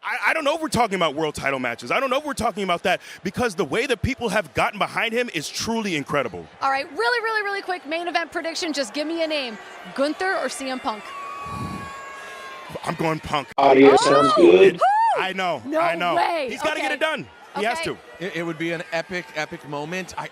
I don't know if we're talking about world title matches. I don't know if we're talking about that because the way that people have gotten behind him is truly incredible. All right, really quick main event prediction. Just give me a name. Gunther or CM Punk? I'm going Punk. Audio sounds good. I know. No I know. way. He's got to get it done. He has to. It would be an epic moment. I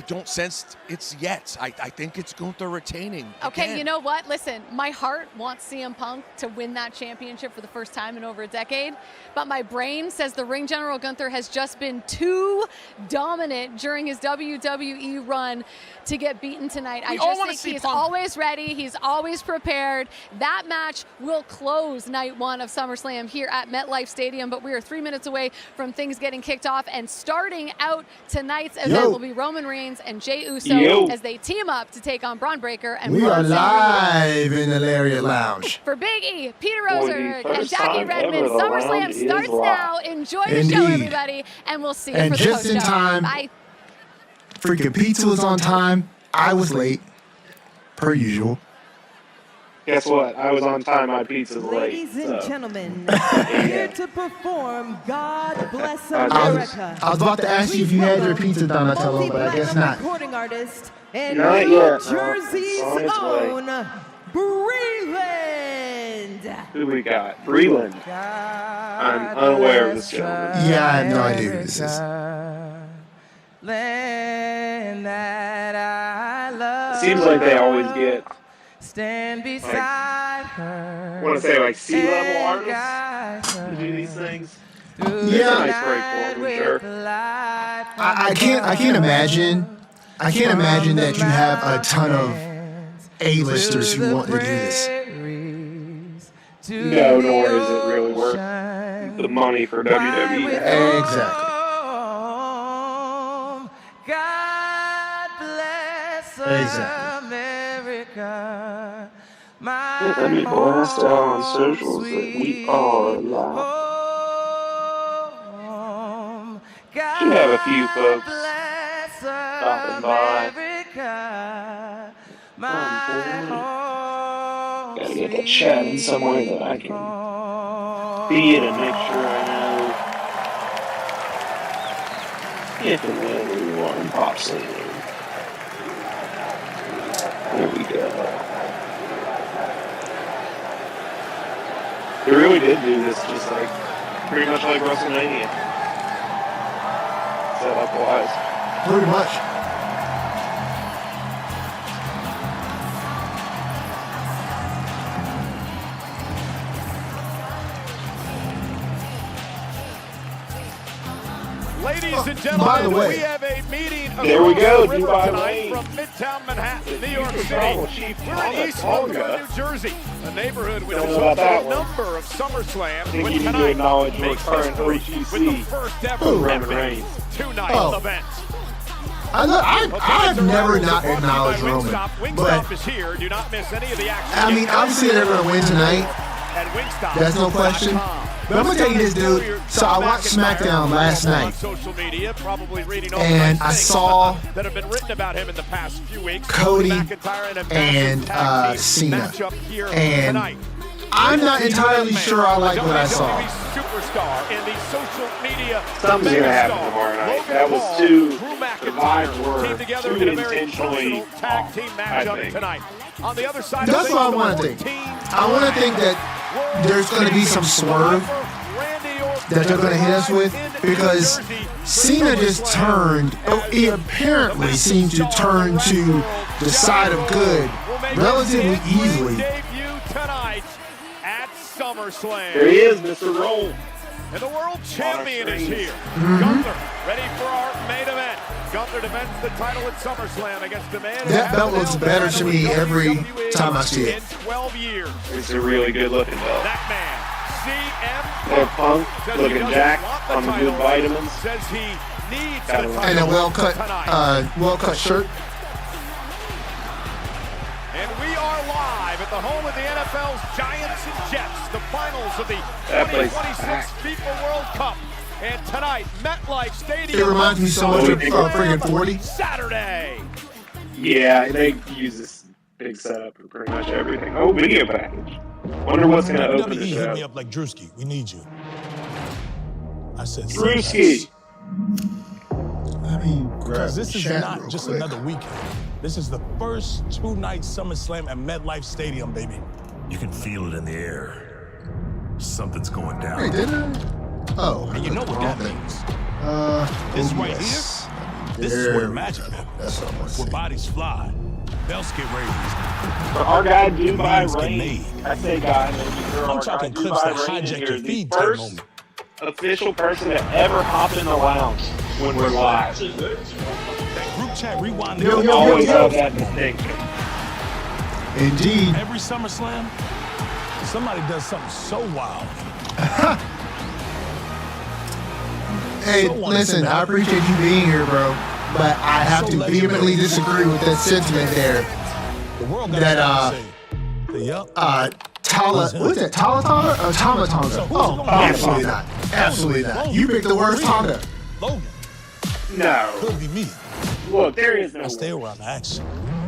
don't sense it's yet. I think it's Gunther retaining. Okay, again. you know what? Listen, my heart wants CM Punk to win that championship for the first time in over a decade, but my brain says the ring general Gunther has just been too dominant during his WWE run to get beaten tonight. I just think he's always ready. He's always prepared. That match will close night one of SummerSlam here at MetLife Stadium, but we are 3 minutes away from things getting kicked off, and starting out tonight's event will be Roman Reigns and Jey Uso as they team up to take on Braun Breaker and we are live in the Lariat Lounge. For Big E, Peter Rosenberg, and Jackie Redmond, SummerSlam starts now. Enjoy the show, everybody, and we'll see you for the post-show. And just in time, bye. Freaking pizza was on time. I was late, per usual. Guess what? I was on time. My pizza's late. Ladies and gentlemen, here to perform God Bless America. I was about to ask you if you had your pizza done, Otello, but I guess not. Recording artist and Not New yet. Jersey's On its way. own Breland. Who we got? Breland. I'm unaware of this gentleman. Yeah, I have no idea who this is. Land that I love. Seems like they always get, Stand beside her. I want to say like C-level artists to do these things. Yeah, It's a nice break for them, sure. I can't imagine that you have a ton of A-listers who want to do this. No, nor is it really worth the money for WWE. Exactly. God bless America. Let me blast out on socials that we are live. Should have a few folks stopping by. Gotta get the chat in somewhere that I can be in and make sure I know if and when everyone pops in. There we go. They really did do this just like, pretty much like WrestleMania. Setup wise. Pretty much. Ladies and gentlemen, by the way, we have a meeting there we go, Dubai Dubai Lane from Midtown Manhattan, New York City. We're in East Tonga, New Jersey, a neighborhood which has hosted a number of SummerSlam. I think you need to acknowledge my current OGC with the first ever Roman Reigns two-night event. I've never not acknowledged Roman, but is here. Do not miss any of the action. I mean, obviously they're going to win tonight. That's no question. But I'm going to tell you this, dude. So I watched SmackDown last night, and I saw that have been written about him in the past few weeks. Cody and Cena, and I'm not entirely sure I like what I saw. Something's going to happen tomorrow night. That was too, the vibes were too intentionally off, I think. That's what I want to think. I want to think that there's going to be some swerve that they're going to hit us with, because Cena just turned, he apparently seemed to turn to the side of good relatively easily. There he is, Mr. Roll. And the world champion is here. Gunther, ready for our main event. Gunther defends the title at SummerSlam against the man. That belt looks better to me every time I see it. In 12 years. It's a really good looking belt. That man, Little Punk looking jacked on the good vitamins. Says he needs the And title And a well-cut shirt. And we are live at the home of the NFL's Giants and Jets, the finals of the That place is 2026 packed. FIFA World Cup. And tonight, MetLife Stadium. It reminds me so much of friggin' 40. Saturday. Yeah, they use this big setup for pretty much everything. Oh, video package. Wonder what's going to open the WWE hit me show. up like, Drewski, we need you. I said, Drewski. Let me grab because the this is chat not real just quick. another weekend. This is the first two-night SummerSlam at MetLife Stadium, baby. You can feel it in the air. Something's going down. Wait, did I? Oh. And you know what that means. This right yes. This is where magic happens. That's what I want to Where see. bodies fly, belts get raised. For our guy, Dubai Memes get Rain. made. I say guy, maybe girl. I'm Our talking guy, clips that Dubai Rain hijack here your is the feed type first moment. official person to ever hop in the lounge when we're live. That group chat rewind. Yo, We yo, always yo. have that distinction. Indeed. Every SummerSlam, somebody does something so wild. Hey, So wanna listen, see I that. appreciate you being here, bro. But I have So to vehemently disagree with that sentiment there. The world got That, to say, yup. What is that? Talatanga or Tamatonga? Oh, absolutely not. Absolutely not. You picked the worst Tonga. Logan, No. could be me. Look, there is no I stay way. around the action.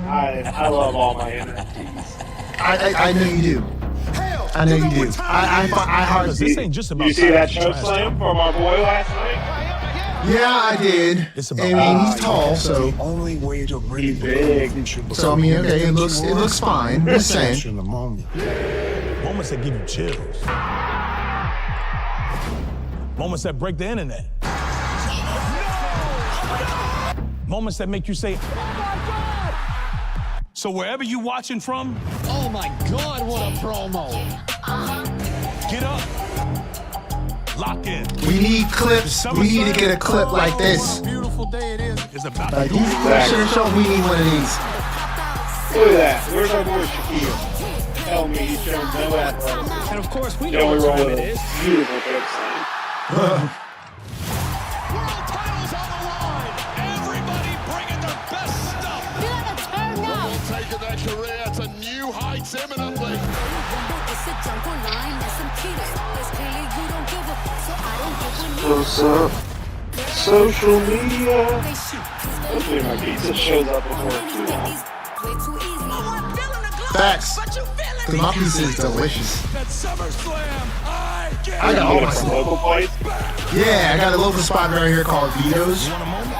I love all my NFTs. I know you do. I know you do. I hardly. This ain't just about You see that time choke to slam from our boy last night? Yeah, I did. It's I about- mean, he's tall, so Only way to really He's big. I mean, okay, it looks fine. Just saying. in the moment. Moments that give you chills. Moments that break the internet. Moments that make you say, oh my God! So wherever you watching from, Oh my God, what a promo. get up. Lock in. We need clips. We need to get a clip like this. Beautiful day it is. It's about Like these clips should show. We need one of these. Look at that. Where's our boy Shaquille? Tell me he's shown no athleticism. And of course, we know Joey what time roll it a is. beautiful choke slam. World titles on the line. Everybody bringing their best stuff. Taking their career to new heights imminently. What's up? Social media. Hopefully my pizza shows up before too long. Facts. Cause my pizza is delicious. that SummerSlam. I got all You my got some stuff. local place? Yeah, I got a local spot right here called Vito's. Want a moment?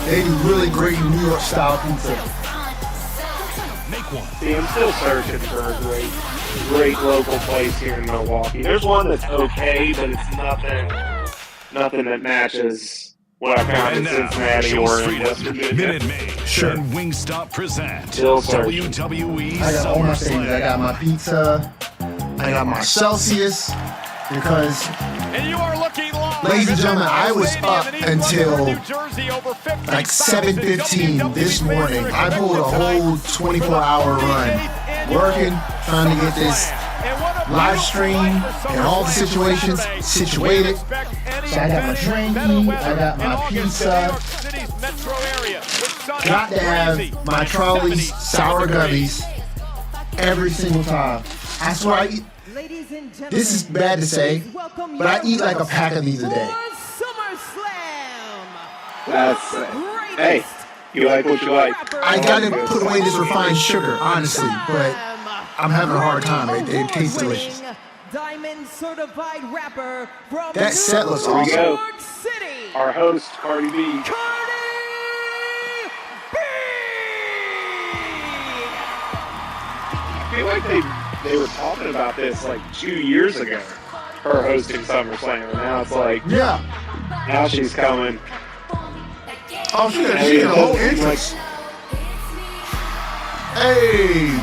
They do really great New York style pizza. Make one. See, I'm still searching for a great local place here in Milwaukee. There's one that's okay, but it's nothing that matches what I found in Cincinnati or in West Virginia. Minute Maid Sure. and Wingstop present Still searching. WWE I got all my things. I got SummerSlam. my pizza. I got my Celsius. Because, And you are looking live. ladies and gentlemen, I was up until like 7:15 7:15 this morning. I pulled a whole 24-hour run, working, trying to get this live stream and all the situations situated. So I got my drinking, I got my pizza. Got to have my Charlie's sour gummies every single time. I swear I eat. Ladies and gentlemen, This is bad to say, welcome but I your eat like a host pack of these a day. for SummerSlam. That's hey, you like what you like. I gotta put away this refined sugar, honestly, but I'm having a hard time. It tastes delicious. Diamond certified rapper from That set looks New awesome. York City. Our host, Cardi B. Cardi B. I feel like they were talking about this like 2 years ago. Her hosting SummerSlam, and now it's like Yeah. now she's coming. Oh, she got a whole entrance. Hey.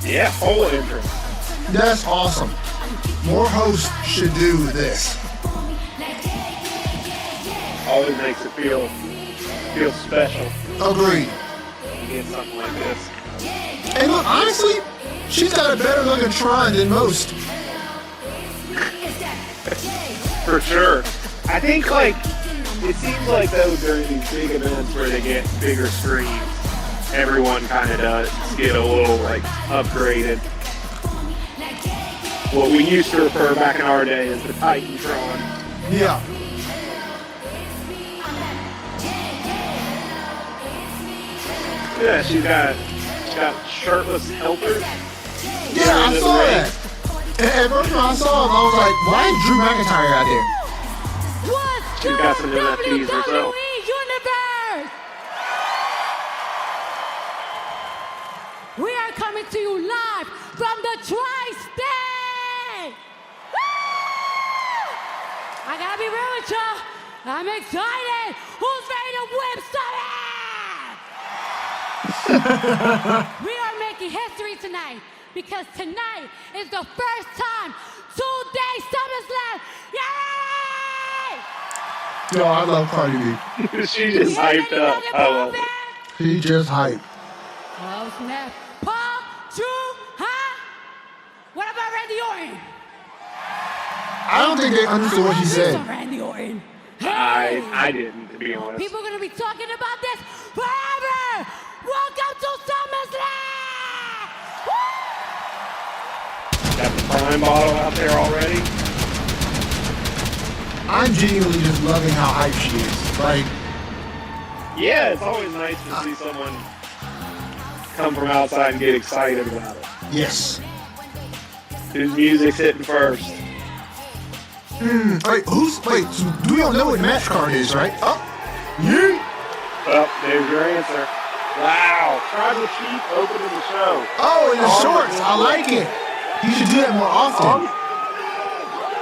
Yeah, whole entrance. That's awesome. More hosts should do this. Always makes it feel special. Agreed. You get something like this. And look, honestly, she's got a better looking shrine than most. For sure. I think, like, it seems like, though, during these big events where they get bigger screens, everyone kind of does get a little, like, upgraded. What we used to refer back in our day as the Titantron. Yeah. Yeah, she's got shirtless helpers. Yeah, I saw that. And first when I saw him, I was like, why is Drew McIntyre out there? She's got some NFTs herself. Universe! We are coming to you live from the Tri-State! I gotta be real with y'all. I'm excited. Who's ready to whip some? We are making history tonight because tonight is the first time 2-day SummerSlam. Yay! Yo, I love Cardi B. She just hyped up. I love it. She just hyped. Oh, snap. Paul, Drew, huh? What about Randy Orton? I don't think they understood what she said. Randy Orton. I didn't, to be honest. People are going to be talking about this forever. Welcome to SummerSlam. Got the prime bottle out there already. I'm genuinely just loving how hyped she is. Like, yeah, it's always nice to see someone come from outside and get excited about it. yes. Whose music's hitting first? Wait, so we don't know what the match card is, right? Oh, yeah. Well, there's your answer. Wow, Tribal Chief opening the show. Oh, in the shorts. I like it. You should do that more often.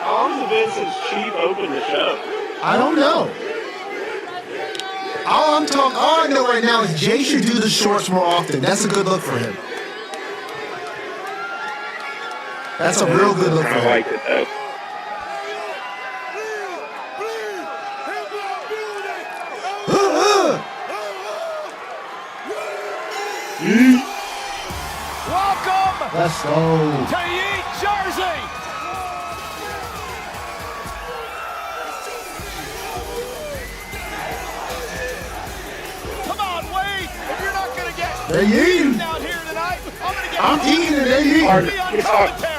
How long has Vince's Chief opened the show? I don't know. All I know right now is Jay should do the shorts more often. That's a good look for him. That's a real good look for I him. liked it though. Welcome Let's go. to Yeet Jersey. Come on, Wade. If you're not going to get They eating. down here tonight, I'm eating and they eating.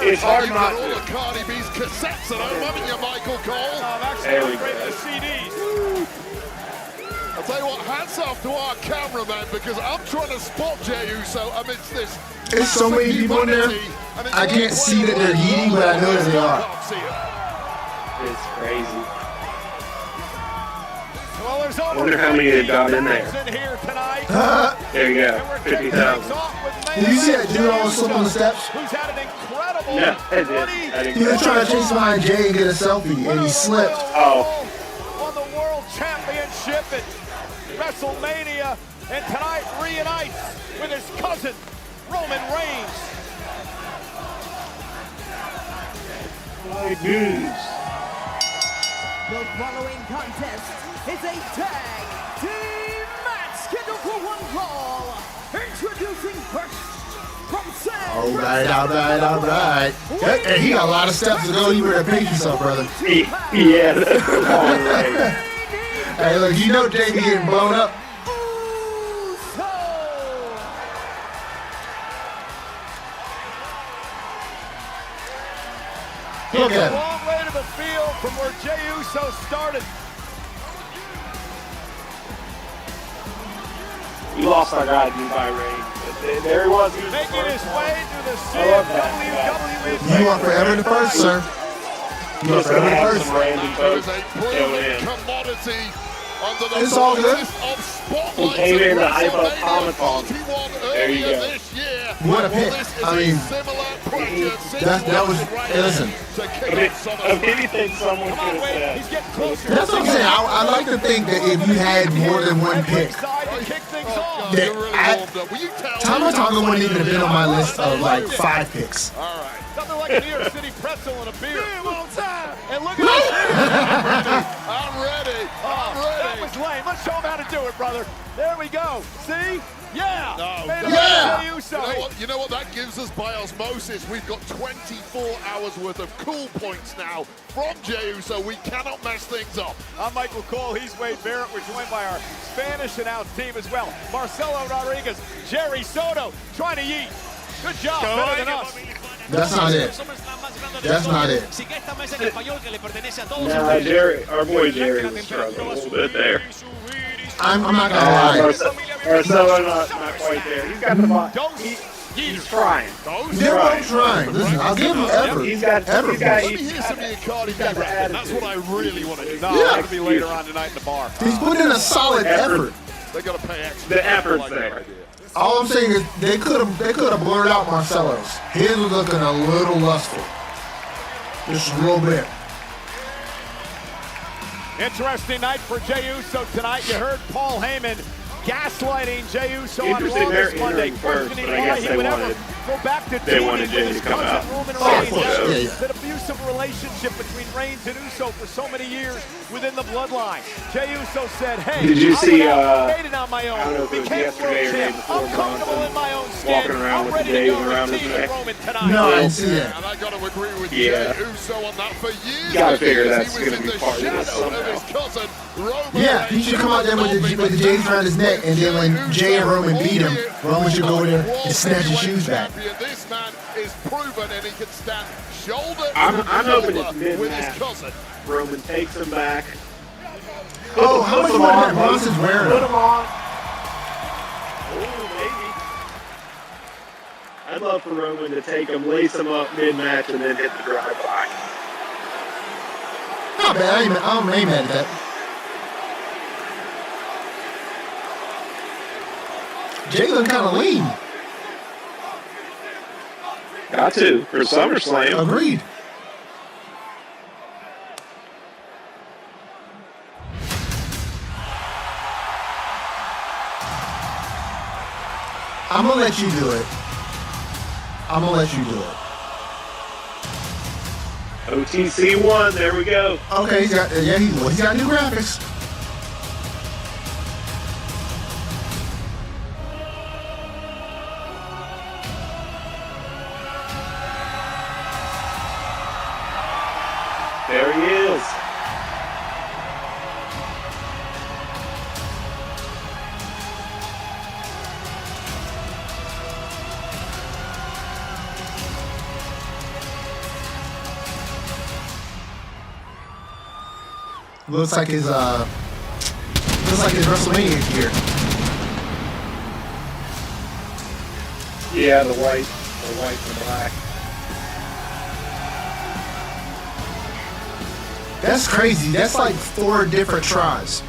It's hard not All the to. Cardi B's cassettes at home, haven't you, Michael Cole? I'm actually There we upgrading go. the CDs. I'll tell you what, hats off to our cameraman because I'm trying to spot Jey Uso amidst this. There's so many people in there. I can't see that they're eating, but I know that they are. Can't see it. It's crazy. Well, there's over Wonder how many they've got in there. 50,000 here tonight. There you And go, we're kicking 50,000. things off with Did you see that dude almost slip on the steps? Who's had an incredible Yeah, I did. 20 He was trying to chase behind Jay and get a selfie, and he slipped. Oh. Won the World Championship at WrestleMania, and tonight reunites with his cousin, Roman Reigns. My goose. The following contest is a tag team match scheduled for one fall. Introducing first from San All right. And he got a lot of steps to go. You better pace yourself, brother. Yeah, that's a long way. Hey, look, you know Jay be getting blown up. Look It's a at him. long way to the field from where Jey Uso started. We lost our guy, Levi Reigns. But there he was. He was the Making his first way one. through the I love that. WWE. You are forever the first, sir. You are Just gonna forever the have first. some Randy There is folks a going proven in. commodity under the It's all good. brightest of spotlights He came in at to hype up WrestleMania Comic-Con. 41 There you earlier go. this year. What a Well, pick. this is I mean, a similar pressure that was, situation listen, to kick Of off SummerSlam. anything someone Come could on, have Wade. said. He's getting closer. that's what I'm saying. I like to think that if you had more than one pick, Side to kick things Oh, off. God, that you're really I- warmed up. Will you tell Tama me? Tonga wouldn't even have been on my list of like 5 picks. All right. Something like like a New York City pretzel and a beer. And look at this. I'm ready. That was lame. Let's show him how to do it, brother. There we go. See? Yeah. No. Made him Yeah. Jey Uso. You know what that gives us by osmosis? We've got 24 hours worth of cool points now from Jey Uso. We cannot mess things up. I'm Michael Cole. He's Wade Barrett. We're joined by our Spanish announced team as well. Marcelo Rodriguez, Jerry Soto, trying to yeet. Good job. Better than us. That's not it. That's not it. Nah, Jerry, our boy Jerry was struggling a little bit there. I'm not gonna lie. Marcelo not quite there. He's got the ball. He's trying. They're both trying. Listen, I'll give him effort. He's got effort. Let me hear some of the Icardi rap. That's what I really want to do. No, Yeah. it'll be later on tonight in the bar. He's put in a solid effort. They got to pay extra. The effort's Like there. that idea. All I'm saying is they could have blurred out Marcelo's. His was looking a little lustful. Just a little bit. Interesting night for Jey Uso tonight. You heard Paul Heyman gaslighting Jey Uso on Raw Interesting this they're Monday, entering first, questioning but I why guess he they would ever wanted- go back to they teaming wanted with Jey his to come cousin out. Roman Oh, of Reigns. course. Yeah. That abusive relationship between Reigns and Uso for so many years within the bloodline. Jey Uso said, hey, Did you I see, went out, made it on my I don't own, know if it was became yesterday world or the day champ. before, I'm comfortable in my own skin. walking around I'm with ready the to days go around to his team with neck. Roman tonight. No, I didn't see that. And I got to agree with Yeah. Jey Uso on that for years. Gotta and figure years. that's He was gonna in be the part of this shadow of somehow. his cousin, Roman Yeah, he should come out there with the J's around his neck, and then when Jey and Roman beat him, Roman should go over there and snatch his shoes back. This man is proven and he can stand shoulder I'm to hoping shoulder it's with mid-match. his cousin. Roman takes him back. Oh, how much more that Bronson's wearing? Put him on. Ooh, maybe. I'd love for Roman to take him, lace him up mid-match, and then hit the drive-by. Not bad. I ain't mad at that. Jay looking kind of lean. Got to for SummerSlam. Agreed. I'm gonna let you do it. I'm gonna let you do it. OTC 1, there we go. Okay, he's got he's got new graphics. There he is. Looks like his WrestleMania gear. Yeah, the white and black. That's crazy. That's like 4 different tries.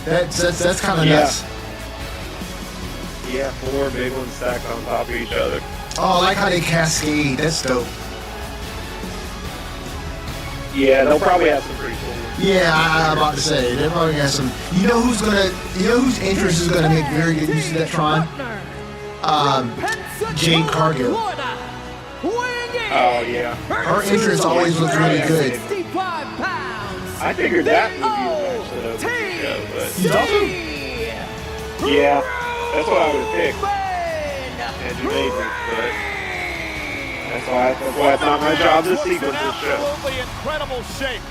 That's kind of nuts. Yeah, 4 big ones stacked on top of each other. Oh, I like how they cascade. That's dope. Yeah, they'll probably have some pretty cool ones. Yeah, I'm about to say they're probably gonna have some. You know whose interest is gonna make very good use of that Tron? Jade Cargill. Oh, yeah. Her interest always looks really good. 65 pounds. I figured that would be the match that You also? yeah, that's what I would have picked. And you made me, but that's why it's not my job to sequence this show. Absolutely incredible shape.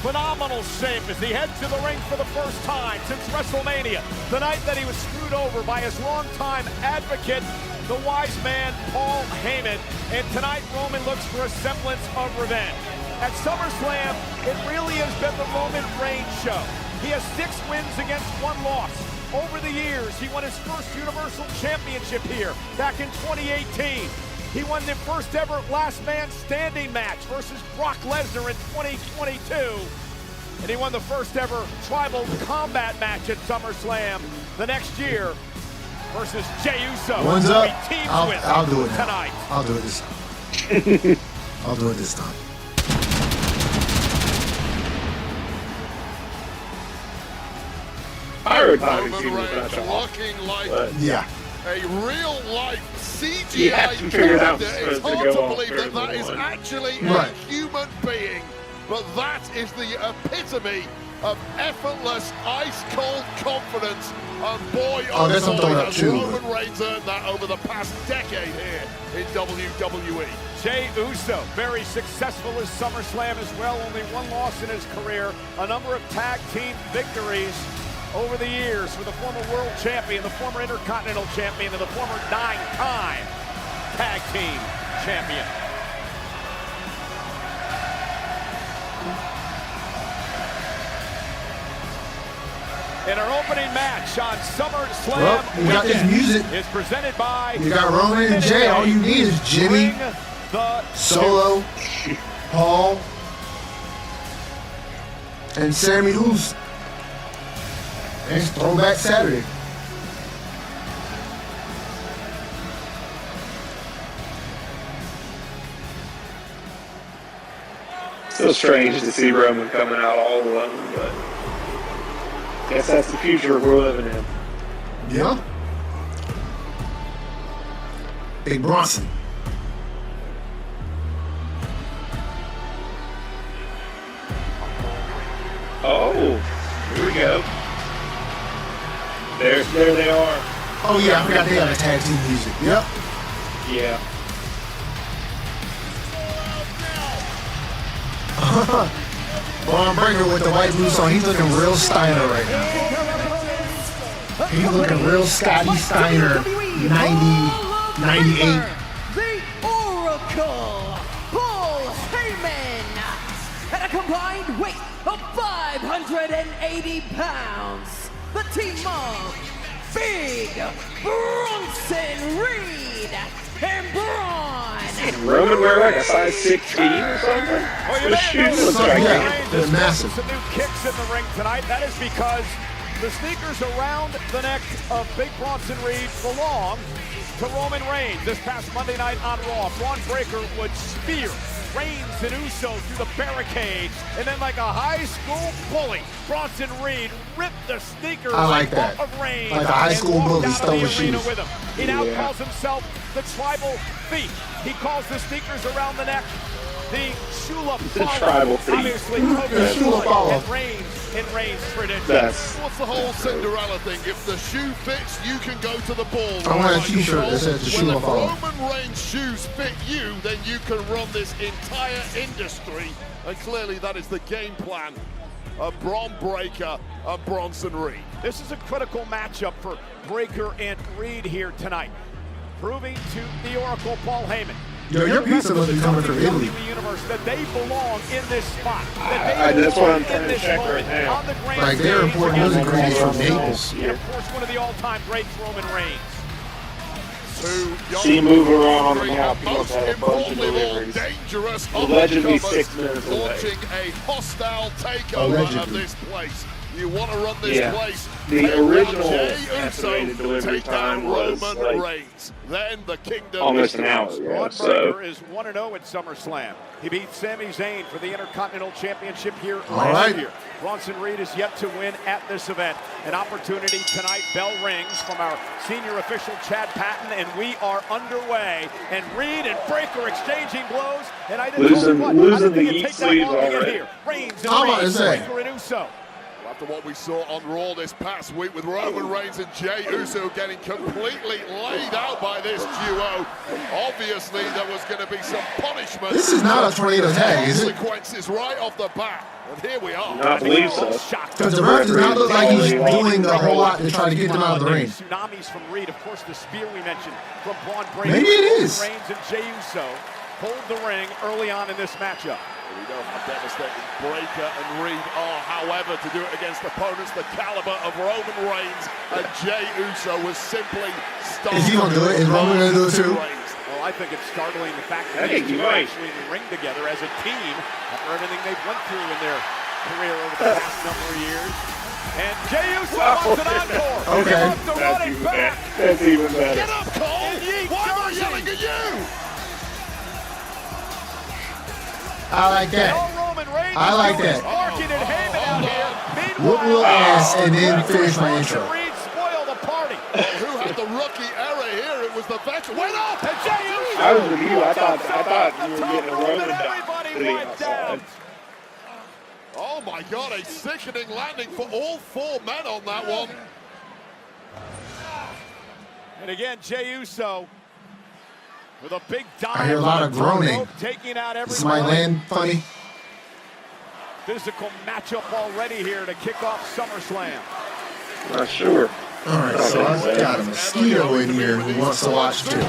Phenomenal shape as he heads to the ring for the first time since WrestleMania. The night that he was screwed over by his longtime advocate, the wise man, Paul Heyman. And tonight, Roman looks for a semblance of revenge. At SummerSlam, it really has been the Roman Reigns show. He has 6 wins against 1 loss. Over the years, he won his first Universal Championship here back in 2018. He won the first ever last man standing match versus Brock Lesnar in 2022. And he won the first ever tribal combat match at SummerSlam the next year versus Jey Uso. One's who up. he teams I'll with do it now. tonight. I'll do it this time. I'll do it this time. Pirate Time Roman seems Reigns much off. looking like But Yeah. a real-life CGI character. It's hard to believe that that is actually a human being, but that is the epitome of effortless, ice-cold confidence. And boy, oh boy, has Roman Reigns earned that over the past decade here in WWE. Jey Uso, very successful as SummerSlam as well. Only one loss in his career. A number of tag team victories over the years for the former world champion, the former intercontinental champion, and the former 9-time tag team champion. In our opening match on SummerSlam, we got this music. Is presented by. You got Roman and Jey. All you need is Jimmy, Solo, Paul, and Sammy Who's. And it's Throwback Saturday. Still strange to see Roman coming out all alone, but I guess that's the future we're living in. Yeah. Big Bronson. Oh, here we go. There they are. Oh yeah, I forgot they have a tag team music. Yep. Yeah. Braun Breaker with the white boots on. He's looking real Steiner right now. He's looking real Scotty Steiner, 90, 98. The Oracle, Paul Heyman, at a combined weight of 580 pounds. The team of Big Bronson Reed and Braun. Roman wear like a size 16 or something? Well, the shoes look like they're massive. Some new kicks in the ring tonight. That is because the sneakers around the neck of Big Bronson Reed belong to Roman Reigns. This past Monday night on Raw, Braun Breaker would spear Reigns and Uso through the barricades, and then like a high school bully, Bronson Reed ripped the sneakers off of Reigns. Like a high school bully stole his shoes. With him. He now calls himself the Tribal Thief. He calls the sneakers around the neck the Shula Tribal Thief. Obviously, and Reigns tradition. What's the whole Cinderella thing? If the shoe fits, you can go to the ball. I want a t-shirt that says the Shula Follow. When the Roman Reigns shoes fit you, then you can run this entire industry. And clearly that is the game plan of Braun Breaker and Bronson Reed. This is a critical matchup for Breaker and Reed here tonight. Proving to the Oracle, Paul Heyman, Yo, your pizza must be coming from Italy. Universe, that they belong in this spot. That's what I'm trying to check right now. Like they're importing those ingredients from Naples. And of course, one of the all-time greats, Roman Reigns. See him move around on the map. He must have a bunch of deliveries. Allegedly 6 minutes away. Launching a hostile takeover of this place. You want to run this place. The original estimated delivery time was Roman like Reigns. Then the kingdom almost an hour. Braun Breaker is 1-0 at SummerSlam. He beat Sami Zayn for the Intercontinental Championship here last year. Bronson Reed is yet to win at this event. An opportunity tonight. Bell rings from our senior official, Chad Patton, and we are underway. And Reed and Breaker exchanging blows. And I didn't losing the heat sleeves already. Reigns and Reed, Breaker and Uso. After what we saw on Raw this past week with Roman Reigns and Jey Uso getting completely laid out by this duo, obviously there was going to be some punishment. This is not a tornado tag, is it? Consequences right off the bat, and here we are. I believe so. Because the ref does not look like he's doing a whole lot to try to get them out of the ring. Tsunamis from Reed, of course, the spear we mentioned from Braun Breaker. Maybe it is. Reigns and Jey Uso hold the ring early on in this matchup. We know how devastating Breaker and Reed are. However, to do it against opponents the caliber of Roman Reigns and Jey Uso was simply startling. Is he going to do it? Is Roman going to do it too? Well, I think it's startling the fact that these two are actually in the ring together as a team after everything they've went through in their career over the past number of years. And Jey Uso wants an encore. Okay. That's even better. Get up, Cole! Why am I yelling at you? I like that. I like that. Whoop little ass and then finish my intro. Reed spoiled the party. Who had the rookie error here. It was the veteran. Went up! And Jey Uso. I was with you. I thought you were getting a Roman Everybody went down. Oh my God, a sickening landing for all 4 men on that one. And again, Jey Uso with a big dive. I hear a lot of groaning. Taking out everybody. Is my land funny? Physical matchup already here to kick off SummerSlam. Not sure. All right, so I've got a mosquito in here who wants to watch too.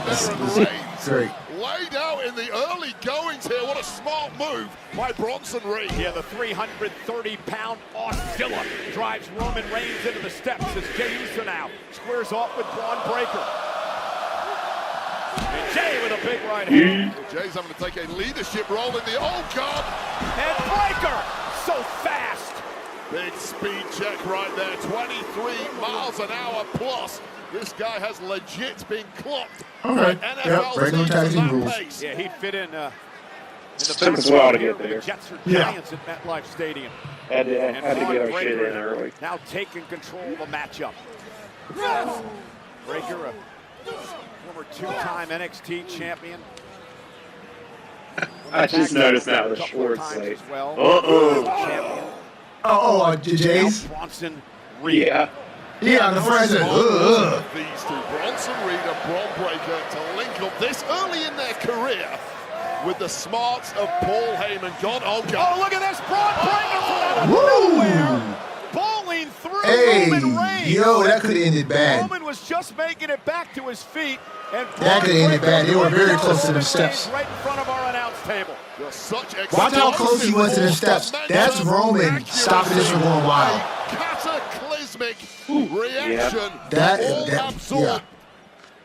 This is great. Laid out in the early goings here. What a smart move by Bronson Reed. Yeah, the 330-pound Auszilla drives Roman Reigns into the steps as Jey Uso now squares off with Braun Breaker. And Jey with a big right hand. Jey's having to take a leadership role in the, oh God! And Breaker, so fast. Big speed check right there, 23 miles an hour plus. This guy has legit been clocked. Okay, yep, regular tag team rules. Yeah, he'd fit in the Took us a while to get there. Jets are giants at MetLife Stadium. Had to get our shit in early. Now taking control of the matchup. Breaker, a former 2-time NXT champion. I just noticed that was short sight. Well. Uh-oh. Jay's? Bronson Reed. Yeah. Yeah, the president. These two, Bronson Reed and Braun Breaker, to link up this early in their career with the smarts of Paul Heyman. Oh, God. Oh, look at this. Braun Breaker from nowhere. Bowling through Roman Reigns. Yo, that could have ended bad. Roman was just making it back to his feet. And that could have ended bad. They were very close to the steps. Right in front of our announce table. Watch how close he was to the steps. That's Roman stopping this from going wild. Cataclysmic reaction. That absorbed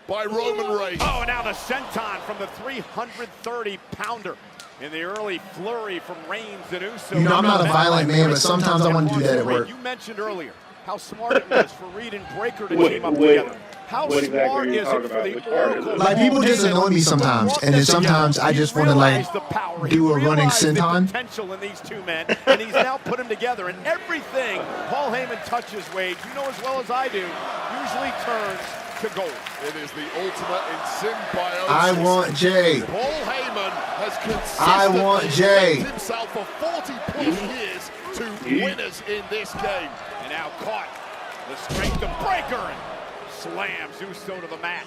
by Roman Reigns. Oh, now the senton from the 330-pounder. In the early flurry from Reigns and Uso. You know, I'm not a violent man, but sometimes I want to do that at work. You mentioned earlier how smart it was for Reed and Breaker to team up together. How smart is it for the Oracle? Like, people just annoy me sometimes, and then sometimes I just want to, like, do a running senton. The potential in these two men, and he's now put them together. And everything Paul Heyman touches, Wade, you know as well as I do, usually turns to gold. It is the ultimate in symbiosis. I want Jey. Paul Heyman has consistently led himself for 40-plus years to winners in this game. And now caught the strength of Breaker and slams Uso to the mat.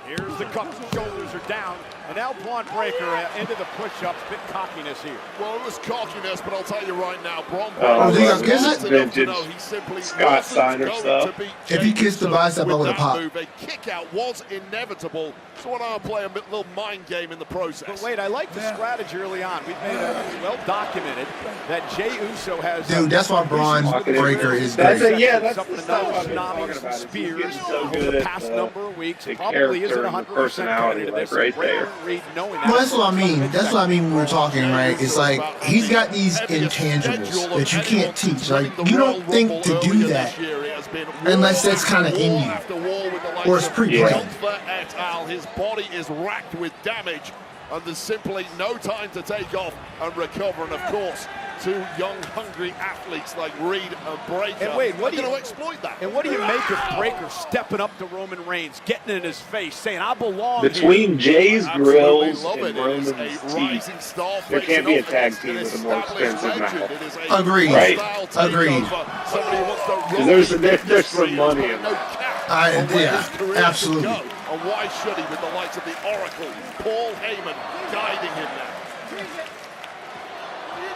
Here's the cup, shoulders are down, and now Braun Breaker into the push-ups, bit cockiness here. Well, it was cockiness, but I'll tell you right now, Braun Breaker Scott Steiner stuff. If he kissed the bicep, I would have popped. A kick-out was inevitable, so I want to play a little mind game in the process. But wait, I like the strategy early on. We've made it well documented that Jey Uso has... Dude, that's why Braun Breaker is great. That's the stuff I'm talking about. Spears so over the past number of weeks. Probably isn't 100% credited to this. Right there. Well, that's what I mean. That's what I mean when we're talking, right? It's like he's got these intangibles that you can't teach. Like, you don't think to do that unless that's kind of in you, or it's pre-planned. His body is racked with damage, and there's simply no time to take off and recover. And of course, two young, hungry athletes like Reed and Breaker. And wait, what are you going to exploit that? And what do you make of Breaker stepping up to Roman Reigns, getting in his face, saying, "I belong Between here." Jay's grills and Roman's teeth, there can't be a tag team with a more expensive mouth. Agreed. Right? Agreed. There's some money in that. Yeah, absolutely. And why should he, with the likes of the Oracle, Paul Heyman, guiding him now?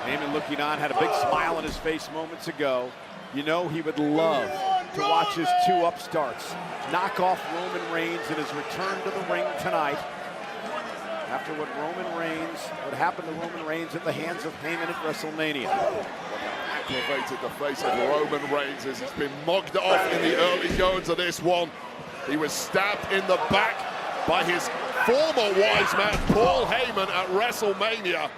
Heyman looking on, had a big smile on his face moments ago. You know he would love to watch his two upstarts knock off Roman Reigns in his return to the ring tonight. After what happened to Roman Reigns at the hands of Heyman at WrestleMania. Activated the face of Roman Reigns as he's been mugged off in the early goings of this one. He was stabbed in the back by his former wise man, Paul Heyman, at WrestleMania.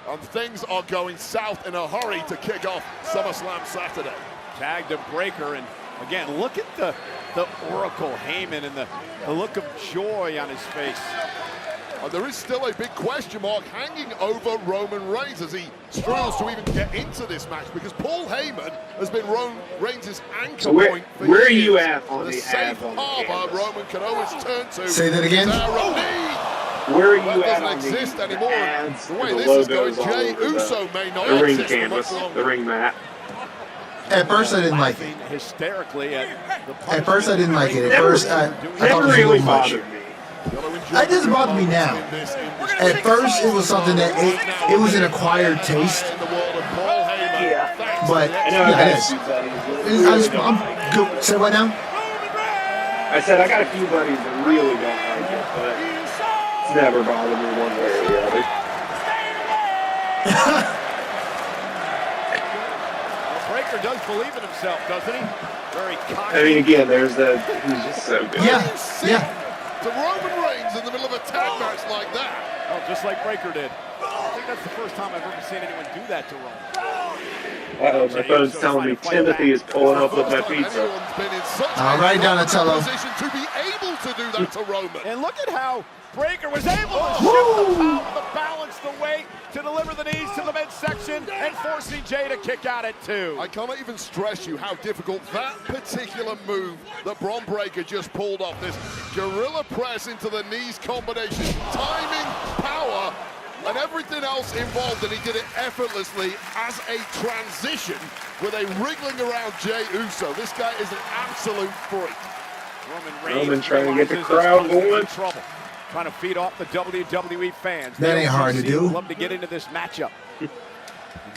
And things are going south in a hurry to kick off SummerSlam Saturday. Tagged to Breaker, and again, look at the Oracle Heyman and the look of joy on his face. And there is still a big question mark hanging over Roman Reigns as he struggles to even get into this match because Paul Heyman has been Reigns' anchor So point for where are years. you at on the the safe ads on the harbor canvas? Roman can always turn to. Say that again? Is our knee. Where are you That at doesn't on exist the anymore. ads, The way the this is going, logos all Jey over Uso may not the ring exist for much canvas, longer. the ring mat? At first, I didn't like it. Hysterically At first, I didn't like it. At first, I thought Never it was a really little much. bothered me. It doesn't bother me now. At first, it was something that it was an acquired taste. Yeah. But I know yeah, I it got a is. few buddies that I'm good. Say what now? I said I got a few buddies that really don't like it, but it's never bothered me one way or the other. Breaker does believe in himself, doesn't he? Very cocky. I mean, again, he's just so good. Yeah. To Roman Reigns in the middle of a tag match like that. Oh, just like Breaker did. I think that's the first time I've ever seen anyone do that to Roman. Uh-oh, my phone's telling me Timothy is pulling up with my pizza. Anyone's been in such All a right, Donatello. position to be able to do that to Roman. And look at how Breaker was able to shift the power, the balance, the weight to deliver the knees to the midsection and forcing Jey to kick out at 2. I cannot even stress you how difficult that particular move that Bron Breakker just pulled off. This gorilla press into the knees combination, timing, power, and everything else involved, and he did it effortlessly as a transition with a wriggling around Jey Uso. This guy is an absolute freak. Roman trying to get the crowd going. Trouble. Trying to feed off the WWE fans. That ain't hard to do. Love to get into this matchup.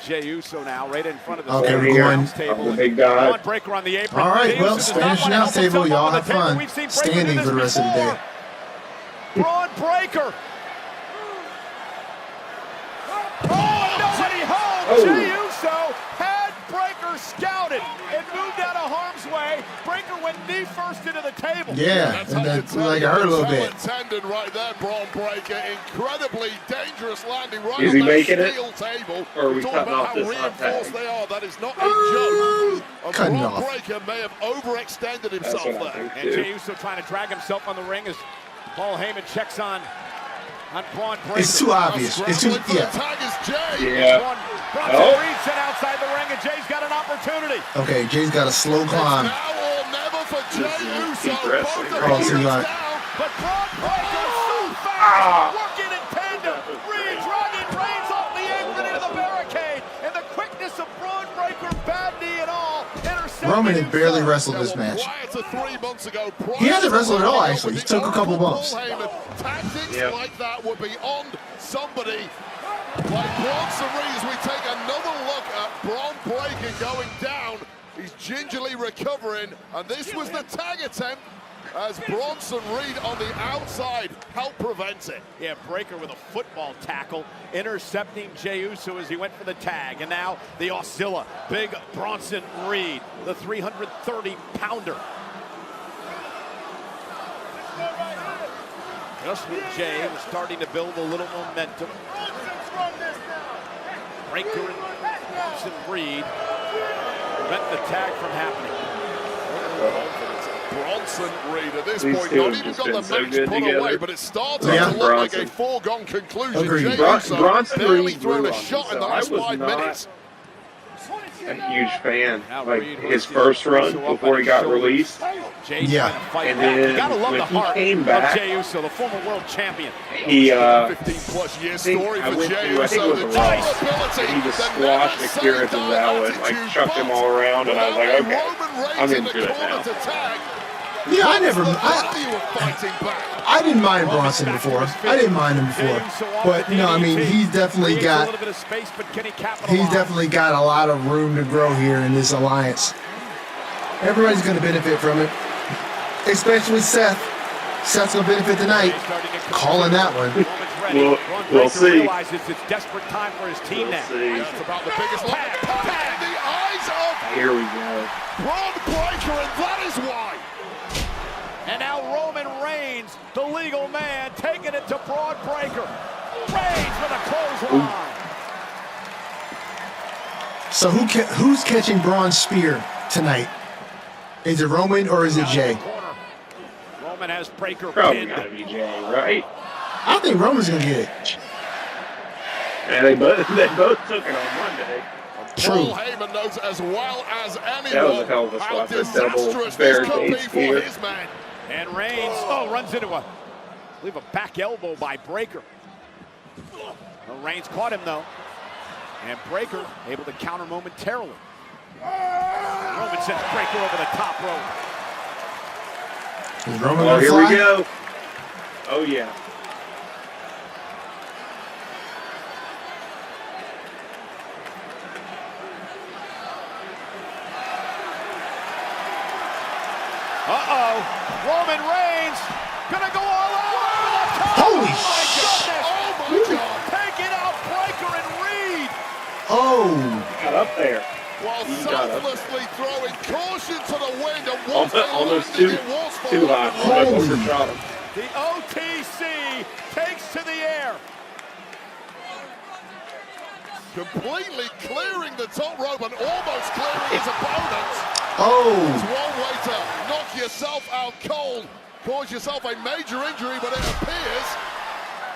Jey Uso now right in front of the Okay, we're going. The big guy. Braun Breaker on the apron. All right, Jey well, Uso does not Spanish want to announce help table. himself Y'all on have the table. fun. We've seen Breaker do Standing this for the rest of the day. before. Braun Breaker. Oh, nobody home. Jey Uso had Breaker scouted and moved out of harm's way. Breaker went knee first into the table. Yeah, and that like it hurt a little bit. Tendon right there, Bron Breakker. Incredibly dangerous landing right Is on he that making it? steel table. Or are we Talk cutting about off how this hot reinforced tag? they are. That is not a joke. And Cutting Bron off. Breakker may have overextended That's himself what I there. think, And too. Jey Uso trying to drag himself on the ring as Paul Heyman checks on Braun Breaker. It's too obvious. It's too Scrambling for the yeah. tag is Jey. Yeah. Bronson Oh. Reed sent outside the ring, and Jay's got an opportunity. Okay, Jay's got a slow climb. Now or never for Jey Uso. deep wrestling Both right of here. them Oh, so you down. But Braun Breaker so fast, working in tandem. Reed dragging Reigns off the apron into the barricade. And the quickness of Braun Breaker, bad knee and all, intercepted Roman had barely Uso. wrestled this match. Prior to 3 months ago, He hasn't wrestled at all, actually. He took a couple bumps. Tactics Yep. like that would be on somebody like Bronson Reed as we take another look at Braun Breaker going down. He's gingerly recovering, and this was the tag attempt as Bronson Reed on the outside helped prevent it. Yeah, Breaker with a football tackle, intercepting Jey Uso as he went for the tag. And now the Oscilla, big Bronson Reed, the 330-pounder. Just when Jey was starting to build a little momentum. Breaker and Bronson Reed prevent the tag from happening. Bronson Reed at this These point two not have even just got been the so match good put together. away, but it's starting Yeah. to look like a Bronson. foregone conclusion. Agreed. Jey Bronson Uso barely Reed thrown grew a on shot me, in the so I last was 5 not minutes. a huge fan. Now Like Reed his hoisting first run Uso up before on he his got shoulders. released. Jey Yeah. trying to fight And back. You then gotta love when the he heart came back- of Jey Uso, the former world champion. He 15-plus year story I for went Jey to, I think Uso. it was The a Raw, durability, and he just the squashed never say Akira's die out and like attitude, chucked him but all around, and I was like, without okay, Roman Reigns I'm in the into it corner now. to tag, Yeah, I never. the value of fighting back. I didn't mind Bronson before. I didn't mind him before. But no, I mean he's definitely Creates a got little bit of space, but can he capitalize? he's definitely got a lot of room to grow here in this alliance. Everybody's going to benefit from it, especially Seth. Seth's going to benefit tonight. Calling that one. We'll see. Realizes it's desperate time for his team now. See. That's about the biggest line. In the eyes of Here we go. Braun Breaker, and that is why. And now Roman Reigns, the legal man, taking it to Braun Breaker. Reigns with a clothesline. So who's catching Braun's spear tonight? Is it Roman or is it Jey? Roman has Breaker Probably pinned. gotta be Jey, right? I think Roman's gonna get it. And they both took it on Monday. True. Paul Heyman knows as well as anyone That was a hell of a how spot for double disastrous this could be barricades for here. his man. And Reigns, runs into I believe a back elbow by Breaker. Reigns caught him though. And Breaker able to counter momentarily. Roman sends Breaker over the top rope. Is Roman Oh, gonna here fly? we go. Oh, yeah. Roman Reigns gonna go all out. Holy shit! Oh my God! Taking out Breaker and Reed. Oh. Got up there. While He got up. selflessly throwing caution to the wind and what Almost a too landing it was for high. Roman Almost Reigns. overshot him. The OTC takes to the air. Completely clearing the top rope and almost clearing his opponent. Oh. It's one way to knock yourself out cold, cause yourself a major injury, but it appears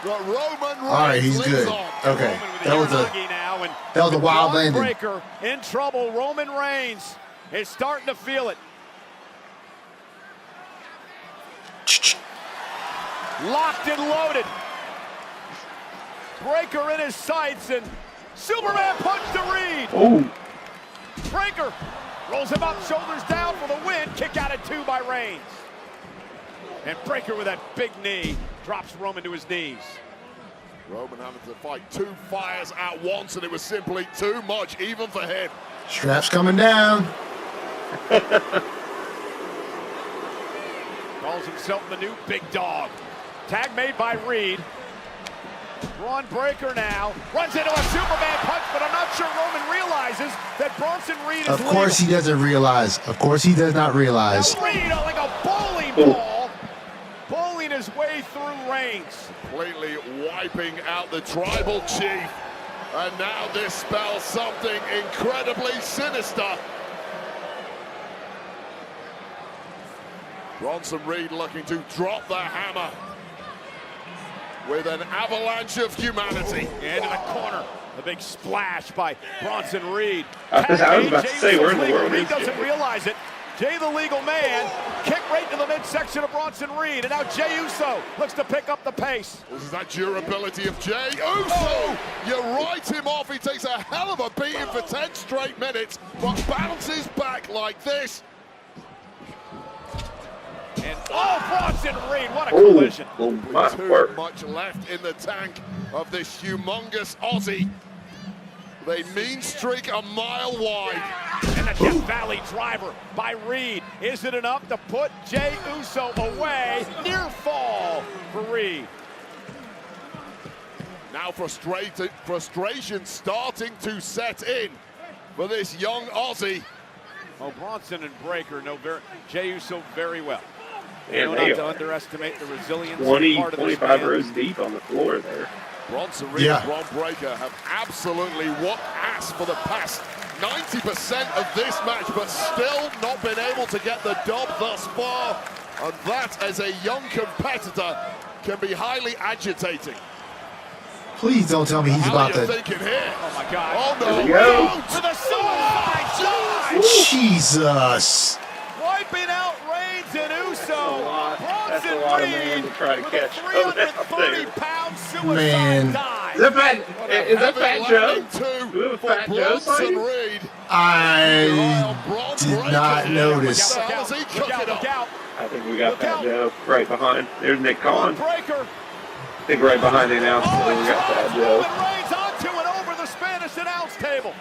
that Roman Reigns All right, he's lives good. on. Okay. Roman with That was a Uranagi now, and that was a wild Braun landing. Breaker in trouble. Roman Reigns is starting to feel it. Locked and loaded. Breaker in his sights, and Superman punch to Reed. Oh, Breaker rolls him up, shoulders down for the win. Kick out at 2 by Reigns. And Breaker with that big knee drops Roman to his knees. Roman having to fight 2 fires at once, and it was simply too much, even for him. Straps coming down. Calls himself the new big dog. Tag made by Reed. Braun Breaker now runs into a Superman punch, but I'm not sure Roman realizes that Bronson Reed is Of course he doesn't realize. Of course he does not realize. Now Reed like a bowling ball, bowling his way through Reigns. Completely wiping out the tribal chief. And now this spells something incredibly sinister. Bronson Reed looking to drop the hammer with an avalanche of humanity. Into the corner. The big splash by Bronson Reed. I was about to say, where in the world Reed is doesn't Jay? realize it. Jay the legal man, kick right to the midsection of Bronson Reed. And now Jey Uso looks to pick up the pace. This is that durability of Jey Uso. You write him off. He takes a hell of a beating for 10 straight minutes, but bounces back like this. And Bronson Reed, what a collision. Oh, my Too word. much left in the tank of this humongous Aussie. They mean streak a mile wide. And the Death Valley driver by Reed. Is it enough to put Jey Uso away? Near fall for Reed. Now frustration starting to set in for this young Aussie. Bronson and Breaker know Jey Uso very well. Man, Not they to are underestimate the resilience 20, part of this 25 man. rows deep on the floor there. Bronson Reed and Braun Breaker have absolutely whooped ass for the past 90% of this match, but still not been able to get the dub thus far. And that, as a young competitor, can be highly agitating. Please don't tell me he's about How are you to. thinking here? Oh my God. Oh no! There we go. To the suicide dive! Jesus. Wiping out Reigns and Uso. That's a Bronson lot of man Reed to try to with catch. a Oh, that's there. 330-pound suicide Man. dive. Is that Fat Joe? Two Do we have a for Fat Joe Bronson fighting? Reed. I did not notice. How does he cook it Look up? out. I think we got Look Fat out. Joe right behind. There's Nick Khan. Breaker. I think right behind the announcer we and got Fat drives Joe. Roman Reigns onto and over the Spanish announce table.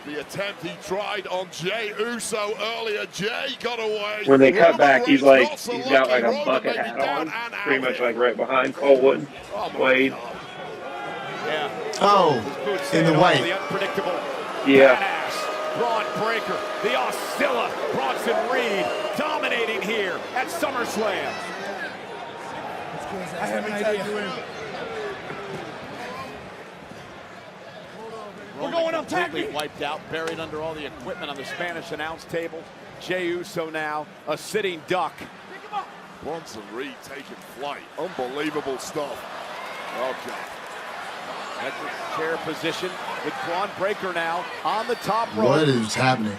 The attempt he tried on Jey Uso earlier, Jey got away. When they cut Roman back, he's Reigns like, not so he's got like lucky. a Roman bucket may be hat down on, and out pretty much here. like right behind Colwood, Oh my Wade. God. Yeah. Oh, Boots in staying the on white. The unpredictable. Yeah. Badass. Braun Breaker. The Oscilla. Bronson Reed dominating here at SummerSlam. I have an idea. We're going up completely wiped out, buried under all the equipment on the Spanish announce table. Jey Uso now, a sitting duck. Bronson Reed taking flight. Unbelievable stuff. Oh, God. At the chair position with Braun Breaker now on the top rope. What is happening?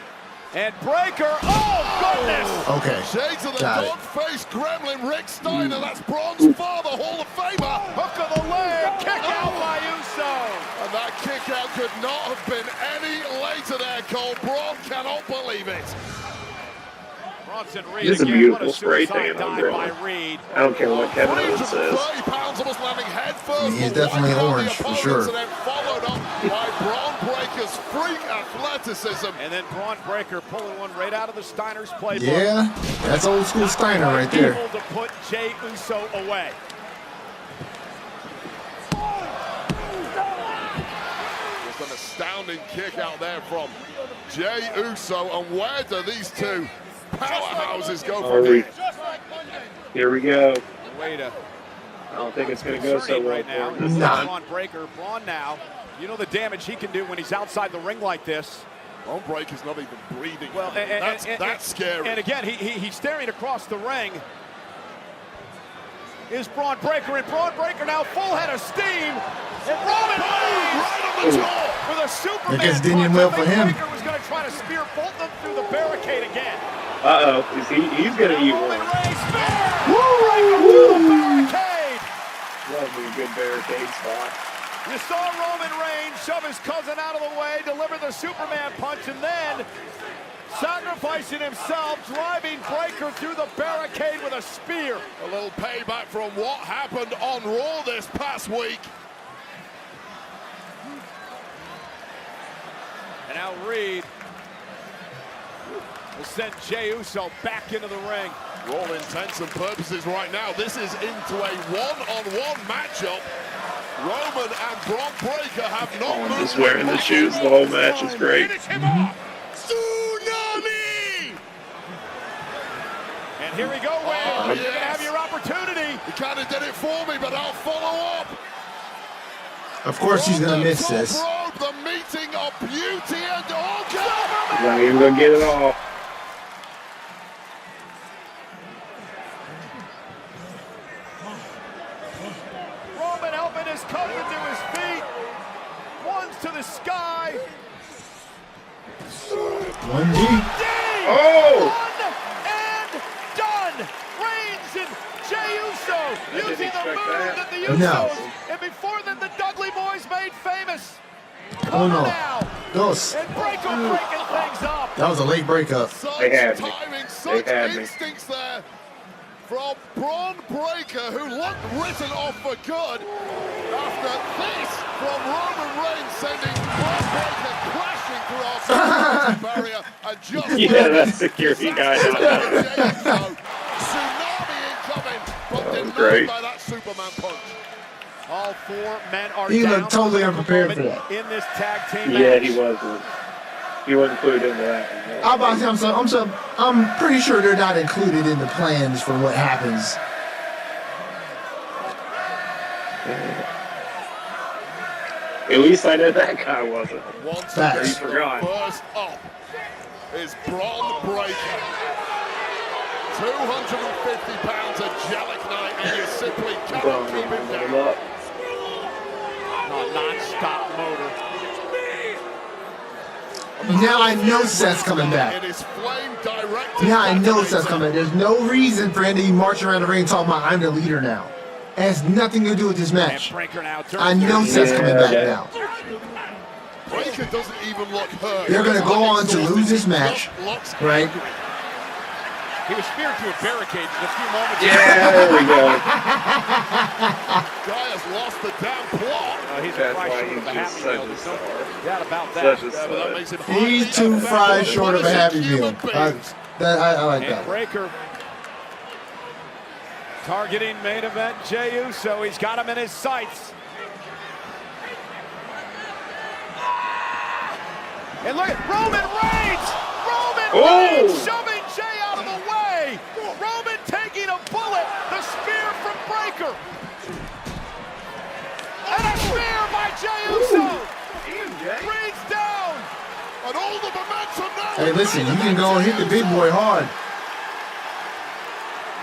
And Breaker, oh goodness! Okay. Shades of the Got it. dog-faced gremlin Rick Steiner. That's Braun's father, Hall of Famer. Hook of the leg, kick out by Uso. And that kick out could not have been any later there, Cole. Braun cannot believe it. Bronson Reed This is a again, beautiful what a spray suicide tan on dive by Braun. Reed. I don't care what Kevin Owens says. 330 pounds almost landing head first. He's definitely orange, for sure. And then followed up by Braun Breaker's freak athleticism. And then Braun Breaker pulling one right out of the Steiner's playbook. Yeah, that's old school Steiner right there. Able to put Jey Uso away. Just an astounding kick out there from Jey Uso. And where do these two powerhouses go from here? Here we go. Way to I don't think it's going to go so well right now. for him. Nah. Braun Breaker, Braun now. You know the damage he can do when he's outside the ring like this. Braun Breaker's not even breathing. Well, that's scary. And again, he's staring across the ring. Is Braun Breaker, and Braun Breaker now full head of steam. And Roman Reigns right on the jaw with a Superman I guess punch. didn't well I for think him. Breaker was going to try to spear both of them through the barricade again. Uh-oh. He's going to eat Roman one. Reigns spear right through the barricade. Lovely, good barricade spot. You saw Roman Reigns shove his cousin out of the way, deliver the Superman punch, and then sacrificing himself, driving Breaker through the barricade with a spear. A little payback from what happened on Raw this past week. And now Reed will send Jey Uso back into the ring. For all intents and purposes right now, this is into a one-on-one matchup. Roman and Braun Breaker have not I'm moved. just wearing the shoes the whole match. Is great. Tsunami! And here we go, Wade. You're going to have your opportunity. He kind of did it for me, but I'll follow up. Of course he's From gonna the miss top this. rope, the meeting of beauty and He's orgasm. not even going to get it off. Roman helping his cousin to his feet. One's to the sky. 1G. Oh! One and done. Reigns and Jey Uso didn't using the expect move that. that the Usos No. and before them the Dudley boys made famous. Oh no. Now. Dos. And Breaker breaking things up. That was a late breakup. Such They had me. timing, They such had me. instincts there from Braun Breaker, who looked written off for good after this from Roman Reigns, sending Braun Breaker crashing through our security barrier and just Yeah, that security guy. Tsunami incoming, but denied great. by that Superman punch. All four men are He down looked totally for the unprepared for moment that. in this tag team Yeah, match. he wasn't. He wasn't clued into that. I'm about to say, I'm pretty sure they're not included in the plans for what happens. At least I know that guy wasn't. Once Facts. again, You forgot. first up is Braun Breaker. 250 pounds of gelignite, and you simply cannot keep him down. Non-stop motor. Now I know Seth's coming back. It is flame directed. Now I know Seth's coming back. There's no reason for him to be marching around the ring talking about I'm the leader now. It has nothing to do with this And match. Breaker now turns I know Seth's coming back now. Breaker doesn't even look hurt. They're gonna go on to lose this match, Looks right? He was speared through a barricade just a few moments ago. Yeah, there we go. Guy has lost the damn plot. He's That's right why short of he's a just happy such meal. a There's no star. doubt about that. Such a But that stud. makes him He's highly too fried effective. short of a What is happy meal. human I beings? like And that. Breaker targeting main event Jey Uso. He's got him in his sights. And look at Roman Reigns! Roman Reigns shoving Jey out of the way! Roman taking a bullet, the spear from Breaker. And a spear by Jey Uso! Reigns down! And all the momentum now. Hey, listen, you can go and hit the big boy hard.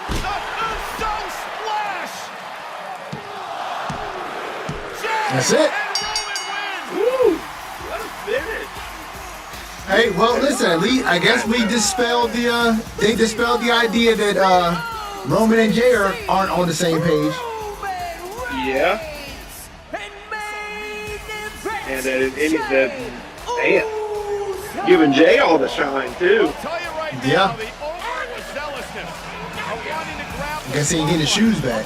The That's it. Woo! What a finish. Hey, well, listen. At least I guess we dispelled the. They dispelled the idea that Roman and Jay aren't on the same page. Yeah. And that man, giving Jay all the shine too. Yeah. I guess he ain't getting his shoes back.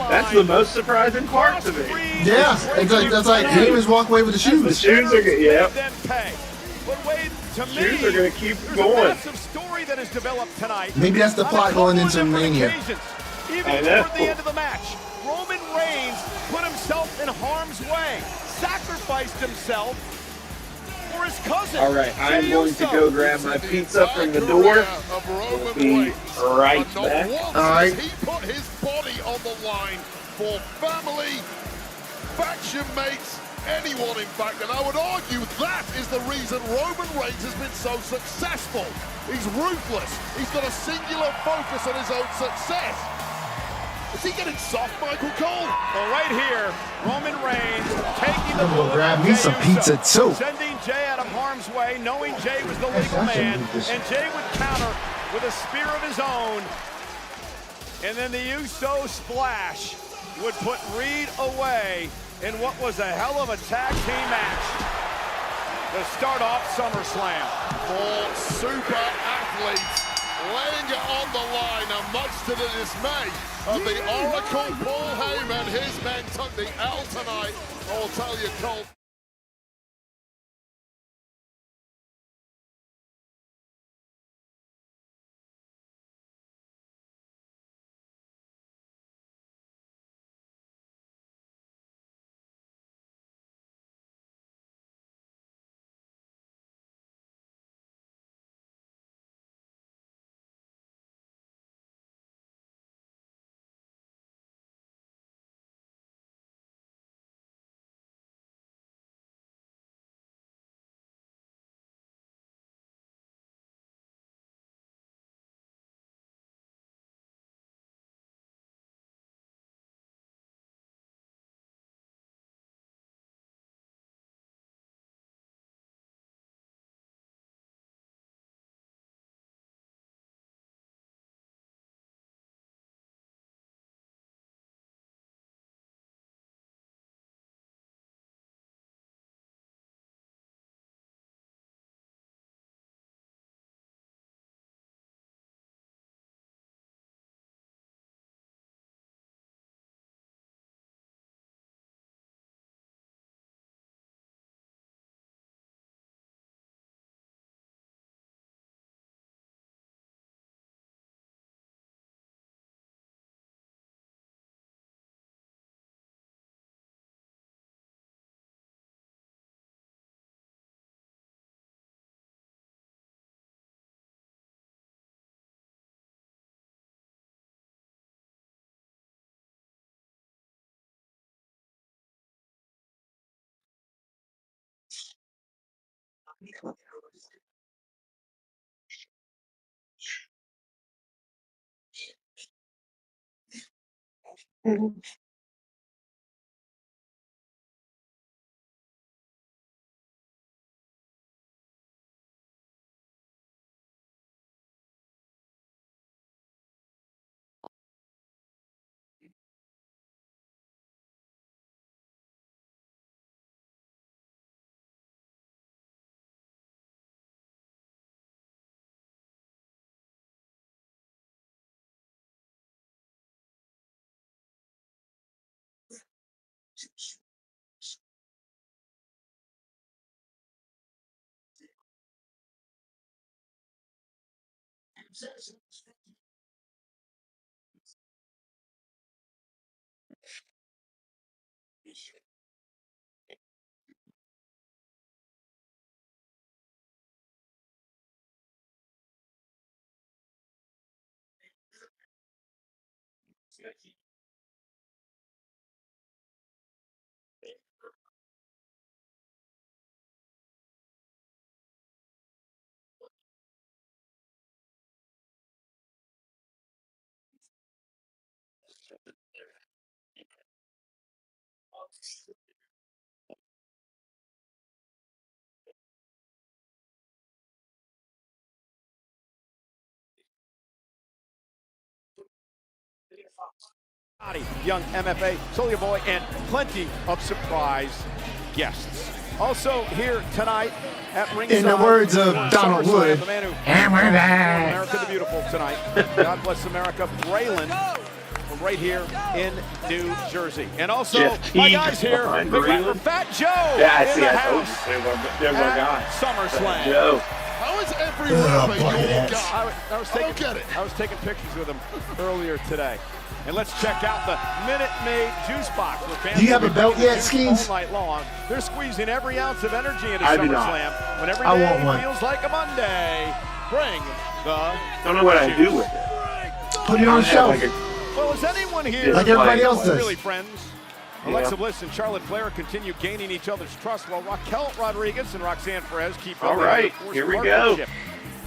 That's the most surprising part to me. Yeah, that's like he didn't just walk away with the shoes. The shoes are good. Yeah. Shoes are going to keep going. Maybe that's the plot going into Mania. Even toward the end of the match, Roman Reigns put himself in harm's way, sacrificed himself for his cousin. All right, I'm going to go grab my pizza from the door. We'll be right back. All right. He put his body on the line for family, faction mates, anyone in fact, and I would argue that is the reason Roman Reigns has been so successful. He's ruthless. He's got a singular focus on his own success. Is he getting soft, Michael Cole? Well, right here, Roman Reigns taking the I'm bullet gonna grab from me Jey some Uso, pizza too. sending Jay out of harm's way, knowing Jay was the legal man, and Jay would counter with a spear of his own, and then the Uso splash would put Reed away in what was a hell of a tag team match to start off SummerSlam. For super athletes, laying it on the line, and much to the dismay of the Oracle Paul Heyman, his men took the L tonight. I'll tell you, Cole. Young MFA, Soulja Boy, and plenty of surprise guests. Also here tonight at ringside. In the words of Donald Wood, the man who America the Beautiful tonight. God bless America. Braylon from right here in New Jersey. And also my guys here, Fat Joe in the house at SummerSlam. Joe. How is every rapper your guy? I was taking pictures with him earlier today. And let's check out the Minute Maid juice box. Do you have a belt yet, Skeens? All night long. They're squeezing every ounce of energy into SummerSlam. When every day feels like a Monday, bring the Don't know what I do with it. Put it on the shelf. Well, is anyone here like everybody else does? Really friends? Alexa Bliss and Charlotte Flair continue gaining each other's trust, while Raquel Rodriguez and Roxanne Perez keep building their here we go.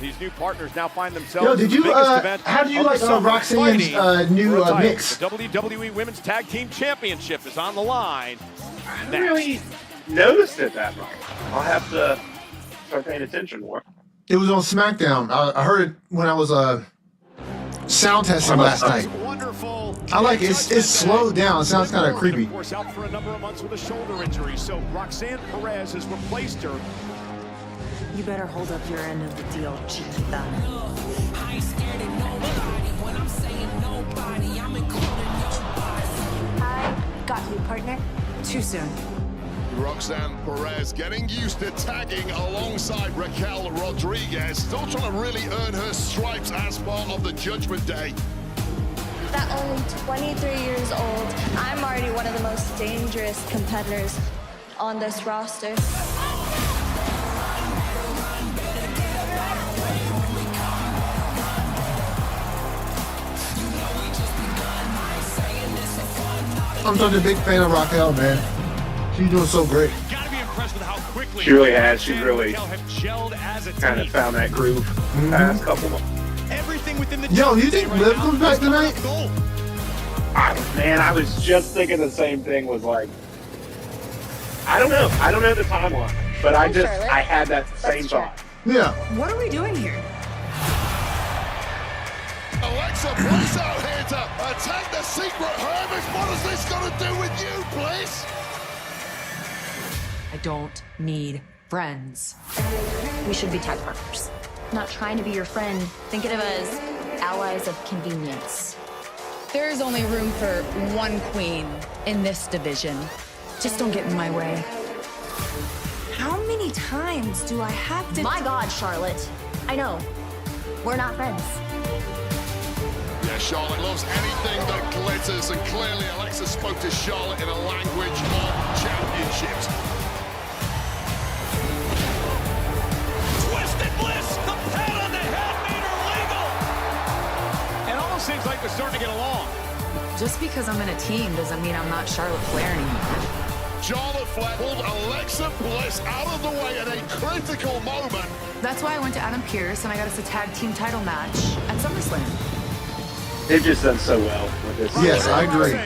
These new partners now find themselves. Yo, did you? How do you like Roxanne's new mix? The WWE Women's Tag Team Championship is on the line. I haven't really noticed it that much. I'll have to start paying attention more. It was on SmackDown. I heard it when I was sound testing last night. Wonderful. I like it. It's slowed down. It sounds kind of creepy. Of course, out for a number of months with a shoulder injury, so Roxanne Perez has replaced her. You better hold up your end of the deal, Chiquita. I ain't scared of nobody. When I'm saying nobody, I'm including nobody. I got you, partner. Too soon. Roxanne Perez getting used to tagging alongside Raquel Rodriguez. Still trying to really earn her stripes as part of the Judgment Day. At only 23 years old, I'm already one of the most dangerous competitors on this roster. I'm such a big fan of Raquel, man. She's doing so great. Gotta be impressed with how quickly She really has. She really gelled as a kind of team. found that groove past couple months. Everything within the Yo, you think Liv comes back tonight? Man, I was just thinking the same thing. Was like, I don't know. I don't know the timeline, but I had that same thought. Yeah. What are we doing here? Alexa Bliss out here to attack the secret hermits. What is this going to do with you, Bliss? I don't need friends. We should be tag partners. I'm not trying to be your friend. Think of it as allies of convenience. There is only room for one queen in this division. Just don't get in my way. How many times do I have to... My God, Charlotte. I know. We're not friends. Yeah, Charlotte loves anything that glitters, and clearly Alexa spoke to Charlotte in a language of championships. Twisted Bliss, the pat on the head made her legal. It almost seems like they're starting to get along. Just because I'm in a team doesn't mean I'm not Charlotte Flair anymore. Charlotte Flair pulled Alexa Bliss out of the way at a critical moment. That's why I went to Adam Pearce and I got us a tag team title match at SummerSlam. They've just done so well with this. Yes, I agree.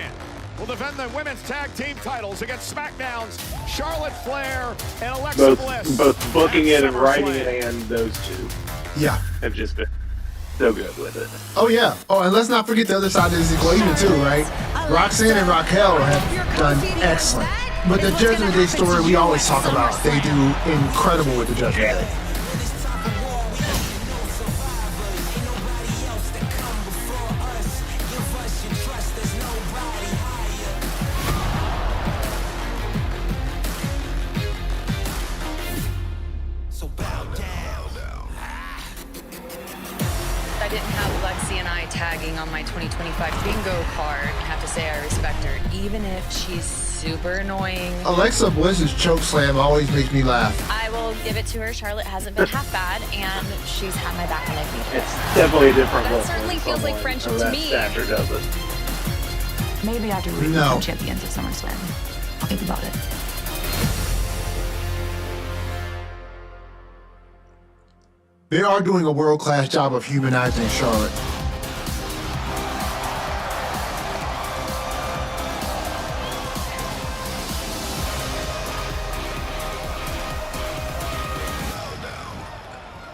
Will defend the women's tag team titles against SmackDown's Charlotte Flair and Alexa Bliss. Both booking it and writing it, and those two Yeah. have just been so good with it. Oh, yeah. Oh, and let's not forget the other side of this equation, too, right? Roxanne and Raquel have done excellent. But the Judgment Day story we always talk about, they do incredible with the Judgment Day. I didn't have Lexi and I tagging on my 2025 bingo card. I have to say I respect her, even if she's super annoying. Alexa Bliss's chokeslam always makes me laugh. I will give it to her. Charlotte hasn't been half bad, and she's had my back when I've needed it. It's definitely a different That look. certainly when feels like someone friendship of to that me. stature does it. Maybe after we No. become champions at SummerSlam, I'll think about it. They are doing a world-class job of humanizing Charlotte.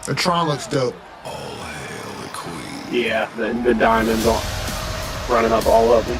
The Tron looks dope. Yeah, the diamonds running up all of them.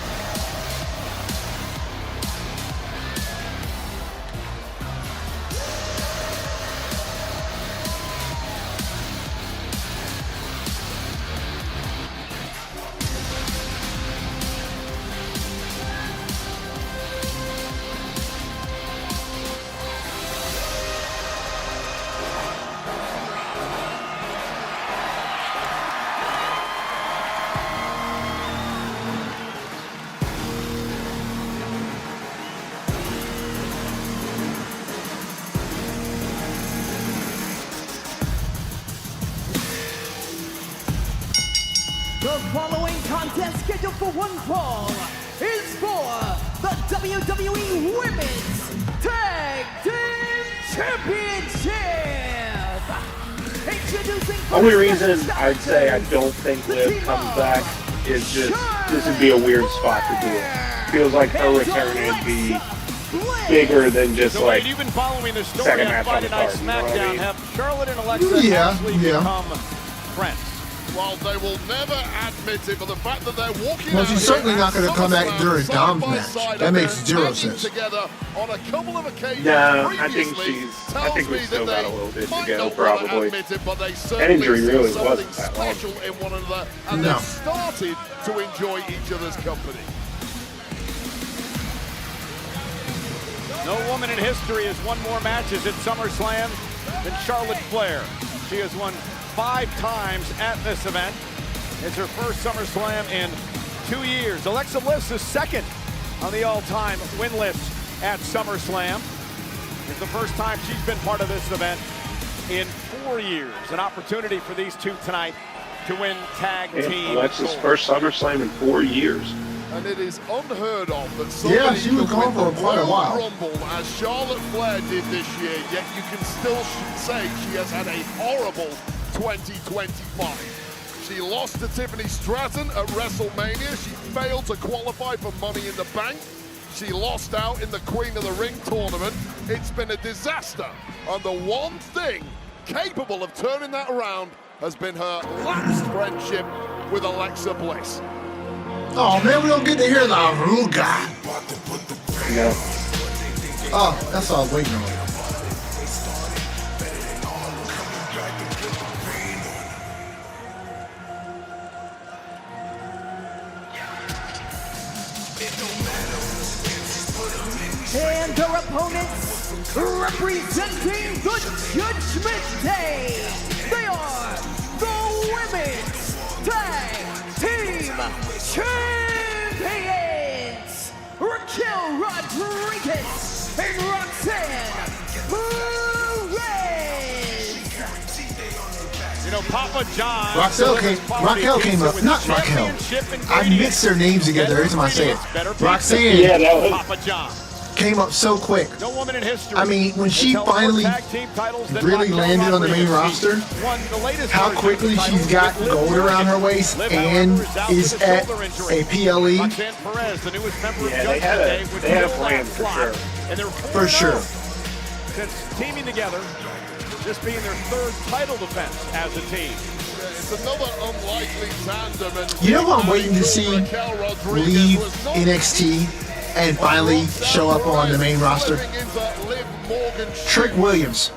The following contest scheduled for one fall is for the WWE Women's Tag Team Championship. Introducing Only reason I'd say I don't think Liv comes back is just this would be a weird spot to do it. Feels like her return would be bigger than just like you've been following the story second on match on Friday the Night card. You know what I SmackDown. mean? Have Charlotte and Alexa actually become friends? Well, they will never admit it, but the fact that they're walking Well, out she's certainly here not going to at come back SummerSlam during side Dom's by match. side, That makes and zero they're sense. together on a couple of occasions No, I think previously we've tells still me got that a little bit they to might go, not probably. want to admit it, but they That certainly injury see really something wasn't that long. special in one another, and No. they've started to enjoy each other's company. No woman in history has won more matches at SummerSlam than Charlotte Flair. She has won 5 times at this event. It's her first SummerSlam in 2 years. Alexa Bliss is second on the all-time win list at SummerSlam. It's the first time she's been part of this event in 4 years. An opportunity for these two tonight to win tag team. Alexa's gold. first SummerSlam in 4 years. And it is unheard of that somebody Yeah, she was could gone win for quite a the while. Royal Rumble as Charlotte Flair did this year, yet you can still say she has had a horrible 2025. She lost to Tiffany Stratton at WrestleMania. She failed to qualify for Money in the Bank. She lost out in the Queen of the Ring tournament. It's been a disaster. And the one thing capable of turning that around has been her lapsed friendship with Alexa Bliss. Oh man, we don't get to hear the Aruga. No. Oh, that's all I was waiting on. And their opponents, representing the Judgment Day, they are the Women's Tag Team Champions, Raquel Rodriguez and Roxanne Perez. You know, Papa John. Raquel came up. Not Raquel. I mix their names together every time I say it. Roxanne Yeah, that was Papa John. came up so quick. No woman in history. I mean, when she finally really landed on the main roster, how quickly she's got gold around her waist and is at a PLE. Roxanne Perez, the newest member of Yeah, Judgment they Day, had a would plan fill for that sure. slot. And they're For sure. since teaming together, this being their 3rd title defense as a team. It's another unlikely tandem. And You know who I'm waiting to see Raquel Rodriguez leave was not NXT and finally show up on the main roster? slipping into Liv Morgan's Trick shoes Williams.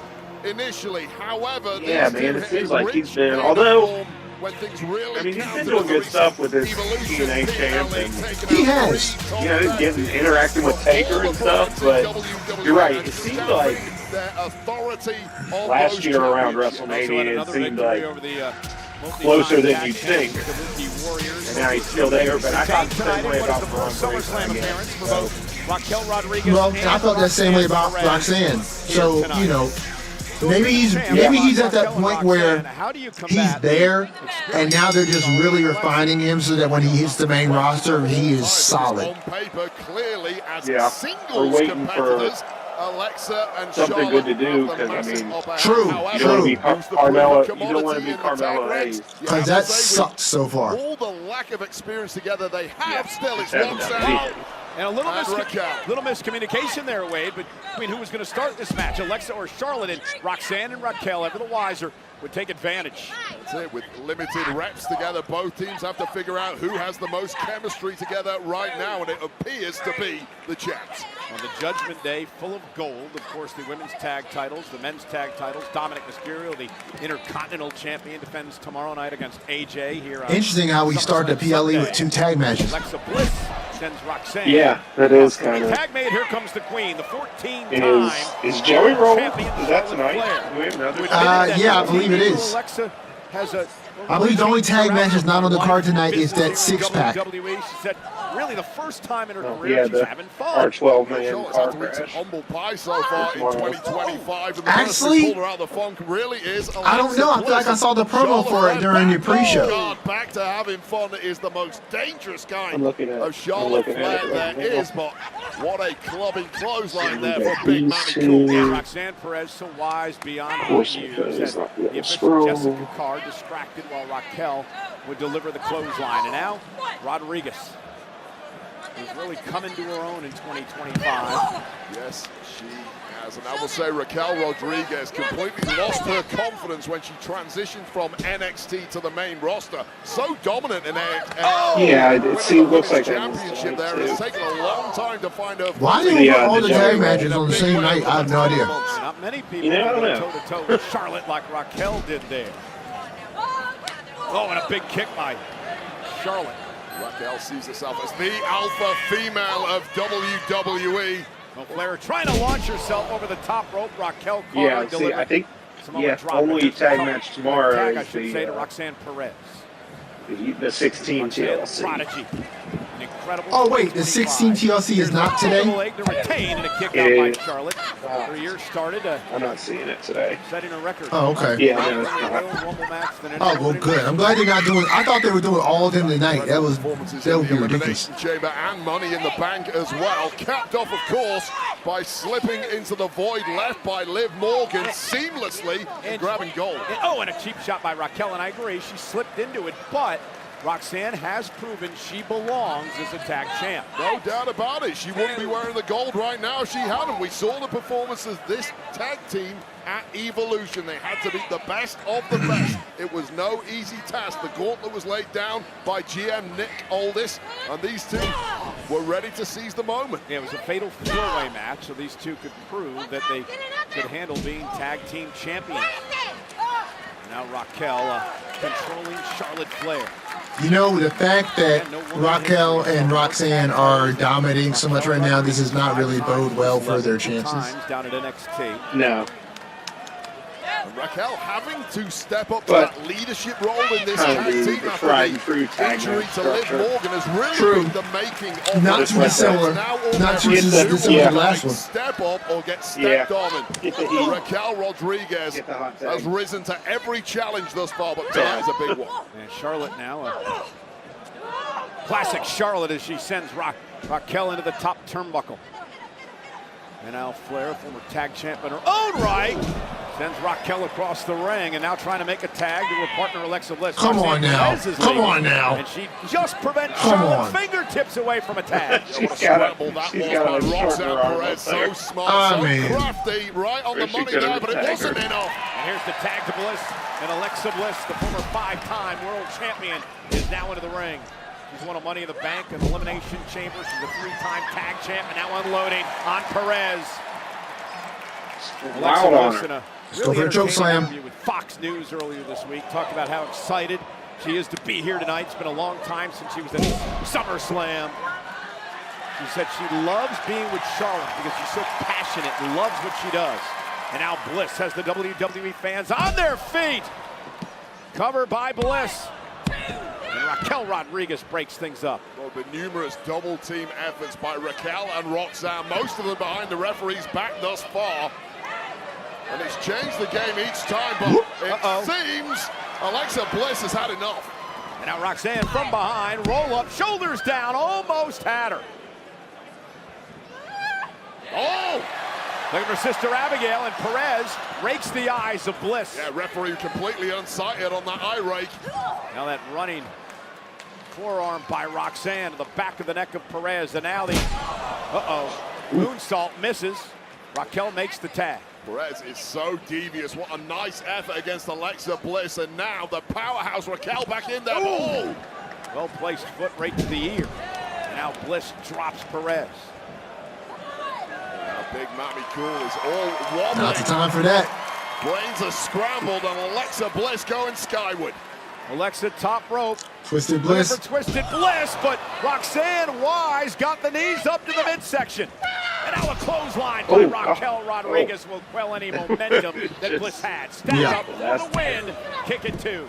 Initially, however, Yeah, these man, two it hit seems like rich he's been- in although- form when things really I mean, he's count been in doing the good stuff with his Evolution TNA champ, and taking He out has. 3 you know, top getting men. interacting with Taker and stuff. But you're right. It seemed like their authority on last those year around championships. WrestleMania, it seemed like over the closer than multi-time you'd tag think. champions, the Kabuki Warriors. And now he's still there. But I thought the Tonight same it way was about the first Braun SummerSlam Breaker, appearance for both Raquel Rodriguez Well, and I felt that same way about Roxanne. So, you know, maybe he's at that point where he's there, and now they're just really refining him so that when he hits the main roster, he is solid. On paper, clearly as Yeah, singles we're waiting for competitors, Alexa and something Charlotte good to do, have the 'cause, I massive mean, upper hand. True, However, You don't want to be who's the Carmella. proven You don't want to commodity be in the tag Carmella ranks? Hayes. You Because have to that say, with sucked so far. all the lack of experience together they have, Yeah, still it's it's Roxanne. evident. And a little, And Raquel. little miscommunication there, Wade, between who was going to start this match, Alexa or Charlotte, and Roxanne and Raquel, ever the wiser, would take advantage. That's it. With limited reps together, both teams have to figure out who has the most chemistry together right now, and it appears to be the champs. On the Judgment Day, full of gold, of course, the women's tag titles, the men's tag titles. Dominic Mysterio, the Intercontinental Champion, defends tomorrow night against AJ here. Interesting how we started the PLE with 2 tag matches. Alexa Bliss sends Roxanne. Yeah, that is kind of. Tag made. Here comes the Queen, the 14-time. Is Joey rolling? Is that tonight? Do we have another? Yeah, I believe it is. Alexa has a. I believe the only tag match that's not on the card tonight is that 6-pack. WWE. She said, really, the first time in her career she's having fun. Our 12-man Charlotte's car had to eat some crash. humble pie so far in 2025. And the Actually, person who pulled her out of the funk really is I don't know. I feel like I saw the promo for it during the pre-show. Back to having fun is the most dangerous kind of Charlotte Flair there is, but what a clubbing clothesline there for Big Manny Cool. Roxanne Perez, so wise beyond her years. And the official Jessica Carr distracted while Raquel would deliver the clothesline. And now, Rodriguez is really coming to her own in 2025. Yes, she has. And I will say Raquel Rodriguez completely lost her confidence when she transitioned from NXT to the main roster. So dominant in NXT. Yeah, it looks like that. Championship there. It's taken a long time to find her. Why do you put all the tag matches on the same night? I have no idea. Not many people go toe-to-toe with Charlotte like Raquel did there. Oh, and a big kick by Charlotte. Raquel sees herself as the alpha female of WWE. Well, Flair trying to launch herself over the top rope. Raquel Carr Yeah, see, I think only tag match tomorrow tag, is I should say, to Roxanne Perez. The 16 TLC. Prodigy. An incredible. Oh wait, the 16 TLC is not today? To retain and a kick out by Charlotte. Her year started. I'm not seeing it today. Setting a record. Oh, okay. Yeah, no, it's not. Oh, well, good. I'm glad they're not doing. I thought they were doing all of them tonight. That would be ridiculous. Chamber and Money in the Bank as well. Capped off, of course, by slipping into the void left by Liv Morgan seamlessly and grabbing gold. And a cheap shot by Raquel, and I agree, she slipped into it, but Roxanne has proven she belongs as a tag champ. No doubt about it. She wouldn't be wearing the gold right now if she hadn't. We saw the performance of this tag team at Evolution. They had to beat the best of the best. It was no easy task. The gauntlet was laid down by GM Nick Aldis, and these two were ready to seize the moment. Yeah, it was a fatal four-way match, so these two could prove that they could handle being tag team champions. Now Raquel controlling Charlotte Flair. You know, the fact that Raquel and Roxanne are dominating so much right now, this does not really bode well for their chances. Down at NXT. No. And Raquel having to step up to that leadership role in this tag team after the injury to Liv Morgan has really been the making of not too dissimilar. Not too dissimilar to the last one. Step up or get stepped on. And Raquel Rodriguez has risen to every challenge thus far, but tonight's a big one. And Charlotte now, classic Charlotte as she sends Raquel into the top turnbuckle. And now Flair, former tag champ in her own right, sends Raquel across the ring, and now trying to make a tag to her partner Alexa Bliss. Come on now. Come on now. And she just prevents Charlotte fingertips away from a tag. She's got a Roxanne Perez, so smart, so crafty, right on the money there, but it wasn't enough. And here's the tag to Bliss, and Alexa Bliss, the former 5-time world champion, is now into the ring. She's won a Money in the Bank and Elimination Chamber. She's a 3-time tag champ, and now unloading on Perez. Alexa Bliss in a really entertaining interview with Fox News earlier this week, talked about how excited she is to be here tonight. It's been a long time since she was at SummerSlam. She said she loves being with Charlotte because she's so passionate and loves what she does. And now Bliss has the WWE fans on their feet. Cover by Bliss. And Raquel Rodriguez breaks things up. Well, the numerous double team efforts by Raquel and Roxanne, most of them behind the referee's back thus far. And it's changed the game each time, but it seems Alexa Bliss has had enough. And now Roxanne from behind, roll up, shoulders down, almost had her. Oh! Look at her sister Abigail, and Perez rakes the eyes of Bliss. Yeah, referee completely unsighted on that eye rake. Now that running forearm by Roxanne to the back of the neck of Perez, and now the moonsault misses. Raquel makes the tag. Perez is so devious. What a nice effort against Alexa Bliss. And now the powerhouse Raquel back in there. Oh! Well-placed foot right to the ear. Now Bliss drops Perez. Now big Mammy Cool is all wobbling. Not the time for that. Brains are scrambled and Alexa Bliss going skyward. Alexa top rope. Twisted Bliss. Twisted Bliss, but Roxanne Wise got the knees up to the midsection. And now a clothesline by Raquel Rodriguez will quell any momentum that Bliss had. Stand up for the win. Kick it 2.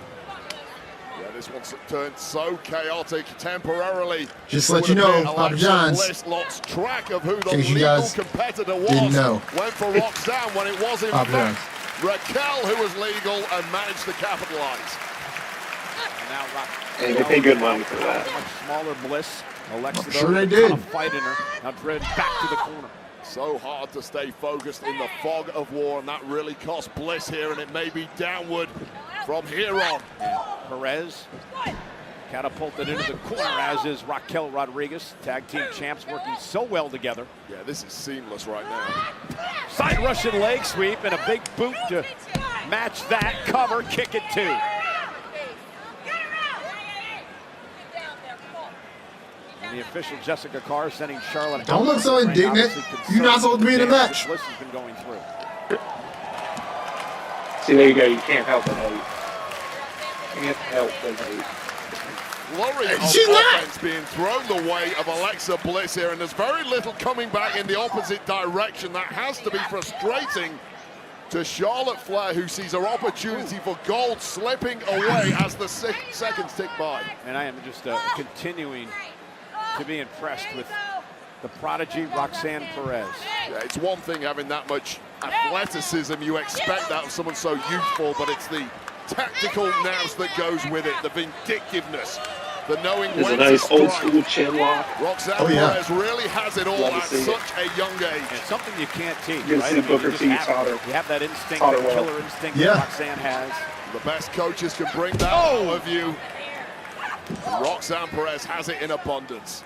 Yeah, this one's turned so chaotic temporarily. Just to let you know, Papa John's, Bliss lost track of who the in case you legal guys competitor was. didn't know. Went for Roxanne when it was in Papa fact Raquel who was legal and managed to capitalize. And they pay good money for that. Much smaller Bliss. Alexa, I'm sure they did. Fighting her. Now driven back to the corner. So hard to stay focused in the fog of war, and that really cost Bliss here, and it may be downward from here on. And Perez catapulted into the corner, as is Raquel Rodriguez. Tag team champs working so well together. Yeah, this is seamless right now. Side Russian leg sweep and a big boot to match that. Cover, kick it 2. And the official Jessica Carr sending Charlotte. Don't look so indignant. You're not supposed to be in the match. Bliss has been going through. See, there you go. You can't help but hate. Can't help but hate. Flurry of offense being thrown the way of Alexa Bliss here, and there's very little coming back in the opposite direction. That has to be frustrating to Charlotte Flair, who sees her opportunity for gold slipping away as the seconds tick by. And I am just continuing to be impressed with the prodigy Roxanne Perez. Yeah, it's one thing having that much athleticism. You expect that of someone so youthful, but it's the tactical nous that goes with it, the vindictiveness, the knowing when a nice to strike. old school chin lock. Roxanne Perez really has it all at such a young age. It's something you can't teach, You right? see Booker T taught her. You have that instinct, Taught her that well. killer instinct that Roxanne has. The best coaches can bring that out of you. Roxanne Perez has it in abundance.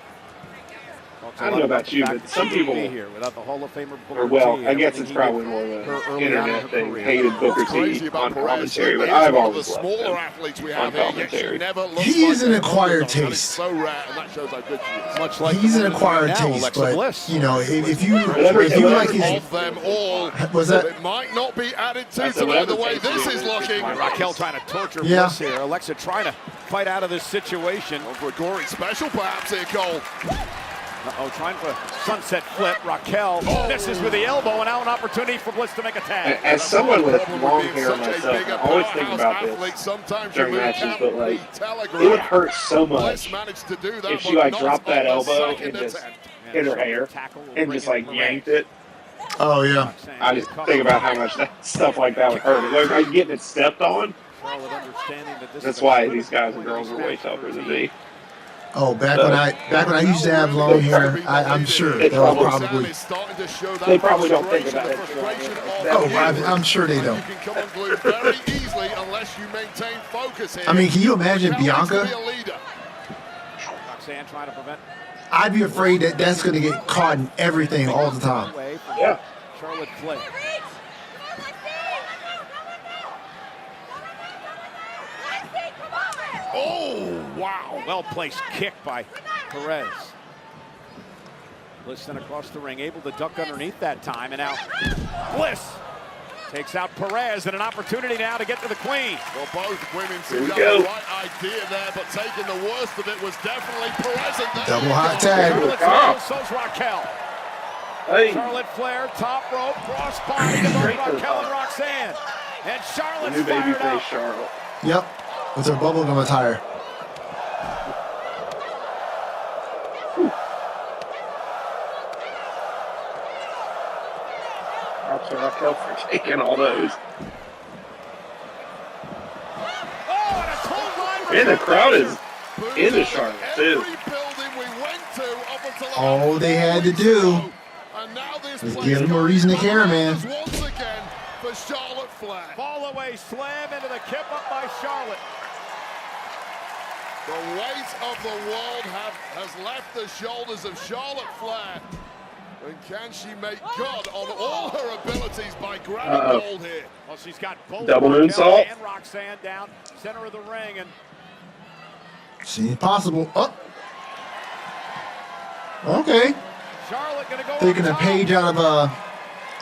I don't know about you, but some people, here without the Hall of Famer Booker or well, T, I guess it's probably more of an internet thing, hated Booker T on commentary, but I've always loved him on commentary. He is an acquired taste. So rare, and that shows how good she is. Much like He's an acquired taste, but you know, if you like his, of them all, was that? it might not be added to tonight the way this is looking. Raquel trying to torture Bliss here. Alexa trying to fight out of this situation. For a gory special, perhaps here, Cole. Trying for sunset flip. Raquel misses with the elbow, and now an opportunity for Bliss to make a tag. As someone with long hair myself, I always think about this during matches, but like, it would hurt so much if she like dropped that elbow and just hit her hair and just like yanked it. Oh yeah. I just think about how much that stuff like that would hurt. Like, I get it stepped on. That's why these guys and girls are way tougher than me. Oh, back when I used to have long hair, I'm sure they were probably. They probably don't think about it. Oh, I'm sure they don't. I mean, can you imagine Bianca? Roxanne trying to prevent. I'd be afraid that that's going to get caught in everything all the time. Yeah. Charlotte Flair. Oh, wow. Well-placed kick by Perez. Bliss then across the ring, able to duck underneath that time. And now Bliss takes out Perez, and an opportunity now to get to the Queen. Well, both women seem to have the right idea there, but taking the worst of it was definitely Perez. And double hot tag. So's Raquel. Hey. Charlotte Flair, top rope, cross body to both Raquel and Roxanne. And Charlotte's New baby fired up. face Charlotte. Yep, with her bubblegum attire. Props to Raquel for taking all those. And the crowd is into Charlotte too. All they had to do was give him a reason to care, man. Once again for Charlotte Flair. Fall away slam into the kip up by Charlotte. The weight of the world has left the shoulders of Charlotte Flair. And can she make good on all her abilities by grabbing hold here? Well, she's got both Double moonsault. and Roxanne down center of the ring, and seems possible. Oh. Okay. Charlotte gonna go Taking a page out of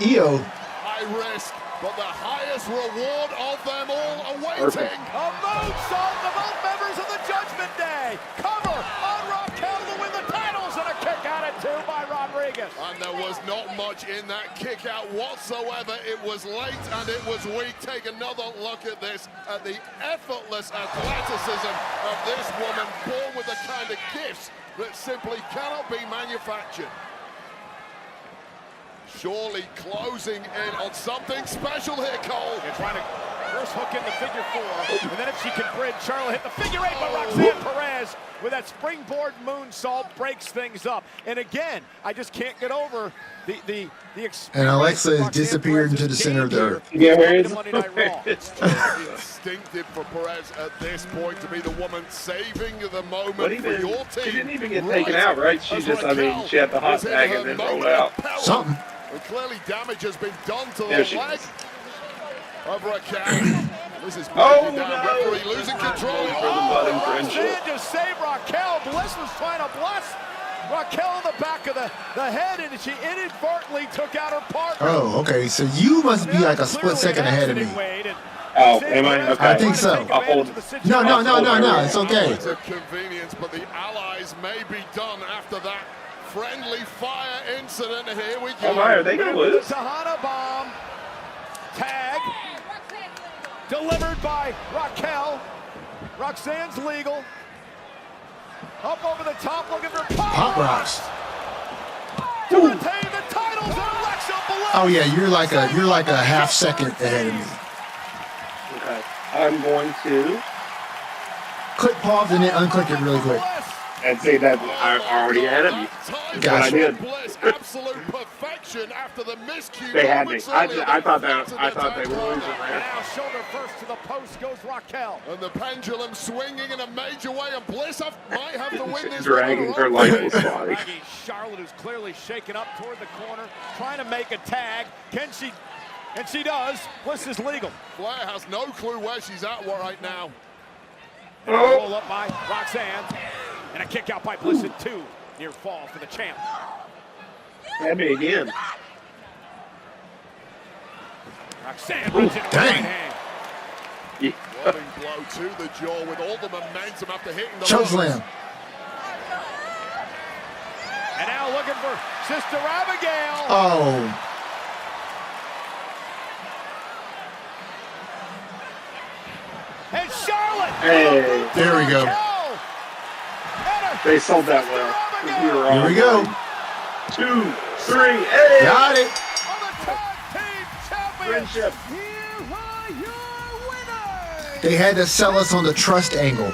EO. High risk, but the highest reward of them all awaiting. A moonsault to both members of the Judgment Day. Cover on Raquel to win the titles, and a kick out at 2 by Rodriguez. And there was not much in that kick out whatsoever. It was late and it was weak. Take another look at this, at the effortless athleticism of this woman, born with the kind of gifts that simply cannot be manufactured. Surely closing in on something special here, Cole. They're trying to first hook in the figure 4, and then if she can bridge, Charlotte hit the figure 8, but Roxanne Perez with that springboard moonsault breaks things up. And again, I just can't get over the experience. And Alexa has disappeared into the center of the earth. Yeah, where is It's instinctive for Perez at this point to be the woman saving the moment for your team. She didn't even get taken out, right? She just, I mean, she had the hot tag and then rolled out. Something. And clearly damage has been done to the leg of Raquel. This is breaking down. Referee losing control. Roxanne just saved Raquel. Bliss was trying to bless Raquel in the back of the head, and she inadvertently took out her partner. Oh, okay. So you must be like a split second ahead of me. Oh, am I? Okay. I think so. I'll hold. No. It's okay. It's a convenience, but the allies may be done after that friendly fire incident. Here we go. Oh my, are they going to lose? Tahana bomb. Tag. Delivered by Raquel. Roxanne's legal. Up over the top, looking for Pop rocks. To retain the titles, and Alexa Bliss. Oh yeah, you're like a half second ahead of me. Okay. I'm going to Click pause and then unclick it really quick. and say that I'm already ahead of you. That's what I did. Absolute perfection after the miscue. They had me. I thought they were losing there. Now shoulder first to the post goes Raquel. And the pendulum swinging in a major way, and Bliss might have to win this. Dragging her lifeless body. Charlotte is clearly shaken up toward the corner, trying to make a tag. Can she? And she does. Bliss is legal. Flair has no clue where she's at right now. Roll up by Roxanne. And a kick out by Bliss at 2. Near fall for the champ. Had me again. Roxanne runs into the right hand. Loving blow to the jaw with all the momentum after hitting the Choke slam. And now looking for Sister Abigail. Oh. And Charlotte. Hey. There we go. They sold that well. Here we go. 2, 3, hey. Got it. Friendship. They had to sell us on the trust angle.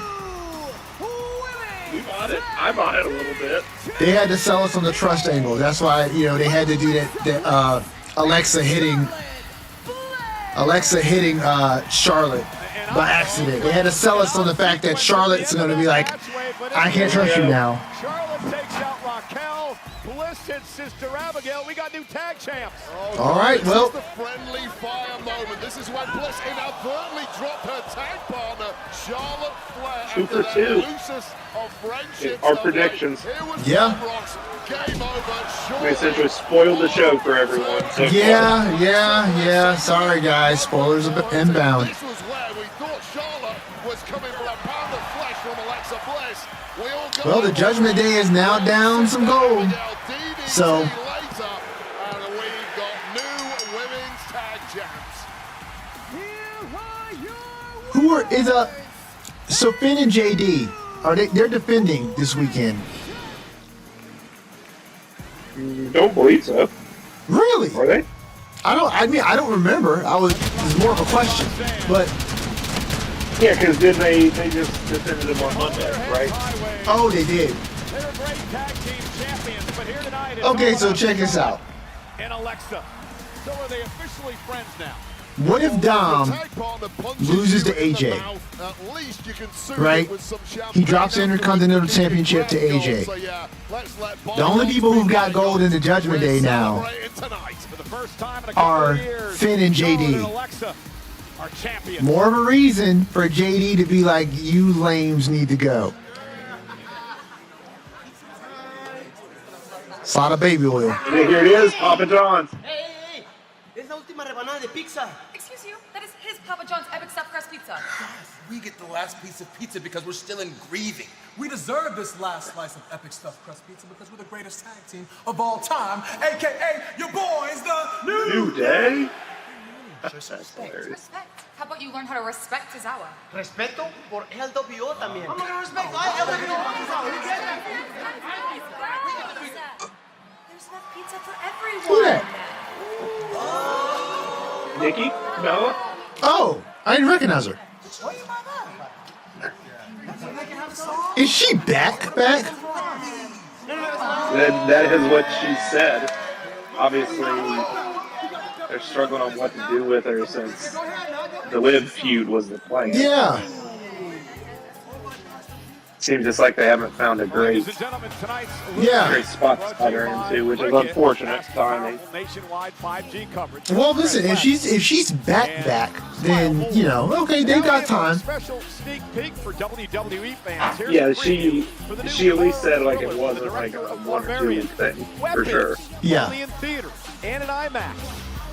You bought it. I bought it a little bit. They had to sell us on the trust angle. That's why, they had to do that Alexa hitting Charlotte by accident. They had to sell us on the fact that Charlotte's going to be like, I can't trust you now. Charlotte takes out Raquel. Bliss and Sister Abigail. We got new tag champs. All right, well. This is the friendly fire moment. This is when Bliss inadvertently dropped her tag partner, Charlotte Flair. 2 for 2. Loosest of friendships. Our predictions. Yeah. Game over. We essentially spoiled the show for everyone. So Yeah. Sorry, guys. Spoilers inbound. This was where we thought Charlotte was coming for a pound of flesh from Alexa Bliss. Well, the Judgment Day is now down some gold. So, And we've got new women's tag champs. So Finn and JD, they're defending this weekend? Don't believe so. Really? Are they? I don't remember. It's more of a question, but. Yeah, because then they just defended them on Monday, right? Oh, they did. They're great tag team champions, but here tonight Okay, so check this out. And Alexa. So are they officially friends now? What if Dom loses to AJ? Right? He drops the Intercontinental Championship to AJ. The only people who've got gold in the Judgment Day now are Finn and JD. More of a reason for JD to be like, you lames need to go. It's a lot of baby oil. Here it is, Papa John's. Hey, es la última rebanada de pizza. Excuse you? That is his Papa John's Epic Stuffed Crust Pizza. Yes, we get the last piece of pizza because we're still in grieving. We deserve this last slice of Epic Stuffed Crust Pizza because we're the greatest tag team of all time, a.k.a. your boys, the New Day. Respect. How about you learn how to respect Tozawa? Respeto por LWO también. I'm gonna respect LWO. There's enough pizza for everyone. Who that? Nikki? Bella? Oh, I didn't recognize her. Is she back? That is what she said. Obviously, they're struggling on what to do with her since the Liv feud was the plan. Yeah. Seems just like they haven't found a great spot to slide her into, which is unfortunate timing. Well, listen, if she's back, then you know, okay, they got time. Special sneak peek for WWE fans. Yeah, she at least said like it wasn't like a 1 or 2 week thing for sure. Yeah. Only in theaters and in IMAX,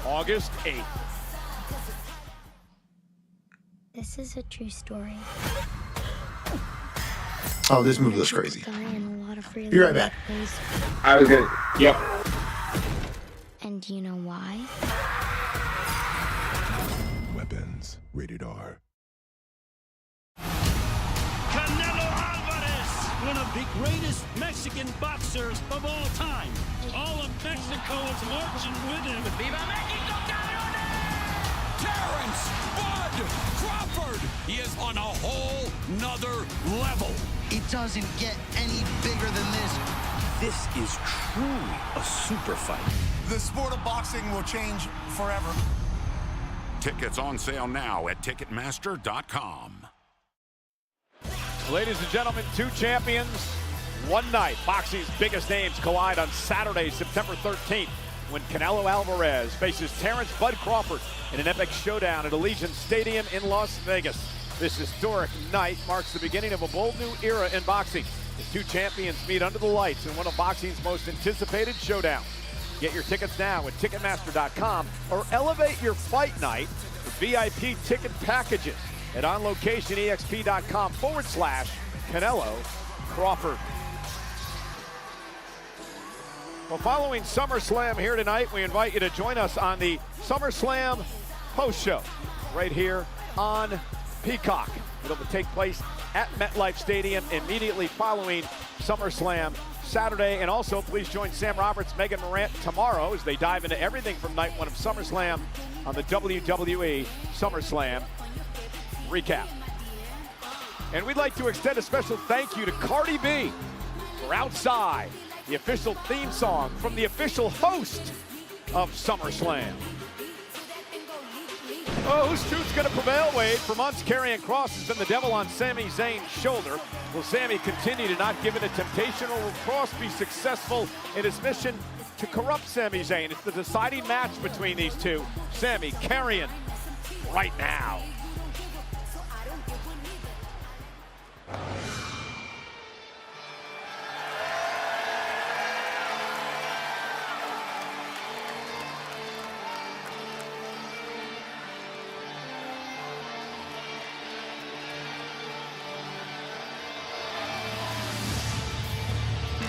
August 8th. This is a true story. Oh, this movie looks crazy. Be right back. I was gonna. Yep. And do you know why? Weapons. Rated R. Canelo Alvarez, one of the greatest Mexican boxers of all time. All of Mexico is marching with him. Viva Mexico, Terrence Bud Crawford. He is on a whole nother level. It doesn't get any bigger than this. This is truly a super fight. The sport of boxing will change forever. Tickets on sale now at Ticketmaster.com. Ladies and gentlemen, 2 champions, 1 night. Boxing's biggest names collide on Saturday, September 13th, when Canelo Alvarez faces Terrence Bud Crawford in an epic showdown at Allegiant Stadium in Las Vegas. This historic night marks the beginning of a bold new era in boxing. The 2 champions meet under the lights in one of boxing's most anticipated showdowns. Get your tickets now at Ticketmaster.com or elevate your fight night with VIP ticket packages at OnLocationEXP.com/Canelo Crawford. Well, following SummerSlam here tonight, we invite you to join us on the SummerSlam post show right here on Peacock. It'll take place at MetLife Stadium immediately following SummerSlam Saturday. And also, please join Sam Roberts, Megan Morant tomorrow as they dive into everything from night 1 of SummerSlam on the WWE SummerSlam recap. And we'd like to extend a special thank you to Cardi B for Outside, the official theme song from the official host of SummerSlam. Oh, whose truth's going to prevail, Wade? For months, Karrion Kross has been the devil on Sami Zayn's shoulder. Will Sami continue to not give in to temptation, or will Kross be successful in his mission to corrupt Sami Zayn? It's the deciding match between these two. Sami, Karrion, right now.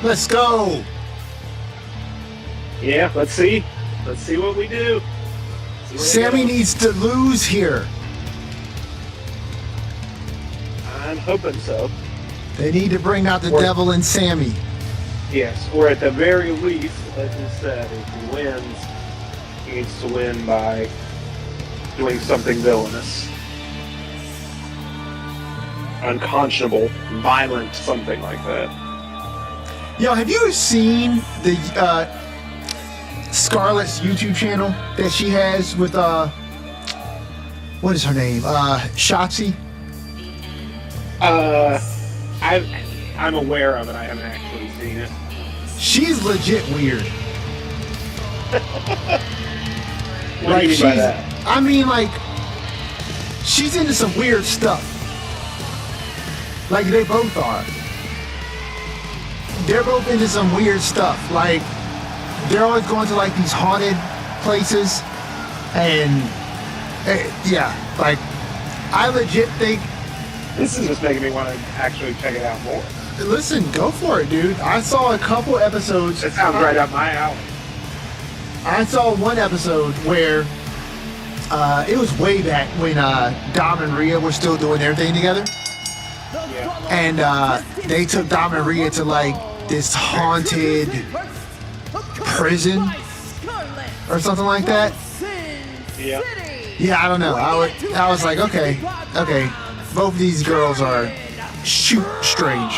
Let's go. Yeah, let's see. Let's see what we do. Sami needs to lose here. I'm hoping so. They need to bring out the devil in Sami. Yes, or at the very least, as you said, if he wins, he needs to win by doing something villainous. Unconscionable, violent, something like that. Yo, have you seen the Scarlett's YouTube channel that she has with what is her name? Shotzi. I'm aware of it. I haven't actually seen it. She's legit weird. What do you mean by that? I mean, like, she's into some weird stuff. Like, they both are. They're both into some weird stuff. Like, they're always going to, like, these haunted places. And, yeah, like, I legit think... This is just making me want to actually check it out more. Listen, go for it, dude. I saw a couple episodes. It sounds right up my alley. I saw one episode where it was way back when Dom and Rhea were still doing their thing together. Yeah. And they took Dom and Rhea to like this haunted prison or something like that. Yeah. Yeah, I don't know. I was like, okay. Both of these girls are shoot strange.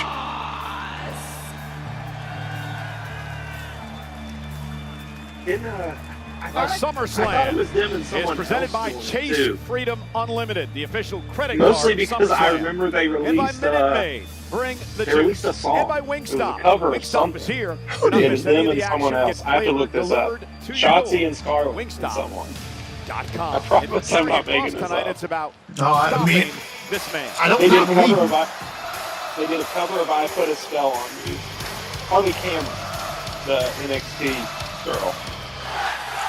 SummerSlam is presented by Chase Freedom Unlimited, the official credit card. Mostly because I remember they released a song. And by It was a Wingstop. cover of Wingstop something. is here. It was them and someone else. I have to look this up. Shotzi and Scarlett and someone. Wingstop.com. I promise I'm not making this tonight up. It's about I mean, this man. I don't They did know. They did a cover of I Put a Spell on You. Harley Cameron, the NXT girl.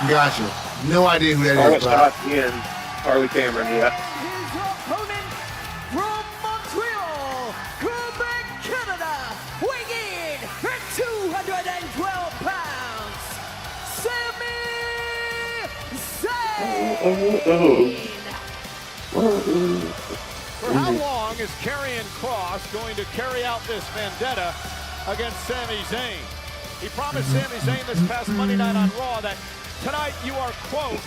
Gotcha. No idea who that is. Shotzi and Harley Cameron, yeah. His opponent from Montreal, Quebec, Canada, weighing in at 212 pounds, Sami Zayn. For how long is Karrion Kross going to carry out this vendetta against Sami Zayn? He promised Sami Zayn this past Monday night on Raw that tonight you are, quote,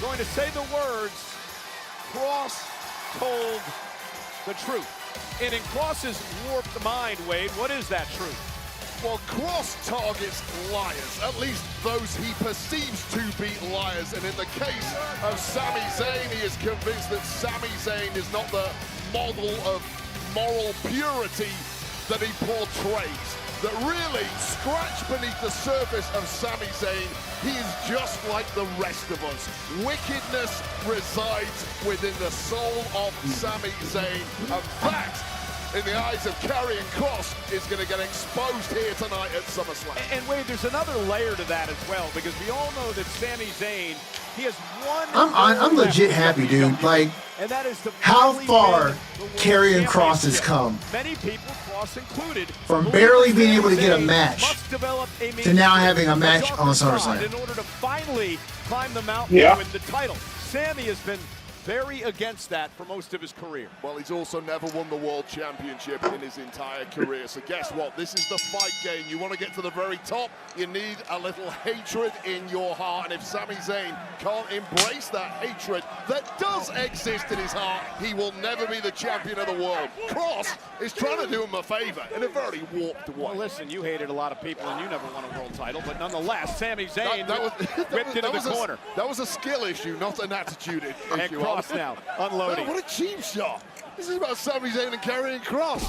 going to say the words, Kross told the truth. And in Kross's warped mind, Wade, what is that truth? Well, Kross targets liars, at least those he perceives to be liars. And in the case of Sami Zayn, he is convinced that Sami Zayn is not the model of moral purity that he portrays. That really, scratch beneath the surface of Sami Zayn, he is just like the rest of us. Wickedness resides within the soul of Sami Zayn, and that, in the eyes of Karrion Kross, is going to get exposed here tonight at SummerSlam. And Wade, there's another layer to that as well, because we all know that Sami Zayn, he has one. I'm legit happy, dude. Like, and that is to how far Karrion Kross has come. Many people, Kross included, From barely being able to get a match to now having a match on SummerSlam. in order to finally climb the mountain Yeah. and win the title. Sami has been very against that for most of his career. Well, he's also never won the World Championship in his entire career. So guess what? This is the fight game. You want to get to the very top, you need a little hatred in your heart. And if Sami Zayn can't embrace that hatred that does exist in his heart, he will never be the champion of the world. Kross is trying to do him a favor in a very warped way. Well, listen, you hated a lot of people and you never won a world title, but nonetheless, Sami Zayn whipped into the corner. That was a skill issue, not an attitude And issue. Kross now unloading. Oh, what a cheap shot. This is about Sami Zayn and Karrion Kross.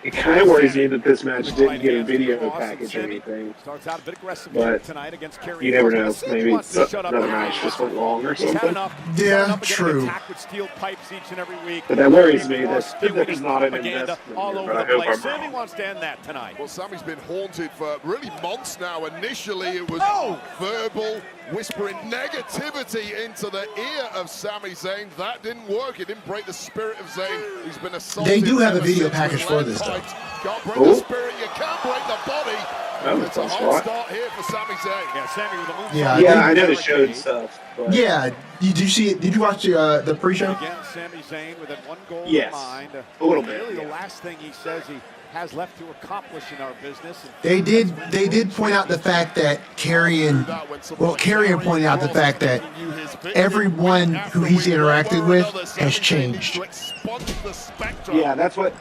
It kind of worries me that this match didn't get a video package or anything. Starts out a bit aggressive But tonight against Karrion you never Kross. know. Sammy Maybe wants to shut up another the match crowd. just went long or He's had something. enough. Yeah, He's true. attacked with steel pipes each and every week. But that worries me Kross that there's not an propaganda investment all here, over but the I hope place. I'm Sammy wrong. wants to end that tonight. Well, Sammy's been haunted for really months now. Initially, it was verbal, whispering negativity into the ear of Sami Zayn. That didn't work. It didn't break the spirit of Zayn. He's been assaulted. They do have a ever video since package with for lead this, though. pipes. Can't break Oh. the spirit. You can't break the body. Oh, It's a that's hot right. start here for Sami Zayn. Yeah, Sammy with a move. Yeah, Yeah, they- I know they showed stuff. But Yeah, did you see it? Did you watch the pre-show? Again, Sami Zayn with that one goal Yes, in mind. a little bit, Really, yeah. the last thing he says he has left to accomplish in our business. They did point out the fact that Karrion pointed out the fact that everyone who he's interacted with has changed. yeah, that's what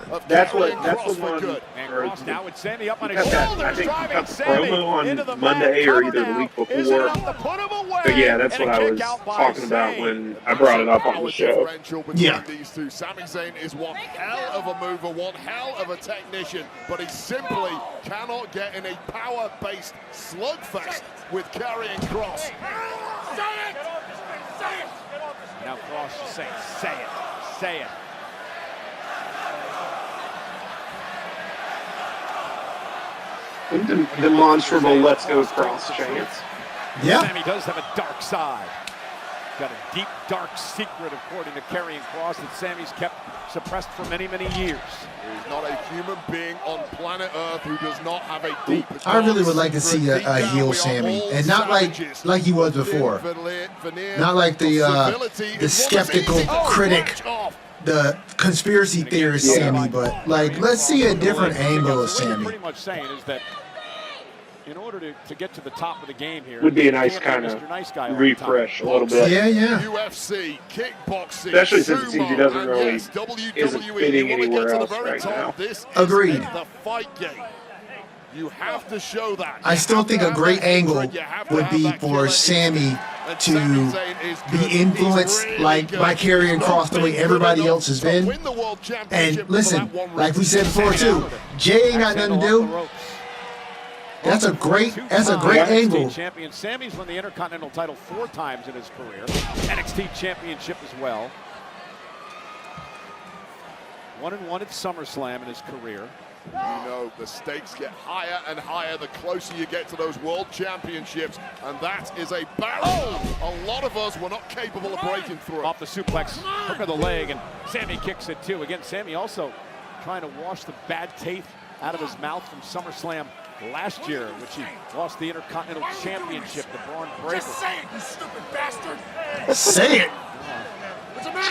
one. And Cross now with Sammy up on he his cut that, shoulders, I think he driving cut the Sammy promo into on the Monday mat. or Cover either the now. week Is before. enough to put him away? But yeah, that's And what a I kick was out by talking about Zayn. when I brought it up on the Power show. differential between Yeah. these two. Sami Zayn is one hell of a mover, one hell of a technician, but he simply cannot get in a power-based slugfest with Karrion Kross. Now Cross is saying, say it, say it. Demonstrable Let's Go Cross chance. Yeah. Sammy does have a dark side. Got a deep, dark secret, according to Karrion Kross, that Sammy's kept suppressed for many, many years. He's not a human being on planet Earth who does not have a deep. I really would like to see a heel Sammy, and not like he was before. Not like the skeptical critic, the conspiracy theorist Sammy, but like let's see a different angle of Sammy. Pretty much saying is that in order to get to the top of the game here, Would be a nice kind of refresh a little bit. Yeah, yeah. UFC, kickboxing, Especially since it seems he doesn't and really yes, WWE, isn't fitting anywhere else right now. This Agreed. is the fight game. You have to show that. I still think a great angle would be for Sammy to be influenced like by Karrion Kross the way everybody else has been. And listen, like we said before too, Jay ain't got nothing to do. That's a great angle. Champion. Sammy's won the Intercontinental title 4 times in his career. NXT Championship as well. 1-1 at SummerSlam in his career. You know, the stakes get higher and higher the closer you get to those world championships, and that is a barrier a lot of us were not capable of breaking through. Off the suplex, hook of the leg, and Sammy kicks it too. Again, Sammy also trying to wash the bad taste out of his mouth from SummerSlam last year, which he lost the Intercontinental Championship to Braun Breaker. Just say it, you stupid bastard. Say it.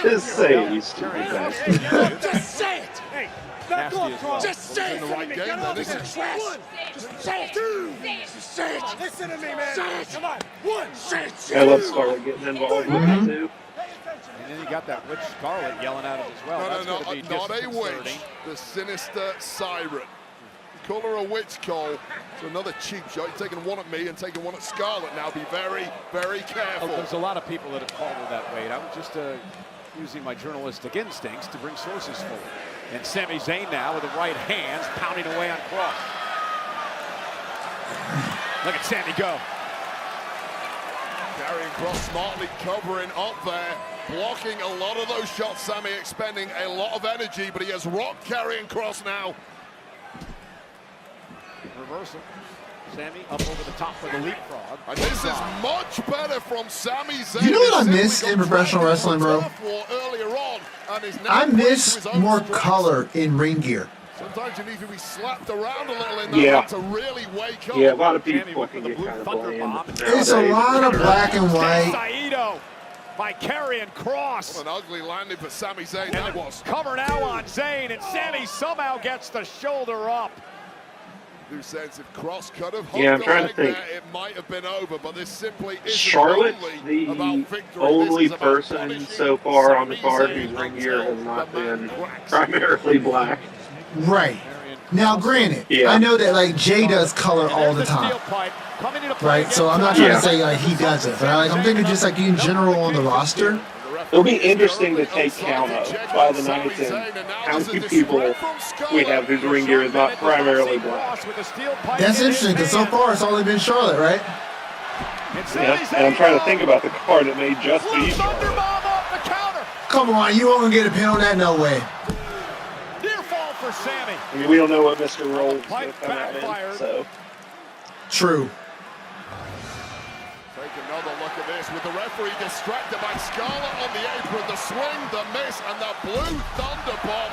Just say it, you stupid bastard. Just say it. Hey, Nasty as well. just say it. In the right game, then this is Trash. Just say it. Just say it. Listen to me, man. Say it. Come on. One. Say it. I love Scarlett getting involved with it too. And then you got that witch Scarlet yelling at him as well. That's No, going to be not a disconcerting. witch. The sinister siren. Call her a witch, Cole. It's another cheap shot. You're taking one at me and taking one at Scarlett now. Be very, very careful. Oh, there's a lot of people that have called her that way. I was just using my journalistic instincts to bring sources forward. And Sami Zayn now with the right hands pounding away on Cross. Look at Sammy go. Karrion Kross smartly covering up there, blocking a lot of those shots. Sammy expending a lot of energy, but he has rocked Karrion Kross now. Reversal. Sammy up over the top for the leapfrog. And this is much better from Sami Zayn. You know what I miss in professional wrestling, bro? I miss more color in ring gear. Sometimes you need to be slapped around a little in Yeah. to really wake up. Yeah, a lot of people can get kind of bland. It's a lot of black and white. Saito by Karrion Kross. What an ugly landing for Sami Zayn that was. Cover now on Zayn, and Sammy somehow gets the shoulder up. New sense if Kross could have Yeah, I'm hooked trying the to leg think. there, it might have been over, but this simply isn't Charlotte, only about the victory. only This is about person punishing so far on the Sami card Zayn whose ring gear until has not the man been cracks. primarily black. Right. Now, granted, Yeah. I know that like Jay does color all the time, right? So I'm not trying to say like he doesn't, but I'm thinking just like in general on the roster. It'll be interesting to take count of by the night and how many people we have whose ring gear is not primarily black. That's interesting because so far it's only been Charlotte, right? Yeah, and I'm trying to think about the card that may just be Charlotte. Come on, you won't get a pin on that, no way. Near fall for Sammy. I mean, we don't know what Mr. Roll's going to come out in, so. True. Take another look at this with the referee distracted by Scarlett on the apron. The swing, the miss, and the blue thunder bomb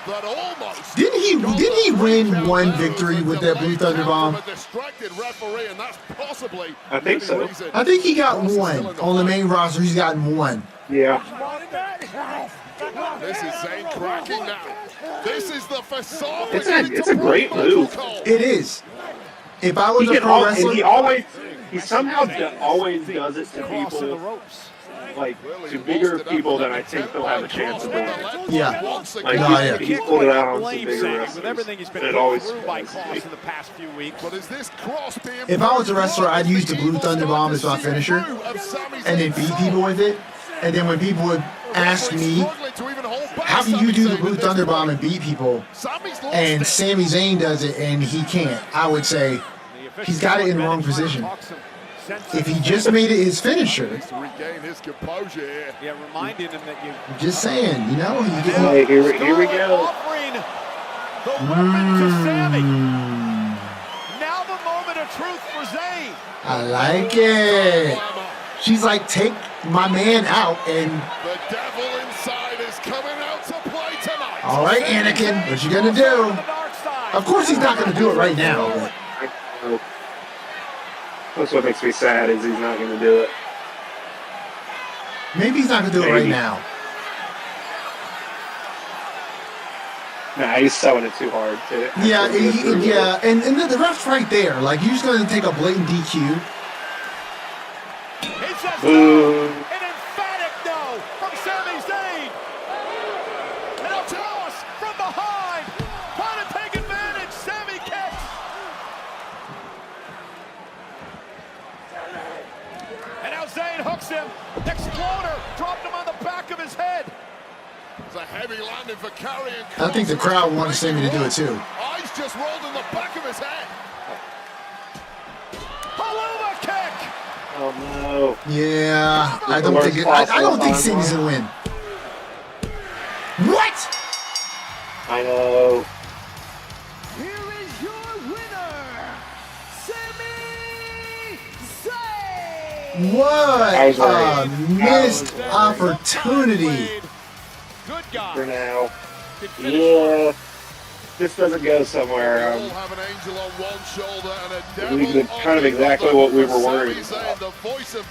that almost. Didn't he win one victory with that blue thunder bomb? A distracted referee, and that's possibly. I think so. I think he got one on the main roster. He's gotten one. Yeah. This is Zayn cracking now. This is the facade. It's a great move. It is. If I was a pro wrestler, he somehow always does it to people like to bigger people than I think they'll have a chance of winning. Yeah. Like he's pulled it out on some bigger with wrestlers. everything he's been And it put always through by surprises Cross me. in the past few weeks. But is this Cross being If I was a wrestler, I'd use the Blue Thunder Bomb as my finisher and then beat people with it. And then when people would ask me, how do you do the Blue Thunder Bomb and beat people? And Sami Zayn does it and he can't. I would say he's got it in the wrong position. If he just made it his finisher, regain his composure here. Yeah, reminding him that you. just saying, you know, you get. Hey, here we go. Offering the weapon to Sami. Now the moment of truth for Zayn. I like it. She's like, take my man out and. The devil inside is coming out to play tonight. All right, Anakin, what you gonna do? Of course, he's not gonna do it right now. But. That's what makes me sad is he's not going to do it. Maybe he's not gonna do it right now. Nah, he's selling it too hard. Yeah, and the ref's right there. Like, you're just gonna take a blatant DQ. Boo. An emphatic no from Sami Zayn. And a toss from behind. Trying to take advantage. Sami kicks. And now Zayn hooks him. Exploder dropped him on the back of his head. It's a heavy landing for carrying. I think the crowd wants Sami to do it too. Eyes just rolled in the back of his head. Paluma kick. Oh no. Yeah, I don't think I don't think Sami's gonna win. What? I know. Here is your winner, Sami Zayn. What a missed opportunity. Good guy. For now. Yeah. This doesn't go somewhere. Kind of exactly what we were worried about.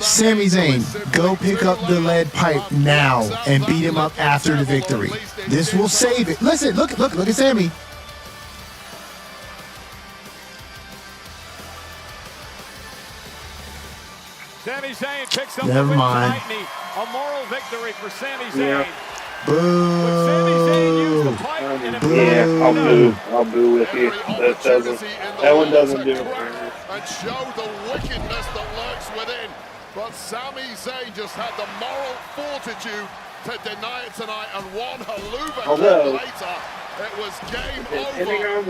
Sami Zayn, go pick up the lead pipe now and beat him up after the victory. This will save it. Listen, look at Sami. Sami Zayn picks up Never the mind. win tonight, a moral victory for Sami Zayn. Yeah. Boo. Yeah, I'll boo with you. That one doesn't do it for me. And show the wickedness that lurks within. But Sami Zayn just had the moral fortitude to deny it tonight, and one haluva later, it was game Depending over. on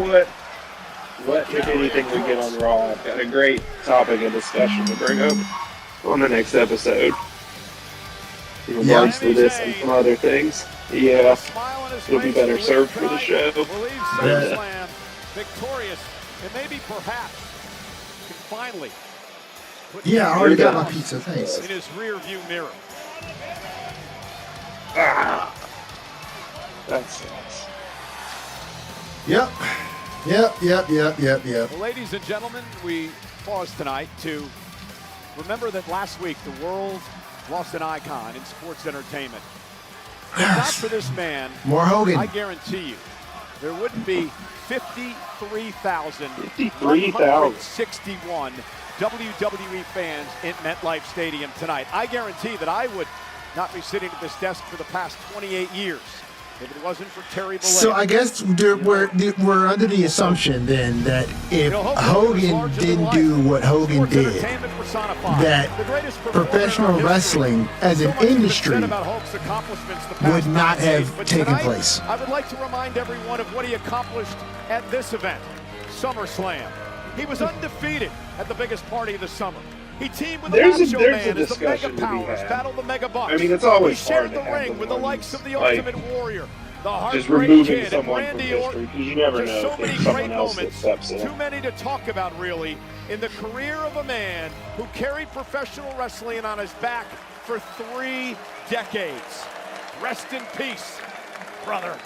what if anything we get on Raw, I've got a great topic of discussion to bring up on the next episode. In regards to this and some other things. Yeah, it'll be better served for the show. SummerSlam victorious, and maybe perhaps can finally put Yeah, I already got my pizza. Thanks. in his rear view mirror. That sucks. Yep. Well, ladies and gentlemen, we pause tonight to remember that last week the world lost an icon in sports entertainment. If not for this man, More Hogan. I guarantee you, there wouldn't be 53,161 WWE fans in MetLife Stadium tonight. I guarantee that I would not be sitting at this desk for the past 28 years if it wasn't for Terry Bollea. So I guess we're under the assumption then that if Hogan didn't do what Hogan did, that professional wrestling as an industry would not have taken place. I would like to remind everyone of what he accomplished at this event, SummerSlam. He was undefeated at the biggest party of the summer. He teamed with the Macho Man as the Mega Powers, battled the Mega Bucks. I mean, it's always he shared hard to the have ring the with the ones, likes of the like, Ultimate Warrior, the just Heartbreak removing Kid, and someone from Randy history, Orton. because you never Just know so if many someone great else moments, steps in. too many to talk about really, in the career of a man who carried professional wrestling on his back for 3 decades. Rest in peace, brother.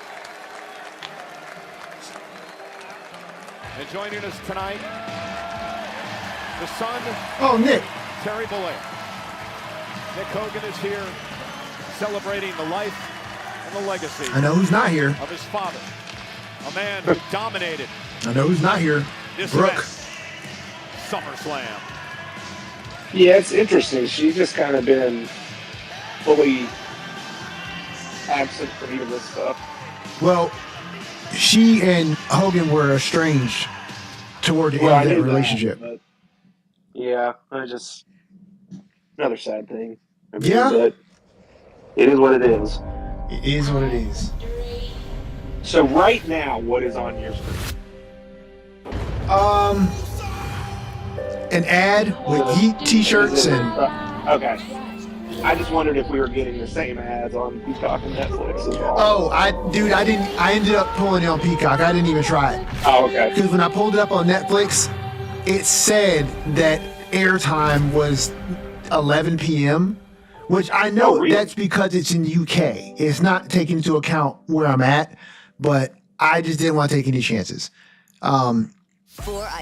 And joining us tonight, the son, Nick. Terry Bollea. Nick Hogan is here celebrating the life and the legacy I know who's not here. of his father, a man who dominated I know who's not here. this Brooke. event, SummerSlam. Yeah, it's interesting. She's just kind of been fully absent from even this stuff. Well, she and Hogan were estranged toward the end of that relationship. But yeah, another sad thing. I mean, Yeah. but it is what it is. It is what it is. So right now, what is on your screen? An ad with Heat t-shirts and. Okay. I just wondered if we were getting the same ads on Peacock and Netflix as well. Oh, I ended up pulling it on Peacock. I didn't even try it. Oh, okay. Because when I pulled it up on Netflix, it said that airtime was 11 p.m., which I know that's because it's in UK. It's not taking into account where I'm at, but I just didn't want to take any chances.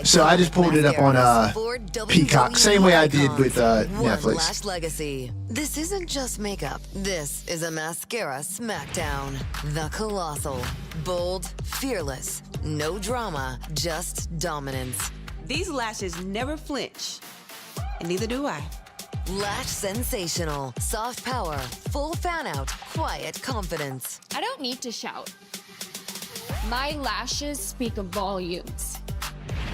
So I just pulled it up on Peacock, same way I did with Netflix. Lash Legacy. This isn't just makeup. This is a mascara smackdown. The Colossal. Bold, fearless. No drama, just dominance. These lashes never flinch, and neither do I. Lash Sensational. Soft power, full fan out, quiet confidence. I don't need to shout. My lashes speak volumes.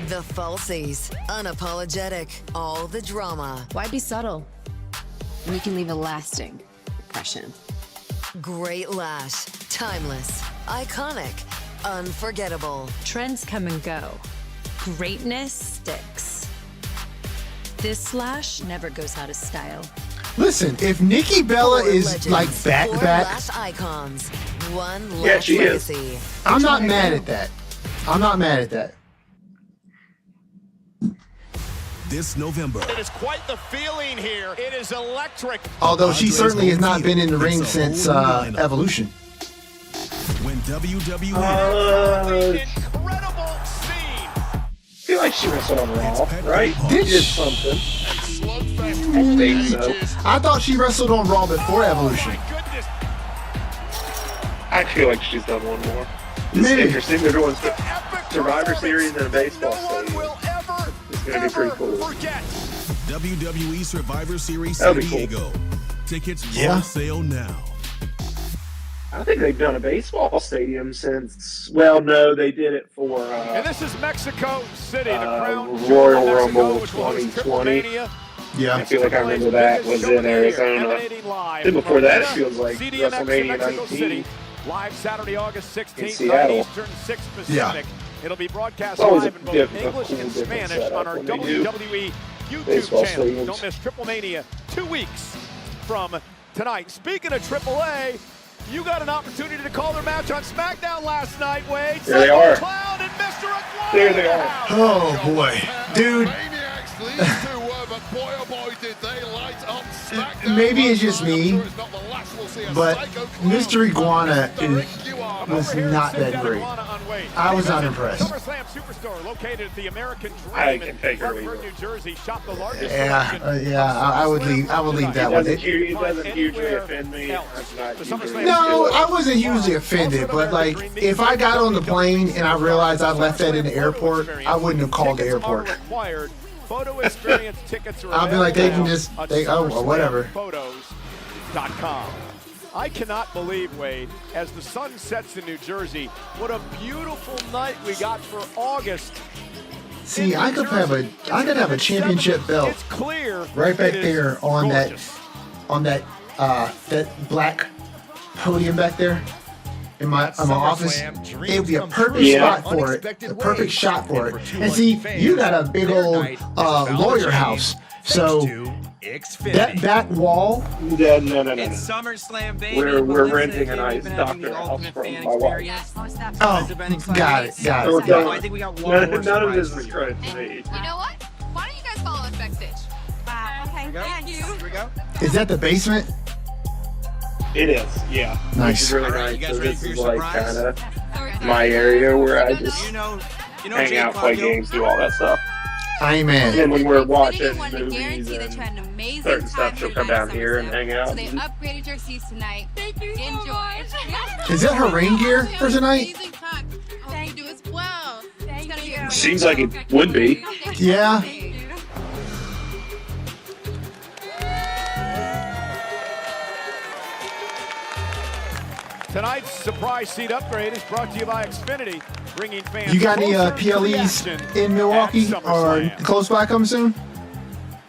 The Falsies. Unapologetic. All the drama. Why be subtle? We can leave a lasting impression. Great lash. Timeless. Iconic. Unforgettable. Trends come and go. Greatness sticks. This lash never goes out of style. Listen, if Nikki Bella is like back, Lash icons. One Yeah, lash she legacy. is. I'm not mad at that. I'm not mad at that. This November. It is quite the feeling here. It is electric. Although she certainly has not been in the ring since Evolution. When WWE. Incredible scene. I feel like she wrestled on Raw, right? Did Did she? something. I think so. I thought she wrestled on Raw before Evolution. I feel like she's done one more. This Maybe. is interesting. They're doing Survivor Series in a baseball stadium. It's going to be pretty cool. WWE Survivor Series That'll San be cool. Diego. Tickets Yeah. on sale now. I think they've done a baseball stadium since. Well, no, they did it for And this is Mexico City, the crown Royal Mexico, Rumble which was 2020. Triplemania. Yeah. I feel like I remember that was in Arizona. Then before that, it feels like CDMX in WrestleMania Mexico City, 19. live Saturday, August 16th, In 9 Seattle. Eastern, 6 Yeah. Pacific. It'll be broadcast It's always live a in both different, English cool, and different Spanish on our setup when they do WWE YouTube baseball channel. stadiums. Don't miss Triplemania 2 weeks from tonight. Speaking of AAA, you got an opportunity to call their match on SmackDown last night, Wade. There they are. Clown and Mr. Iguana. There they are. Oh boy, dude. Maniacs, these two were, but boy oh boy did they light up SmackDown. Maybe it's just last night. me, I'm sure it's not the last we'll see a but Psycho Clown Mr. Iguana Iguana. was not that great. I was not impressed. SummerSlam Superstore, located at the American I Dream can in take her Hartford, either. New Jersey. Shop the largest Yeah, selection I would leave. I would leave that one. It doesn't hugely offend me. That's not hugely No, I wasn't hugely offended, but like if I got on the plane and I realized I left that in the airport, I wouldn't have called the airport. Photo experience tickets are I'll be like, they can available just, on whatever. SummerSlamPhotos.com. I cannot believe, Wade, as the sun sets in New Jersey, what a beautiful night we got for August. See, I could have a championship belt It's clear right back it is there on gorgeous. that black podium back there in my office. It would be a perfect spot for it, a perfect shot for it. And see, you got a big old lawyer house, so that back wall. No. It's SummerSlam, baby. We're renting a nice doctor house from my wife. Oh, got it. I think we got one more None of this surprise is for you. credit to me. You know what? Why don't you guys follow us backstage? Okay, thank you. Here we go. Is that the basement? It is, yeah. Nice. Which is really All right, nice. you guys So ready this for is your like surprise? kind of my area where I just You know hang Jay out, play Cargill? games, do all that stuff. Amen. And when we're watching wanted to movies guarantee that you had and an amazing certain time stuff, she'll here come tonight down at here and SummerSlam. hang out. So they upgraded your seats tonight. Thank you. Enjoy. Is that her rain gear for tonight? Thank you as well. Thank you. Seems like it would be. Yeah. Tonight's surprise seat upgrade is brought to you by Xfinity, bringing fans. You got any closer to the PLEs action in Milwaukee at or SummerSlam. close by coming soon?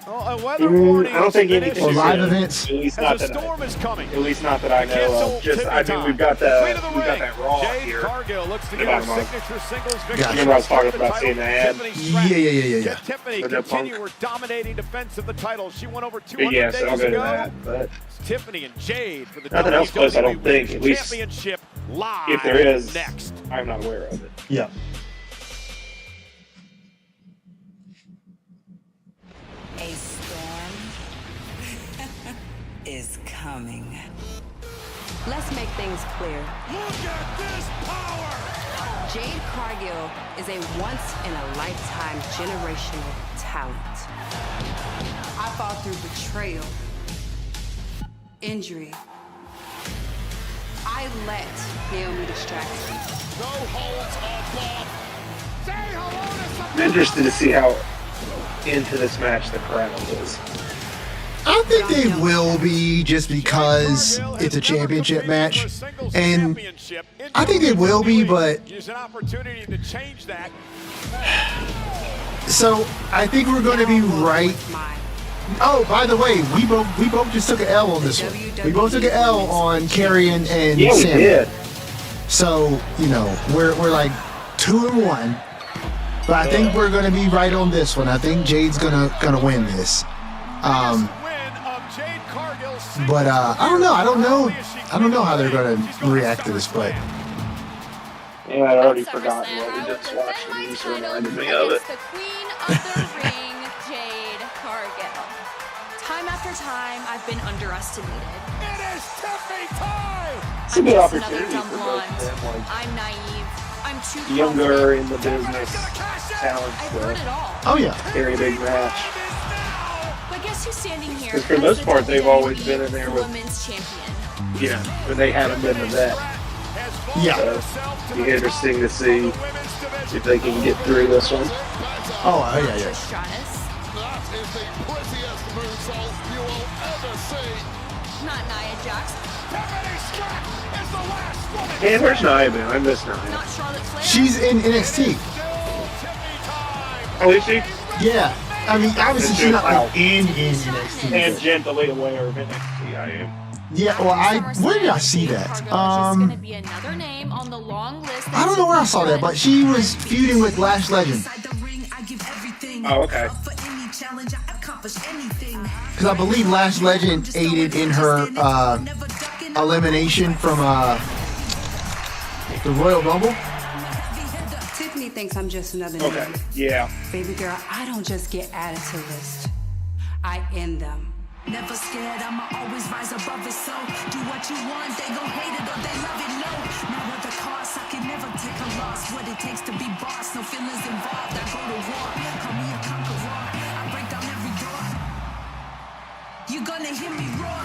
Well, a weather warning I don't think has been anything. Or issued live events? At least as not a that. storm is coming. At least not that I know Cancel of. Just, Timmy I mean, time. we've got Queen of the that Raw Jade here. Cargill looks to in get her about a month. signature singles victory. Gotcha. Remember I was talking The about title, seeing the ad? Tiffany Stratton. Yeah. Get Tiffany With that Punk. continue her dominating defense of the title. She won over 200 Yes, days I'll go to ago. that. But It's Tiffany and Jade for the nothing else close, I don't think. WWE At least Championship live if there is, next. I'm not aware of it. Yeah. A storm is coming. Let's make things clear. Look at this power! Jade Cargill is a once-in-a-lifetime generational talent. I fought through betrayal, injury. I let Naomi distract me. No holds barred. Say hello to I'm interested to see how into this match the crowd is. I think they will be just because it's a championship match. And I think they will be, but Use an opportunity to change that. so I think we're going to be right. Oh, by the way, we both just took an L on this one. We both took an L on Karrion and Yeah, we Sammy. did. So, you know, we're like 2-1. But I think we're gonna be right on this one. I think Jade's gonna win this. But I don't know. I don't know how they're gonna react to this, but Yeah, I already forgot what we just watched. You just reminded me of it. The queen of the ring, Jade Cargill. Time after time, I've been underestimated. It is Tiffany time! It's a good just another opportunity dumb for blonde. both of them, like I'm naive. I'm too younger in confident. the business, talents I've heard it all. oh yeah. carry a big match. But guess who's standing here? 'Cause for the as most part, they've always WWE been in there with- Women's Champion. You know, when they haven't been to that. Yeah. So, it'll be interesting to see if they can get through this one. Oh yeah. That is the prettiest moonsault you will ever see. Not Nia Jax. Tiffany Stratton is the last woman. Man, where's Nia been? I miss Nia. Not Charlotte Flair. She's in NXT. Oh, is she? Yeah. I mean, obviously she's not like in NXT. Tangentially aware of NXT, I am. Yeah. Well, where did I see that? Gonna be another name on the long list. I don't know where I saw that, but she was feuding with Lash Legend. Oh, okay. Because I believe Lash Legend aided in her elimination from the Royal Rumble. Tiffany thinks I'm just another Okay. name. Yeah. Baby girl, I don't just get added to lists. I end them. Never scared, I'ma always rise above it. So do what you want, they gon' hate it or they love it. No, now at the cost, I can never take a loss. What it takes to be boss, no feelings involved. I go to war, call me a conqueror. I break down every door. You gonna hear me roar.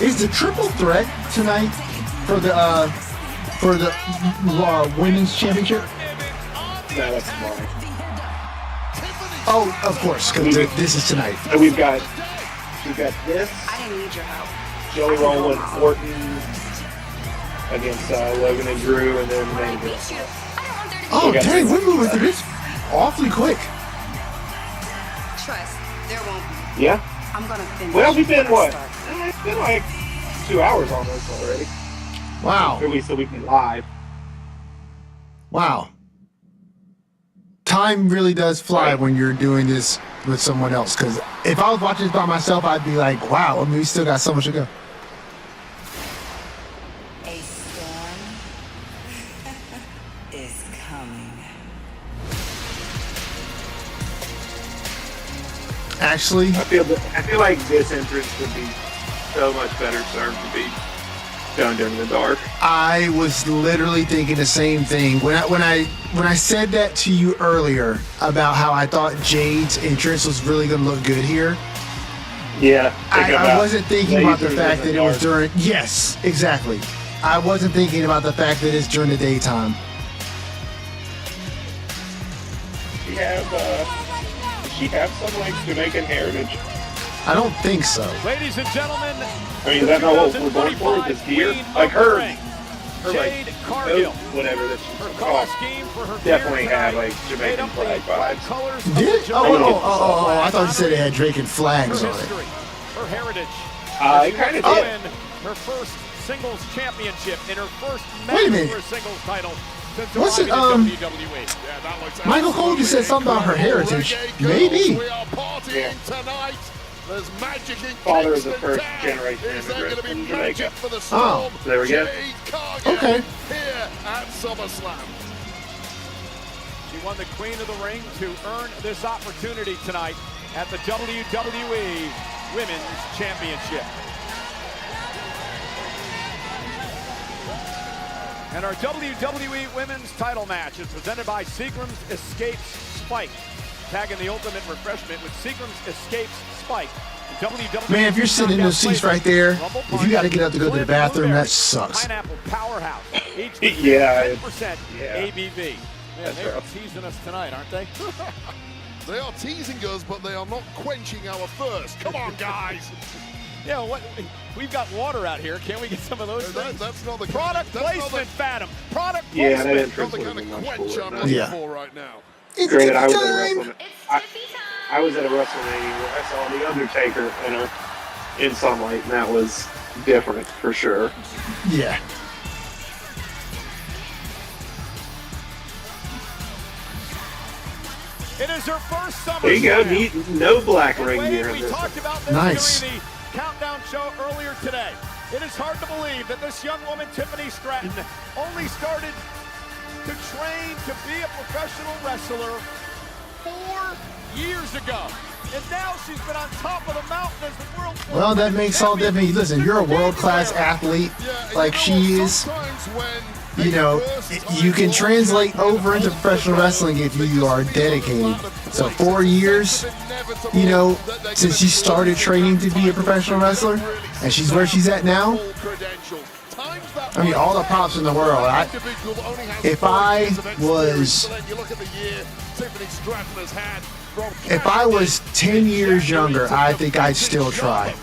Is the triple threat tonight for the women's championship? No, that's fine. Oh, of course, because this is tonight. And we've got this. I didn't need your help. Joey Roll and Orton against Logan and Drew, and then the main event. Oh, dang, we're moving through this awfully quick. Trust, there won't be. Yeah. I'm gonna finish. Well, we've been what I what? started. It's been like 2 hours almost already. Wow. At least so we can live. Wow. Time really does fly when you're doing this with someone else. Because if I was watching this by myself, I'd be like, wow, I mean, we still got so much to go. A storm is coming. Actually, I feel like this entrance would be so much better served to be done during the dark. I was literally thinking the same thing when I said that to you earlier about how I thought Jade's entrance was really going to look good here. Yeah. I wasn't thinking about the fact that it was dark. during. Yes, exactly. I wasn't thinking about the fact that it's during the daytime. She have some like Jamaican heritage. I don't think so. Ladies and gentlemen, I mean, is that not what we're going for? This gear? Like her like, Cargill. whatever that she's Her called. color scheme for her Definitely gear have tonight like made Jamaican up flag the black vibes. colors of Did? the Oh, I thought you said it had Drake and flags her on it. history, her heritage. It kind of to did. win her first singles championship in her first Wait a match minute. for a singles title since What's it, arriving in WWE. Michael Cole just said something about her heritage. Maybe. We are partying tonight. There's magic in Father is a Kingston first Town. generation Is there immigrant going to be from magic Jamaica. for the Storm? There we go. Jade Cargill Okay. here at SummerSlam. She won the Queen of the Ring to earn this opportunity tonight at the WWE Women's Championship. And our WWE Women's title match is presented by Seagram's Escapes Spike. Tagging the ultimate refreshment with Seagram's Escapes Spike. Man, if you're sitting in those seats right there, if you got to get up to go to the bathroom, that sucks. Pineapple Powerhouse. Yeah, 10% ABV. Man, they are teasing us tonight, aren't they? They are teasing us, but they are not quenching our thirst. Come on, guys. Yeah, what? We've got water out here. Can't we get some of those things? That's not the Product placement, Fathom. Product Yeah, that placement. entrance the would kind have of been much quench cooler. I'm than looking that. for right now. It's Granted, I was at a time. I was at a WrestleMania where I saw The Undertaker in sunlight, and that was different for sure. Yeah. It is her first SummerSlam. There you go. No black ring gear We in this talked one. about this Nice. during the countdown show earlier today. It is hard to believe that this young woman, Tiffany Stratton, only started to train to be a professional wrestler 4 years ago. And now she's been on top of the mountain as the world. Well, that makes all difference. Listen, you're a world-class athlete like she is. You know, you can translate over into professional wrestling if you are dedicated. So 4 years, you know, since she started training to be a professional wrestler, and she's where she's at now. I mean, all the props in the world. If I was 10 years younger, I think I'd still try.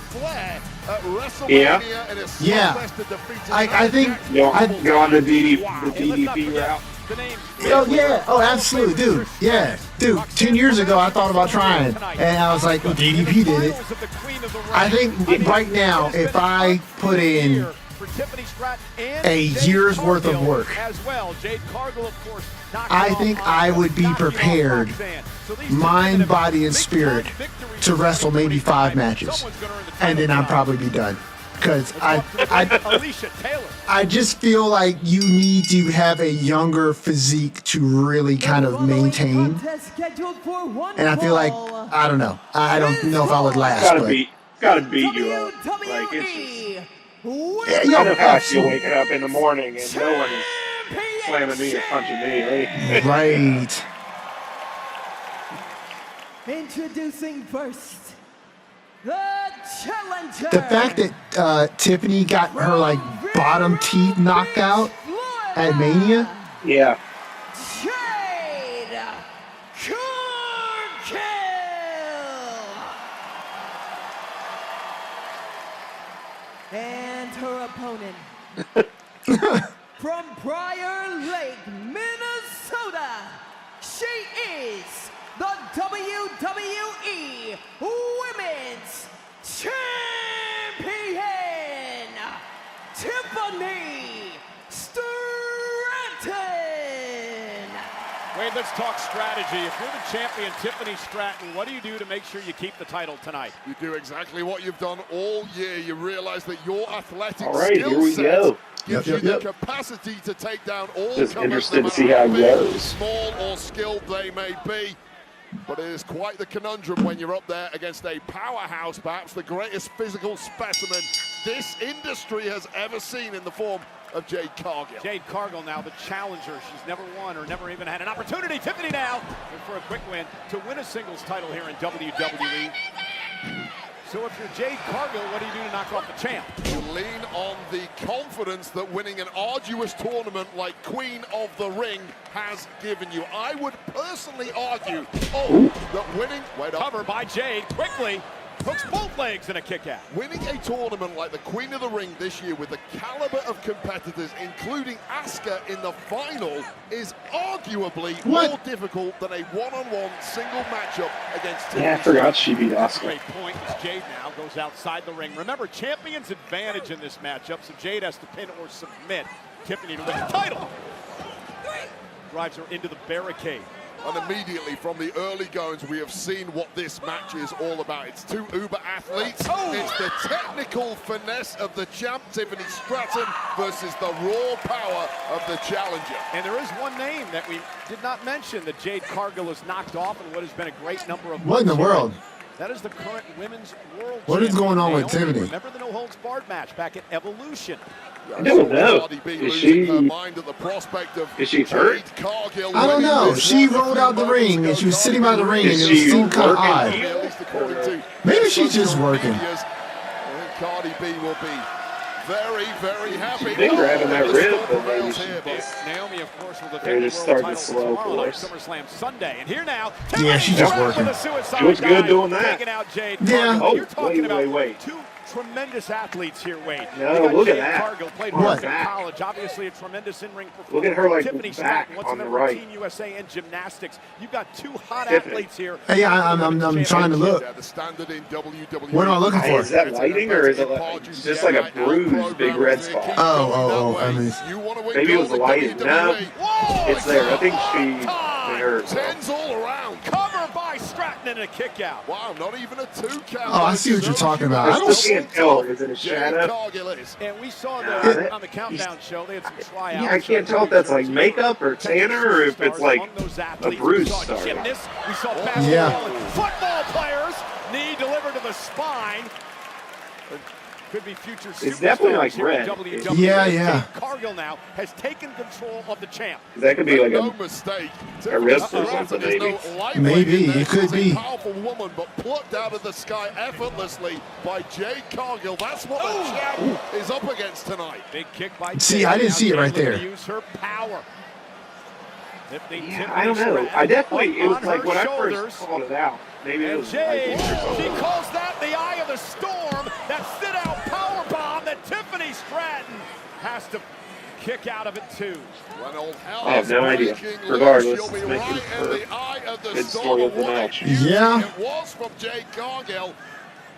Yeah. Yeah. I think I'd go on the DDP route. Oh yeah, oh absolutely, dude. Yeah, dude. 10 years ago, I thought about trying, and I was like, well, DDP did it. I think right now, if I put in a year's worth of work, I think I would be prepared, mind, body, and spirit, to wrestle maybe 5 matches, and then I'd probably be done. Because I just feel like you need to have a younger physique to really kind of maintain. And I feel like, I don't know. I don't know if I would last. Gotta beat you up. Like, it's just, yeah, I know how I feel waking up in the morning and no one is slamming me or punching me. Right. Introducing first, the challenger. The fact that Tiffany got her like bottom teeth knocked out at Mania. Yeah. Jade Cargill. And her opponent from Briar Lake, Minnesota. She is the WWE Women's Champion, Tiffany Stratton. Wait, let's talk strategy. If you're the champion, Tiffany Stratton, what do you do to make sure you keep the title tonight? You do exactly what you've done all year. You realize that your athletic All right, skill here we set go. gives you the capacity to take down all Just comers, interested no to see matter how it big, goes. small or skilled they may be. But it is quite the conundrum when you're up there against a powerhouse, perhaps the greatest physical specimen this industry has ever seen in the form of Jade Cargill. Jade Cargill now the challenger. She's never won or never even had an opportunity. Tiffany now for a quick win to win a singles title here in WWE. So if you're Jade Cargill, what do you do to knock off the champ? You lean on the confidence that winning an arduous tournament like Queen of the Ring has given you. I would personally argue, that winning... Cover by Jade quickly. hooks both legs in a kick out. Winning a tournament like the Queen of the Ring this year with the caliber of competitors, including Asuka in the final, is arguably more difficult than a one-on-one single matchup against Tiffany. Yeah, I forgot she beat Asuka. Great point as Jade now goes outside the ring. Remember, champion's advantage in this matchup, so Jade has to pin or submit Tiffany to win the title. Drives her into the barricade. And immediately from the early goings, we have seen what this match is all about. It's two uber athletes. It's the technical finesse of the champ, Tiffany Stratton, versus the raw power of the challenger. And there is one name that we did not mention that Jade Cargill has knocked off in what has been a great number of months. What in the world? That is the current women's world What is going on with Tiffany? Remember the no-holds-barred match back at Evolution. I don't know. Is she hurt? I don't know. She rolled out the ring and she was sitting by the ring and it seemed kind of odd. Maybe she's just working. Cardi B will be very, very happy. They were having that rib, but maybe she Naomi, of course, will they're just starting slow, of tomorrow on course. SummerSlam Sunday. And here now, Yeah, she's just working. She looks good doing that. Taking out Jade Yeah. Cargill. You're talking wait. about two tremendous athletes here, Wade. No, got look at Jade that. Cargill, played What? in college, obviously a tremendous in-ring performer. Look at her, like, Tiffany back Stratton, once a on the member of right. Team USA and gymnastics. You've got two hot Tiffany. athletes here. Hey, I'm trying to look. The standard in WWE. What am I looking for? Is that lighting or is it like, just like a bruised big red spot? Oh. I mean, Maybe it was the lighting. No, it's there. I think she there. Tens all around. Cover by Stratton and a kick out. Wow, not even a 2 count. Oh, I see what you're talking about. I I don't still can't tell. Is it a shadow? And we saw on the countdown show, they had some tryouts. Yeah, I can't tell if that's like makeup or tanner or if it's like a bruise star. Gymnasts, we saw basketball and football players, knee delivered to the spine. Could be future It's definitely like superstars here red. in WWE. Yeah. Jade Cargill now has taken control of the champ. That could be like No mistake. a wrist or something, maybe. Maybe, it could be. Powerful woman, but plucked out of the sky effortlessly by Jade Cargill. That's what the champ is up against tonight. Big kick by See, Jade. I didn't Now see it Jade right looking there. to use her power. Yeah, I don't know. I definitely, it was like when I first called it out. Maybe it And was Jade, like she calls that the eye of the storm. That sit-out powerbomb that Tiffany Stratton has to kick out of it too. I have no idea. Regardless, it's making for a good story of the match. Yeah. It was from Jade Cargill,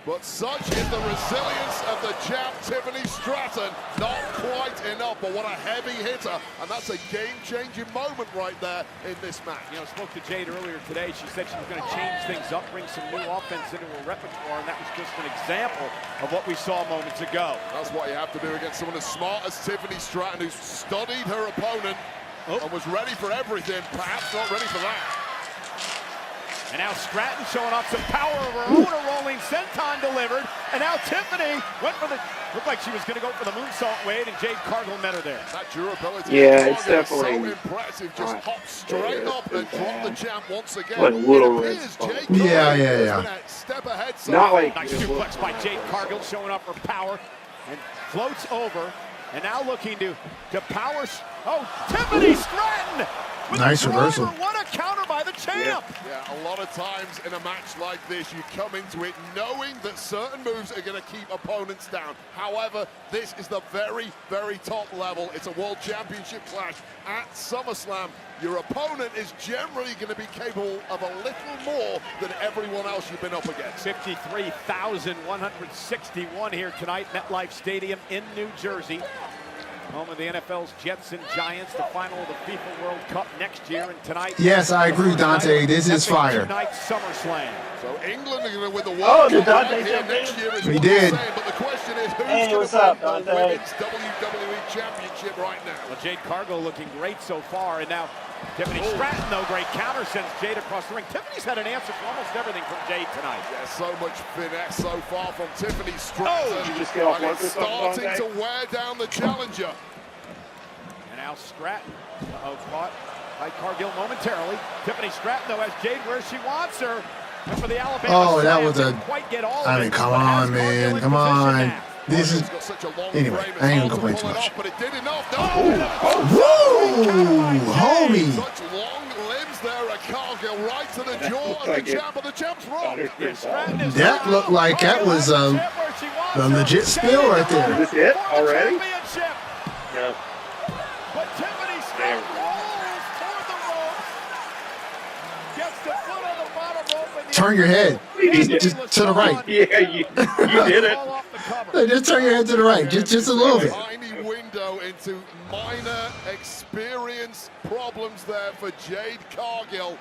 but such is the resilience of the champ, Tiffany Stratton. Not quite enough, but what a heavy hitter. And that's a game-changing moment right there in this match. You know, spoke to Jade earlier today. She said she was going to change things up, bring some new offense into her repertoire, and that was just an example of what we saw moments ago. That's what you have to do against someone as smart as Tiffany Stratton, who's studied her opponent and was ready for everything, perhaps not ready for that. And now Stratton showing off some power of her own. A rolling senton delivered. And now Tiffany went for the, looked like she was going to go for the moonsault, Wade, and Jade Cargill met her there. That durability. Yeah, it's definitely so impressive. Just hop straight up and drop the champ once again. Like little It red appears spot. Jade Cargill Yeah. is gonna step ahead. Not like Nice suplex by Jade Cargill, showing off her power, and floats over. And now looking to power. Tiffany Stratton! with Nice a driver. reversal. What a counter by the champ! Yeah, a lot of times in a match like this, you come into it knowing that certain moves are going to keep opponents down. However, this is the very, very top level. It's a World Championship clash at SummerSlam. Your opponent is generally going to be capable of a little more than everyone else you've been up against. 53,161 here tonight, MetLife Stadium in New Jersey. Home of the NFL's Jets and Giants, the final of the FIFA World Cup next year, and tonight. Yes, I agree, Dante. This is fire. Tonight's SummerSlam. So England are going to win the World Cup here next year. He did. But the question is, who's Hey, going what's to up, win the Dante? Women's WWE Championship right now? Well, Jade Cargill looking great so far, and now Tiffany Stratton, though, great counter, sends Jade across the ring. Tiffany's had an answer for almost everything from Jade tonight. Yeah, so much finesse so far from Tiffany Stratton. Did you just get off And work it's or something, starting to Dante? wear down the challenger. And now Stratton, caught by Cargill momentarily. Tiffany Stratton, though, has Jade where she wants her. And for the Alabama Oh, that slam, was a. didn't quite get all I of mean, it, come but has on, Cargill man. in Come position on. now. This is. It's got such a long Anyway, frame, it's I ain't hard gonna complain to too pull it much. off, but it did enough. Whoa, homie. Such long limbs there at Cargill, right to the jaw of the champ, and the champ's wrong. That looked like that was a legit spill right there. Is this it already? No. But Tiffany Stratton rolls toward the rope, gets the foot on the bottom rope, and Turn your head. Just to the right. Yeah, you did it. Just turn your head to the right. Just a little bit. Tiny window into minor experience problems there for Jade Cargill.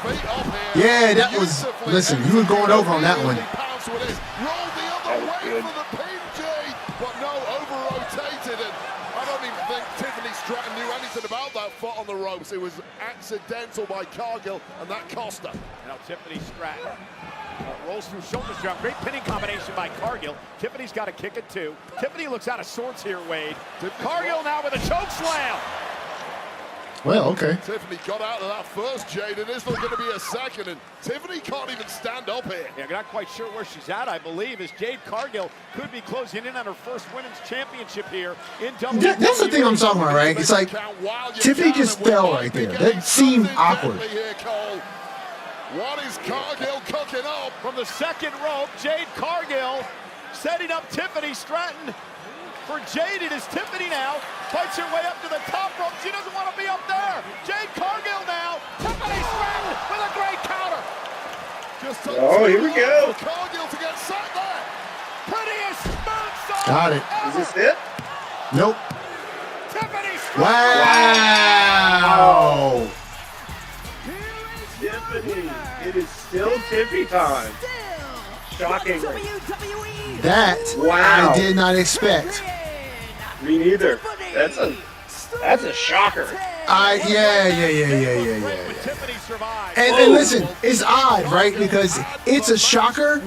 Feet up here. Yeah, that was. Listen, you were going over on that one. Rolled the other way for the pin, Jade, but no, over-rotated, and I don't even think Tiffany Stratton knew anything about that foot on the ropes. It was accidental by Cargill, and that cost her. Now Tiffany Stratton rolls through shoulder strap. Great pinning combination by Cargill. Tiffany's got to kick it too. Tiffany looks out of sorts here, Wade. Cargill now with a choke slam. Well, okay. Tiffany got out of that first, Jade, and there's not going to be a second, and Tiffany can't even stand up here. Yeah, not quite sure where she's at, I believe, as Jade Cargill could be closing in on her first women's championship here in WWE. That's the thing I'm talking about, right? It's like Tiffany just fell right there. That seemed awkward. What is Cargill cooking up? From the second rope, Jade Cargill setting up Tiffany Stratton. For Jade, it is Tiffany now. Fights her way up to the top rope. She doesn't want to be up there. Jade Cargill now. Tiffany Stratton with a great counter. Oh, here we go. Cargill to get set there. Prettiest moonsault. Got it. Is this it? Nope. Tiffany Stratton. Wow. Tiffany. It is still Tiffany time. Shocking. That wow. I did not expect. Me neither. That's a shocker. Yeah. And listen, it's odd, right? Because it's a shocker.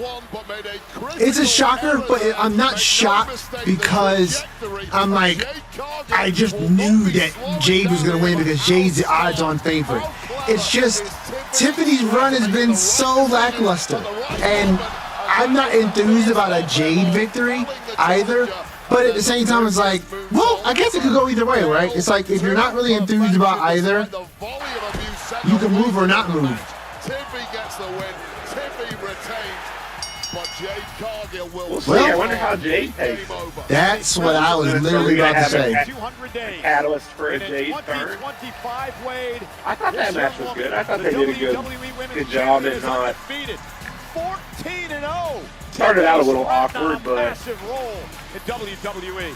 It's a shocker, but I'm not shocked because I'm like, I just knew that Jade was going to win because Jade's the odds-on favorite. It's just Tiffany's run has been so lackluster, and I'm not enthused about a Jade victory either. But at the same time, it's like, well, I guess it could go either way, right? It's like if you're not really enthused about either, you can move or not move. Tiffany gets the win. Tiffany retains, but Jade Cargill will. Well, I wonder how Jade takes it. That's what I was literally about to say. A catalyst for a Jade turn. I thought that match was good. I thought they did a good job at not. 14-0. Started out a little awkward, but massive role in WWE.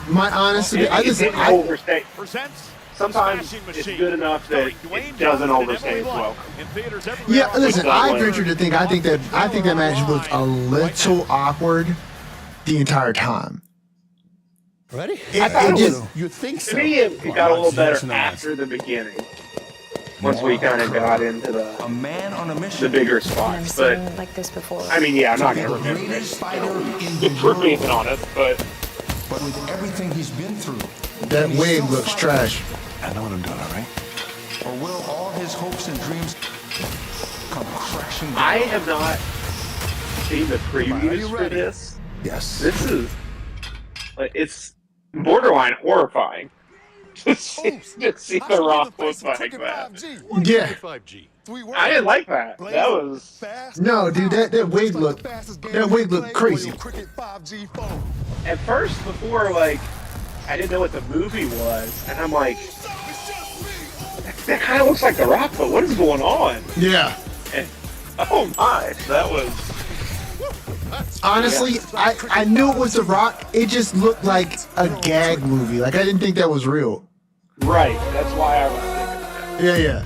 My honestly, I overstay. Sometimes it's good enough that it doesn't overstay as well. Yeah, listen, I venture to think I think that match was a little awkward the entire time. Ready? You think so? To me, it got a little better after the beginning. Once we kind of got into the bigger spots, but like this before. I mean, yeah, I'm not gonna remember it. We're being honest, but with everything he's been through, that wig looks trash. I know what I'm doing, all right? Or will all his hopes and dreams come crashing down? I have not seen the previews for this. Yes. This is, it's borderline horrifying. To see the Rock look like that. Yeah. I didn't like that. That was no, dude. That wig looked crazy. At first, before I didn't know what the movie was, and I'm like, that kind of looks like the Rock, but what is going on? Yeah. And, oh my, that was. Honestly, I knew it was The Rock. It just looked like a gag movie. Like I didn't think that was real. Right. That's why I was thinking that. Yeah.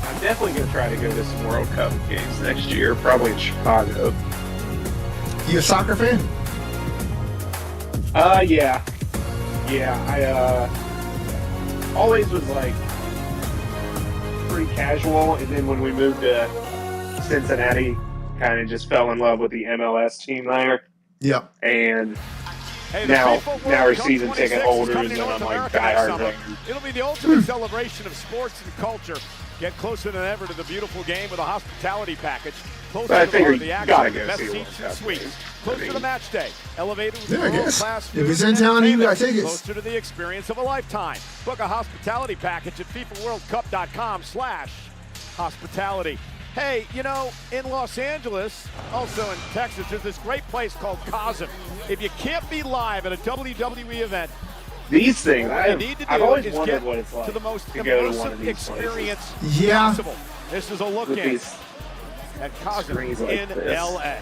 I'm definitely gonna try to go to some World Cup games next year, probably in Chicago. You a soccer fan? Yeah. I always was pretty casual, and then when we moved to Cincinnati, kind of just fell in love with the MLS team there. Yep. And now we're season ticket holders, and I'm like diehard. It'll be the ultimate celebration of sports and culture. Get closer than ever to the beautiful game with a hospitality package. Closer But I to figure the you action, gotta the go best see a seats World and Cup suites. game. Closer to the match day. Elevated with Yeah, I guess. world-class If it's food in and town, you got entertainment. tickets. Closer to the experience of a lifetime. Book a hospitality package at FIFAWorldCup.com/hospitality. Hey, you know, in Los Angeles, also in Texas, there's this great place called Cosm. If you can't be live at a WWE event, These things, what you need to do I've always is wondered get what it's like to the most to go to one immersive of these experience Yeah. possible. This is a look With in these at Cosm screens like in this. LA.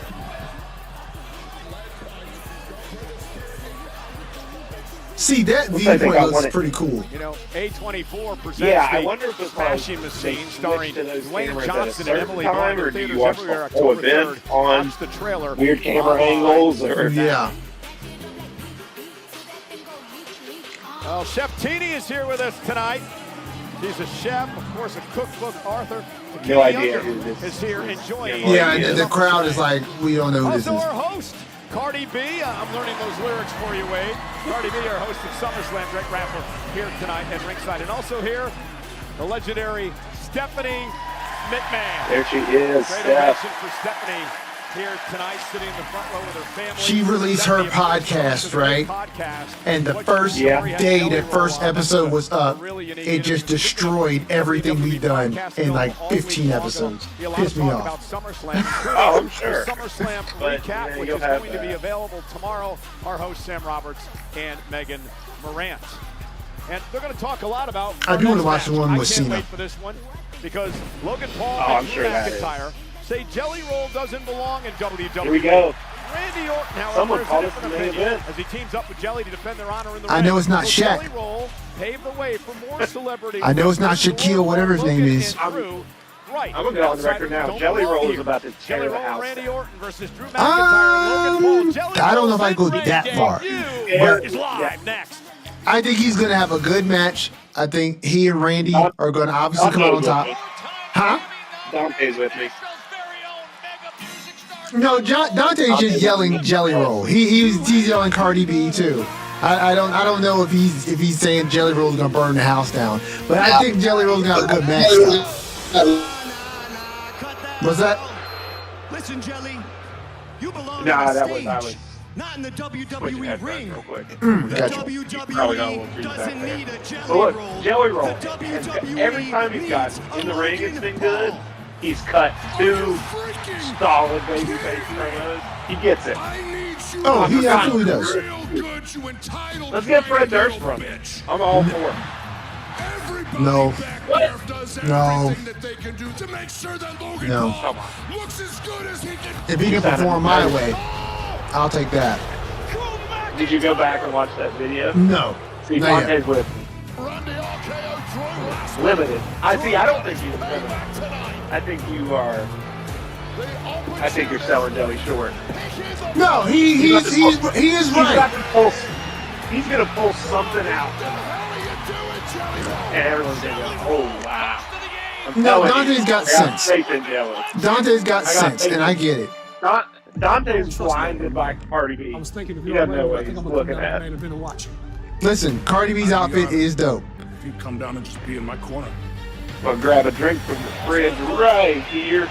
See, that Looks like they viewpoint got looks one at- pretty cool. You know, A24 presents Yeah, I the wonder if it's Smashing like Machine they starring switch to those Dwayne cameras Johnson at a and certain Emily time, Bond. or do Theaters you watch everywhere, the whole October event 3rd. on Watch the trailer. weird camera online. angles, or Yeah. Well, Chef Teeny is here with us tonight. He's a chef, of course, a cookbook author. No idea Younger who this is here enjoying. Yeah, and the crowd is like, we don't know who this Also is. our host, Cardi B. I'm learning those lyrics for you, Wade. Cardi B, our host of SummerSlam, great rapper, here tonight at ringside. And also here, the legendary Stephanie McMahon. there she is, Great Steph. ovation for Stephanie here tonight, sitting in the front row with her family. She released her podcast, right? And the first day that first episode was up, it just destroyed everything we've done in like 15 episodes. Pissed me off. Oh, I'm sure. The SummerSlam But, recap, yeah, which you'll is have going to be that. available tomorrow. Our hosts, Sam Roberts and Megan Morant. And they're going to talk a lot about I our do wanna next watch the match. one I with can't Cena. wait for this one because Logan Paul Oh, I'm and sure Drew that is. McIntyre say Jelly Roll doesn't belong in WWE. Here we go. Randy Orton, however, Someone is a called it different the main opinion event. as he teams up with Jelly to defend their honor in the I ring. know it's not So Shaq. Jelly Roll paved the way for more celebrities. I know it's not Shaquille, whatever his name is. Right. I'm gonna go on the record now. Don't Jelly belong Roll is here. about to tear Jelly the Roll and house Randy down. Orton versus Drew McIntyre, Logan Paul. Jelly I don't know if I Roll go that and far. Randy But is live next. I think he's going to have a good match. I think he and Randy are going to obviously come out on top. Huh? Dante's with me. No, Dante's just yelling Jelly Roll. He's yelling Cardi B too. I don't know if he's saying Jelly Roll's gonna burn the house down, but I think Jelly Roll's got a good match. What's that? Listen, Jelly, you belong Nah, on the that stage, was not in the Switch your WWE headphones ring. real quick. The Probably got a WWE little doesn't feedback there. need a Jelly But look, Roll. Jelly Roll, The WWE every time he's got needs in the a ring, it's Logan been good. Paul. He's cut two solid babyface promos. He gets it. Oh, he absolutely does. Let's get Fred Durst from it. I'm all for it. No. No. No. Come on. If he can perform my way, I'll take that. Did you go back and watch that video? No. See, Not yet. Dante's with limited. I don't think he's limited. I think you are. I think you're selling Jelly short. No, he is right. He's gonna pull something out, and everyone's gonna go, "Oh wow!" No, Dante's got sense. Faith in Jelly. Dante's got sense, and I get it. Dante's blinded by Cardi B. I was thinking if He you're doesn't know ready, I what think he's I'm gonna come looking down at. and main event and watch. Listen, Cardi B's outfit is dope. If you come down and just be in my corner. I'll grab a drink from the fridge right here.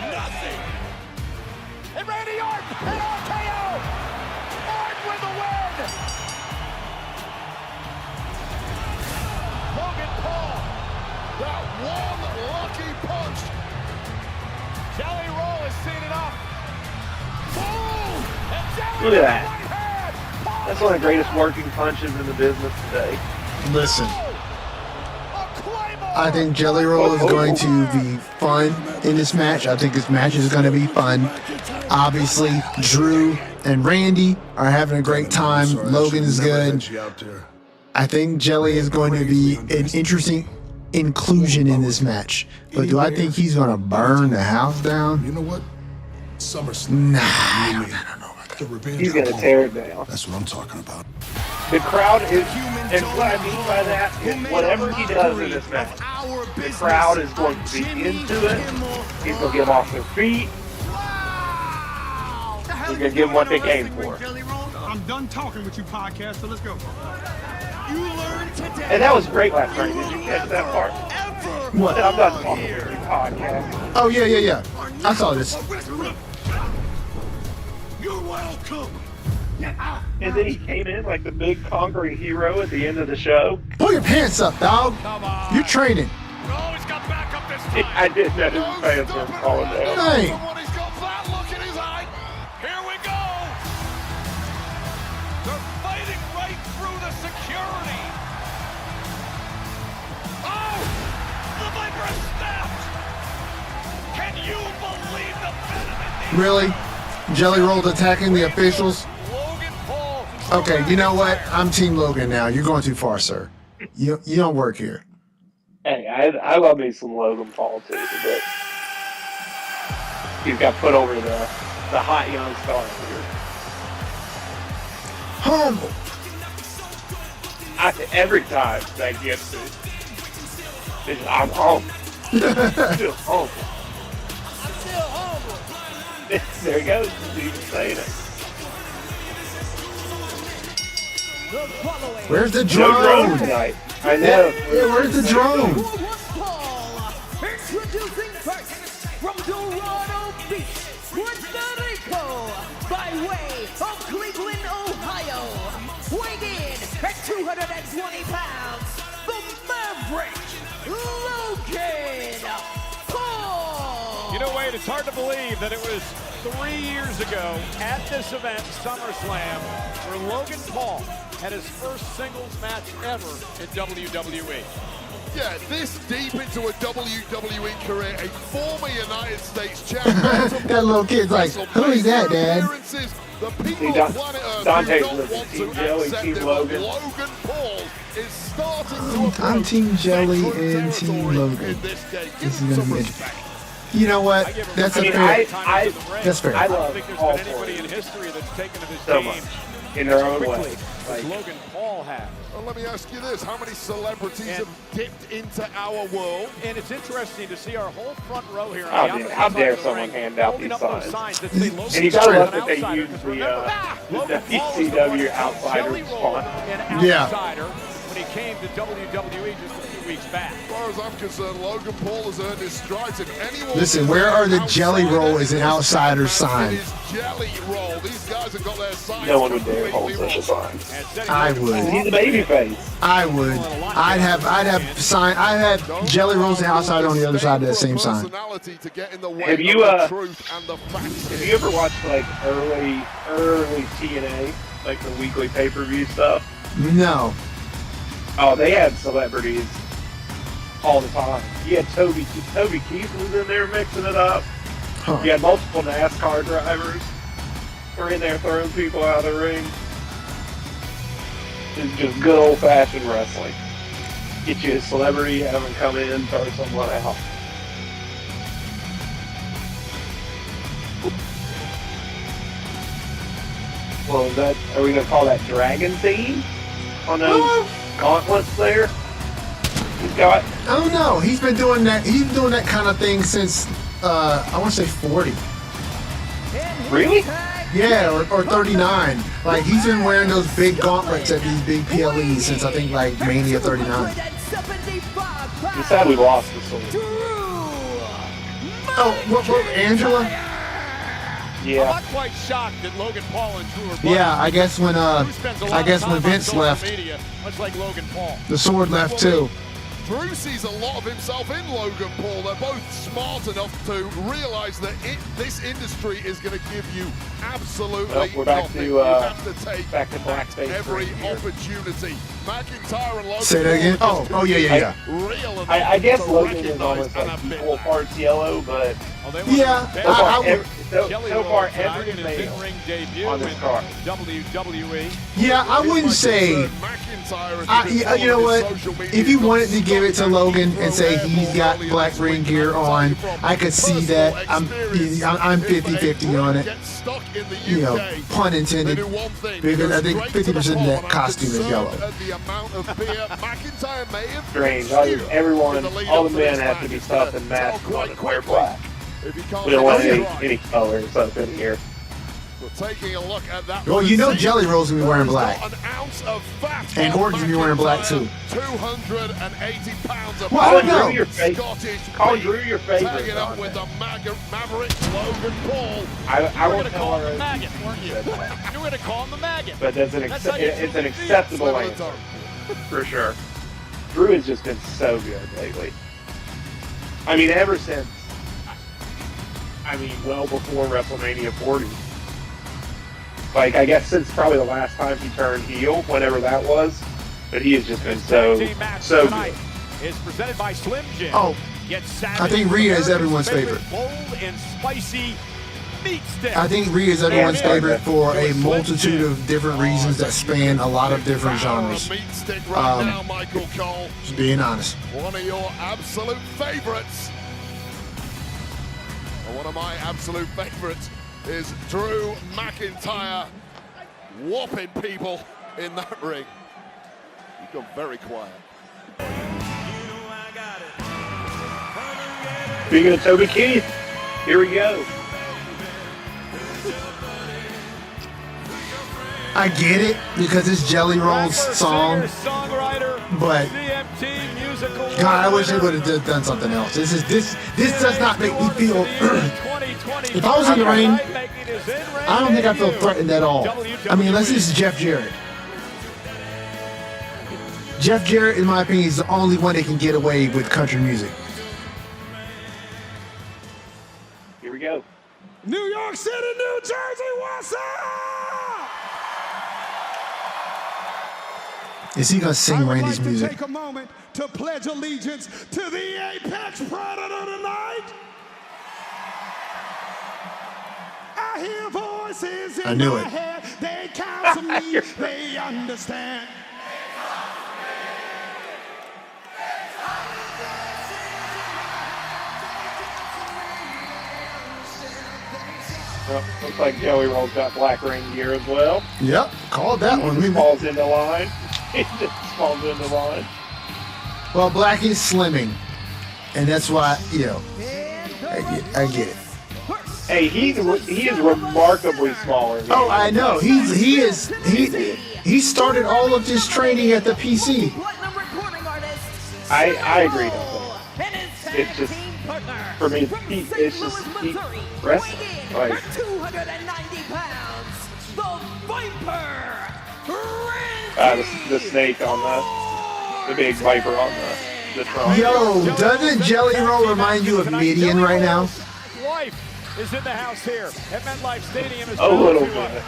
And Randy Orton and RKO. Orton with the win. Logan Paul. That one lucky punch. Jelly Roll is seated up. Boom! And Jelly Look at that. right hand. That's one of the greatest working punches in the business today. Listen, I think Jelly Roll is going to be fun in this match. I think this match is going to be fun. Obviously, Drew and Randy are having a great time. Logan is good. I think Jelly is going to be an interesting inclusion in this match. But do I think he's going to burn the house down? You know what? SummerSlam. Nah, I don't know. He's gonna tear it down. That's what I'm talking about. The crowd is, and what I mean by that is whatever he does in this match, the crowd is going to be into it. He's going to get them off their feet. He's going to give them what they came for. I'm done talking with you, podcast, so let's go. You learned today. And that was great last night. Did you catch that part? What? I'm not talking to the podcast. Oh, yeah. I saw this. You're welcome. And then he came in like the big conquering hero at the end of the show. Pull your pants up, dog. You're training. Oh, he's got back up this time. I didn't know his fans were calling down. Hey. He's got that look in his eye. Here we go. They're fighting right through the security. Oh, the Viper has snapped. Can you believe the venom? Really? Jelly Roll's attacking the officials? Okay, you know what? I'm Team Logan now. You're going too far, sir. You don't work here. Hey, I love me some Logan Paul too, but he's got put over the hot young star here. Humble. Every time that gets it, I'm home. Still home. There he goes. He's saying it. Where's the No drone? drone tonight. I know. Yeah, where's the drone? Introducing first from Dorado Beach, Puerto Rico, by way of Cleveland, Ohio, weighing in at 220 pounds, the Maverick, Logan Paul. You know, Wade, it's hard to believe that it was 3 years ago at this event, SummerSlam, where Logan Paul had his first singles match ever in WWE. Yeah, this deep into a WWE career, a former United States champion. That little kid's like, who is that, Dad? The people of planet Earth Dante's do not with want Team to Jelly, accept Team it, Logan. but Logan Paul is starting to I'm Team Jelly and Team Logan. This is gonna be interesting. You know what? That's fair. That's fair. I don't love think there's all been anybody four in history that's taken to this so game much in their own quickly way. as Logan Paul has. Well, let me ask you this. How many celebrities have dipped into our world? And it's interesting to see our whole front row here. How dare someone hand out these signs? And you gotta love that they use the WCW Outsiders font. Yeah. When he came to WWE just a few weeks back. As far as I'm concerned, Logan Paul has earned his stripes. If anyone Listen, where are the Jelly Roll is an outsider sign? Jelly Roll. These guys have got their signs. No one would dare hold such a sign. I would. He's a babyface. I would. I'd have Jelly Rolls and outsider on the other side of that same sign. Have you ever watched like early TNA, like the weekly pay-per-view stuff? No. Oh, they had celebrities all the time. You had Toby Keith was in there mixing it up. Huh. You had multiple NASCAR drivers were in there throwing people out of the ring. It's just good old-fashioned wrestling. Get you a celebrity, have them come in, throw someone out. Well, are we going to call that Dragon theme on those gauntlets there? He's got. I don't know. He's been doing that. He's been doing that kind of thing since I want to say 40. Really? Yeah, or 39. Like he's been wearing those big gauntlets at these big PLEs since I think like Mania 39. I'm sad we lost this one. Oh, what Angela? I'm not quite shocked that Logan Paul and Drew are brothers. Yeah, I guess when Vince left, media, much like Logan Paul. the Sword left too. Drew sees a lot of himself in Logan Paul. They're both smart enough to realize that this industry is going to give you absolutely we're back nothing. to, You have to take back to blackface every right here. opportunity. McIntyre and Logan Say that again? Paul Oh, yeah. I guess Logan is almost like equal parts yellow, but Yeah, so far every male on this card. WWE. Yeah, I wouldn't say. You know what? If you wanted to give it to Logan and say he's got black ring gear on, I could see that. I'm 50-50 on it. You know, pun intended. Because I think 50% of that costume is yellow. Strange. All the men have to be tough and masculine and wear black. We don't want any colors up in here. Well, taking a look at that. Well, you know Jelly Roll's going to be wearing black. An ounce of fat and Orton's going to be wearing black, too. 280 pounds of well, I don't know. Scottish Call Drew your favorite. tagging up with the Maverick Logan Paul. I We're won't going to tell call him her the maggot, weren't you? You were going to call him the maggot. But it's an acceptable answer. For sure. Drew has just been so good lately. I mean, ever since, well before WrestleMania 40. Like, I guess since probably the last time he turned heel, whenever that was. But he has just been so good. Is presented by Slim Jim. Oh, I think Rhea is everyone's favorite. Bold and spicy meat stick. I think Rhea is everyone's favorite for a multitude of different reasons that span a lot of different genres. Meat stick right now, Michael Cole. Just being honest. One of your absolute favorites. One of my absolute favorites is Drew McIntyre whopping people in that ring. You've gone very quiet. Speaking of Toby Keith, here we go. I get it because it's Jelly Roll's song, but God, I wish they would have done something else. This does not make me feel. If I was in the ring, I don't think I feel threatened at all. I mean, unless this is Jeff Jarrett. Jeff Jarrett, in my opinion, is the only one that can get away with country music. Here we go. New York City, New Jersey, what's up? Is he gonna sing Randy's like music? Take a moment to pledge allegiance to the Apex Predator tonight. I hear voices in my head. They counsel me. They understand. Well, looks like Joey Roll's got black ring gear as well. Yep, called that one. He falls into line. He just falls into line. Well, black is slimming, and that's why, I get it. Hey, he is remarkably smaller. Oh, I know. He started all of this training at the PC. I agree on that. It's just, for me, it's just wrestling. Like, 290 pounds, the Viper, the snake on the big Viper on the throne. Yo, doesn't Jelly Roll remind you of Midian right now? Wife is in the house here at MetLife Stadium. A little bit.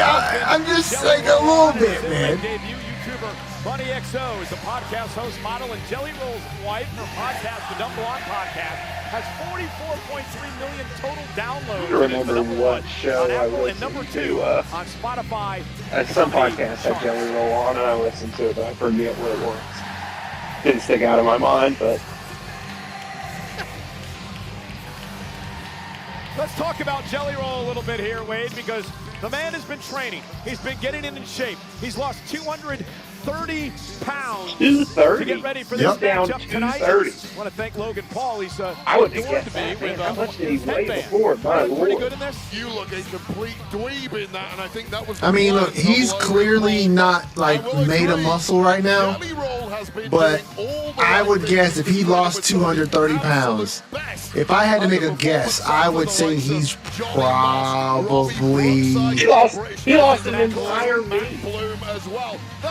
I'm just like a little bit, man. Debut YouTuber Bunny XO is the podcast host, model, and Jelly Roll's wife. Her podcast, the Dumb Blonde Podcast, has 44.3 million total downloads. I remember what show I listened to. On Spotify. Some podcast had Jelly Roll on, and I listened to it, but I forget what it was. Didn't stick out of my mind, but. Let's talk about Jelly Roll a little bit here, Wade, because the man has been training. He's been getting in shape. He's lost 230 pounds 230? to get ready for this matchup tonight. I want to thank Logan Paul. He's I would have guessed that, man. How much did he weigh before? My Lord. Pretty good in this. You look a complete dweeb in that, and I think that was. I mean, look, he's clearly not like made of muscle right now, but I would guess if he lost 230 pounds, if I had to make a guess, I would say he's probably. He lost an entire knee.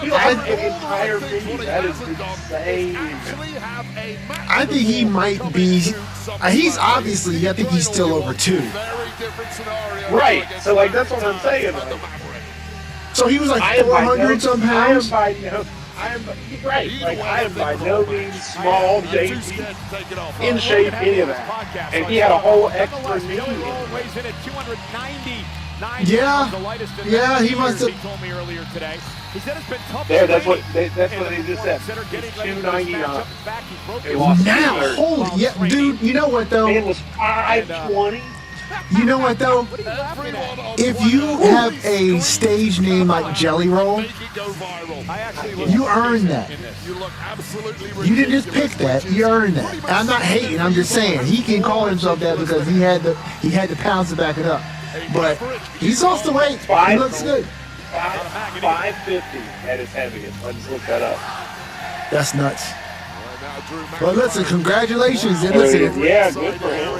He lost an entire knee. That is insane. I think he might be. He's obviously. I think he's still over 2. Right. So like that's what I'm saying. Like, so he was like 400 some pounds. I am by no means small, dainty, in shape, any of that. And he had a whole extra knee. Yeah, he must have. He told me earlier today. He said it's been tough. There, that's what they just said. 299. Now, holy yeah, dude. You know what though? It was 520. You know what though? If you have a stage name like Jelly Roll, you earned that. You didn't just pick that. You earned that. I'm not hating. I'm just saying he can call himself that because he had the pounds to back it up. but he's lost the weight. He looks good. 550 at his heaviest. I just looked that up. That's nuts. Well, listen, congratulations. And listen, yeah, good for him.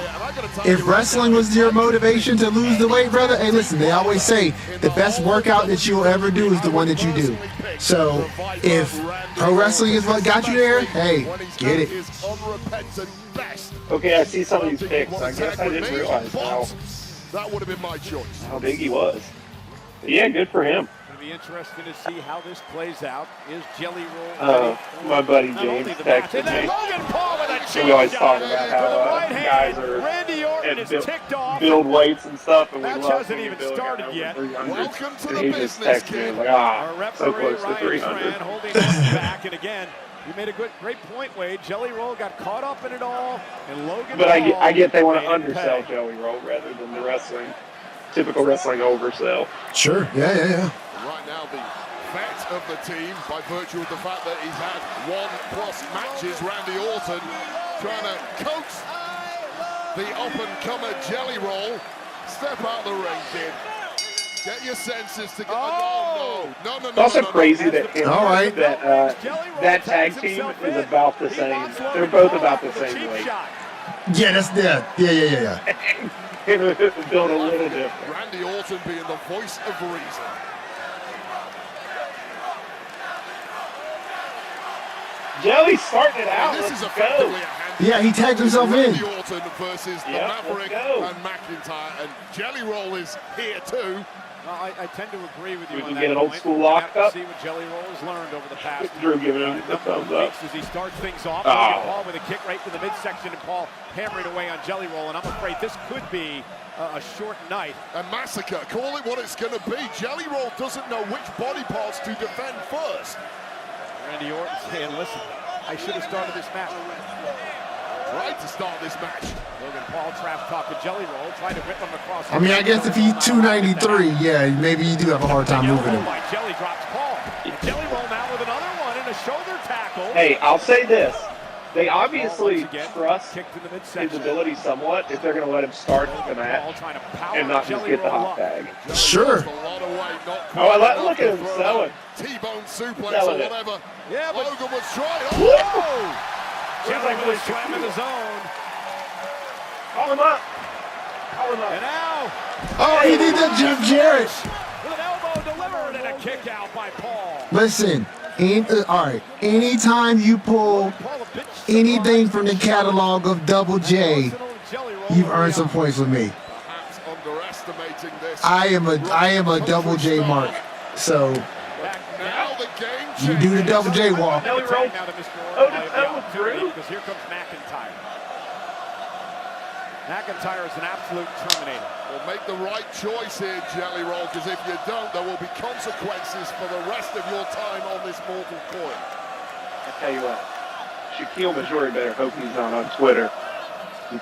If wrestling was your motivation to lose the weight, brother, hey, listen, they always say the best workout that you'll ever do is the one that you do. So if pro wrestling is what got you there, hey, get it. Okay, I see some of these picks. I guess I didn't realize that would have been my choice. How big he was. But yeah, good for him. It'll be interesting to see how this plays out. Is Jelly Roll? My buddy James texted me. We always talk about how guys are and build weights and stuff, and we love hasn't even started yet. Welcome to the he just business, texted me kid. like, so close to 300. Holding on back, and again, you made a great point, Wade. Jelly Roll got caught up in it all, and Logan. But I get they want to undersell Jelly Roll rather than the typical wrestling oversell. Sure. Yeah. Right now, the vet of the team, by virtue of the fact that he's had 1+ matches, Randy Orton, trying to coax the up-and-comer Jelly Roll. Step out the ring, kid. Get your senses together. No. It's also crazy that that tag team is about the same. They're both about the same weight. Yeah, that's that. Yeah. Built a little different. Randy Orton being the voice of reason. Jelly's starting it out. This is Let's effectively go. a hand. Yeah, he tagged himself in. Randy Orton versus the Maverick and McIntyre, and Jelly Roll is here too. I tend to agree with you. We on can that get an old point. school We'll have lockup. to see what Jelly Roll has learned over the past Drew giving him the number of thumbs up. weeks as he starts things off. Paul with a kick right to the midsection, and Paul hammering away on Jelly Roll. And I'm afraid this could be a short night. A massacre. Call it what it's going to be. Jelly Roll doesn't know which body parts to defend first. Randy Orton saying, "Listen, I should have started this match." Right to start this match. Logan Paul trash talking Jelly Roll, trying to whip him across. I mean, I guess if he's 293, yeah, maybe you do have a hard time moving him. Jelly drops Paul. Jelly Roll now with another one and a shoulder tackle. Hey, I'll say this. They obviously trust his ability somewhat if they're going to let him start the match and not just get the hot tag. Sure. Look at him selling. T-bone suplex or whatever. Yeah, but Logan was trying. Oh! Jelly Roll slamming the zone. Call him up. And now. Oh, he did that, Jeff Jarrett. With an elbow delivered and a kick out by Paul. Listen, all right, anytime you pull anything from the catalog of Double J, you've earned some points with me. Perhaps underestimating this. I am a Double J mark, so Now the game you do the Double J walk. Jelly Roll. Because here comes McIntyre. McIntyre is an absolute terminator. Well, make the right choice here, Jelly Roll, because if you don't, there will be consequences for the rest of your time on this mortal coil. I tell you what, Shaquille Majori better hope he's not on Twitter.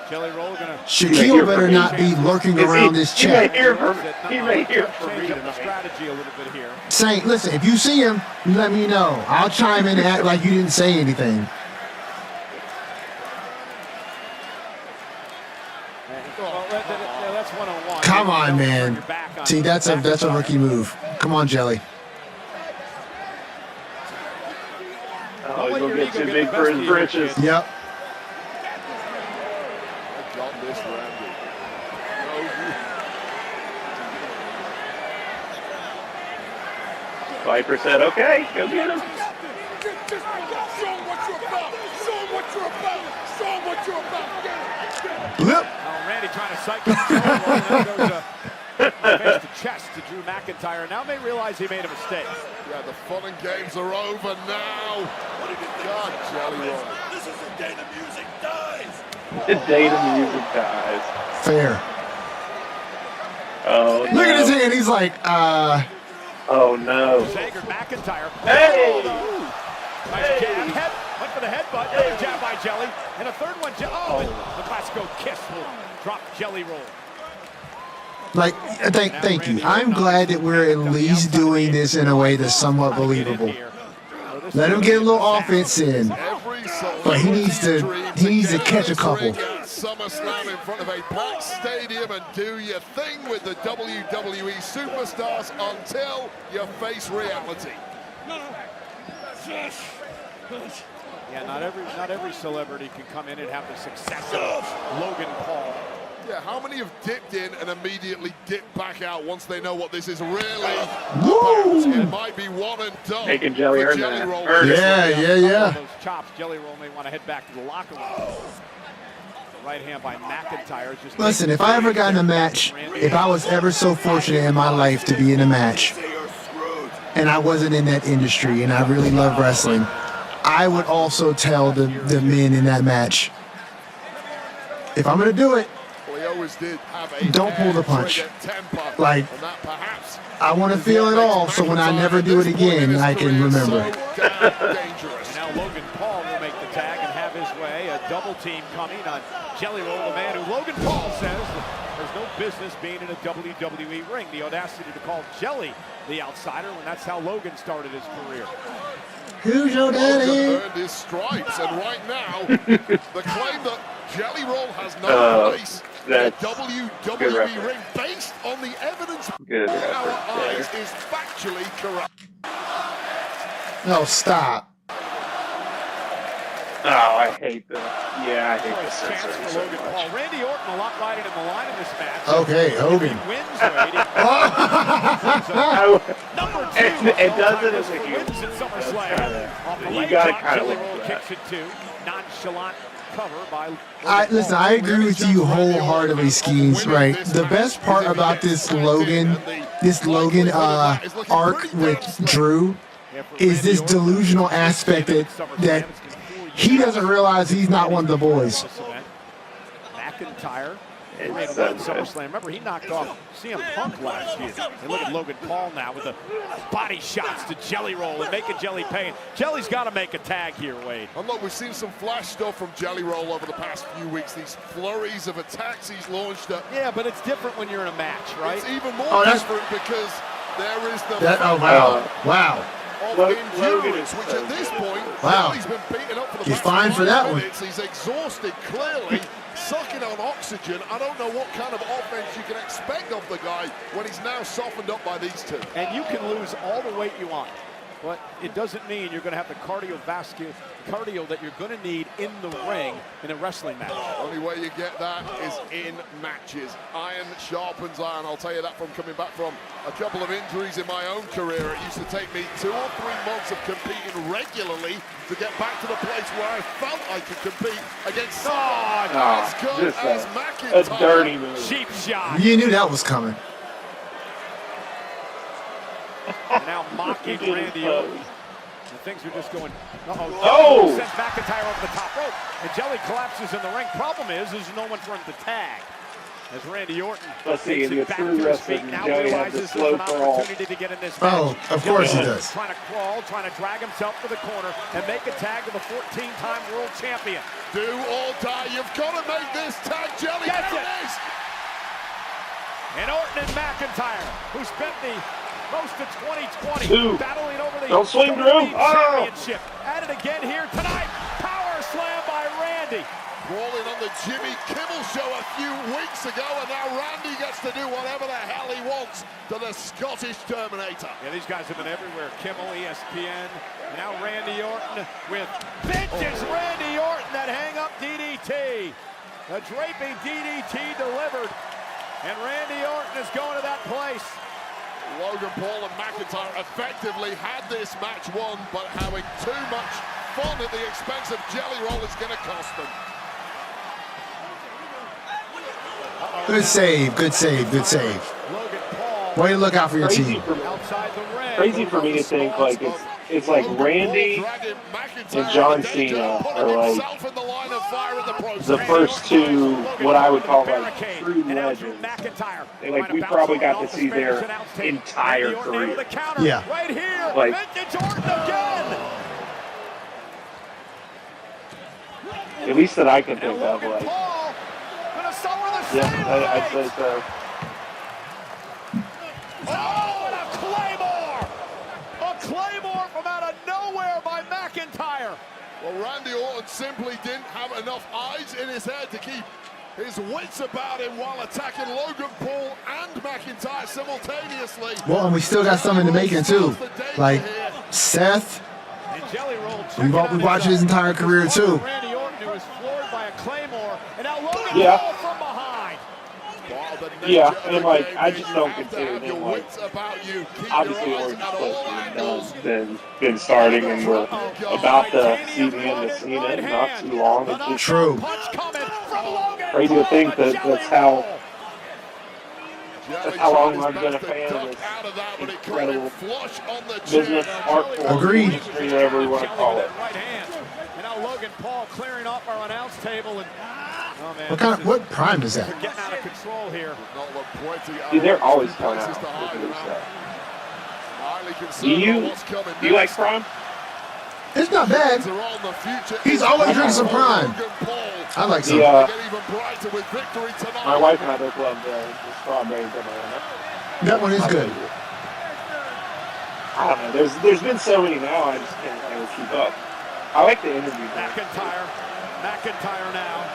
Jelly Roll gonna. Shaquille better not be lurking around this chat. He may hear from me tonight. Strategy a little bit here. Saint, listen, if you see him, let me know. I'll chime in and act like you didn't say anything. Well, that's one-on-one. Come on, man. See, that's a rookie move. Come on, Jelly. Oh, he's going to get too big for his britches. Yep. I got this, Randy. Viper said, okay, go get him. Show him what you're about. Show him what you're about. Show him what you're about. Blip. Randy trying to psych up Jelly Roll, and there goes face to chest to Drew McIntyre. Now may realize he made a mistake. Yeah, the fun and games are over now. God, Jelly Roll. This is the day the music dies. The day the music dies. Fair. Oh, Look at his hand. He's like, Oh, no. Staggered McIntyre. Hey! Nice jab. Head. Went for the headbutt. Another jab by Jelly. And a third one. And the Glasgow kiss will drop Jelly Roll. like, thank you. I'm glad that we're at least doing this in a way that's somewhat believable. Let him get a little offense in. Every but he needs to catch a couple. SummerSlam in front of a packed stadium and do your thing with the WWE superstars until you face reality. Yeah, not every celebrity can come in and have the success of Logan Paul. Yeah, how many have dipped in and immediately dipped back out once they know what this is really about? It might be one and done. Making Jelly earn Jelly that. Roll. Yeah. Those chops, Jelly Roll may want to head back to the locker room. The right hand by McIntyre. Just Listen, if I ever got in a match, if I was ever so fortunate in my life to be in a match, and I wasn't in that industry, and I really love wrestling, I would also tell the men in that match, if I'm going to do it, don't pull the punch. Like, I want to feel it all, so when I never do it again, I can remember. Now Logan Paul will make the tag and have his way. A double team coming on Jelly Roll, the man who Logan Paul says there's no business being in a WWE ring. The audacity to call Jelly the outsider when that's how Logan started his career. Who's your daddy? Earned his stripes, and right now, the claim that Jelly Roll has no place in a WWE ring based on the evidence in our eyes is factually correct. No, stop. Oh, I hate this. Yeah, I hate this. Chance for Logan Paul. Randy Orton a lot riding in the line in this match. Okay, Hogan. He wins, Wade. Number 2. It doesn't as a wins at SummerSlam. Off the You leg gotta drop, kind of Jelly look Roll at that. kicks it too. Nonchalant cover by Listen, I agree with you wholeheartedly, Skeens, right? The best part about this Logan arc with Drew is this delusional aspect that he doesn't realize he's not one of the boys. McIntyre ran SummerSlam. Remember, he knocked off CM Punk last year. And look at Logan Paul now with the body shots to Jelly Roll and making Jelly pay. Jelly's got to make a tag here, Wade. And look, we've seen some flash stuff from Jelly Roll over the past few weeks. These flurries of attacks he's launched at. Yeah, but it's different when you're in a match, right? It's even more different because there is the wow. of endurance, which at this point, Jelly's been beaten up for the He's past fine for 5 that one. minutes. He's exhausted, clearly, sucking on oxygen. I don't know what kind of offense you can expect of the guy when he's now softened up by these two. And you can lose all the weight you want, but it doesn't mean you're going to have the cardio that you're going to need in the ring in a wrestling match. The only way you get that is in matches. Iron sharpens iron. I'll tell you that from coming back from a couple of injuries in my own career. It used to take me 2 or 3 months of competing regularly to get back to the place where I felt I could compete against someone as good as McIntyre. A dirty move. Cheap shot. You knew that was coming. And now mocking Randy Orton. And things are just going, sends McIntyre over the top rope. And Jelly collapses in the ring. Problem is there's no one for him to tag. As Randy Orton Let's see, in the back true to his feet, wrestling, now Joey has realizes the there's slow an crawl. opportunity to get in this match. Oh, of course he does. Trying to crawl, trying to drag himself to the corner and make a tag to the 14-time world champion. Do or die. You've got to make this tag, Jelly. That's There it. it is. And Orton and McIntyre, who spent the most of 2020 battling over the Don't swing, Drew. championship. At it again here tonight. Power slam by Randy. Brawling on the Jimmy Kimmel show a few weeks ago, and now Randy gets to do whatever the hell he wants to the Scottish Terminator. Yeah, these guys have been everywhere. Kimmel, ESPN, and now Randy Orton with vintage Randy Orton, that hang-up DDT. The draping DDT delivered, and Randy Orton is going to that place. Logan Paul and McIntyre effectively had this match won, but having too much fun at the expense of Jelly Roll is going to cost them. Good save, good save, good save. Way to look out for your team. Crazy for me to think like it's like Randy and John Cena are like the first two, what I would call like true legends. And like we probably got to see their entire career. Yeah. Right here, like, vintage Orton again. At least that I can think of, like. Yeah, I'd say so. Oh, and a Claymore! A Claymore from out of nowhere by McIntyre. Well, Randy Orton simply didn't have enough eyes in his head to keep his wits about him while attacking Logan Paul and McIntyre simultaneously. Well, and we still got some in the making too. Like Seth, we've watched his entire career too. Randy Orton, who was floored by a Claymore, and now Logan Yeah. Paul from behind. Yeah, and like I just don't consider them like obviously Orton's supposed to have been starting, and we're about to see the end of Cena in not too long. It's just true. Crazy to think that that's how long I've been a fan of this incredible business, art form, Agreed. industry, whatever you want to call it. Right hand. And now Logan Paul clearing off our announce table. And oh man, What prime is that? getting out of control here. Dude, they're always coming out. Do you like Prime? It's not bad. He's always drinking some prime. I like some. My wife and I both love the strawberry banana. That one is good. I don't know. There's been so many now. I just can't ever keep up. I like the interview. McIntyre now.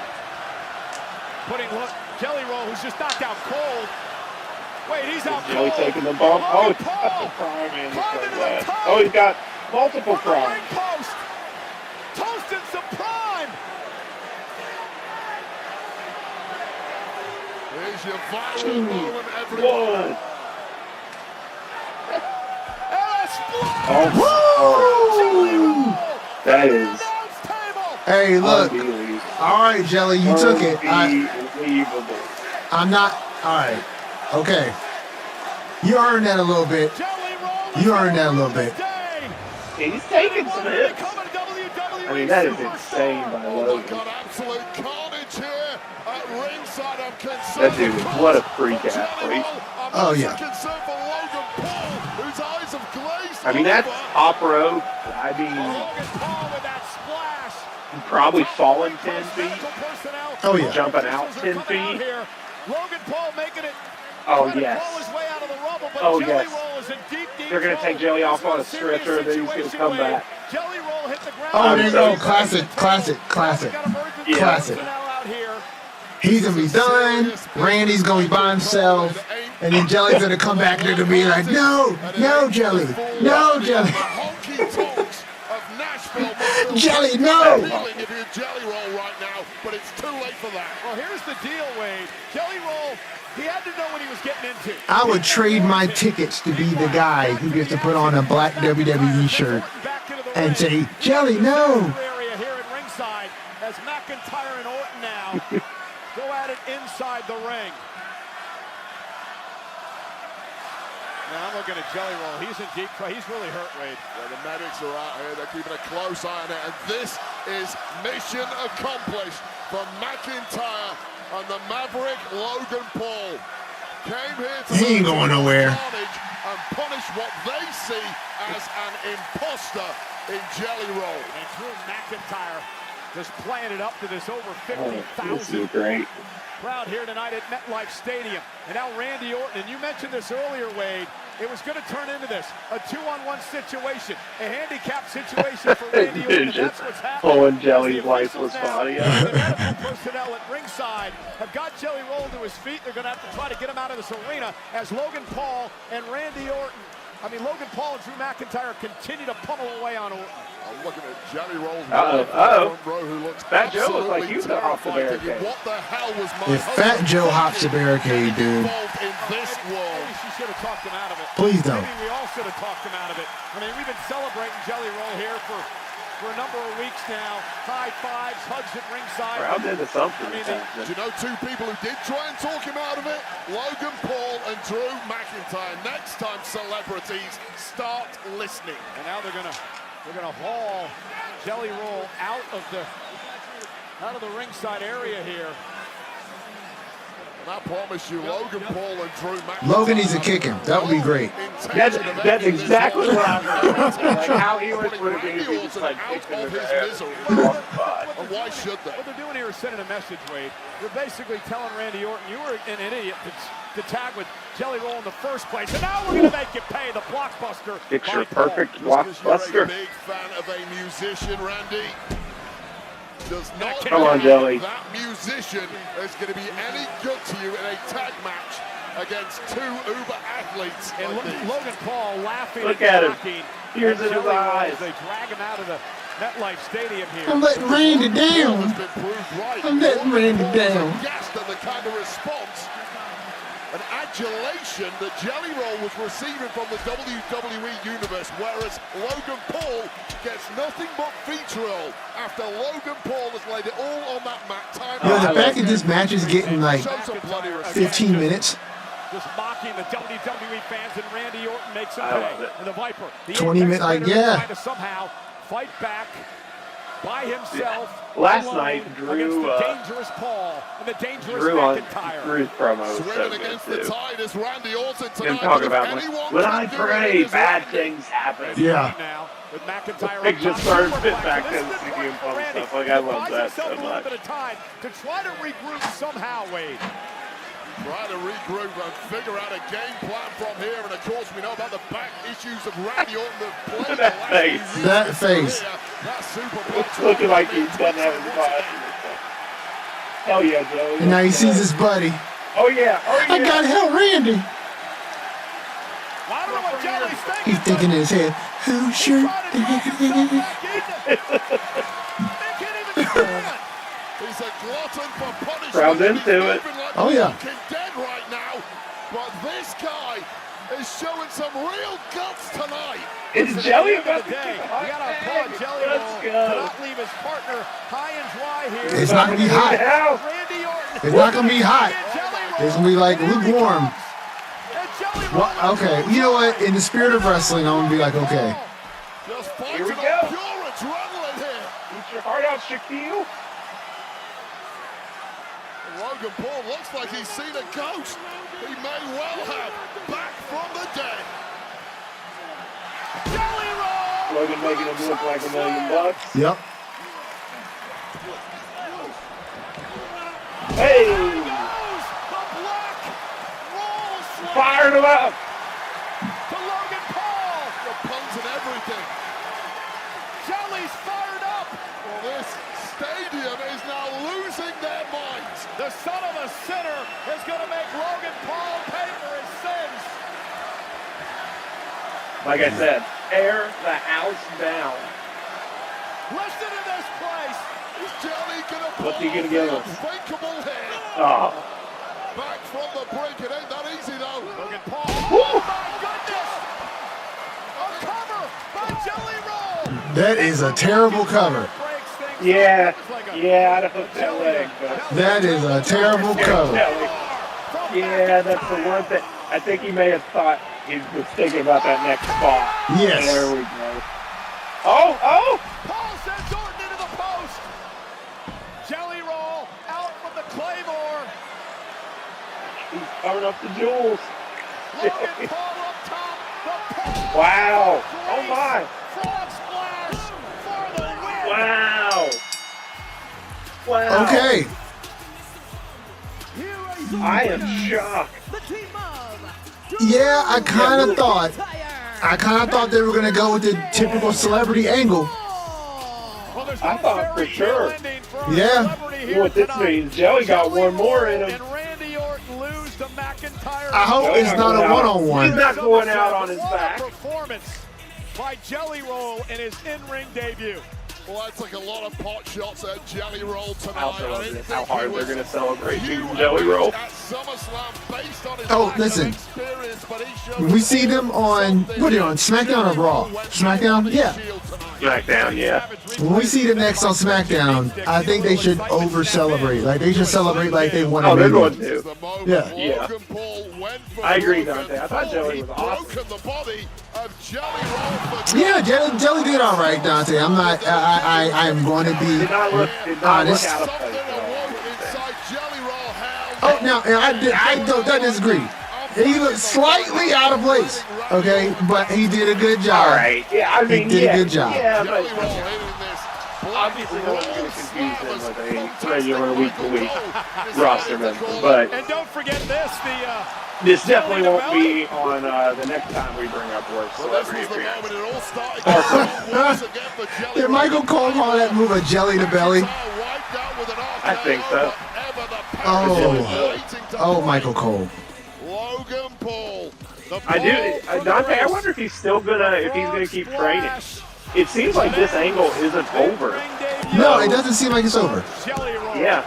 Jelly Roll, who's just knocked out cold. Wait, he's out Jelly cold. taking the bump. Oh, it's got the prime and the red. Oh, he's got multiple prime. Post. Toasting some prime. Here's your viral moment, 2, everyone. 1. Oh, that is. Hey, look. All right, Jelly, you took it. Unbelievable. I'm not. All right. Okay. You earned that a little bit. You earned that a little bit. He's taking some hits. I mean, that is insane by Logan. That dude, what a freak athlete. Oh, yeah. I mean, that's top rope. I mean, probably falling 10 feet. Oh, yeah. Jumping out 10 feet. Logan Paul making it. Oh, yes. Oh, yes. They're going to take Jelly off on a stretcher, then he's going to come back. Oh, there you go. Classic. Yeah. Classic. He's going to be done. Randy's going to be by himself. And then Jelly's going to come back and they're going to be like, no, Jelly. No, Jelly. Jelly, no. If you're Jelly Roll right now, but it's too late for that. Well, here's the deal, Wade. Jelly Roll, he had to know what he was getting into. I would trade my tickets to be the guy who gets to put on a black WWE shirt and say, Jelly, no. Area here at ringside as McIntyre and Orton now go at it inside the ring. Now I'm looking at Jelly Roll. He's in deep trouble. He's really hurt, Wade. Yeah, the medics are out here. They're keeping a close eye on it. And this is mission accomplished for McIntyre and the Maverick Logan Paul. Came here to he ain't going nowhere. And punish what they see as an imposter in Jelly Roll. And Drew McIntyre just playing it up to this over 50,000 This is great. crowd here tonight at MetLife Stadium. And now Randy Orton, and you mentioned this earlier, Wade, it was going to turn into this, a 2-on-1 situation, a handicap situation for Randy Orton. That's what's happening. Pulling Jelly's lifeless body out. The medical personnel at ringside have got Jelly Roll to his feet. They're going to have to try to get him out of this arena as Logan Paul and Randy Orton, Logan Paul and Drew McIntyre continue to pummel away on Orton. I'm looking at Jelly Roll's who looks Fat Joe looks like he was off the barricade. What the hell was my If Fat Joe hops the barricade, dude, in this world? Maybe she should have talked him out of it. Please don't. Maybe we all should have talked him out of it. We've been celebrating Jelly Roll here for a number of weeks now. High fives, hugs at ringside. Crowd into something. Do you know two people who did try and talk him out of it? Logan Paul and Drew McIntyre. Next time, celebrities, start listening. And now they're gonna haul Jelly Roll out of the ringside area here. And I promise you, Logan Paul and Drew McIntyre. Logan needs to kick him. That would be great. That's exactly what I'm like how he was would be if he just like kicked him in the head. And why should they? What they're doing here is sending a message, Wade. They're basically telling Randy Orton, you were an idiot to tag with Jelly Roll in the first place, and now we're going to make you pay the blockbuster. Picture perfect blockbuster. You're a big fan of a musician, Randy. Does not come on, Jelly. That musician is going to be any good to you in a tag match against two uber athletes. And Logan Paul laughing. Look at him. Tears in his eyes. They drag him out of the MetLife Stadium here. I'm letting Randy down. I'm letting Randy down. Gassed at the kind of response and adulation that Jelly Roll was receiving from the WWE Universe, whereas Logan Paul gets nothing but vitriol after Logan Paul has laid it all on that mat. The fact that this match is getting like 15 minutes. Just mocking the WWE fans, and Randy Orton makes him pay. And the Viper, the 20 minutes, like, yeah. trying to somehow fight back by himself. Last night, Drew, the dangerous Paul and the dangerous Drew on McIntyre. Drew's promo was so Swimming good against the too. tide is Randy Orton tonight. Him talking about when I pray, bad things happen. Yeah. Now with McIntyre. Big just started spit back then to CM Punk stuff. Like I love that so A little much. bit of time to try to regroup somehow, Wade. Try to regroup and figure out a game plan from here. And of course, we know about the back issues of Randy Orton that played That face. That face. It's looking like he's done that in the past. Hell yeah, Joe. And now he sees his buddy. Oh yeah. Oh yeah. I got hell, Randy. Well, I don't know what Jelly's thinking. He's thinking in his head, who's your He's a glutton for punishment. Crowd's into it. Oh yeah. Dead right now, but this guy is showing some real guts tonight. Is Jelly about to day. kick You gotta applaud Jelly Roll. Cannot leave his partner high and dry here. It's not gonna be hot. Randy Orton. It's not gonna be hot. It's gonna be like lukewarm. Well, okay, you know what? In the spirit of wrestling, I'm gonna be like, okay. Here we go. Pure adrenaline here. Eat your heart out, Shaquille. Logan Paul looks like he's seen a ghost. He may well have. Back from the dead. Jelly Roll. Logan making him look like $1 million. Yep. Hey. Fired him up. To Logan Paul. The puns and everything. Jelly's fired up. Well, this stadium is now losing their minds. The son of a sinner is going to make Logan Paul pay for his sins. Like I said, tear the house down. Listen to this place. Is Jelly going to pull What's he going to give us? unspeakable here? Oh. Back from the brink. It ain't that easy, though. Logan Paul. Oh, my goodness. A cover by Jelly Roll. That is a terrible cover. Yeah. Yeah, I'd have hooked that leg, but That is a terrible cover. yeah, that's the one thing. I think he may have thought he was thinking about that next spot. Yes. There we go. Oh, oh! Paul sends Orton into the post. Jelly Roll out with the Claymore. He's covering up the jewels. Logan Paul up top. The Paul. Wow. Oh my. Frog splash for the win. Wow. Wow. Okay. I am shocked. Yeah, I kind of thought they were gonna go with the typical celebrity angle. I thought for sure. Yeah. You know what this means? Jelly got one more in him. I hope it's not a one-on-one. He's not going out on his back. Performance by Jelly Roll in his in-ring debut. Well, that's like a lot of pot shots at Jelly Roll tonight. How hard they're going to celebrate Jelly Roll. Oh, listen. When we see them on, what are they on, SmackDown or Raw? SmackDown? Yeah. SmackDown, yeah. When we see them next on SmackDown, I think they should over-celebrate. Like, they should celebrate like they won a Oh, they're million. going to. Yeah. Yeah. I agree, Dante. I thought Jelly was awesome. Yeah, Jelly did all right, Dante. I'm not. I am going to be honest. Oh, now I don't disagree. He looked slightly out of place, okay, but he did a good job. All right. Yeah, I mean, he did a good job. Yeah, but obviously no one's going to confuse him with a regular week-to-week roster member. But and don't forget this, this definitely won't be on the next time we bring up worst celebrity appearance. Did Michael Cole call that move a jelly to belly? I think so. Oh, Michael Cole. Logan Paul. I do, Dante. I wonder if he's still if he's gonna keep training. It seems like this angle isn't over. No, it doesn't seem like it's over. Yeah.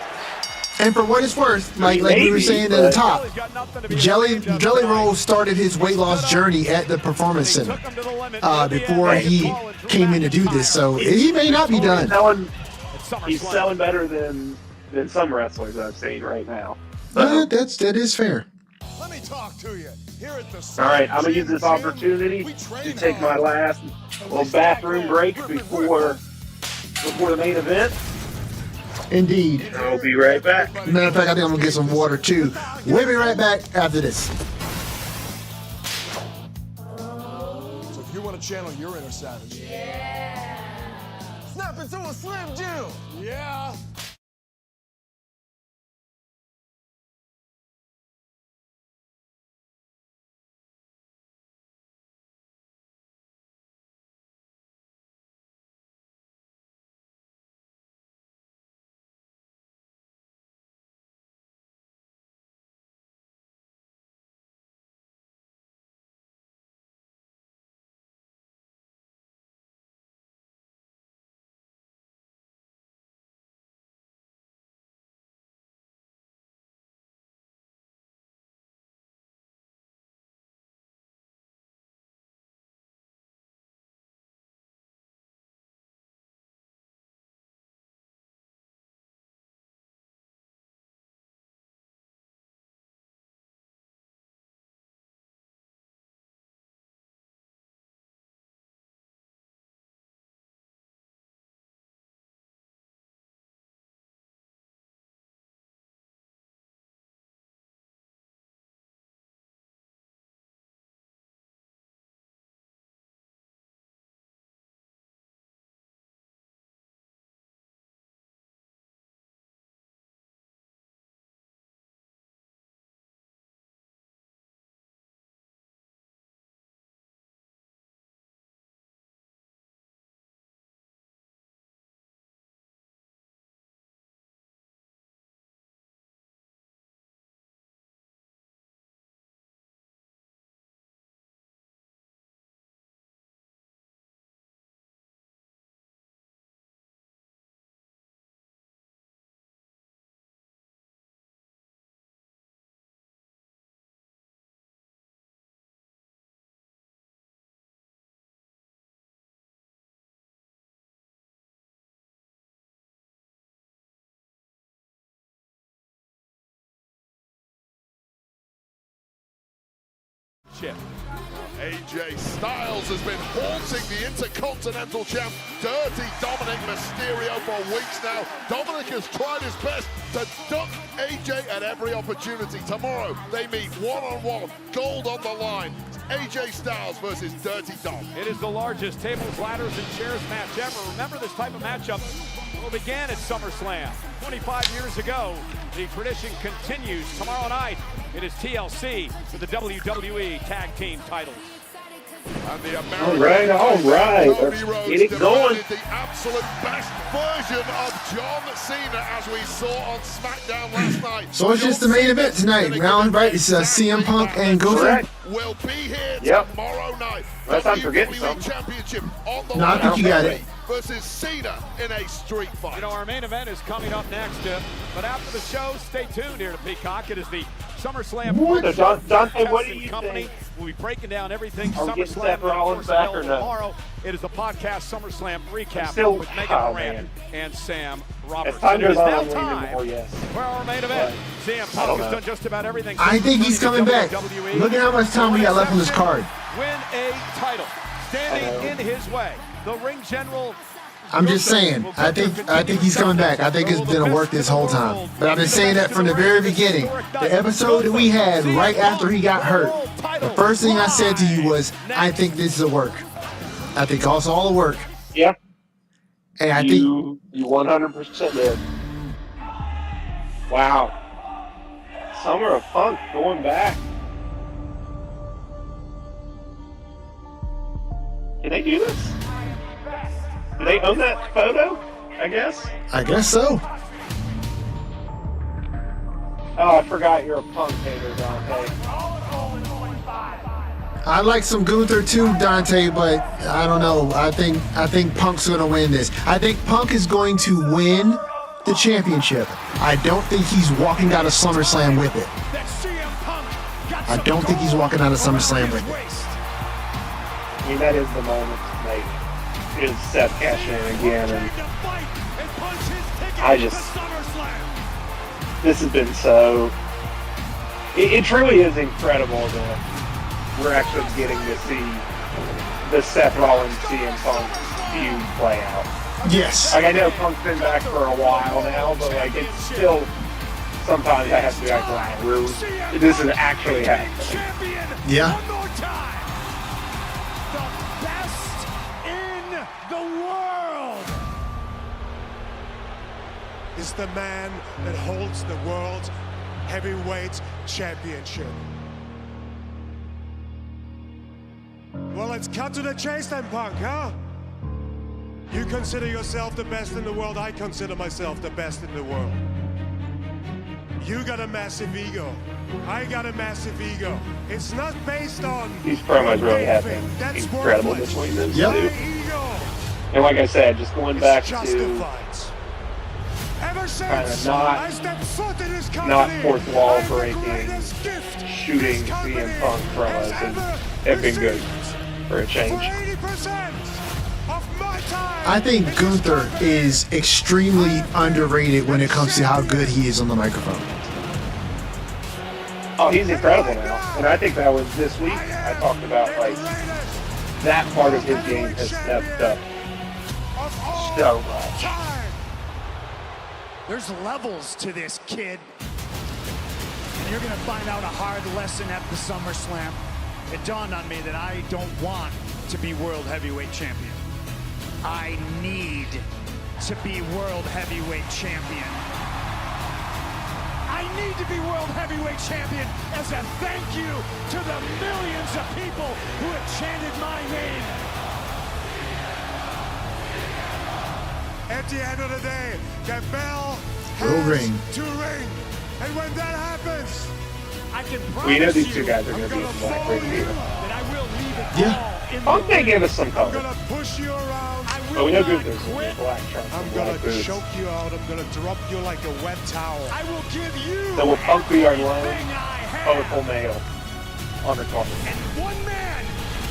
And for what it's worth, like we were saying at the top, Jelly Roll started his weight loss journey at the Performance Center before he came in to do this. So he may not be done. He's selling better than some wrestlers I've seen right now. That is fair. Let me talk to you. Here at the All right, I'm gonna use this opportunity to take my last little bathroom break before the main event. Indeed. I'll be right back. Matter of fact, I think I'm gonna get some water too. We'll be right back after this. So if you want to channel your inner savage, snap into a Slim Jim. Yeah. AJ Styles has been haunting the Intercontinental champ, Dirty Dominic Mysterio, for weeks now. Dominic has tried his best to duck AJ at every opportunity. Tomorrow, they meet one-on-one, gold on the line. AJ Styles versus Dirty Dom. It is the largest tables, ladders, and chairs match ever. Remember, this type of matchup began at SummerSlam 25 years ago. The tradition continues. Tomorrow night, it is TLC for the WWE Tag Team titles. And the All right. Let's get it going. The absolute best version of John Cena, as we saw on SmackDown last night. So it's just the main event tonight. Round right, it's CM Punk and Gunther. Will be here tomorrow night. Unless I'm forgetting something. Championship on the No, I think you got it. Versus Cena in a street fight. You know, our main event is coming up next, but after the show, stay tuned here to Peacock. It is the SummerSlam. Dante, what do you think? We'll be breaking down everything Are we getting SummerSlam Seth Rollins back or no? tomorrow. It is the podcast SummerSlam recap with Megan Moran and Sam Roberts. As time goes on, now I'm leaning time more yes. for our main event. CM Punk has done just about everything. I think he's coming back. Look at how much time we got left on this card. Win a title. Standing in his way, the ring general I'm just saying. I think he's coming back. I think it's gonna work this whole time. But I've been saying that from the very beginning. The episode that we had right after he got hurt, the first thing I said to you was, I think this is a work. I think it's all a work. Yeah. And I think you 100% did. Wow. Summer of Funk going back. Can they do this? Do they own that photo? I guess. I guess so. Oh, I forgot you're a Punk hater, Dante. I like some Gunther too, Dante, but I don't know. I think Punk's gonna win this. I think Punk is going to win the championship. I don't think he's walking out of SummerSlam with it. I don't think he's walking out of SummerSlam with it. I mean, that is the moment to make is Seth cash in again, and this has been so. It truly is incredible that we're actually getting to see the Seth Rollins CM Punk feud play out. Yes. Like, I know Punk's been back for a while now, but like it's still sometimes I have to be like, wow, this is actually happening. Yeah. Is the man that holds the World Heavyweight Championship. Well, let's cut to the chase then, Punk, huh? You consider yourself the best in the world, I consider myself the best in the world. You got a massive ego. I got a massive ego. It's not based on... These promos really have been incredible between them two. And like I said, just going back to... kind of not fourth wall breaking, shooting CM Punk promos have been good for a change. I think Gunther is extremely underrated when it comes to how good he is on the microphone. Oh, he's incredible now. And I think that was this week. I talked about like that part of his game has stepped up so much. There's levels to this kid, and you're going to find out a hard lesson at the SummerSlam. It dawned on me that I don't want to be World Heavyweight Champion. I need to be World Heavyweight Champion. I need to be World Heavyweight Champion as a thank you to the millions of people who have chanted my name. At the end of the day, the bell will has ring. to ring. And when that happens, I can We know promise these you two guys are going to be in Black Ring Fever. that I will leave it Yeah. all in Punk the may ring. give us some I'm color. gonna push you around. But we know Gunther's going to be black trunks I'm and gonna black boots. choke you out. I'm gonna drop you like a wet towel. I will give you So will Punk be our lone everything I have. colorful male on the card? And one man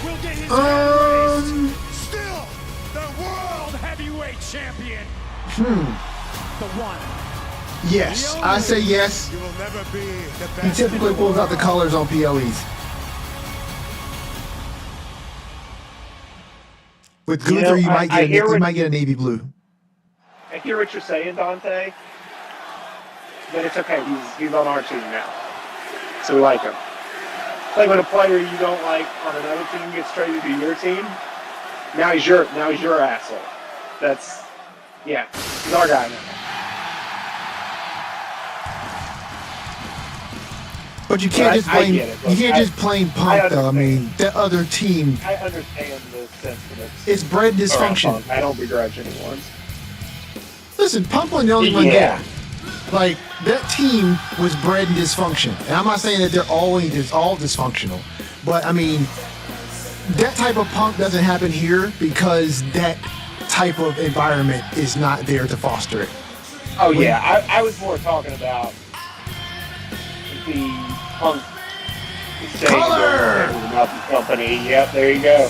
will get his hand raised. Still the World Heavyweight Champion. The one. Yes, I say yes. You will never be the He best. typically pulls out the colors on PLEs. With You Gunther, know, you I might hear get a navy blue. I hear what you're saying, Dante, but it's okay. He's on our team now, so we like him. It's like when a player you don't like on another team gets traded to your team. Now he's your asshole. He's our guy now. But you can't just blame. You can't just blame Punk though. I mean, that other team. I understand the sentiments. It's bred dysfunction. Punk. I don't begrudge anyone. Listen, Punk wasn't the only one there. Like, that team was bred in dysfunction. And I'm not saying that they're all dysfunctional. But, I mean, that type of Punk doesn't happen here because that type of environment is not there to foster it. Oh, yeah. I was more talking about the Punk Color! Company. Yep, there you go.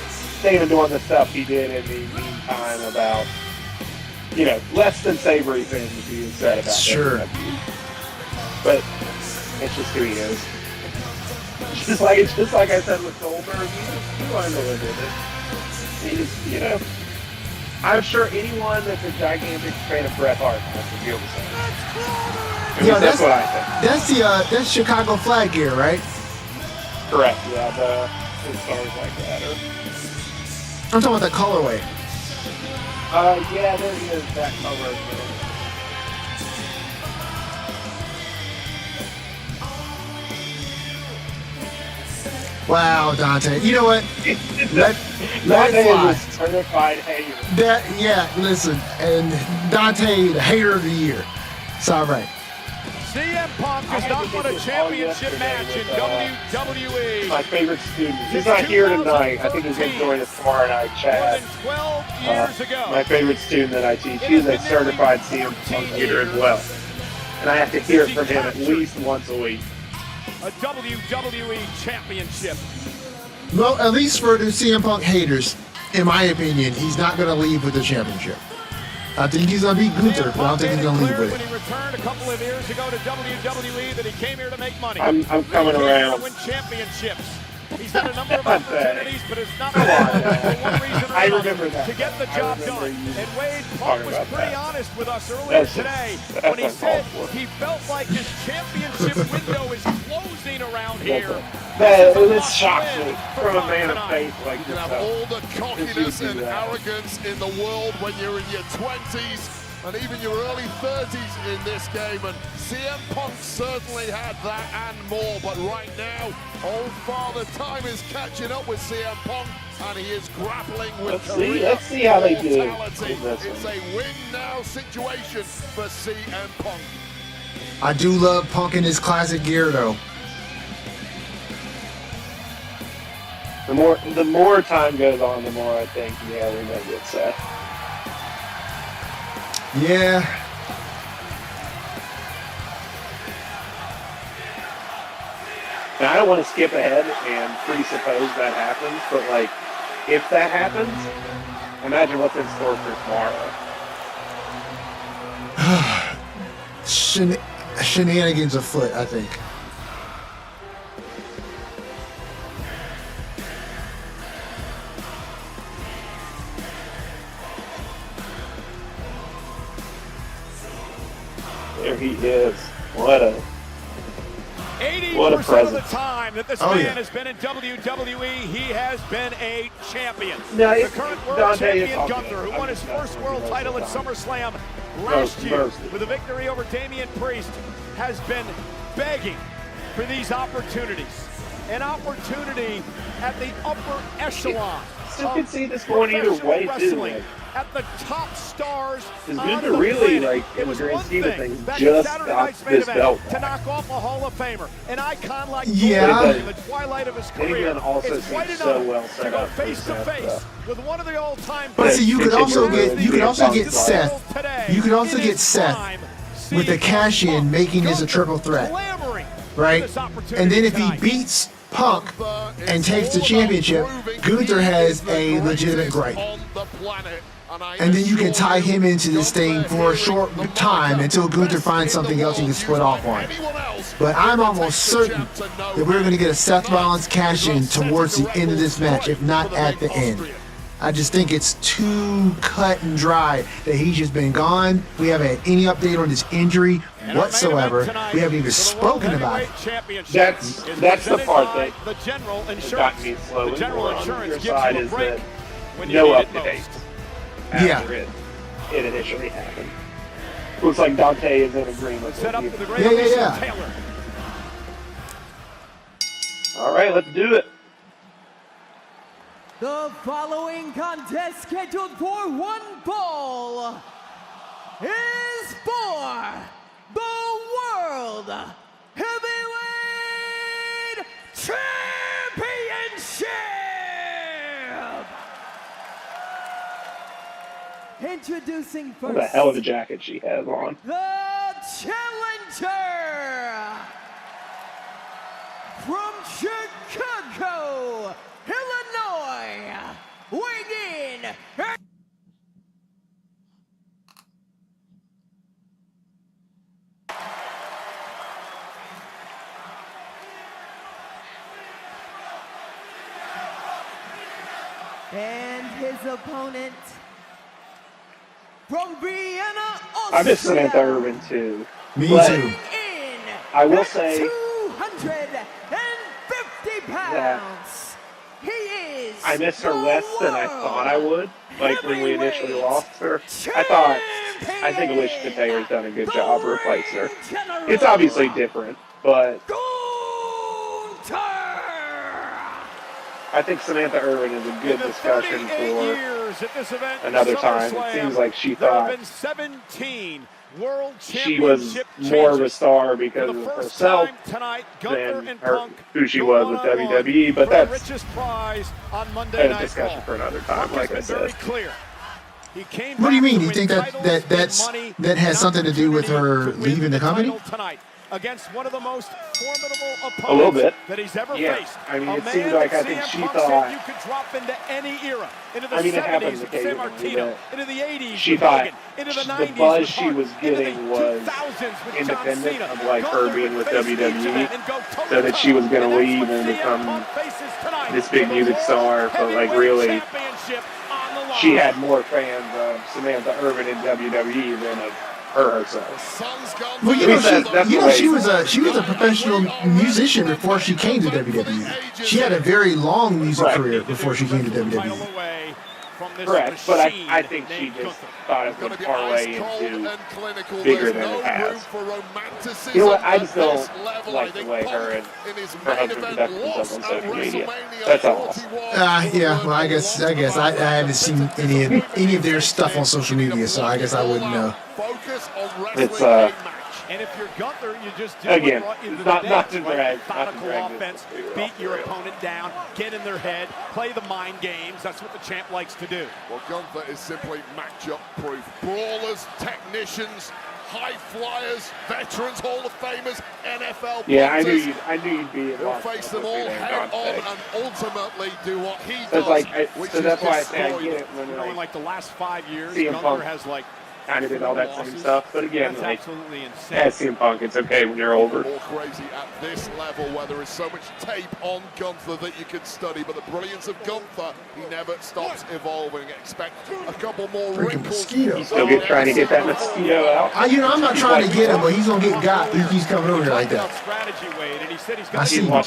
Staying and doing the stuff he did in the meantime about, less than savory things being said about WWE. But it's just who he is. It's just like I said with Goldberg, you learn to live with it. I'm sure anyone that's a gigantic fan of Bret Hart must feel the same. Yeah, That's what I think. That's Chicago flag gear, right? Correct. Yeah, the stars like that. I'm talking about the colorway. Yeah, there is that color. Wow, Dante. You know what? Let Dante it fly. is a certified hater. Listen, and Dante, the hater of the year. It's all right. CM Punk has not won a championship match in WWE. My favorite student. He's not here tonight. I think he's going to join us tomorrow night, Chad. More than 12 years ago. My favorite student that I teach. He's a certified CM Punk hater as well. And I have to hear it from him at least once a week. A WWE championship. Well, at least for the CM Punk haters, in my opinion, he's not going to leave with the championship. I think he's going to beat Gunther, but I don't think he's going to leave with When it. he returned a couple of years ago to WWE that he came here to make money. I'm coming around. To win championships. He's had a number of opportunities, but it's not for one reason or I another remember that. to get the job done. And Wade Punk was pretty honest with us earlier That's today when he said he felt like his championship window is closing around here. This shocks me from a man of faith like You can have yourself. all the cockiness and arrogance in the world when you're in your 20s and even your early 30s in this game, and CM Punk certainly had that and more, but right now, old father time is catching up with CM Punk, and he is grappling with Let's see how they do mortality. in this It's a win-now situation for CM Punk. I do love Punk in his classic gear, though. The more time goes on, the more I think, yeah, we may get set. Yeah. Now, I don't want to skip ahead and presuppose that happens, but, like, if that happens, imagine what's in store for tomorrow. Shenanigans afoot, I think. There he is. What a 80% of the time that this man yeah. has been in WWE, he has been a champion. No, the current world Dante champion Gunther, who won his first world title at SummerSlam last year with a victory over Damian Priest, has been begging for these opportunities. An opportunity at the upper echelon. Still can see this going either way, too. Like, at the top stars. is Gunther really, like, in the grand scheme of things, just got this belt to knock off a Hall of Famer, an icon like Yeah. Goldberg in the twilight of his career. also It's quite seems enough so well to set go up face to face with one of the all-time. But see, you could also get Seth. Seth. You could also get Seth with the cash in, making this a triple threat, right? And then if he beats Punk and takes the championship, Gunther has a legitimate gripe. And then you can tie him into this thing for a short time until Gunther finds something else he can split off on. But I'm almost certain that we're going to get a Seth Rollins cash in towards the end of this match, if not at the end. I just think it's too cut and dry that he's just been gone. We haven't had any update on his injury whatsoever. We haven't even spoken about it. That's the part that the general got me slow. The general on insurance your gives side you a is break that when you no need it updates most. after it initially happened. Looks like Dante is in agreement. Set up with for the you. great Alicia Taylor. All right, let's do it. The following contest scheduled for one fall is for the World Heavyweight Championship! Introducing What a first, hell of a jacket she has on. the challenger from Chicago, Illinois, weighing in at and his opponent from Vienna, I miss Samantha Austria. Irvin too. Me But too. I will say 250 pounds. He is. I miss her less than I thought I would. Like when we initially lost her, I think Alicia Kate's done a good job replacing her. It's obviously different, but I think Samantha Irvin is a good discussion for another time. It seems like she thought she was more of a star because of herself than who she was with WWE, but that's a discussion for another time, like I said. What do you mean? You think that has something to do with her leaving the company? Against one of the most formidable opponents a little bit. That he's ever yeah. faced. I mean, it seems like I think she thought. You could drop into any era. Into the 70s it happens with San Martino. Into the 80s she with thought Hogan. Into the 90s the buzz with she Hart. was getting was independent of like her being with WWE, so that she was going to leave and become this big music star. But like really, she had more fans of Samantha Irvin in WWE than of her herself. Well, she was a professional musician before she came to WWE. She had a very long music career before she came to WWE. Correct, but I think she just thought it would parlay into bigger than it has. You know what? I just don't like the way her and her husband conduct themselves on social media. That's all. Yeah. Well, I guess I haven't seen any of their stuff on social media, so I guess I wouldn't know. It's and if you're Gunther, you just do again, not to drag, offense, beat your opponent down, get in their head, play the mind games. That's what the champ likes to do. Well, Gunther is simply matchup proof. Brawlers, technicians, high flyers, veterans, Hall of Famers, NFL. Yeah, I knew you'd be. He'll face them all head on and ultimately do what he does. So that's why I say I get it when in like the last 5 years, CM Gunther has like kind of did all that same stuff, but again, that's like, absolutely insane. As CM Punk, it's okay when you're older. More crazy at this level where there is so much tape on Gunther that you can study, but the brilliance of Gunther, he never stops evolving. Expect a couple more wrinkles. Mosquito. He's still trying to get that mosquito out. I'm not trying to get him, but he's gonna get got if he's coming over here like that. Strategy, Wade, and he said he's I got see to you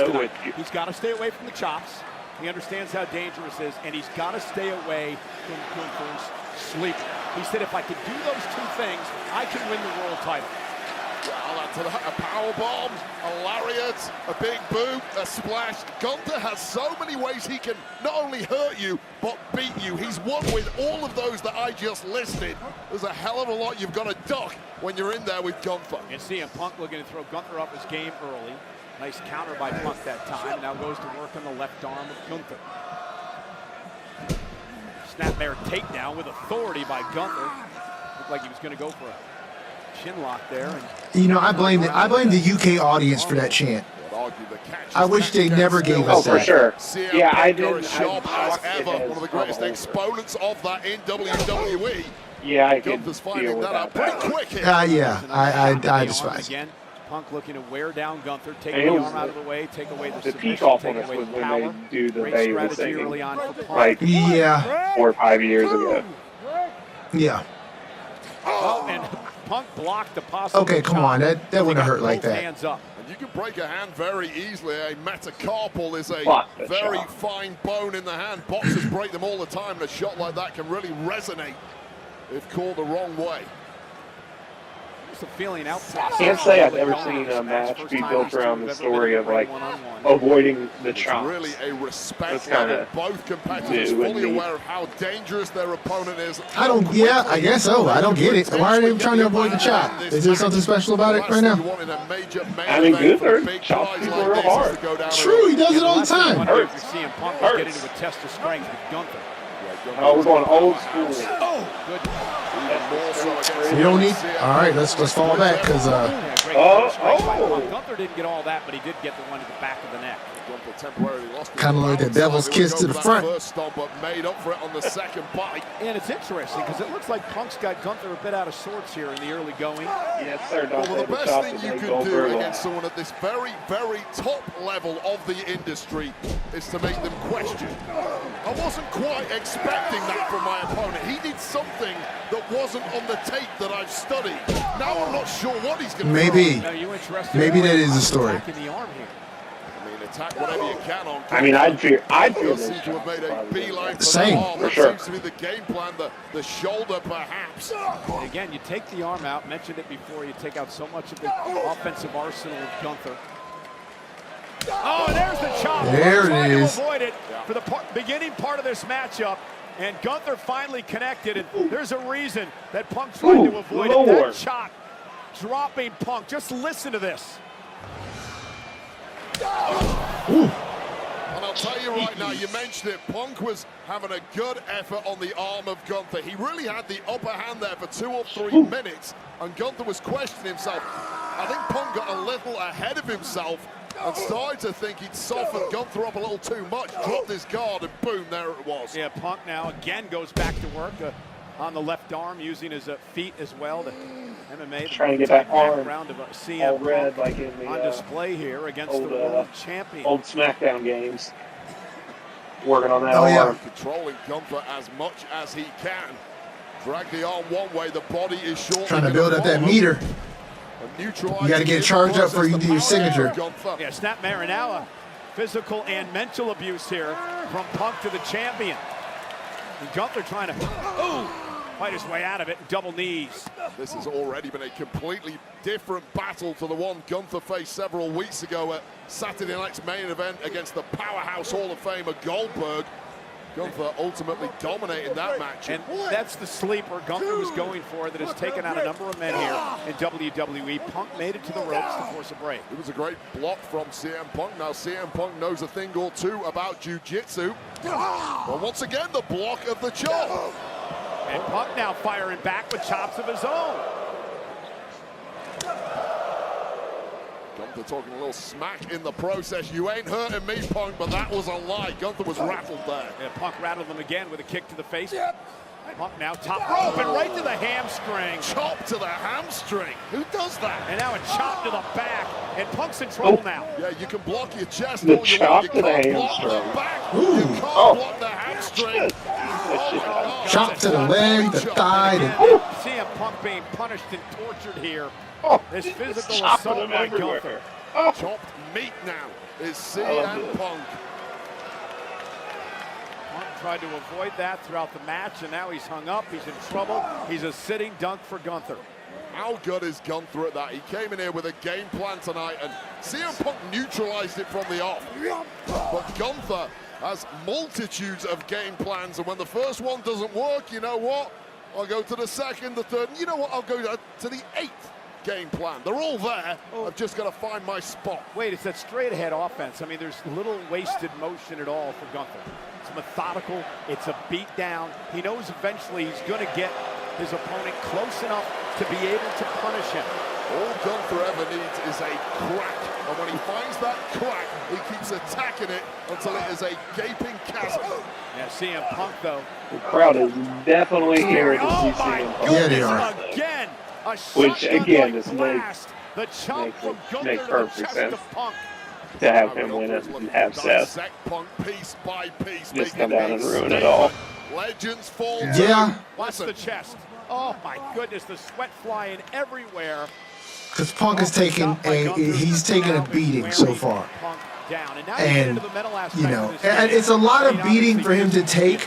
too. He's got to stay away from the chops. He understands how dangerous it is, and he's got to stay away from Gunther's sleep. He said, if I could do those two things, I can win the world title. Well, that's a power bomb, a lariat, a big boot, a splash. Gunther has so many ways he can not only hurt you, but beat you. He's won with all of those that I just listed. There's a hell of a lot you've got to duck when you're in there with Gunther. And CM Punk looking to throw Gunther up his game early. Nice counter by Punk that time. Now goes to work on the left arm of Gunther. Snapmare takedown with authority by Gunther. Looked like he was going to go for a chin lock there. And I blame the UK audience for that chant. I wish they never gave us that. Oh, for sure. Yeah, I did. Sharp as ever, one of the greatest exponents of that in WWE. Yeah, I can Gunther's feel finding that out pretty quick here. Yeah, I despise it. Punk looking to wear down Gunther, take and the arm out of the way, take away the peak submission, off take on us away was the when power. they do the Great they were strategy early singing, on for Punk. like 4 or 5 years ago. Yeah. Oh, and Punk blocked the possible. Okay, come on, that wouldn't have hurt like that. Hands up. And you can break a hand very easily. A metacarpal is a very fine bone in the hand. Boxers break them all the time, and a shot like that can really resonate if called the wrong way. I can't say I've ever seen a match be built around the story of like avoiding the chops. Really a respect level. Both competitors fully aware of how dangerous their opponent is. I guess so. I don't get it. Why are they trying to avoid the chop? Is there something special about it right now? I mean, Gunther chops people real hard. True, he does it all the time. Hurts. Get into a test of strength with Gunther. Oh, we're going old school. Oh, good. You don't need. All right, let's fall back because. Gunther didn't get all that, but he did get the one to the back of the neck. Kind of like the devil's kiss to the front. First stomp, but made up for it on the second bite. And it's interesting because it looks like Punk's got Gunther a bit out of sorts here in the early going. Yes, sir. Well, the best thing you can do against someone at this very, very top level of the industry is to make them question. I wasn't quite expecting that from my opponent. He did something that wasn't on the tape that I've studied. Now I'm not sure what he's going to Maybe. Maybe that is the story. Attack whatever you can on. I mean, I'd fear seem to have made a beeline for same, the arm. for That sure. seems to be the game plan, the shoulder perhaps. And again, you take the arm out, mentioned it before, you take out so much of the offensive arsenal of Gunther. Oh, and there's the chop. There it is. To avoid it for the beginning part of this matchup. And Gunther finally connected, and there's a reason that Punk tried to avoid it. That chop, dropping Punk. Just listen to this. And I'll tell you right now, you mentioned it, Punk was having a good effort on the arm of Gunther. He really had the upper hand there for 2 or 3 minutes, and Gunther was questioning himself. I think Punk got a little ahead of himself and started to think he'd softened Gunther up a little too much, dropped his guard, and boom, there it was. Yeah, Punk now again goes back to work on the left arm, using his feet as well. The MMA, trying to get that arm round of CM all red, Punk like in the on display here against old, the world champion. Old SmackDown games. Working on that Oh, arm. yeah. Controlling Gunther as much as he can. Drag the arm one way, the body is short. Trying to build up that meter. You got to get charged up for you to do your signature. Yeah, snap Marinella. Physical and mental abuse here from Punk to the champion. And Gunther trying to fight his way out of it. Double knees. This has already been a completely different battle to the one Gunther faced several weeks ago at Saturday night's main event against the powerhouse Hall of Famer Goldberg. Gunther ultimately dominating that match. And that's the sleeper Gunther was going for that has taken out a number of men here in WWE. Punk made it to the ropes to force a break. It was a great block from CM Punk. Now CM Punk knows a thing or two about jiu-jitsu. But once again, the block of the chop. And Punk now firing back with chops of his own. Gunther talking a little smack in the process. You ain't hurting me, Punk, but that was a lie. Gunther was rattled there. Yeah, Punk rattled him again with a kick to the face. Punk now top rope and right to the hamstring. Chop to the hamstring. Who does that? And now a chop to the back. And Punk's in trouble now. Yeah, you can block your chest. The all you chop want. You to the can't block hamstring. the back. You can't block the hamstring. Chop to the leg, the thigh. CM Punk being punished and tortured here. This physical chop assault them by everywhere. Gunther. Chopped meat now is CM Punk. Punk tried to avoid that throughout the match, and now he's hung up. He's in trouble. He's a sitting dunk for Gunther. How good is Gunther at that? He came in here with a game plan tonight, and CM Punk neutralized it from the off. But Gunther has multitudes of game plans, and when the first one doesn't work, you know what? I'll go to the second, the third, and you know what? I'll go to the 8th game plan. They're all there. I've just got to find my spot. Wait, it's that straight ahead offense. I mean, there's little wasted motion at all for Gunther. It's methodical. It's a beat down. He knows eventually he's going to get his opponent close enough to be able to punish him. All Gunther ever needs is a crack. And when he finds that crack, he keeps attacking it until it is a gaping chasm. Yeah, CM Punk, though. The crowd is definitely here to see CM Punk. Yeah, they are. Again, a Which, again, this blast. The chop from Gunther makes to the perfect chest sense. of Punk. To have him win it and have Seth Dissect Punk piece by piece, just making come down a and ruin it statement. all. Legends fall. Yeah. Watch the chest. Oh my goodness, the sweat flying everywhere. Because Punk is taking he's taken a beating so far. And, you know, and it's a lot of beating for him to take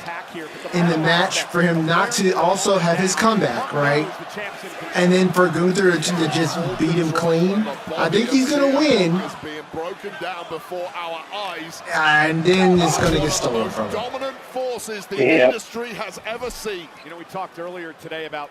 in the match, for him not to also have his comeback, right? And then for Gunther to just beat him clean. I think he's going to win. Being broken down before our eyes. And then it's going to get stolen from him. Dominant forces the industry has ever seen. You know, we talked earlier today about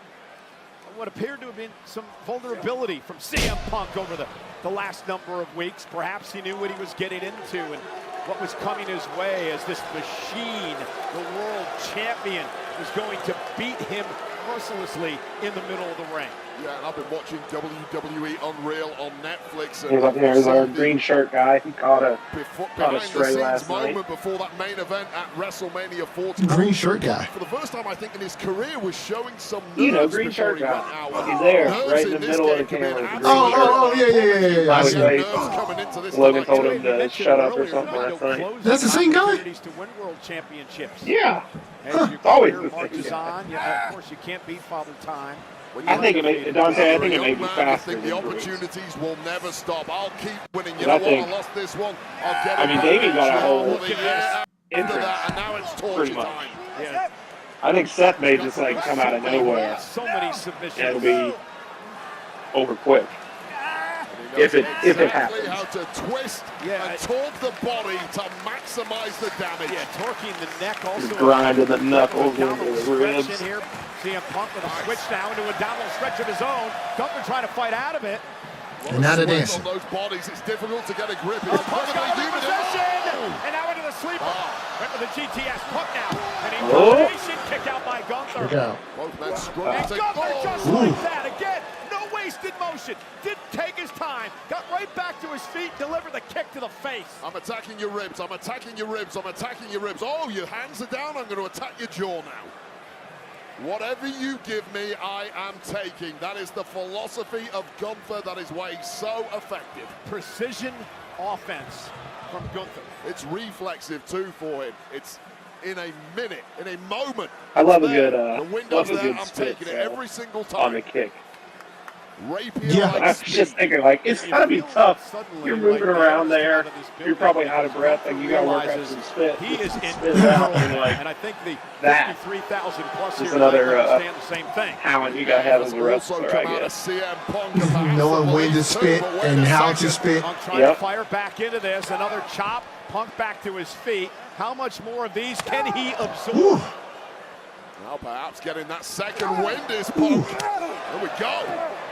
what appeared to have been some vulnerability from CM Punk over the last number of weeks. Perhaps he knew what he was getting into and what was coming his way as this machine, the world champion, was going to beat him mercilessly in the middle of the ring. Yeah, and I've been watching WWE Unreal on Netflix. There's our green shirt guy. He caught a stray last moment night. before that main event at WrestleMania 40. Green shirt guy. For the first time, I think, in his career, was showing some nerves. You know, green shirt guy. He's there, right in the middle of the camera. Oh, yeah. I see him. Logan told him to shut up or something last night. That's the same guy? To win world championships. Yeah. It's always the same guy. Yeah, of course, you can't beat Father Time. I think it may be faster. The opportunities will never stop. I'll keep winning. You know what? I lost this one. I'll get it. I mean, Davey got a whole entrance, and now it's torture time. Yeah. I think Seth may just like come out of nowhere. So many submissions. It'll be over quick. If it happens. How to twist and torque the body to maximize the damage. Yeah, torquing the neck also. Grinding the knuckles into the ribs. CM Punk with a switch now into a downward stretch of his own. Gunther trying to fight out of it. And now the dance. On those bodies, it's difficult to get a grip. It's Punk's got a possession! And now into the sleeper. Went with the GTS. Punk now. And intimidation kick out by Gunther. Look out. Both men struggling. And Gunther just like that again. No wasted motion. Didn't take his time. Got right back to his feet. Delivered the kick to the face. I'm attacking your ribs. I'm attacking your ribs. I'm attacking your ribs. Oh, your hands are down. I'm going to attack your jaw now. Whatever you give me, I am taking. That is the philosophy of Gunther. That is why he's so effective. Precision offense from Gunther. It's reflexive too for him. It's in a minute, in a moment. I love a good, the window's there. I'm spit, taking it every single time. On the kick. Rapier I was just thinking, like, it's gotta be tough. You're moving around there. You're probably out of breath. Like, you gotta work out some spit. He is in and I think the that 53,000 plus is here another understand the same thing. talent you gotta have as a wrestler, I guess. Knowing when to spit and how to spit. Punk trying to fire back into this. Another chop. Punk back to his feet. How much more of these can he absorb? Well, perhaps getting that second wind is Punk. There we go.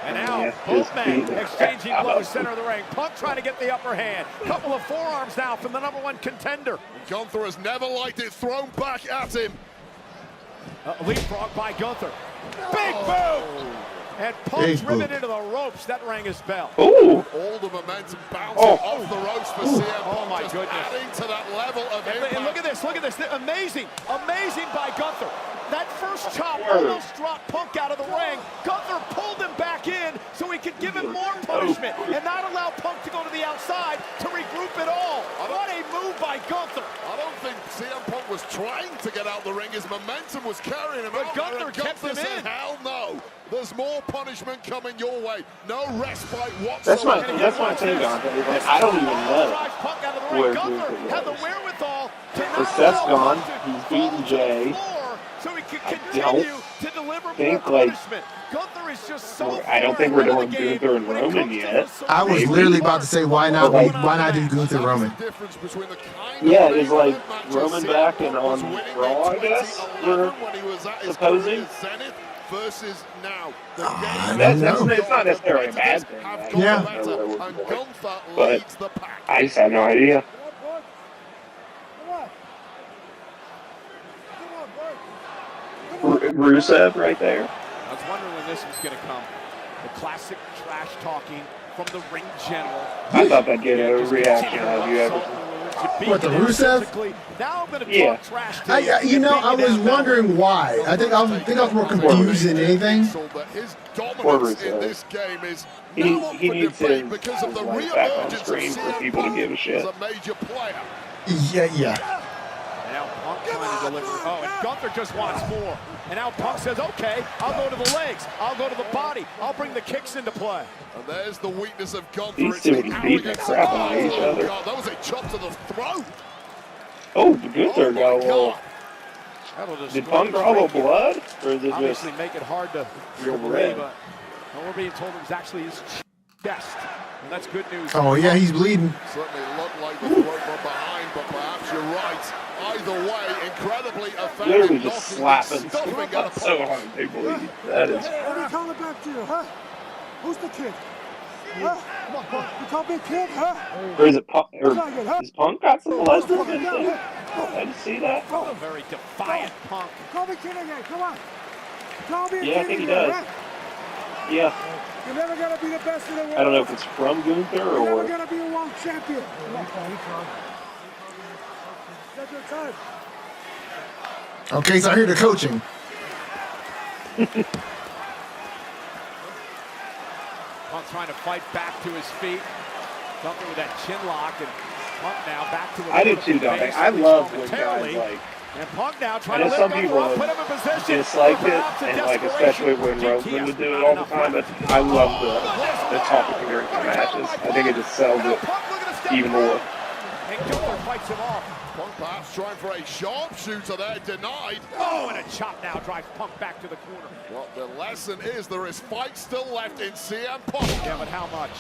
And now, both men exchanging blows center of the ring. Punk trying to get the upper hand. Couple of forearms now from the #1 contender. Gunther has never liked it thrown back at him. Leapfrog by Gunther. Big boom! And Punk's driven into the ropes. That rang his bell. Ooh. All the momentum bouncing off the ropes for CM Punk. Oh my goodness. Adding to that level of impact. And look at this, Amazing, amazing by Gunther. That first chop almost dropped Punk out of the ring. Gunther pulled him back in so he could give him more punishment and not allow Punk to go to the outside to regroup it all. What a move by Gunther. I don't think CM Punk was trying to get out the ring. His momentum was carrying him out. Gunther kept him in. Hell no. There's more punishment coming your way. No respite whatsoever. That's my thing, Gunther. Like, I don't even know where Gunther had the wherewithal to not Seth's gone. He's beaten Jay. So he could continue to deliver more punishment. Gunther is just so I don't think we're doing Gunther and Roman yet. I was literally about to say, why not do Gunther Roman? Yeah, it's like Roman back and on Raw, I guess, we're supposing. Versus now. It's not necessarily a bad thing. Yeah. But I just have no idea. Rusev right there. I was wondering when this was going to come. The classic trash talking from the ring general. I thought that'd get a reaction out of you ever. What, the Rusev? Now I'm going to talk trash to I was wondering why. I think I was more confused than anything. His dominance in this game is he needs his like, back on screen for people to give a shit. A major player. Yeah. And now Punk trying to deliver. Oh, and Gunther just wants more. And now Punk says, okay, I'll go to the legs. I'll go to the body. I'll bring the kicks into play. And there's the weakness of Gunther. These two beat the crap out of each other. God, that was a chop to the throat. Oh, Gunther got a little... Did Punk draw a little blood? Or is it obviously just make it hard to believe, but we're being told it was actually his chest. And that's good news. Oh, yeah, he's bleeding. Certainly looked like the throat from behind, but perhaps you're right. Either way, incredibly effective. Literally just slapping so hard they bleed. That is... What are you calling back to you, huh? Who's the kid? Huh? You call me kid, huh? Or is it Punk? Is Punk got some blood? I didn't see that. A very defiant Punk. Call me kid again, come on. Yeah, I think he does. Yeah. You're never gonna be the best in the world. I don't know if it's from Gunther You're or. never gonna be a world champion. Take your time. Okay, so I hear the coaching. Punk trying to fight back to his feet. Something with that chin lock, and Punk now back to. I do too, Dominic. I love when guys like. And Punk now I trying know to some lift people up, put him in position. dislike it, and like especially when Roseman would do it all the time. But I love the talking during the matches. I think it just sells it even more. And Gunther fights him off. Punk perhaps trying for a sharpshooter there, denied. Oh, and a chop now drives Punk back to the corner. Well, the lesson is there is fight still left in CM Punk. Yeah, but how much?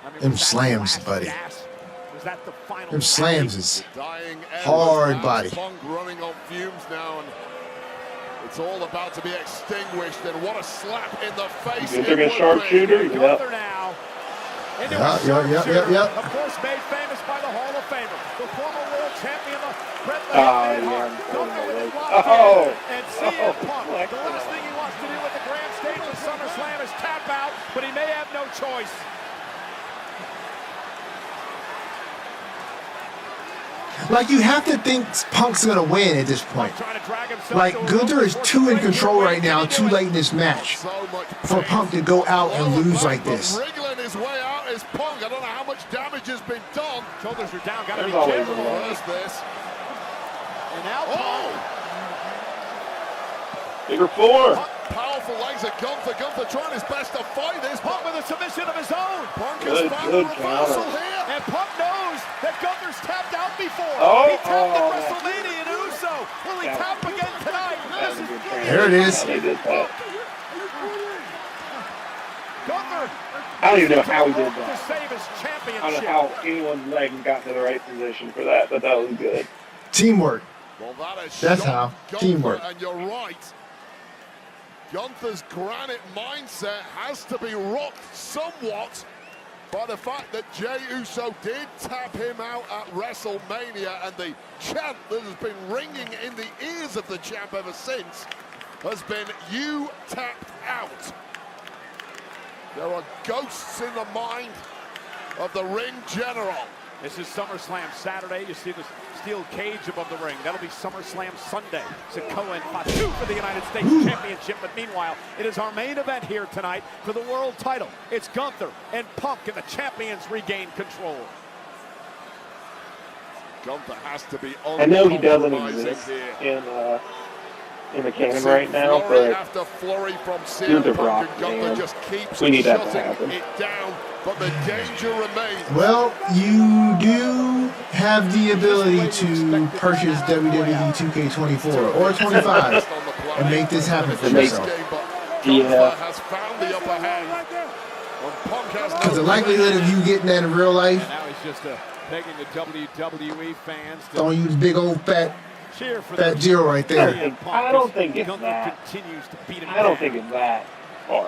I mean, Them slams, buddy. Was that the final? Them slams is dying hard body. Punk running on fumes now, and it's all about to be extinguished. And what a slap in the face! They're going sharpshooter. Yep. Yep. Of course, made famous by the Hall of Famer, the former world champion, Bret the and CM Punk. The last thing he wants to do with the grand stage of SummerSlam is tap out, but he may have no choice. Like, you have to think Punk's gonna win at this point. Like, Gunther is too in control right now, too late in this match for Punk to go out and lose like this. Wriggling his way out is Punk. I don't know how much damage has been done. Shoulders are down. Got to be There's always careful. a lot. Where's this? And now Punk. Figure four. Powerful legs of Gunther. Gunther trying his best to fight this. Punk with a submission of his own. Punk has found a reversal here. And Punk knows that Gunther's tapped out before. Oh, he tapped at WrestleMania in Uso. Will he tap again tonight? This is There it is. Gunther. I don't even know how he did to that. save his I championship. don't know how anyone's leg got to the right position for that, but that was good. Teamwork. Well, that is That's shocked how. Gunther, Teamwork. And you're right. Gunther's granite mindset has to be rocked somewhat by the fact that Jey Uso did tap him out at WrestleMania, and the chant that has been ringing in the ears of the champ ever since has been, "You tapped out." There are ghosts in the mind of the ring general. This is SummerSlam Saturday. You see the steel cage above the ring. That'll be SummerSlam Sunday. Sikoa and Fatu for the United States Championship. But meanwhile, it is our main event here tonight for the world title. It's Gunther and Punk, and the champions regain control. Gunther has to be I know he doesn't uncompromising exist here. in the canon right now, but after flurry from Gunther CM Brock, Punk, and Gunther man. just keeps We need that to shutting happen. it down, but the danger remains. Well, you do have the ability to purchase WWE 2K24 or 25 and make this happen for yourself. Yeah. Has found the upper hand. Because the likelihood of you getting that in real life, And now he's just begging the WWE fans to throwing you the big old fat cheer for Fat Zero right there. I don't think it's Gunther that. continues to beat him I don't down. think it's that far.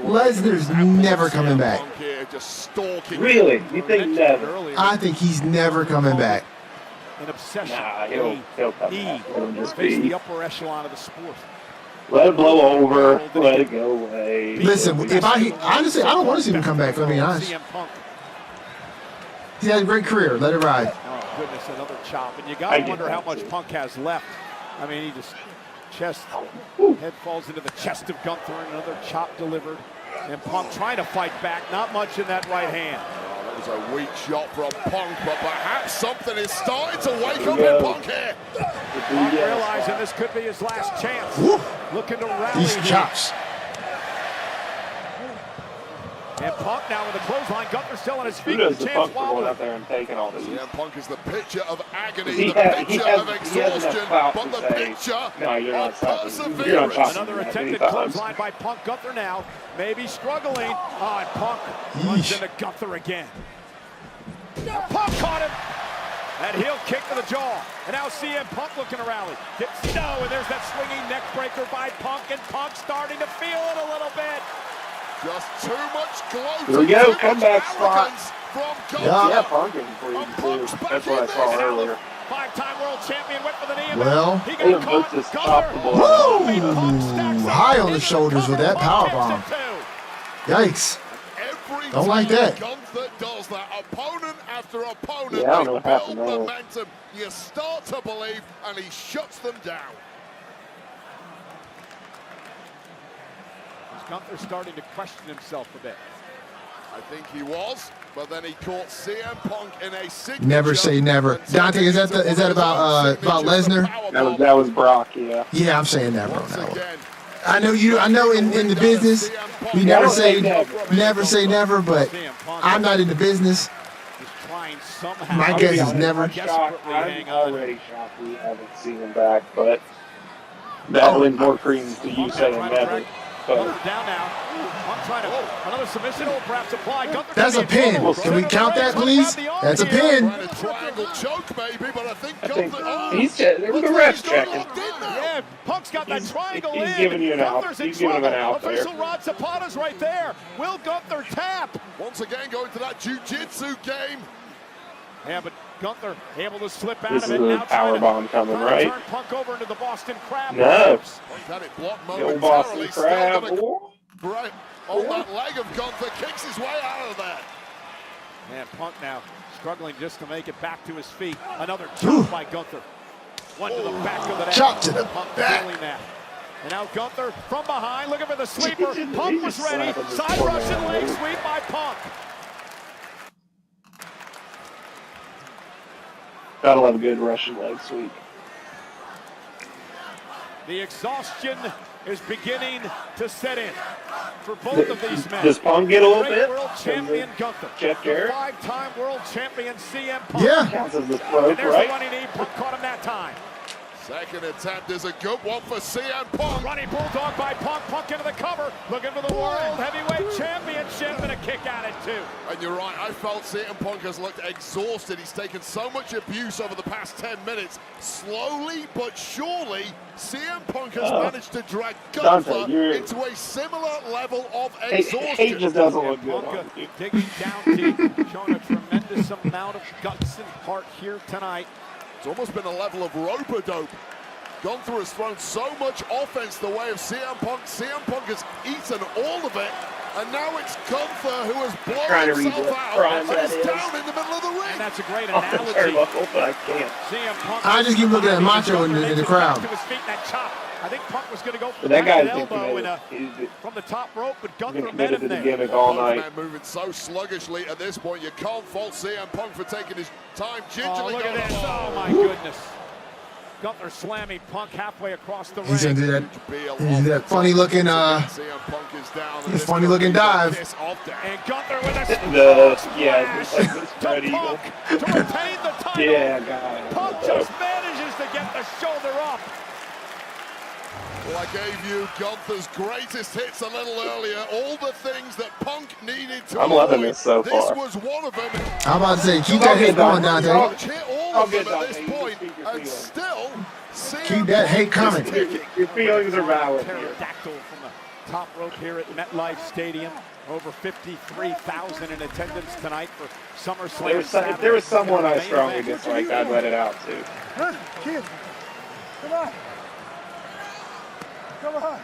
Lesnar's never coming back. Really? You think never? I think he's never coming back. An obsession. Nah, he'll come back. It'll just Face be. the upper echelon of the sport. Let it blow over. Let it go away. Listen, if honestly, I don't want to see him come back, if I'm being honest. CM Punk. He had a great career. Let it ride. Oh, goodness, another chop. And you I got to get wonder that how much too. Punk has left. I mean, he just head falls into the chest of Gunther, and another chop delivered. And Punk trying to fight back. Not much in that right hand. That was a weak shot from Punk, but perhaps something is starting to wake up in Punk here. Punk realizing this could be his last chance. Looking to rally These here. chops. And Punk now with a clothesline. Gunther still on his feet. Kudos With a to chance Punk for going wobbling. out there and taking all these. CM Punk is the picture of agony, He the has- he picture has- of he has exhaustion, enough clout but to the say, picture "No, you're not of stopping. You're not perseverance. stopping." Another that attempted many times. clothesline by Punk. Gunther now maybe struggling. And Punk runs into Gunther again. Punk caught him. That heel kick to the jaw. And now CM Punk looking to rally. No, and there's that swinging neck breaker by Punk, and Punk starting to feel it a little bit. Just too much gloating. Here we go, too much comeback spot. arrogance from Gunther. Yeah, Punk is pretty too. That's what I saw earlier. Five-time world champion went for the knee. Well, he they got both caught. just Gunther. chopped the ball. Punk stacks high on the shoulders with that powerbomb. Yikes. Don't like that. Gunther does that. Opponent after opponent, Yeah, I don't know what they happened build there. momentum. You start to believe, and he shuts them down. Is Gunther starting to question himself a bit? I think he was, but then he caught CM Punk in a signature. Never say never. Dante, is that about Lesnar? That was Brock, yeah. Yeah, I'm saying never on that one. I know in the business, we never say never, but I'm not in the business. My guess is never. I'm already shocked we haven't seen him back, but that lends more credence to you saying never. But Down now. Punk trying to another submission or perhaps apply. Gunther that's a pin. Can we count that, please? That's a pin. Triangle choke, maybe, but I think there was a ref checking. Yeah, Punk's got that triangle He's in. giving you an out. Gunther's He's in giving him an trouble. out there. Official Rod Zapata's right there. Will Gunther tap? Once again, going to that jiu-jitsu game. Yeah, but Gunther able to slip out This of is it. a Now power bomb coming, trying to right? turn Punk over into the Boston Crab. No. Punk had it blocked Yo, momentarily. Boston Still Crab. gonna- Right on that leg of Gunther, kicks his way out of that. And Punk now struggling just to make it back to his feet. Another chop by Gunther. One to the back of the neck. Chop to the Punk back. feeling that. And now Gunther from behind, looking for the sleeper. Punk was just ready. slapping this Side poor Russian man. leg sweep by Punk. Gotta love a good Russian leg sweep. The exhaustion is beginning to set in for both of these men. Does Punk get a little Great bit? World champion Gunther. Jeff The Jarrett? 5-time world champion CM Punk. Yeah. Counts as the And throat, there's right? the running knee. Punk caught him that time. Second attempt is a good one for CM Punk. Running bulldog by Punk. Punk into the cover. Looking for the World Heavyweight Championship and a kick at it too. And you're right, I felt CM Punk has looked exhausted. He's taken so much abuse over the past 10 minutes. Slowly but surely, CM Punk has managed to drag Gunther Dante, into a similar level of He exhaustion. just doesn't look good Punk on you. digging down deep, showing a tremendous amount of guts and heart here tonight. It's almost been a level of rope-a-dope. Gunther has thrown so much offense the way of CM Punk. CM Punk has eaten all of it. And now it's Gunther who has Trying to blown read himself what out crime and that is is. down in the middle of the ring. And that's a great Off the analogy. turnbuckle, but I can't. CM Punk I just keep looking at Macho in the crowd. To his feet, that chop. I think Punk was going to go for But that guy's an been elbow committed. from the top rope, but He's Gunther been met committed him to the there. gimmick all Both night. men moving so sluggishly at this point. You can't fault CM Punk for taking his time Oh, gingerly. look at going this. along. Oh, my goodness. Gunther slamming Punk halfway across the ring. He's gonna do that funny looking CM Punk is down. This funny looking dive. And Gunther with a It's like the spread eagle. Punk to retain the title. Yeah, got it. Punk just manages to get the shoulder up. Well, I gave you Gunther's greatest hits a little earlier. All the things that Punk needed to I'm loving avoid. this so This far. was one of them. I'm about to say, keep that hate going, Dante. Hit all I'll of them get at Dante. this You point, speak your and feelings. still CM Keep that hate coming. Your feelings are valid here. Pterodactyl from the top rope here at MetLife Stadium. Over 53,000 in attendance tonight for SummerSlam. If there was someone I strongly disliked, I'd let it out too. Huh? Kid, come on. Come on.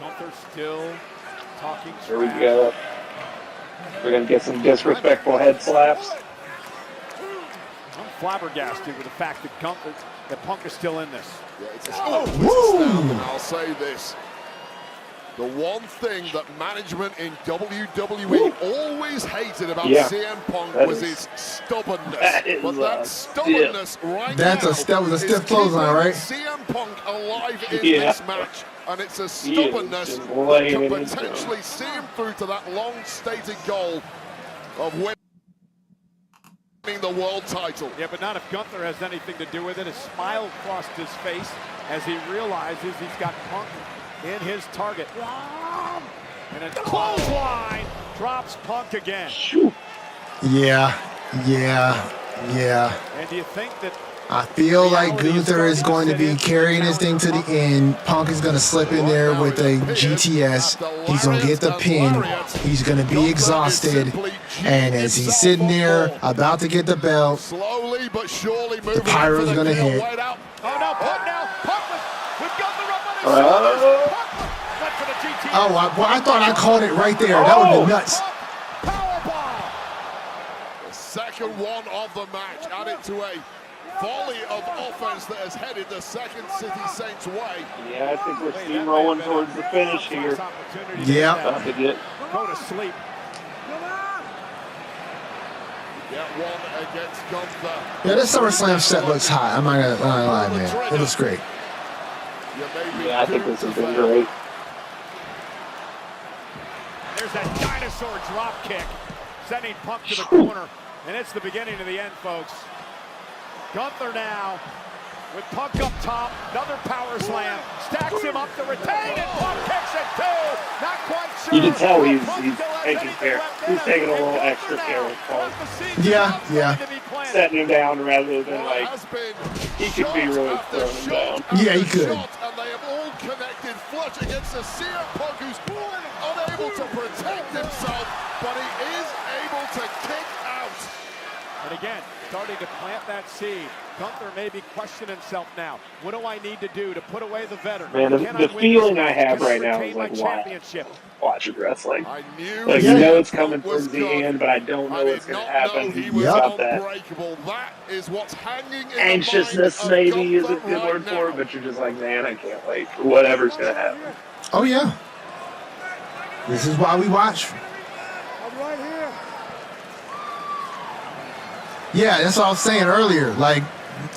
Gunther still talking Here we trash. go. We're gonna get some disrespectful head slaps. I'm flabbergasted with the fact that Punk is still in this. Yeah, it's astounding. I'll say this. The one thing that management in WWE always hated about CM Punk was his stubbornness. But that stubbornness right that was a stiff clothesline, right? CM Punk alive in this match. And it's a stubbornness that can potentially see him through to that long-stated goal of winning the world title. Yeah, but not if Gunther has anything to do with it. A smile crossed his face as he realizes he's got Punk in his target. And a clothesline drops Punk again. Yeah. And do you think that I feel like Gunther is going to be carrying this thing to the end. Punk is going to slip in there with a GTS. He's going to get the pin. He's going to be exhausted. And as he's sitting there about to get the belt, slowly but surely the pyro's going to hit. Oh, no, Punk now I thought I called it right there. That would have been nuts. The second one of the match added to a volley of offense that has headed the Second City Saints' way. Yeah, I think we're steamrolling towards the finish here. Yeah. About to get. Go to sleep. Get one against Gunther. Yeah, this SummerSlam set looks hot. I'm not gonna lie, man. It looks great. Yeah, I think this has been great. There's that dinosaur drop kick, sending Punk to the corner, and it's the beginning of the end, folks. Gunther now with Punk up top, another power slam, stacks him up to retain, and Punk kicks it too. Not quite sure. You can tell he's taking care. He's taking a little extra care with Punk. Yeah. Setting him down rather than like he could be really throwing him down. Yeah, he could. And they have all connected flush against the CM Punk, who's unable to protect himself, but he is able to kick out. And again, starting to plant that seed. Gunther may be questioning himself now. What do I need to do to put away the veteran? Man, the feeling I have right now is like, why watching wrestling? Like, you know it's coming towards the end, but I don't know what's going to happen. About that anxiousness maybe is a good word for it, but you're just like, man, I can't wait for whatever's going to happen. Oh, yeah. This is why we watch. Right here. Yeah, that's what I was saying earlier. Like,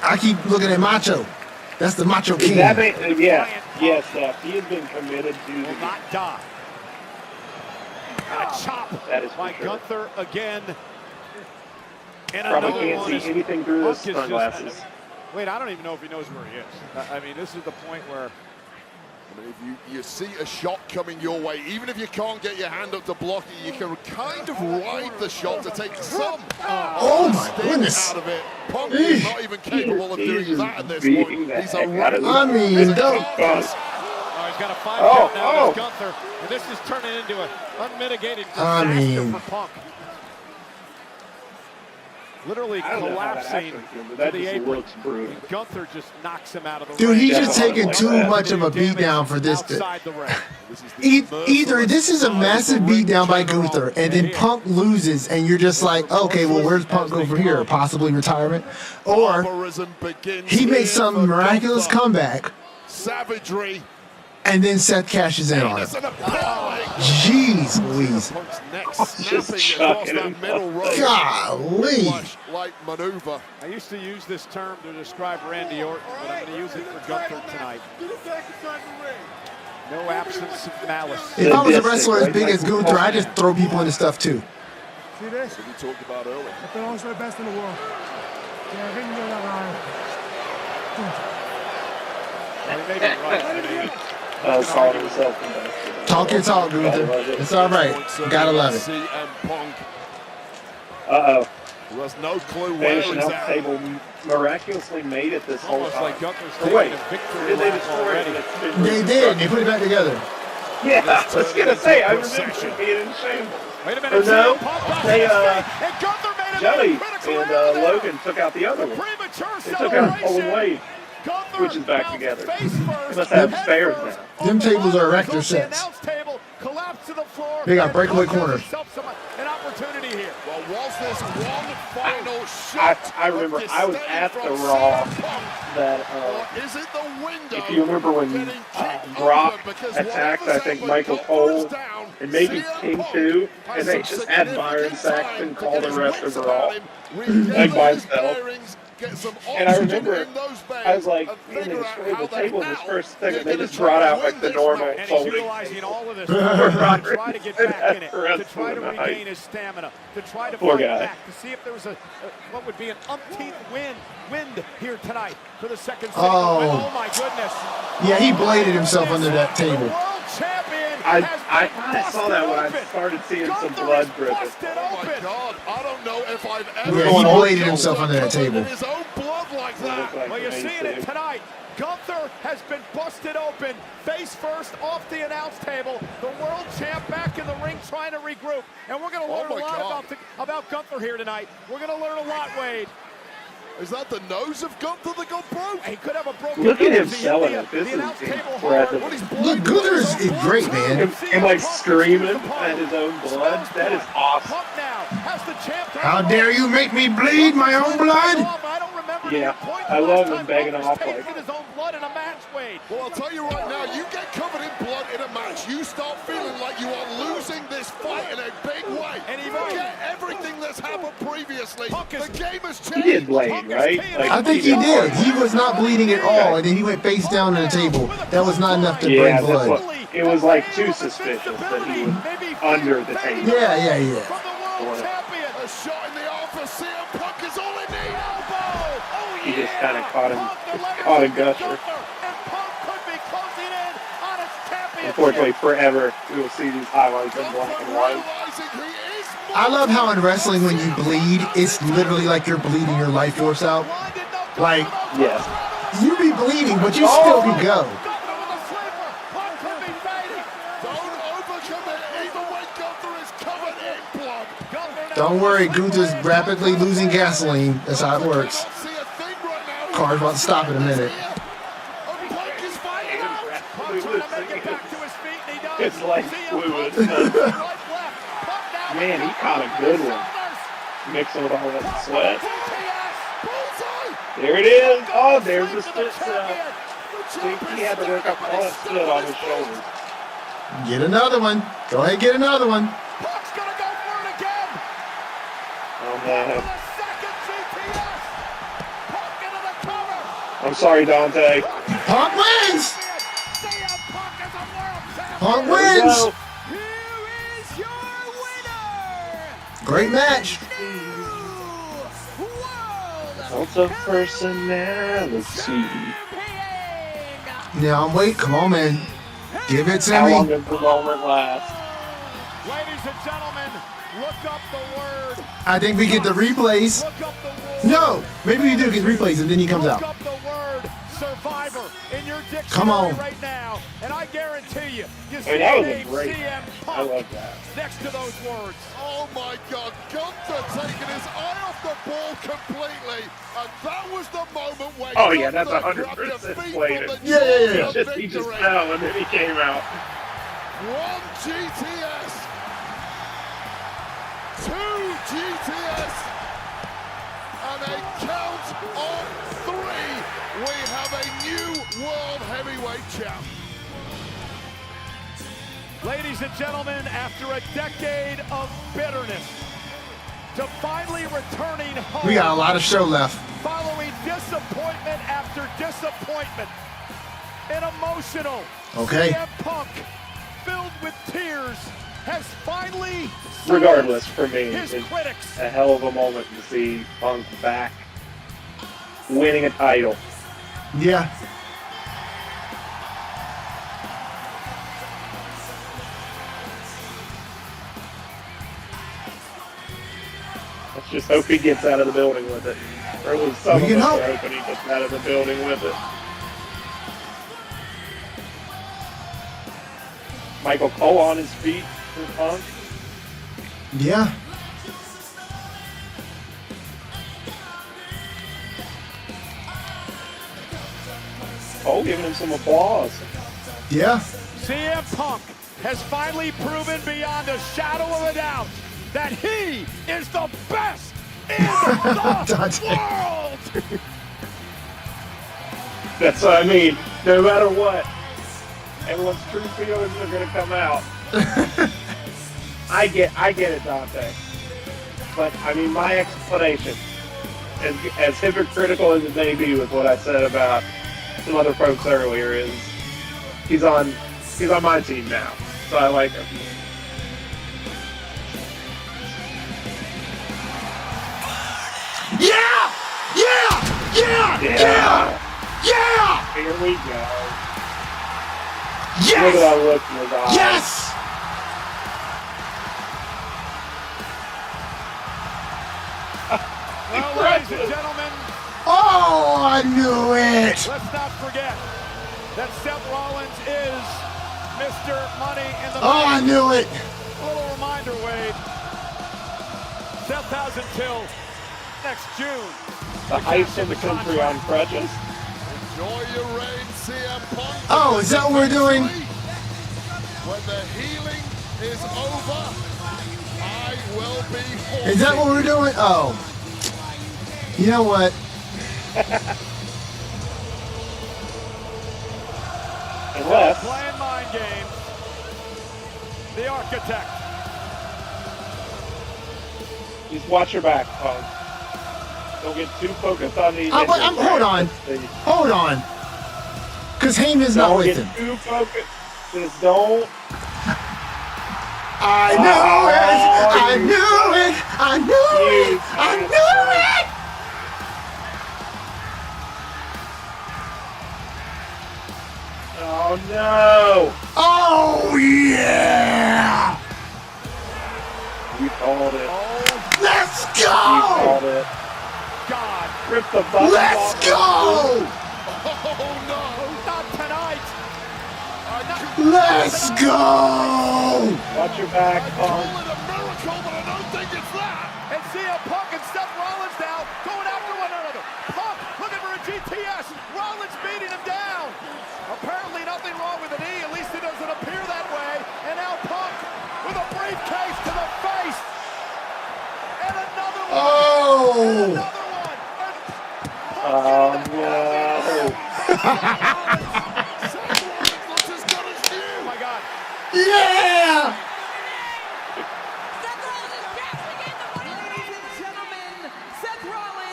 I keep looking at Macho. That's the Macho King. Yes, he has been committed to will not die. And a chop by Gunther again. And probably can't see anything through those sunglasses. Wait, I don't even know if he knows where he is. I mean, this is the point where if you see a shot coming your way, even if you can't get your hand up to block it, you can kind of ride the shot to take some goodness. out of it. Punk is not even capable of doing that at this point. He's a I mean, don't. He's got a 5 count now with Gunther, and this is turning into an unmitigated disaster for Punk. Literally collapsing to the apron. Gunther just knocks him out of the ring. Dude, he's just taking too much of a beatdown for this. Either this is a massive beatdown by Gunther, and then Punk loses, and you're just like, okay, well, where's Punk go from here? Possibly retirement? Or he makes some miraculous comeback. Savagery. And then Seth cashes in on him. Jeez Louise. Golly. Maneuver. I used to use this term to describe Randy Orton, but I'm going to use it for Gunther tonight. No absence of malice. If I was a wrestler as big as Gunther, I'd just throw people into stuff too. See this? What we talked about earlier. It belongs to the best in the world. Talk your talk, Gunther. It's all right. Gotta love it. Uh-oh. There's no clue where he's at. Table miraculously made it this whole time. Like wait, did they destroy it? They did. They put it back together. Yeah, I was going to say, I remember it being in shambles. Wait a minute. Or no, they, Joey and Logan took out the other one. They took out Owen Wade, which is back together. They must have spares now. Them tables are erector sets. They got breakaway corners. An opportunity here. Well, was this one final shot? I remember I was at the Raw that, is it the window? if you remember when Brock attacked, I think, Michael Cole and maybe King too, and they just had Byron Saxton call the rest of the Raw, like by himself. And I remember, I was like, man, they destroyed the table in this first thing, and they just brought out like the normal folding. Utilizing all of this to try to get back in it, to try to regain his stamina, to try to fight back, to see if there was what would be an umpteenth wind here tonight for the second segment. Oh my goodness. Yeah, he bladed himself under that table. I kind of saw that when I started seeing some blood dripping. Oh my God, I don't know if I've ever he bladed himself under that table. his own blood like that. Well, you're seeing it tonight. Gunther has been busted open, face first off the announce table. The world champ back in the ring trying to regroup. And we're going to learn a lot about Gunther here tonight. We're going to learn a lot, Wade. Is that the nose of Gunther that got broke? He could have a broken Look at him nose. selling it. This is incredible. Look, Gunther's is great, man. Him like screaming at his own blood. That is awesome. How dare you make me bleed my own blood? Yeah, I love him begging off like. Well, I'll tell you right now, you get covered in blood in a match, you start feeling like you are losing this fight in a big way. And forget everything that's happened previously. The game has changed. He did blade, right? Like, I think he did. He was not bleeding at all, and then he went face down on the table. That was not enough to bring blood. It was like too suspicious that he was under the table. Yeah. A shot in the arm for CM Punk is all it needs. He just kind of caught a gusher. Unfortunately, forever we will see these highlights in black and white. I love how in wrestling when you bleed, it's literally like you're bleeding your life force out. Like, yes, you be bleeding, but you still can go. Don't worry, Gunther's rapidly losing gasoline. That's how it works. Car's about to stop in a minute. It's like fluid. Man, he caught a good one. Mixing with all that sweat. There it is. Oh, there's the spit cell. See, he had to work up all that spit on his shoulders. Get another one. Go ahead, get another one. Oh, man. I'm sorry, Dante. Punk wins! Punk wins! Great match. Cult of personality. Now I'm waiting. Come on, man. Give it to me. How long does the moment last? Ladies and gentlemen, look up the word. I think we get the replays. No, maybe we do get replays and then he comes out. Look up the word Survivor in your dictionary Come on. right now, and I guarantee you see that was the a name great. CM I Punk love that. next to those words. Oh my God, Gunther taking his eye off the ball completely, and that was the moment where Oh yeah, that's Gunther 100% grabbed the feet played from it. the Yeah. jaws of He just victory. fell and then he came out. 1 GTS, 2 GTS, and a count of 3. We have a new World Heavyweight Champ. Ladies and gentlemen, after a decade of bitterness, to finally returning home. We got a lot of show left. Following disappointment after disappointment, an emotional Okay. CM Punk filled with tears has finally Regardless, for me, his it's critics. a hell of a moment to see Punk back winning a title. Yeah. Let's just hope he gets out of the building with it. Or at least some We of can us hope. are hoping he gets out of the building with it. Michael Cole on his feet for Punk. Yeah. Cole giving him some applause. Yeah. CM Punk has finally proven beyond a shadow of a doubt that he is the best in the world. That's what I mean. No matter what, everyone's true feelings are going to come out. I get it, Dante. But I mean, my explanation, as hypocritical as it may be with what I said about some other folks earlier, is he's on my team now, so I like him. Yeah! Here we go. Yes! Look at that look in his eyes. Yes! Well, ladies and gentlemen, Oh, I knew it! let's not forget that Seth Rollins is Mr. Money in the Oh, I Bank. knew it! A little reminder, Wade. Seth has until next June The heist of the century on crutches. Enjoy your reign, CM Punk. Oh, is that what we're doing? When the healing is over, I will be haunted. Is that what we're doing? Oh. You know what? Unless. Playing mind games. The architect. Just watch your back, Punk. Don't get too focused on these. Hold on. Hold on. Because Heyman's not with him. Don't get too focused. Just don't. I knew it! I knew it! I knew it! I knew it! Oh no! Oh yeah! You called it. Let's go! You called it. God. Rip the button Let's off. go! Oh no, not tonight. Let's go! Watch your back, Punk. Call it a miracle, but I don't think it's that. And CM Punk and Seth Rollins now going after one another. Punk looking for a GTS. Rollins beating him down. Apparently nothing wrong with the knee. At least it doesn't appear that way. And now Punk with a briefcase to the face. And another one. Oh! And another one. And Punk Oh no! oh my God. Yeah!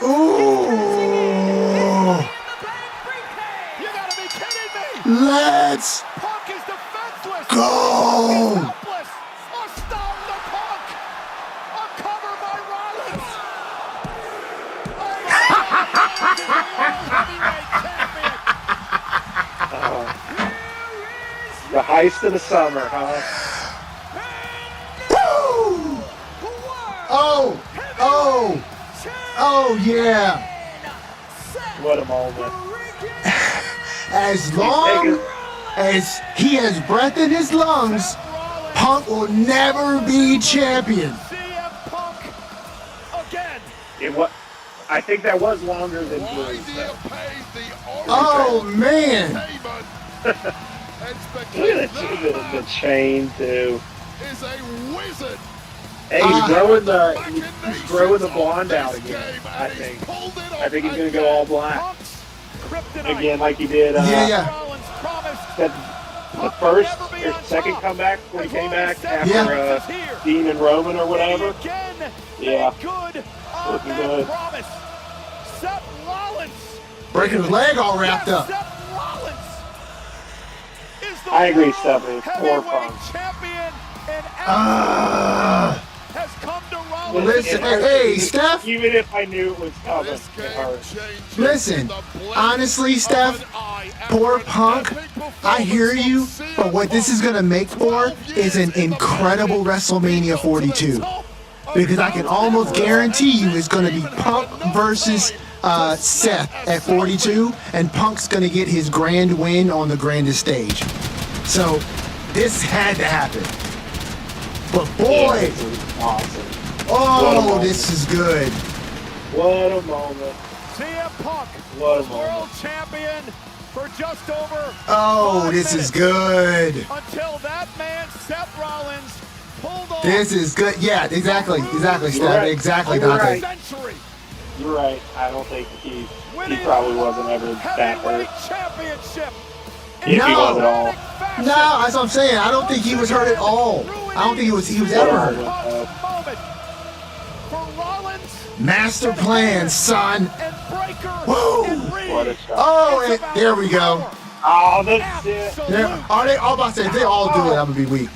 Ooh! You gotta be kidding me. Let's Punk is defenseless. go! Helpless. A stop the Punk. A cover by Rollins. The heist of the summer, huh? Woo! Oh! Oh! Oh yeah! What a moment. As long as he has breath in his lungs, Punk will never be champion. CM Punk again. I think that was longer than Why Blues. do you pay the Oh man! payment? It's Look at because the chain too. is a wizard. Hey, he's growing the blonde out again. I think he's gonna go all black again, like he did. Yeah. The first or second comeback when he came back after Dean and Roman or whatever. Yeah, looking good. Seth Rollins. Breaking his leg all wrapped up. Seth Rollins is the I agree, world Stephanie. Poor heavyweight Punk. champion, and has come to Rollins. Listen, hey, Steph. Even if I knew it was coming, it hurt. Listen, honestly, Steph, poor Punk, I hear you, but what this is going to make for is an incredible WrestleMania 42. Because I can almost guarantee you it's going to be Punk versus Seth at 42, and Punk's going to get his grand win on the grandest stage. So, this had to happen. But boy, Awesome. oh, this is good. What a moment. CM Punk, What a world champion for just over Oh, 5 this is minutes. good. Until that man, Seth Rollins, pulled off This is good. Yeah, exactly, Steph. right. Exactly, You're Dante. right. century. You're right. I don't think he Winning probably wasn't ever that heavyweight hurt. championship. If he was at all. No, that's what I'm saying. I don't think he was hurt at all. I don't think he was ever hurt. Moment for Rollins Master plan, son. and Breaker Woo! and Reed. What a shot. Oh, and there we go. Oh, that's it. There, are they all about to say if they all do it, I'm gonna be weak.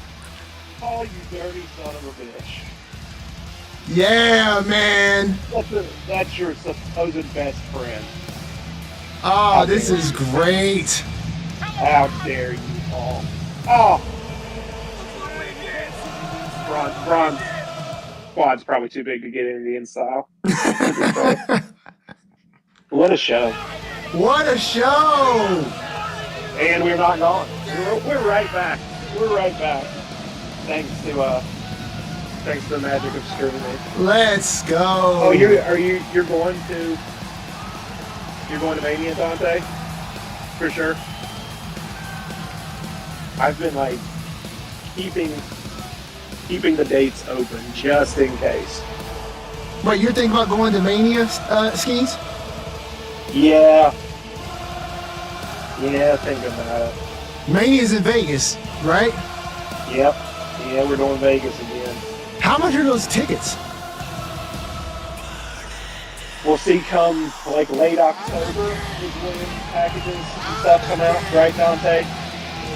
Oh, you dirty son of a bitch. Yeah, man. That's your supposed best friend. Oh, this is great. How dare you, Paul? Oh! Ron's quad's probably too big to get into the inside. What a show. What a show! And we're not gone. We're right back. We're right back. Thanks to the magic of streaming. Let's go. Oh, you're going to You're going to Mania, Dante? For sure. I've been like keeping the dates open just in case. Wait, you're thinking about going to Mania, Skis? Yeah. Yeah, thinking about it. Mania's in Vegas, right? Yep. Yeah, we're doing Vegas again. How much are those tickets? We'll see come like late October is when packages and stuff come out, right, Dante?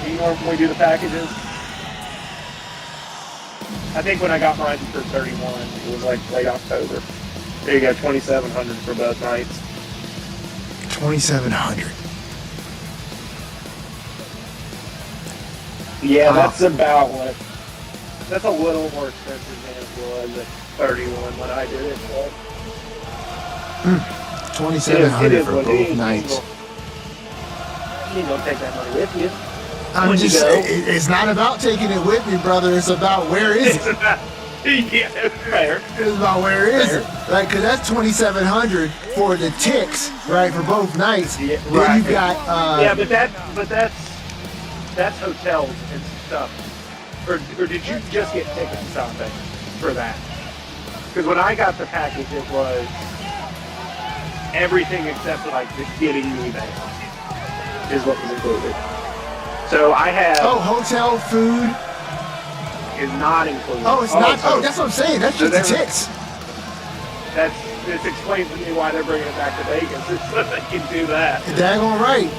Do you normally do the packages? I think when I got mine for 31, it was like late October. There you go, $2,700 for both nights. $2,700. Yeah, that's about what. That's a little more expensive than it was at 31 when I did it. $2,700 for both nights. You ain't gonna take that money with you. I'm just. It's not about taking it with me, brother. It's about where is it. Yeah, fair. It's about where is it, right? Because that's $2,700 for the ticks, right, for both nights. Yeah, then right. you got. Yeah, but that's hotels and stuff. Or did you just get tickets, something for that? Because when I got the package, it was everything except like the getting me there is what was included. So I have. Oh, hotel, food is not included. Oh, it's not. Oh, that's what I'm saying. That's just the ticks. This explains to me why they're bringing it back to Vegas, so they can do that. Daggone right.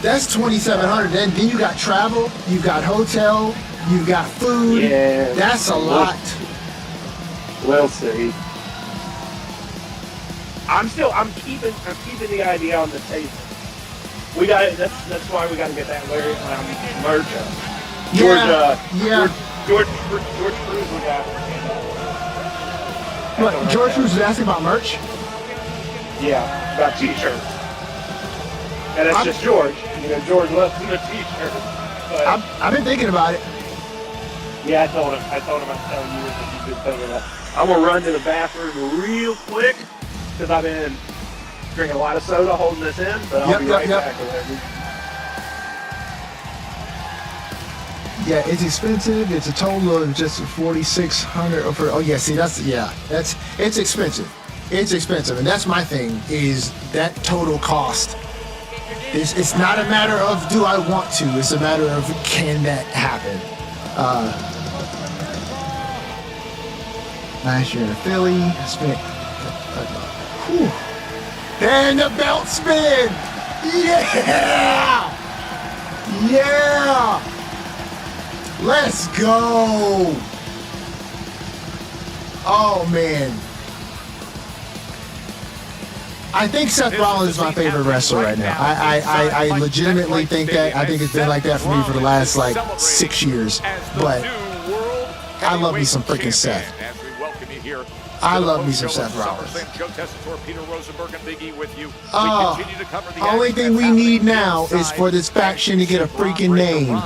That's $2,700. Then you got travel, you got hotel, you got food. Yeah. That's a lot. We'll see. I'm keeping the idea on the table. We got it. That's why we got to get that Lariat merch up. George Cruz we got. What? George Cruz was asking about merch? Yeah, about t-shirts. And that's just George. You know, George loves the t-shirt. I've been thinking about it. Yeah, I told him I'd tell you that you've been thinking about it. I'm gonna run to the bathroom real quick because I've been drinking a lot of soda holding this in, but I'll be right back. Yeah, it's expensive. It's a total of just $4,600 for. Oh yeah, see it's expensive. It's expensive, and that's my thing is that total cost. It's not a matter of do I want to. It's a matter of can that happen. Last year in Philly, I spent. And the belt spin! Yeah! Yeah! Let's go! Oh, man. I think Seth Rollins is my favorite wrestler right now. I legitimately think that. I think it's been like that for me for the last, 6 years. But I love me some freaking Seth. I love me some Seth Rollins. Only thing we need now is for this faction to get a freaking name.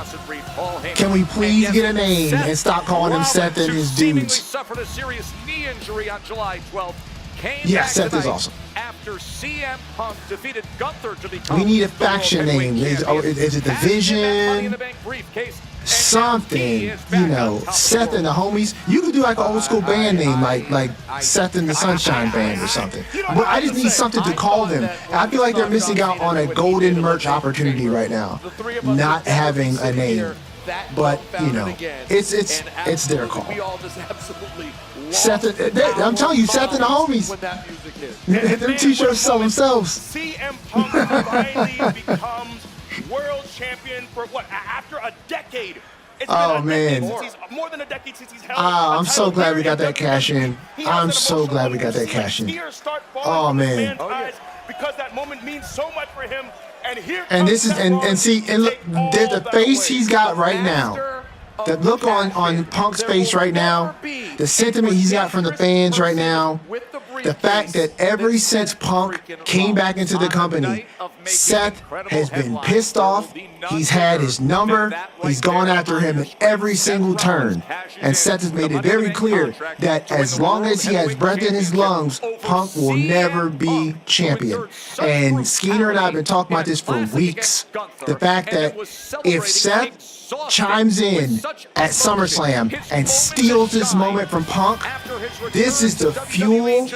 Can we please get a name and stop calling him Seth and his dudes? Yeah, Seth is awesome. After CM Punk defeated Gunther to become we need a faction name. Is it Division? Something, Seth and the homies. You could do like an old school band name, like Seth and the Sunshine Band or something. But I just need something to call them. I feel like they're missing out on a golden merch opportunity right now, not having a name. But it's their call. Seth, I'm telling you, Seth and the homies. Them t-shirts sell themselves. CM Punk finally becomes world champion for after a decade. It's been more than a decade since he's held. I'm so glad we got that cash in. I'm so glad we got that cash in. Oh man. Because that moment means so much for him. And this is and look, the face he's got right now. The look on Punk's face right now, the sentiment he's got from the fans right now, the fact that ever since Punk came back into the company, Seth has been pissed off. He's had his number. He's gone after him at every single turn. And Seth has made it very clear that as long as he has breath in his lungs, Punk will never be champion. And Skeeter and I have been talking about this for weeks. The fact that if Seth chimes in at SummerSlam and steals this moment from Punk, this is the fuel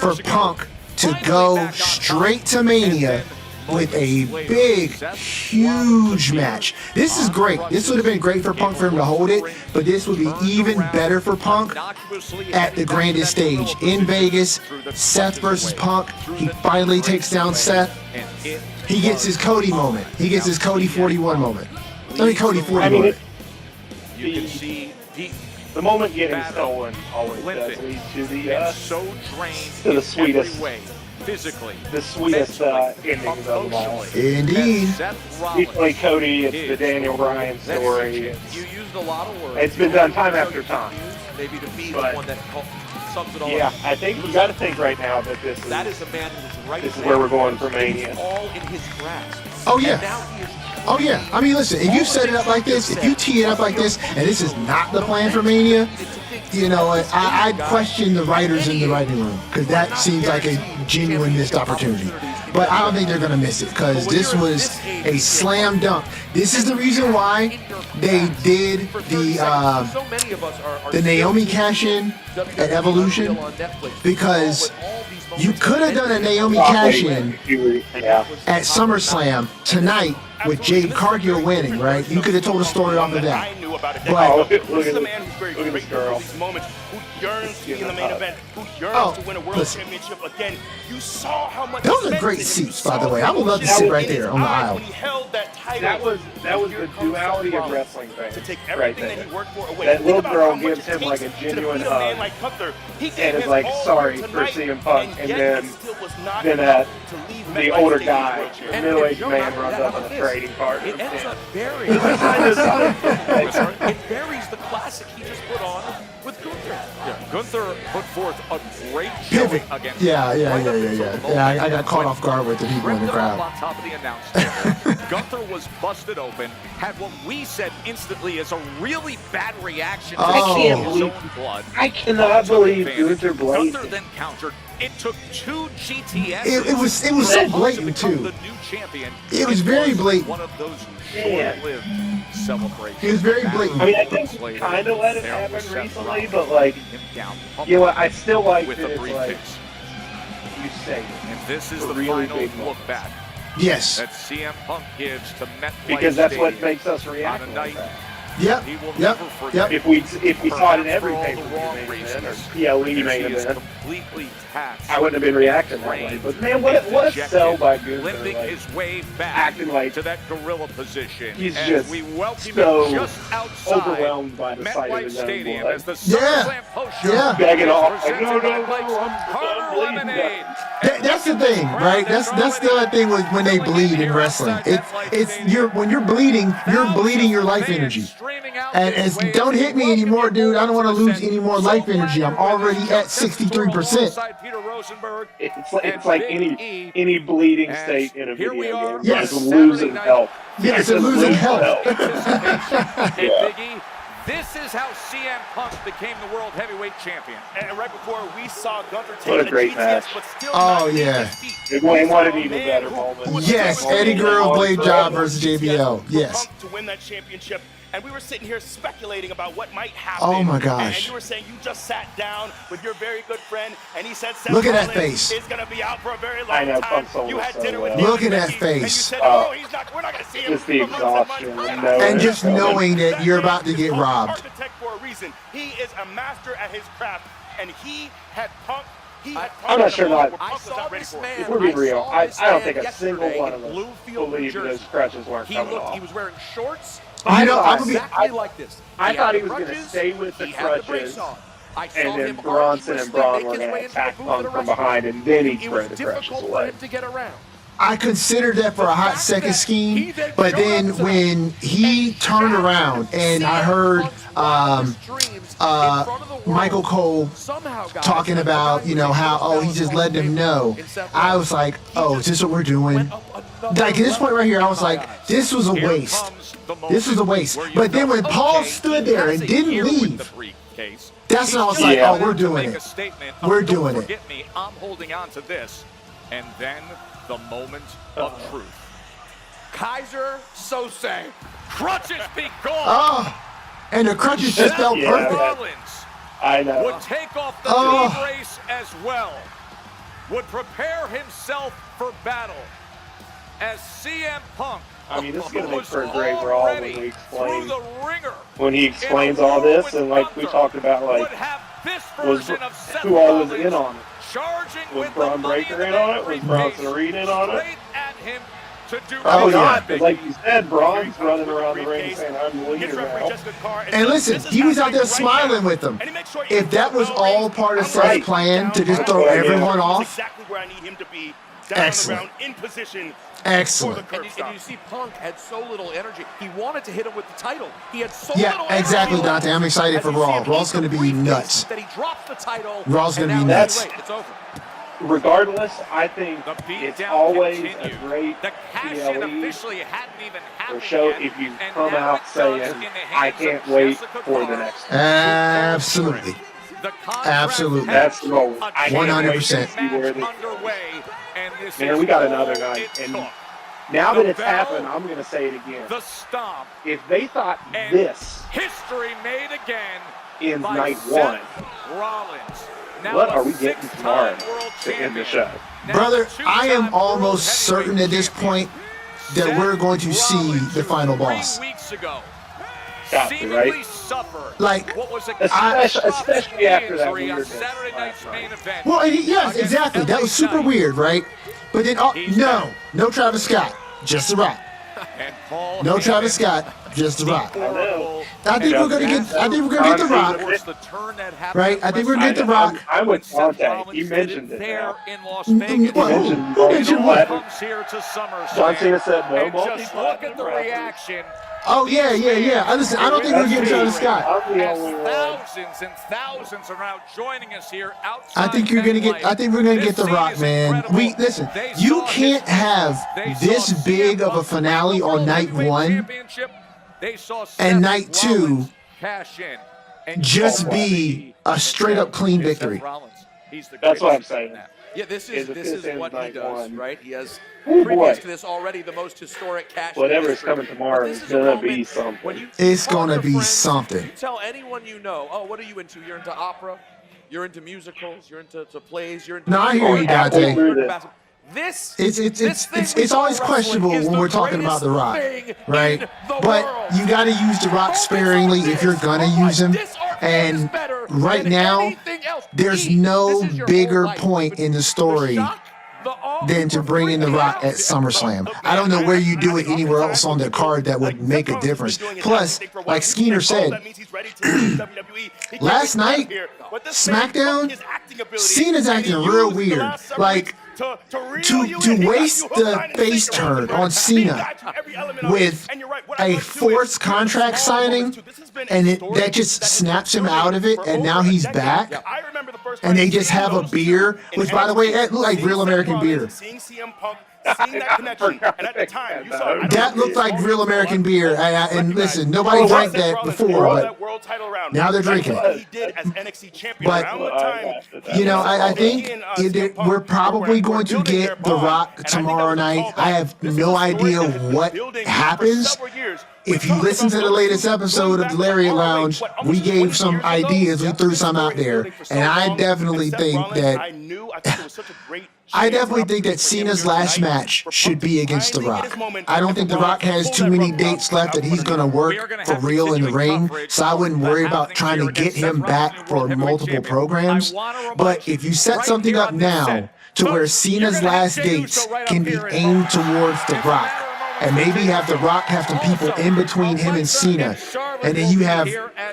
for Punk to go straight to Mania with a big, huge match. This is great. This would have been great for Punk for him to hold it, but this would be even better for Punk at the grandest stage in Vegas. Seth versus Punk. He finally takes down Seth. He gets his Cody moment. He gets his Cody 41 moment. Cody 40 moment. You can see the moment getting stolen always does lead to the sweetest way. Physically, the sweetest endings of them all. Indeed. Usually Cody, it's the Daniel Bryan story. You used a lot of words. It's been done time after time. Maybe to be the one that sums it all yeah, up. I think you got to think right now that this is a man who is right. This is where we're going for Mania. It's all in his grasp. Oh yeah. Oh yeah. I mean, listen. If you set it up like this, if you tee it up like this, and this is not the plan for Mania, you know, I'd question the writers in the writing room because that seems like a genuine missed opportunity. But I don't think they're gonna miss it because this was a slam dunk. This is the reason why they did the Naomi cash-in at Evolution, because you could have done a Naomi cash-in at SummerSlam tonight with Jade Cargill winning, right? You could have told a story off of that. But This is a man who's very grateful for these moments, who yearns to be in the main event, who yearns to win a world championship again. You saw how much those are great seats, by the way. I would love to sit right there on the aisle. That was the duality of wrestling fans to take right everything there. that he worked for away. That little girl gives him like a genuine hug and is like sorry for CM Punk, and then the older guy, the middle-aged man, runs up on the trading card. It ends up burying. It buries the classic he just put on with Gunther. Yeah, Gunther put forth a great showing against. Yeah. I got caught off guard with the people in the crowd. On top of the announce table. Gunther was busted open, had what we said instantly is a really bad reaction to his own blood. I cannot believe Gunther blazed. Gunther then countered. It took 2 GTS. It was so blatant too. The new champion. It was very blatant. One of those short-lived celebrations. It was very blatant. I mean, I think we kind of let it happen recently, but like, you know what? I still like that it's like you say it. And this is the really final look back. Yes. That CM Punk gives to MetLife because that's what Stadium makes us react on a night. Yep. If we saw it in every pay-per-view main event or PLE main event, I wouldn't have been reacting that way. But man, what a sell by Gunther! Limping like, his way back acting like to that gorilla position. He's as just we welcome so him just outside overwhelmed by the sight of his own Stadium blood. as the SummerSlam post show. Yeah. Begging off, Presented no, by Carter Lemonade. That's the thing, right? That's the other thing with when they bleed in wrestling. When you're bleeding your life energy. And it's don't hit me anymore, dude. I don't want to lose any more life energy. I'm already at 63%. It's like any bleeding state in a video game. Yes. It's losing health. Yeah, it's losing health. Hey, Big E, this is how CM Punk became the World Heavyweight Champion. And right before we saw Gunther What a take great GTS, match. but still Oh, yeah. It wanted even better moment. Yes, Eddie Guerrero blade job versus JBL. Yes. to win that championship. And we were sitting here speculating about what might happen. Oh my gosh. And you were saying you just sat down with your very good friend, and he said Seth Look at that Rollins face. is going to be out for a very long I know, time. Punk sold You it had so dinner with well. him. Look at that And you face. said, no, we're not going to see him. Just the for months and months. exhaustion. And just knowing that you're about to get robbed. Architect for a reason. He is a master at his craft, and he had Punk. I'm not sure not. I saw this man. If we're being real, I don't think a single one of us believed those crutches weren't coming off. He was wearing shorts. I like this. I thought he was going to stay with the crutches, and then Bronson and Braun were going to attack Punk from behind, and then he'd spread the crutches for away. him to get around. I considered that for a hot second scheme, but then when he turned around and I heard Michael Cole talking about, how, he just let them know, I was like, oh, is this what we're doing? Like, at this point right here, I was like, this was a waste. This was a waste. But then when Paul stood there and didn't leave, that's when I was like, oh, we're doing it. We're doing it. I'm holding on to this. And then the moment of truth. Kaiser Sose. Crutches be gone. Oh, and the crutches just felt perfect. Rollins I know. would take off the knee brace as well. Would prepare himself for battle. As CM Punk, I mean, this is going to make for a great brawl when he explains all this, and like we talked about, like, who all was in on it. Was Braun Breaker in on it? Was Bronson Reed in on it? Oh, yeah. Because like you said, Braun's running around the ring saying, I'm the leader now. And listen, he was out there smiling with them. If that was all part of Seth's plan to just throw everyone off, excellent. Excellent. And you see Punk had so little energy. He wanted to hit him with the title. He had so yeah, little exactly, energy. Dante. I'm excited for Raw. Raw's going to be nuts. That he drops the title. Raw's going to be nuts. It's over. Regardless, I think it's always a great PLE or show if you come out saying, I can't wait for the next one. Absolutely. Absolutely. That's the goal. 100%. Man, we got another night. And now that it's happened, I'm going to say it again. The stomp. If they thought this history made again in night one, Rollins. What are we getting tomorrow to end the show? Brother, I am almost certain at this point that we're going to see the final boss. Got to, right? Like, especially after that weird well, yes, exactly. That was super weird, right? But then, no Travis Scott, just The Rock. No Travis Scott, just The Rock. I think we're gonna get The Rock. Right? I think we're gonna get The Rock. I'm with Dante. He mentioned it. There in Las Vegas. John Cena said no. Just look at the reaction. Oh yeah. Listen, I don't think we're getting Travis Scott. Thousands and thousands are now joining us here outside. I think we're gonna get The Rock, man. Listen. You can't have this big of a finale on night one and night two just be a straight up clean victory. That's what I'm saying. Yeah, this is what he does, right? He has Ooh, previous boy. to this already the most historic cash. Whatever is coming tomorrow is gonna be something. It's gonna be something. You tell anyone you know, oh, what are you into? You're into opera, you're into musicals, you're into plays, you're into. No, I hear you, Dante. This it's always questionable when we're talking about The Rock, right? But you got to use The Rock sparingly if you're gonna use him. And right now, there's no bigger point in the story than to bring in The Rock at SummerSlam. I don't know where you do it anywhere else on the card that would make a difference. Plus, like Skeeter said, last night, SmackDown, Cena's acting real weird. Like, to waste the face turn on Cena with a forced contract signing, and that just snaps him out of it, and now he's back, and they just have a beer, which, by the way, that looked like real American beer. That looked like real American beer, and listen, nobody drank that before, but now they're drinking it. But, I think we're probably going to get The Rock tomorrow night. I have no idea what happens. If you listen to the latest episode of the Lariat Lounge, we gave some ideas, we threw some out there, and I definitely think that Cena's last match should be against The Rock. I don't think The Rock has too many dates left that he's going to work for real in the ring, so I wouldn't worry about trying to get him back for multiple programs. But if you set something up now to where Cena's last dates can be aimed towards The Rock, and maybe have The Rock have some people in between him and Cena, and then you have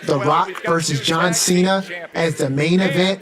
The Rock versus John Cena as the main event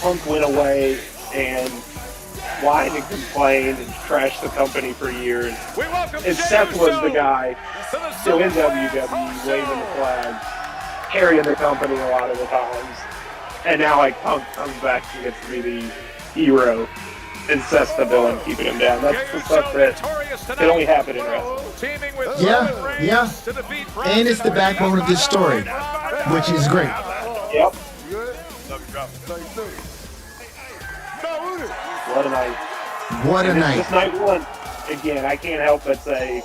Punk went away and whined and complained and trashed the company for years. And Seth was the guy still in WWE, waving the flag, carrying the company a lot of the times. And now, like, Punk comes back and gets to be the hero and Seth's the villain, keeping him down. That's the stuff that can only happen in wrestling. Yeah. And it's the backbone of this story, which is great. Yep. What a night. What a night. This is night one. Again, I can't help but say,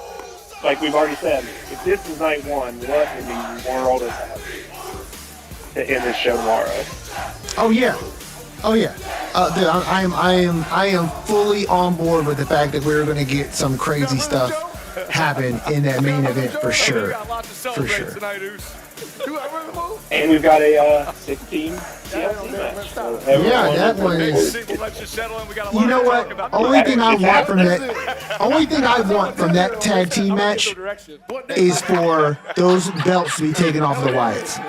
like we've already said, if this is night one, what in the world is happening to end this show tomorrow? Oh yeah. Dude, I am fully on board with the fact that we're going to get some crazy stuff happen in that main event for sure. For sure. And we've got a 16 TLC match. So Yeah, that one is. You know what? Only thing I want from that tag team match is for those belts to be taken off of the Wyatts.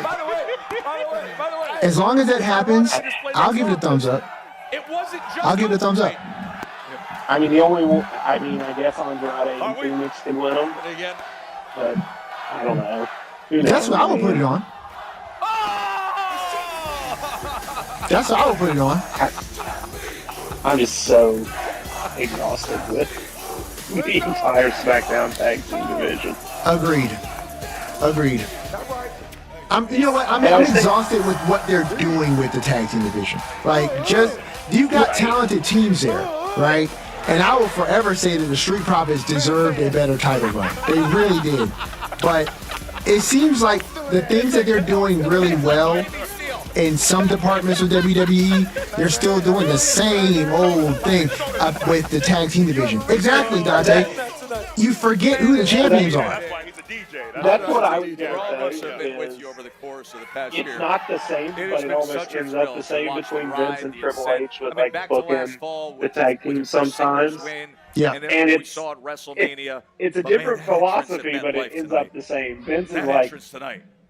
As long as that happens, I'll give it a thumbs up. I'll give it a thumbs up. I mean, I guess Andrade and Phoenix can win them, but I don't know. That's what I would put it on. That's what I would put it on. I'm just so exhausted with the entire SmackDown tag team division. Agreed. You know what? I'm exhausted with what they're doing with the tag team division. Like, you got talented teams there, right? And I will forever say that the Street Profits deserved a better title run. They really did. But it seems like the things that they're doing really well in some departments of WWE, they're still doing the same old thing with the tag team division. Exactly, Dante. You forget who the champions are. That's what I would say. With you over the course of the past year. It's not the same, but it almost ends up the same between Vince and Triple H with like booking the tag team sometimes. Yeah, and it's a different philosophy, but it ends up the same. Vince is like,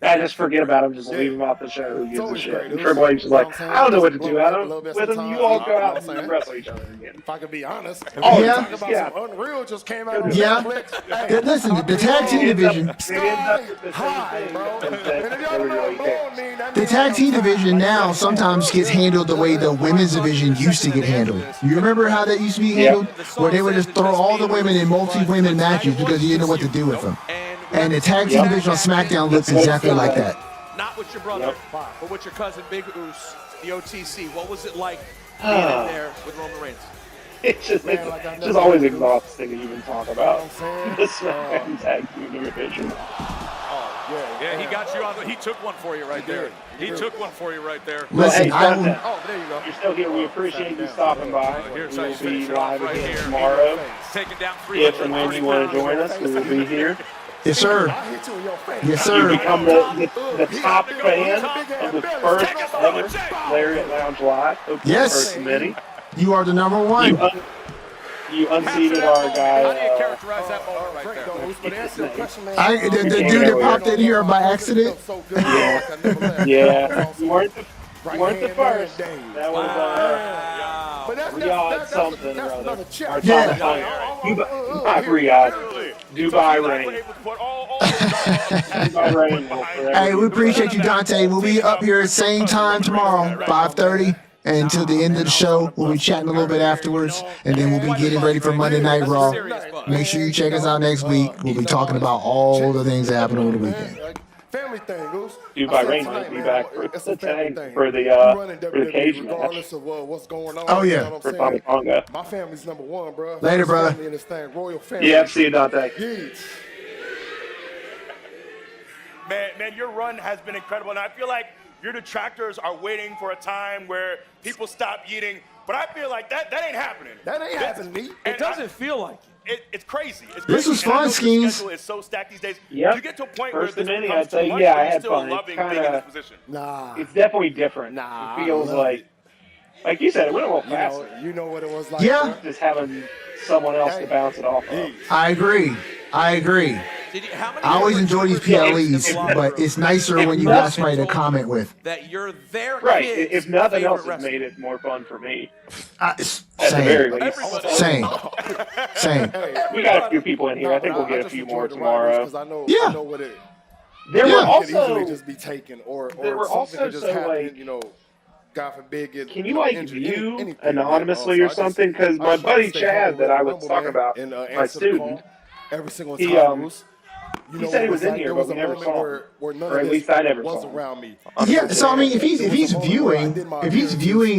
I just forget about him, just leave him off the show. Who gives a shit? And Triple H is like, I don't know what to do with him. You all go out and wrestle each other again. If I could be honest, yeah. Some Unreal just came out. Yeah. Listen, the tag team division. The tag team division now sometimes gets handled the way the women's division used to get handled. You remember how that used to be handled? Where they would just throw all the women in multi-women matches because you didn't know what to do with them. And the tag team division on SmackDown looks exactly like that. Not with your brother, but with your cousin Big Oos, the OTC. What was it like being in there with Roman Reigns? It's just always exhausting to even talk about the SmackDown tag team division. Yeah, he got you on. He took one for you right there. He took one for you right there. Listen, there you go. You're still here. We appreciate you stopping by. We will be live again tomorrow. If and when you want to join us, we will be here. Yes, sir. Yes, sir. You become the top fan of the first ever Lariat Lounge Live. Yes. First many. You are the number one. You unseated our guy. How do you characterize that moment right there? The dude that popped in here by accident. Yeah. You weren't the first. That was Riyadh something or other. Our top Riyadh. Dubai Rain. Hey, we appreciate you, Dante. We'll be up here at the same time tomorrow, 5:30. And until the end of the show, we'll be chatting a little bit afterwards, and then we'll be getting ready for Monday Night Raw. Make sure you check us out next week. We'll be talking about all the things that happened over the weekend. Family thing, Goose. Dubai Rain might be back for the cage match. Regardless of what's going on. Oh, yeah. For Tommy Tonga. My family's number one, bro. Later, brother. In this thing, royal family. Yeah, see you, Dante. Man, your run has been incredible, and I feel like your detractors are waiting for a time where people stop eating, but I feel like that ain't happening. That ain't happening, me. It doesn't feel like it. It's crazy. This was fun, Skeens. It's so stacked these days. Yep. You get to a point First where of this many, becomes I'd say, too much, yeah, but I you're had still fun. loving being in this position. It's definitely different. It feels like you said, it went a little faster. You know what it was like. Yeah. Just having someone else to bounce it off of. I agree. I always enjoy these PLEs, but it's nicer when you got somebody to comment with. That you're there. Right. If nothing else has made it more fun for me. At the Same. very least. Same. We got a few people in here. I think we'll get a few more tomorrow. Yeah. I know what it. There were also could easily just be taken, or there were something also could just so happen, like. God forbid, Can you view anonymously or something? Because my buddy Chad that I was talking about, my student, every single he said he was in here, but we never saw him. Or at least I never saw him. Around me. Yeah, so I mean, if he's viewing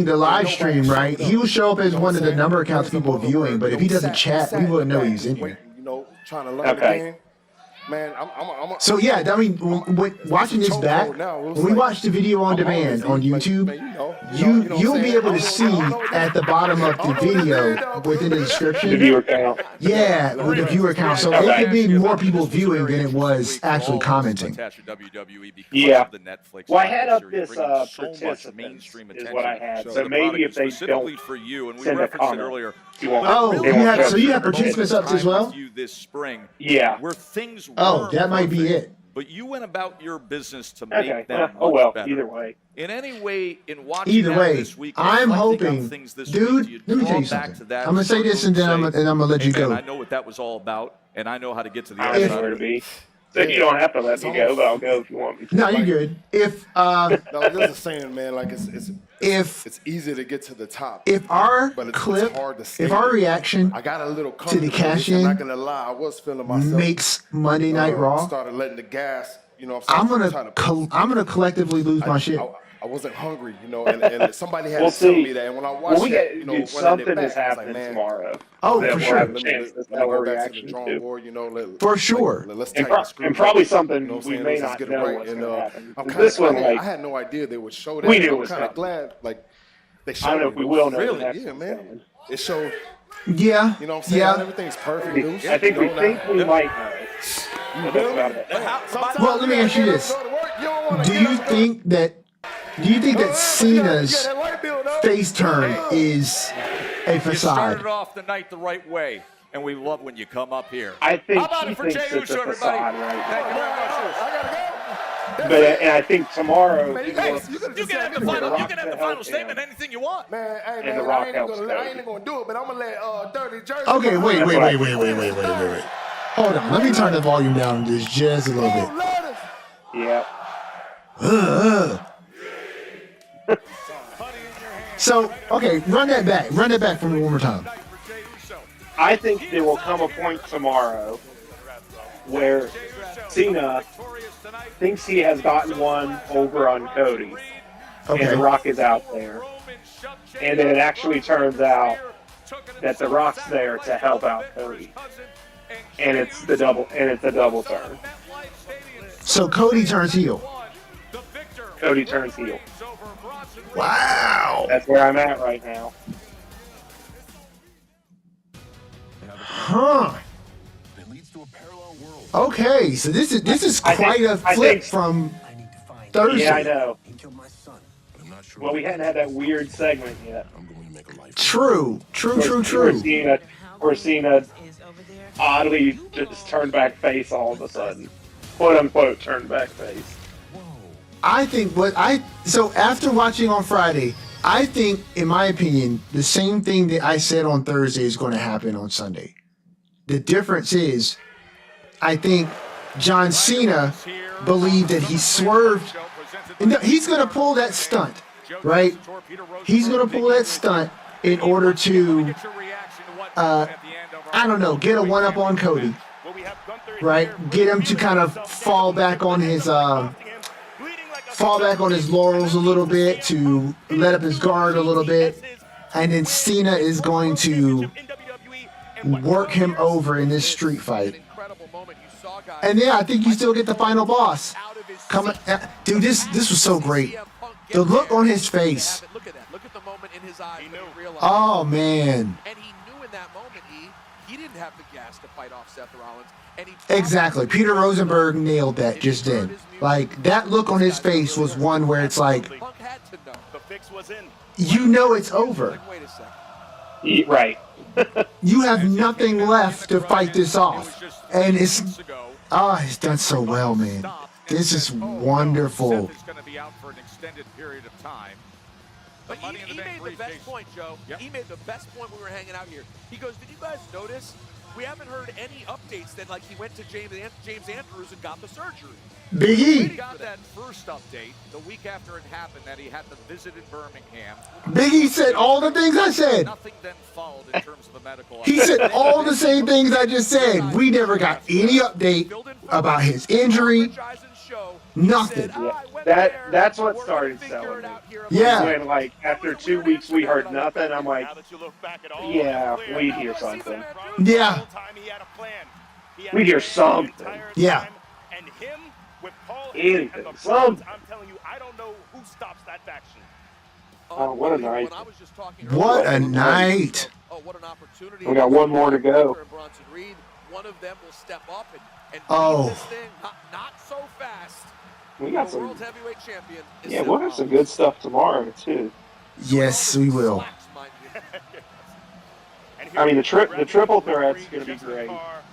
the live stream, right, he will show up as one of the number of accounts people viewing. But if he doesn't chat, we wouldn't know he's in here. Trying to learn the game. Man, So yeah, I mean, watching this back, when we watch the video on demand on YouTube, you'll be able to see at the bottom of the video within the description. The viewer count. Yeah, with the viewer count. So it could be more people viewing than it was actually commenting. Yeah. Well, I had up this participants is what I had. So maybe if they don't send a comment, you won't. You have participants up as well? Yeah. Oh, that might be it. But you went about your business to make them oh well, better. either way. In any way, in watching Either way, this week, I'm hoping, dude. Let me tell you something. I'm gonna say this and then I'm gonna let you go. I know what that was all about, and I know how to get to the I other know side. where to be. So you don't have to let me go, but I'll go if you want me to. No, you're good. If no, there's a saying, man. Like it's easy to get to the top. If our but clip, it's hard to stay if our there. reaction I got a little to the cash I'm in not gonna lie, I was feeling myself. makes Monday Night Raw, Started letting the gas. You know, I'm gonna collectively lose my shit. I wasn't hungry, you know, and somebody had to tell me that. And when I watched it, you know, something is happening tomorrow. Oh, for sure. Let me go back to the drawing board, you know. For sure. Let's and probably something we may not know what's going to happen. This one, I had no idea they would show that. We knew it I'm was kind of coming. glad, like they showed. I don't know if we will know. Really? Yeah, man. It showed. Yeah. You know what I'm saying? Not everything's perfect. I think we might know. Well, let me ask you this: Do you think that Cena's face turn is a You facade? started off the night the right way, and we love when you come up here. I think How about he it for thinks Jey it's Uso, a facade everybody? right Thank you very much. And I think tomorrow You can have the final statement, anything you want. Man, hey, And man, The Rock I ain't gonna do it, but I'm gonna let Dirty Jersey. Okay, wait. Hold on. Let me turn the volume down just a little bit. Yeah. So, okay, run that back. Run that back for me one more time. I think there will come a point tomorrow where Cena thinks he has gotten one over on Cody, and The Rock is out there, and then it actually turns out that The Rock's there to help out Cody, and it's a double turn. So Cody turns heel. Cody turns heel. Wow. That's where I'm at right now. Huh. Okay, so this is quite a flip from Thursday. Yeah, I know. Well, we hadn't had that weird segment yet. True. We're seeing a oddly just turned back face all of a sudden. Quote unquote turned back face. I think so after watching on Friday, I think, in my opinion, the same thing that I said on Thursday is going to happen on Sunday. The difference is, I think John Cena believed that he swerved. And he's going to pull that stunt, right? He's going to pull that stunt in order to, get a one-up on Cody, right? Get him to kind of fall back on his laurels a little bit, to let up his guard a little bit, and then Cena is going to work him over in this street fight. And yeah, I think you still get the final boss. Dude, this was so great. The look on his face. Look at that. Look at the moment in his eyes when he realized. Oh man. And he knew in that moment he didn't have the gas to fight off Seth Rollins. And Exactly. Peter Rosenberg nailed that just then. Like, that look on his face was one where it's like, you know it's over. Right. You have nothing left to fight this off. And it's done so well, man. This is wonderful. But he made the best point, Joe. Yep. He made the best point when we were hanging out here. He goes, did you guys notice? We haven't heard any updates that, like, he went to James Andrews and got the surgery. Big E. We got that first update the week after it happened, that he had the visit in Birmingham. Big E said all the things I said. Nothing then followed in terms of the medical. He said all the same things I just said. We never got any update about his injury. Nothing. Yeah, that's what started selling me. Yeah. When, like, after 2 weeks we heard nothing, I'm like, yeah, we hear something. Yeah. We hear something. Yeah. And him with Paul Anything. and the Bronze, Something. I'm telling you, I don't know who stops that faction. Oh, what a night. What a night. What an opportunity. We got one more to go. One of them will step up and Oh. this thing not so fast. We got The some. world heavyweight champion is Yeah, we'll have some good stuff tomorrow too. Yes, we will. I mean, the triple threat's going to be great.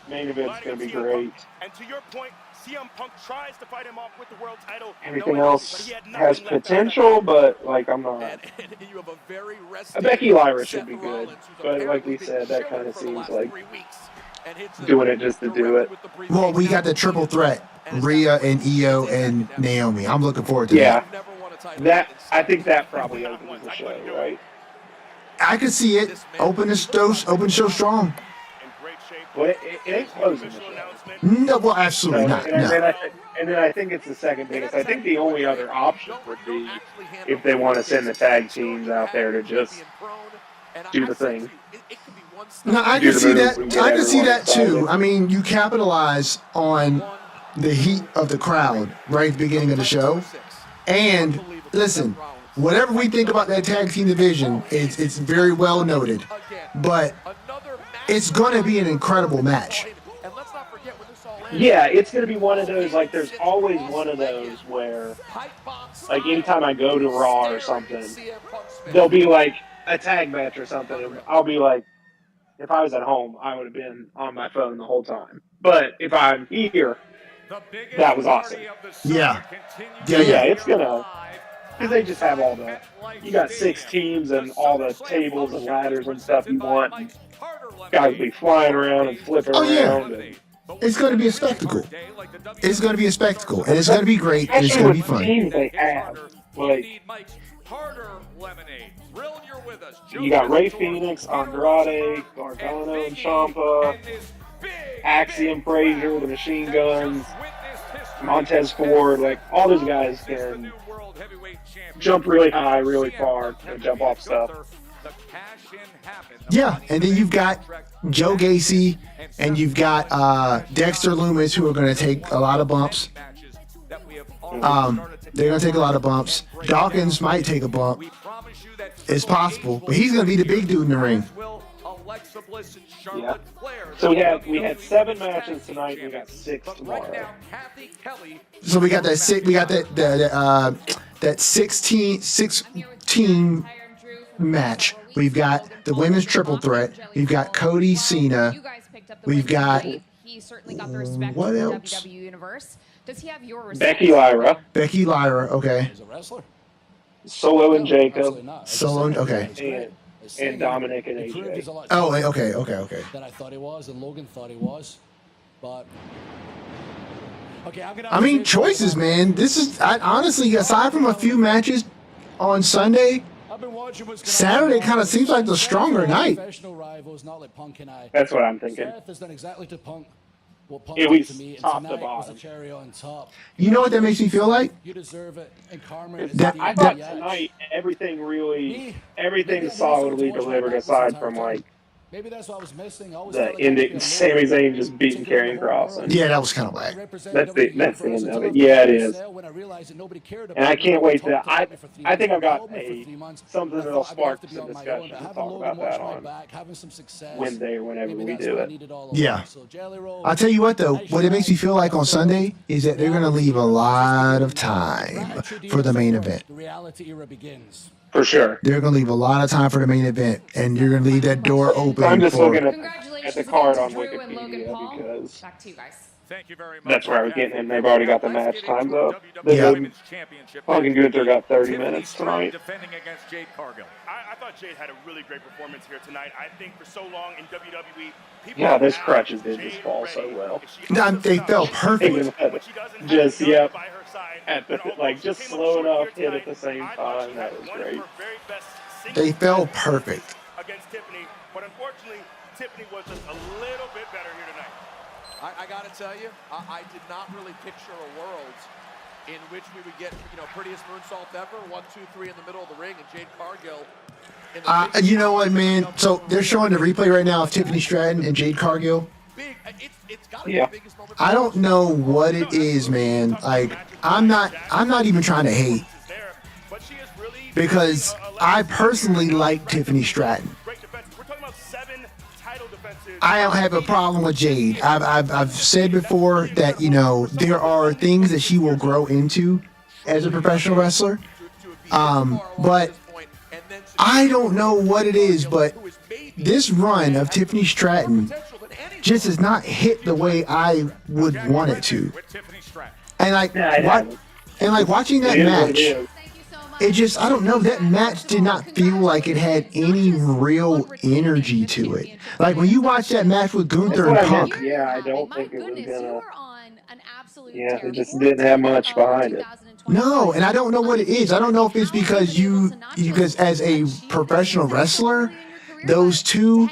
Main event's going to be great. And to your point, CM Punk tries to fight him off with the world title. Everything else has potential, but like I'm not. You have a very Becky Lyra should be good, but like we said, that kind of seems like doing it just to do it. Well, we got the triple threat, Rhea and Io and Naomi. I'm looking forward to that. That I think that probably opens the show, right? I could see it. Open the show strong. Well, it ain't closing the show. No, well, absolutely not. And No. then I think it's the second biggest. I think the only other option would be if they want to send the tag teams out there to just do the thing. No, I can see that. I can see that too. I mean, you capitalize on the heat of the crowd right at the beginning of the show. And listen, whatever we think about that tag team division, it's very well noted. But it's going to be an incredible match. Yeah, it's going to be one of those, like, there's always one of those where, like, anytime I go to Raw or something, there'll be, like, a tag match or something, and I'll be like, if I was at home, I would have been on my phone the whole time. But if I'm here, that was awesome. Yeah. Yeah, it's going to, because they just have all the, you got 6 teams and all the tables and ladders and stuff you want. And guys will be flying around and flipping around. And, it's going to be a spectacle. It's going to be a spectacle, and it's going to be great, and it's going to be fun. Teams they have, like, you got Rey Fenix, Andrade, Gargano and Ciampa, Axiom Frazier, the Machine Guns, Montez Ford, like, all those guys can jump really high, really far, and jump off stuff. Yeah, and then you've got Joe Gacy, and you've got Dexter Lumis, who are going to take a lot of bumps. They're going to take a lot of bumps. Dawkins might take a bump. It's possible, but he's going to be the big dude in the ring. Yeah. So we had 7 matches tonight. We got 6 tomorrow. So we got that that 16 match. We've got the women's triple threat. We've got Cody Cena. We've got what else? Becky Lyra. Becky Lyra. Okay. Solo and Jacob. Solo. Okay. And Dominic and AJ. Oh, okay. That I thought he was, and Logan thought he was, but. Okay, I mean, choices, man. This is honestly, aside from a few matches on Sunday, Saturday kind of seems like the stronger night. That's what I'm thinking. Seth has done exactly to Punk what Punk It did was to me, and top to tonight was bottom. the cherry on top. You know what that makes me feel like? You deserve it, and karma is I thought tonight everything solidly delivered aside from like maybe that's what I was missing. I always the felt like ending. Sami Zayn just beating Karrion Kross. And Yeah, that was kind of whack. that's the end of it. Yeah, it is. And I can't wait to. I think I've got something that'll spark some discussion to talk about that on Wednesday or whenever we do it. Yeah. I'll tell you what, though, what it makes me feel like on Sunday is that they're going to leave a lot of time for the main event. The reality era begins. For sure. They're going to leave a lot of time for the main event, and you're going to leave that door open. I'm just for, looking at the card on Wikipedia because Back to you guys. Thank you very much. that's where I was getting them. They've already got the match times up. Fucking Gunther got 30 minutes tonight. Defending against Jade Cargill. I thought Jade had a really great performance here tonight. I think for so long in WWE, people Yeah, those crutches did just fall so well. They felt perfect. Just, yep. Just slow enough, hit at the same time. That was great. They felt perfect. Against Tiffany, but unfortunately, Tiffany was just a little bit better here tonight. I got to tell you, I did not really picture a world in which we would get, prettiest moonsault ever, 1, 2, 3 in the middle of the ring, and Jade Cargill. You know what, man? So they're showing the replay right now of Tiffany Stratton and Jade Cargill. It's got to be Yeah. the biggest moment. I don't know what it is, man. Like, I'm not even trying to hate, because I personally like Tiffany Stratton. I don't have a problem with Jade. I've said before that, you know, there are things that she will grow into as a professional wrestler. But I don't know what it is, but this run of Tiffany Stratton just has not hit the way I would want it to. And like watching that match, it just, I don't know, that match did not feel like it had any real energy to it. Like when you watch that match with Gunther and Punk. Yeah, I don't think it was gonna. Yeah, it just didn't have much behind it. No, and I don't know what it is. I don't know if it's because because as a professional wrestler, those two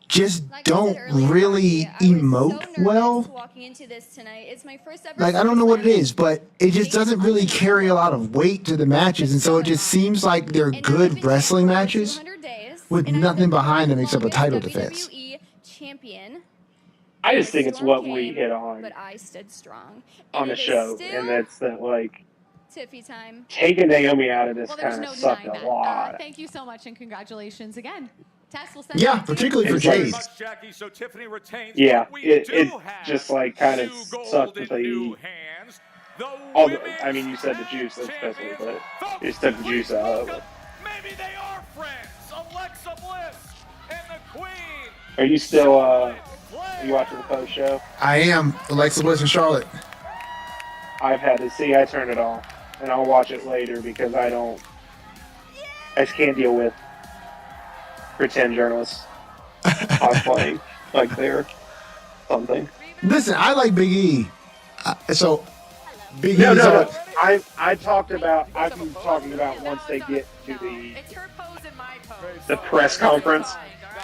just don't really emote well. Like, I don't know what it is, but it just doesn't really carry a lot of weight to the matches, and so it just seems like they're good wrestling matches with nothing behind them except a title defense. I just think it's what we hit on the show, and that's that, like, taking Naomi out of this kind of sucked a lot. Thank you so much and congratulations again. Tess will send Yeah, particularly for Jade. Yeah, it just like kind of sucked the all the, I mean, you said the juice especially, but it just took the juice out of it. Maybe they are friends. Alexa Bliss and the Queen. Are you still are you watching the post show? I am. Alexa Bliss and Charlotte. I've had to see. I turned it off, and I'll watch it later because I just can't deal with pretend journalists cosplaying like they're something. Listen, I like Big E. So Big No, E. no. I've talking about once they get to the press conference.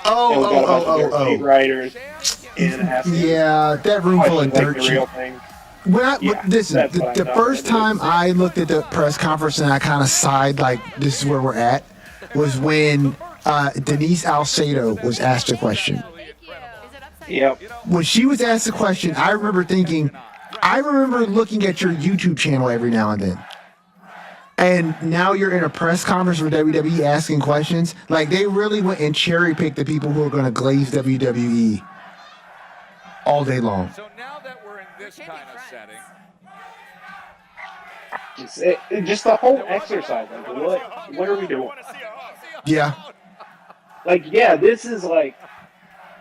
Oh. Writers in Yeah, that room full of dirt real sheet. thing. Listen, the first time I looked at the press conference and I kind of sighed like this is where we're at was when Denise Alcedo was asked a question. Yep. When she was asked a question, I remember looking at your YouTube channel every now and then. And now you're in a press conference for WWE asking questions. Like, they really went and cherry-picked the people who are going to glaze WWE all day long. So now that we're in this kind of setting, Just the whole exercise. Like, what are we doing? Yeah. Like, yeah, this is like,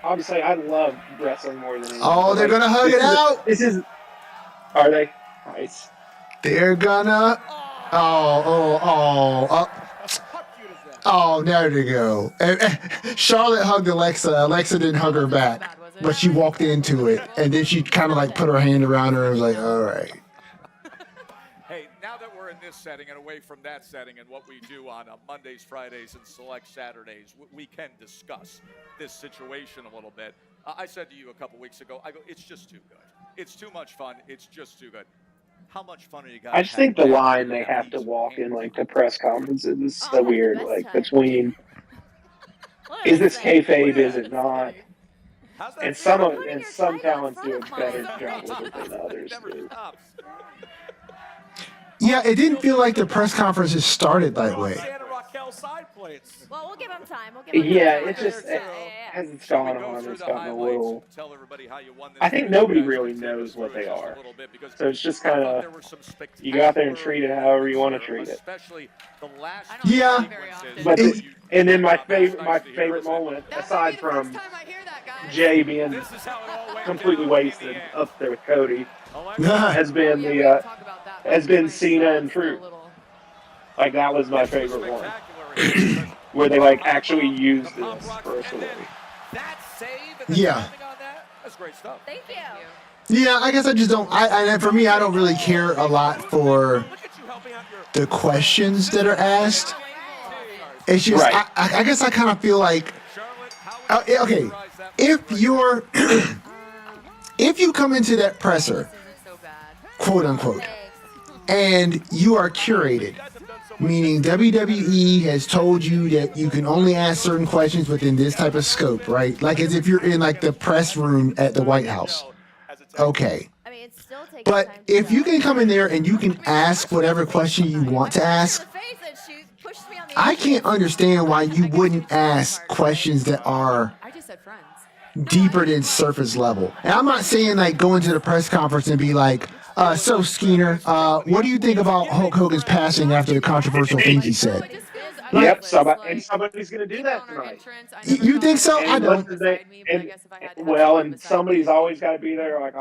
obviously, I love wrestling more than anything. Oh, they're going to hug it out. Are they? Nice. They're gonna. Oh, there they go. Charlotte hugged Alexa. Alexa didn't hug her back, but she walked into it, and then she kind of like put her hand around her and was like, all right. hey, now that we're in this setting and away from that setting and what we do on Mondays, Fridays, and select Saturdays, we can discuss this situation a little bit. I said to you a couple weeks ago, I go, it's just too good. It's too much fun. It's just too good. How much fun are you guys? I just think the line they have to walk in, like, the press conferences is so weird. Like, between, is this kayfabe, is it not? And some talents do a better job with it than others do. Yeah, it didn't feel like the press conferences started that way. Well, we'll give him time. It just as it's gone on, it's gotten a little. I think nobody really knows what they are, so it's just kind of you go out there and treat it however you want to treat it. Yeah, but and then my favorite moment, aside from Jay being completely wasted up there with Cody, has been Cena and Truth. Like, that was my favorite one. Where they, like, actually used this for a story. Yeah. That's great stuff. Thank you. Yeah, I guess I just don't. For me, I don't really care a lot for the questions that are asked. It's just, right. I guess I kind of feel like, okay, if you come into that presser, quote unquote, and you are curated, Meaning WWE has told you that you can only ask certain questions within this type of scope, right? Like as if you're in like the press room at the White House. Okay. But if you can come in there and you can ask whatever question you want to ask, I can't understand why you wouldn't ask questions that are deeper than surface level. And I'm not saying like go into the press conference and be like, so Skeeter, what do you think about Hulk Hogan's passing after the controversial things he said? Yep, somebody's going to do that tonight. You think so? I don't. And somebody's always got to be there like,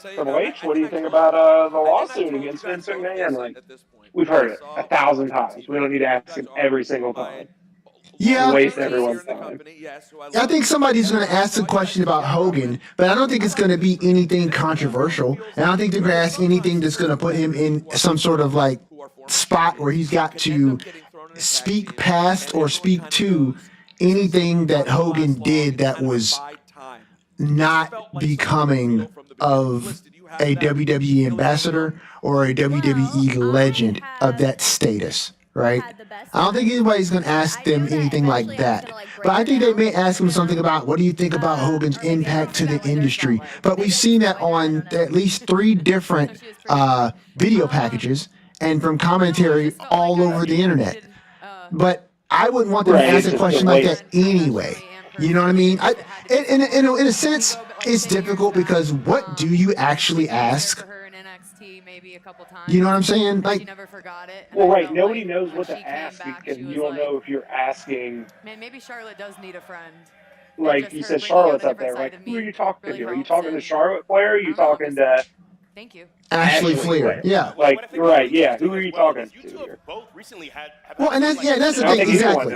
Triple H, what do you think about the lawsuit against Vince McMahon? Like, we've heard it 1,000 times. We don't need to ask him every single time. Yeah. Waste everyone's time. I think somebody's going to ask a question about Hogan, but I don't think it's going to be anything controversial. And I don't think they're going to ask anything that's going to put him in some sort of like spot where he's got to speak past or speak to anything that Hogan did that was not becoming of a WWE ambassador or a WWE legend of that status, right? I don't think anybody's going to ask them anything like that. But I think they may ask him something about, what do you think about Hogan's impact to the industry? But we've seen that on at least 3 different video packages and from commentary all over the internet. But I wouldn't want them to ask a question like that anyway. You know what I mean? In a sense, it's difficult because what do you actually ask? You know what I'm saying? Like, well, right. Nobody knows what to ask because you don't know if you're asking. Man, maybe Charlotte does need a friend. Like you said, Charlotte's up there. Like, who are you talking to? Are you talking to Charlotte Flair? Or are you talking to? Thank you. Ashley Flair. Yeah. Like, right. Yeah. Who are you talking to? Well, and that's the thing. Exactly.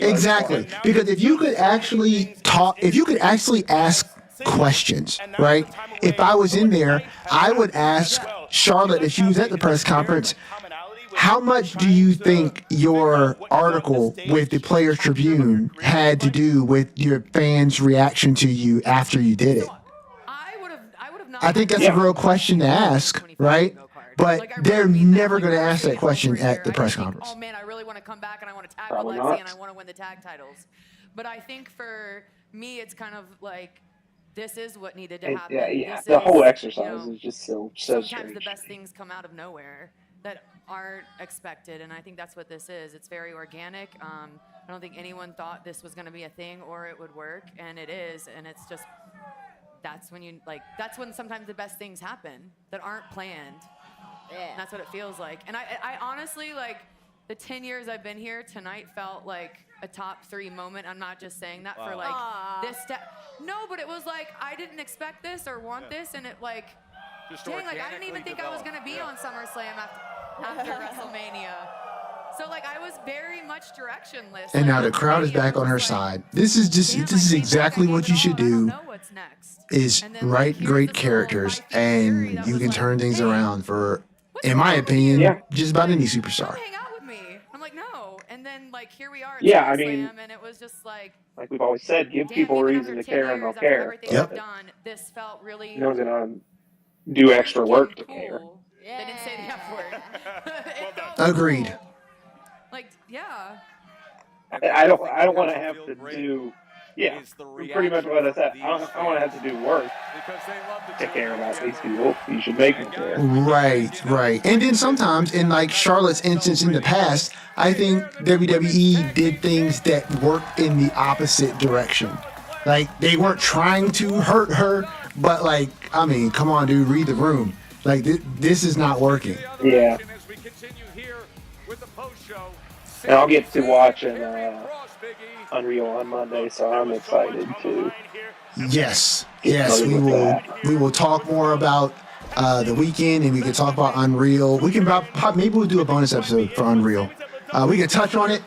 Exactly. Because if you could actually talk, if you could actually ask questions, right? If I was in there, I would ask Charlotte, if she was at the press conference, how much do you think your article with the Players Tribune had to do with your fans' reaction to you after you did it? I think that's a real question to ask, right? But they're never going to ask that question at the press conference. Oh man, I really want to come back and I want to tag with Lexi and I want to win the tag titles. But I think for me, it's kind of like, this is what needed to happen. Yeah. The whole exercise is just so sometimes strange. The best things come out of nowhere that aren't expected, and I think that's what this is. It's very organic. I don't think anyone thought this was going to be a thing or it would work, and it is. And it's just that's when sometimes the best things happen that aren't planned. Yeah. And that's what it feels like. And I honestly, like, the 10 years I've been here, tonight felt like a top 3 moment. I'm not just saying that for like this step. No, but it was like I didn't expect this or want this, and it like, dang, like I didn't even think I was gonna be on SummerSlam after WrestleMania. So like I was very much directionless. And now the crowd is back on her side. This is exactly what you should do. Is write great characters, and you can turn things around for, in my opinion, just about any superstar. I'm like, no. And then, like, here we are at I SummerSlam, mean, and it was just like we've always said, give people a reason to care and they'll care. Everything I've done, this felt really. No one's gonna do extra work to care. They didn't say the F word. Agreed. Like, yeah. I don't want to have to do. Yeah, pretty much what I said. I don't want to have to do work to care about these people. You should make them care. Right. And then sometimes, in like Charlotte's instance in the past, I think WWE did things that worked in the opposite direction. Like, they weren't trying to hurt her, but like, I mean, come on, dude, read the room. Like, this is not working. Yeah. And I'll get to watching Unreal on Monday, so I'm excited too. Yes, we will talk more about the weekend, and we can talk about Unreal. We can maybe we'll do a bonus episode for Unreal. We can touch on it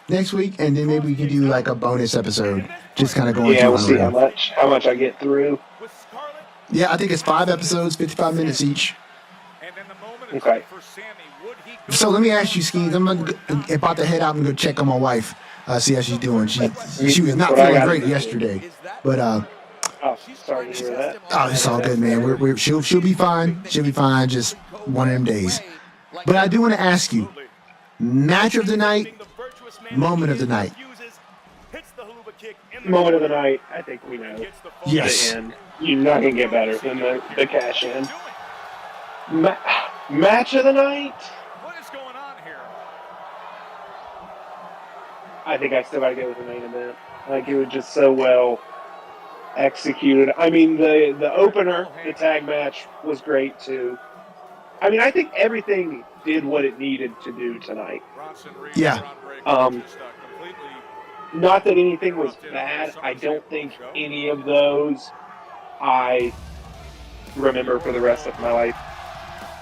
next week, and then maybe we can do like a bonus episode, just kind of going through we'll Unreal. See how much I get through. Yeah, I think it's 5 episodes, 55 minutes each. Okay. So let me ask you, Skeens. I'm about to head out and go check on my wife, see how she's doing. She was not feeling great yesterday, but oh, sorry to hear that. Oh, it's all good, man. She'll be fine. She'll be fine. Just one of them days. But I do want to ask you, Match of the night, moment of the night. Moment of the night, I think we know. Yes. The end. You're not going to get better than the cash in. Match of the night? What is going on here? I think I still got to go with the main event. Like, it was just so well executed. I mean, the opener, the tag match, was great, too. I mean, I think everything did what it needed to do tonight. Yeah. Not that anything was bad. I don't think any of those I remember for the rest of my life,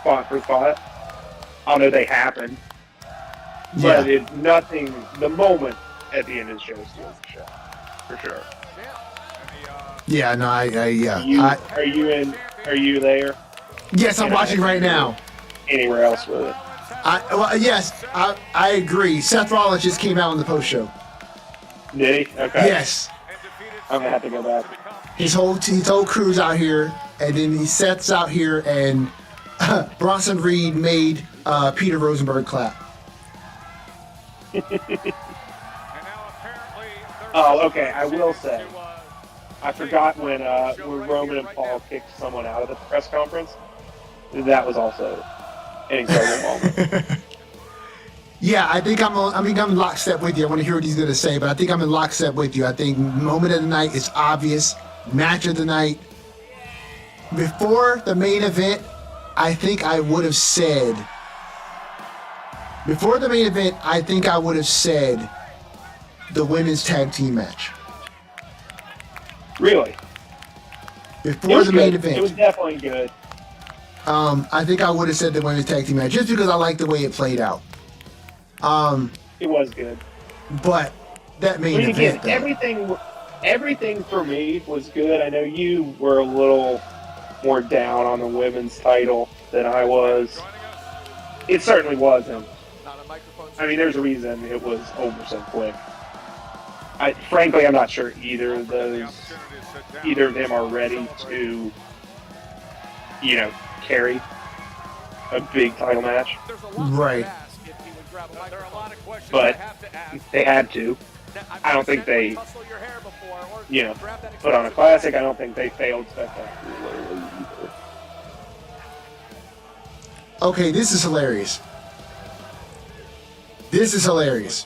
spot for spot. I know they happened, but nothing. The moment at the end of the show steals the show, for sure. Yeah, no, Are you in? Are you there? Yes, I'm watching right now. Anywhere else with it? Yes, I agree. Seth Rollins just came out on the post show. Did he? Okay. Yes. I'm gonna have to go back. His whole crew's out here, and then he Seth's out here, and Bronson Reed made Peter Rosenberg clap. Oh, okay. I will say, I forgot when Roman and Paul kicked someone out of the press conference. That was also an incredible moment. Yeah, I think I'm in lockstep with you. I want to hear what he's going to say, but I think I'm in lockstep with you. I think moment of the night is obvious. Match of the night. Before the main event, I think I would have said. Before the main event, I think I would have said the women's tag team match. Really? Before the main event. It was definitely good. I think I would have said the women's tag team match just because I like the way it played out. It was good. But that main event, again, everything for me was good. I know you were a little more down on the women's title than I was. It certainly wasn't. I mean, there's a reason it was over so quick. Frankly, I'm not sure either of them are ready to, carry a big title match. Right. But they had to. I don't think they, put on a classic. I don't think they failed spectacularly either. Okay, this is hilarious. This is hilarious.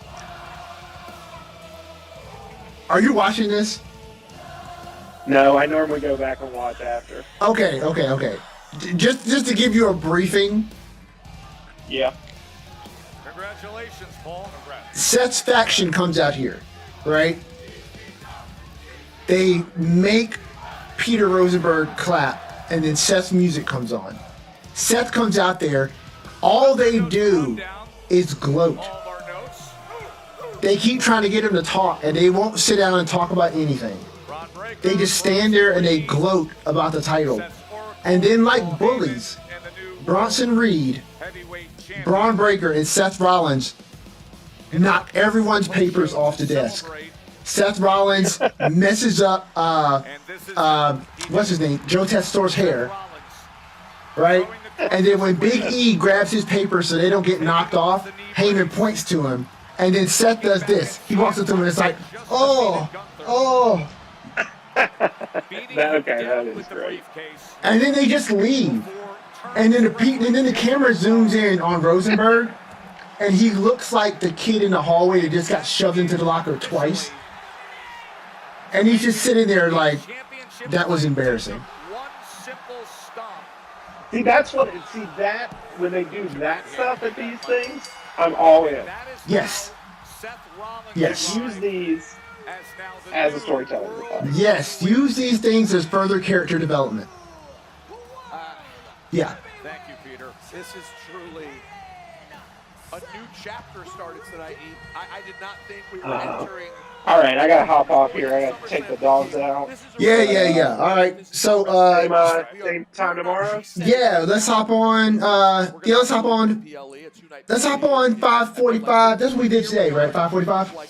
Are you watching this? No, I normally go back and watch after. Okay. Just to give you a briefing. Yeah. Congratulations, Paul. Seth's faction comes out here, right? They make Peter Rosenberg clap, and then Seth's music comes on. Seth comes out there. All they do is gloat. They keep trying to get him to talk, and they won't sit down and talk about anything. They just stand there and they gloat about the title. And then, like bullies, Bronson Reed, Braun Breaker, and Seth Rollins knock everyone's papers off the desk. Seth Rollins messes up, what's his name? Joe Testator's hair, right? And then when Big E grabs his paper so they don't get knocked off, Heyman points to him. And then Seth does this. He walks up to him and it's like, oh. That is great. And then they just leave. And then the camera zooms in on Rosenberg, and he looks like the kid in the hallway that just got shoved into the locker twice. And he's just sitting there like, that was embarrassing. See, that when they do that stuff at these things, I'm all in. Yes. Use these as a storytelling device. Yes, use these things as further character development. Yeah. Thank you, Peter. This is truly a new chapter started tonight. I did not think we were entering. All right, I gotta hop off here. I gotta take the dogs out. Yeah. All right. So, same time tomorrow. Yeah, let's hop on. Let's hop on 5:45. That's what we did today, right? 5:45.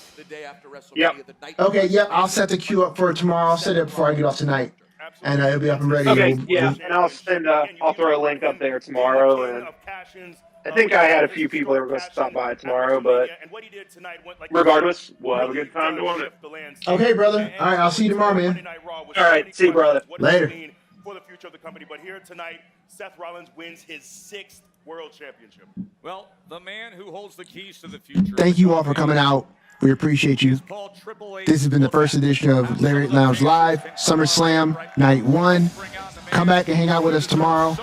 Yep. Okay. Yep. I'll set the queue up for tomorrow. I'll set it before I get off tonight, and it'll be up and ready. Okay. And I'll throw a link up there tomorrow, and I think I had a few people that were going to stop by tomorrow, but regardless, we'll have a good time doing it. Okay, brother. All right, I'll see you tomorrow, man. All right, see you, brother. Later. For the future of the company, but here tonight, Seth Rollins wins his 6th World Championship. Well, the man who holds the keys to the future. Thank you all for coming out. We appreciate you. This has been the first edition of Lariat Lounge Live, SummerSlam, Night 1. Come back and hang out with us tomorrow.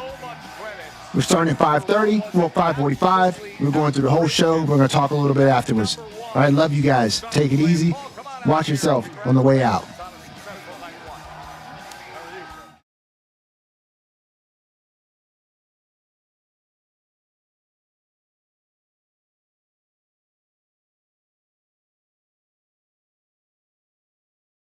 We're starting at 5:30, well, 5:45. We're going through the whole show. We're going to talk a little bit afterwards. All right, love you guys. Take it easy. Watch yourself on the way out.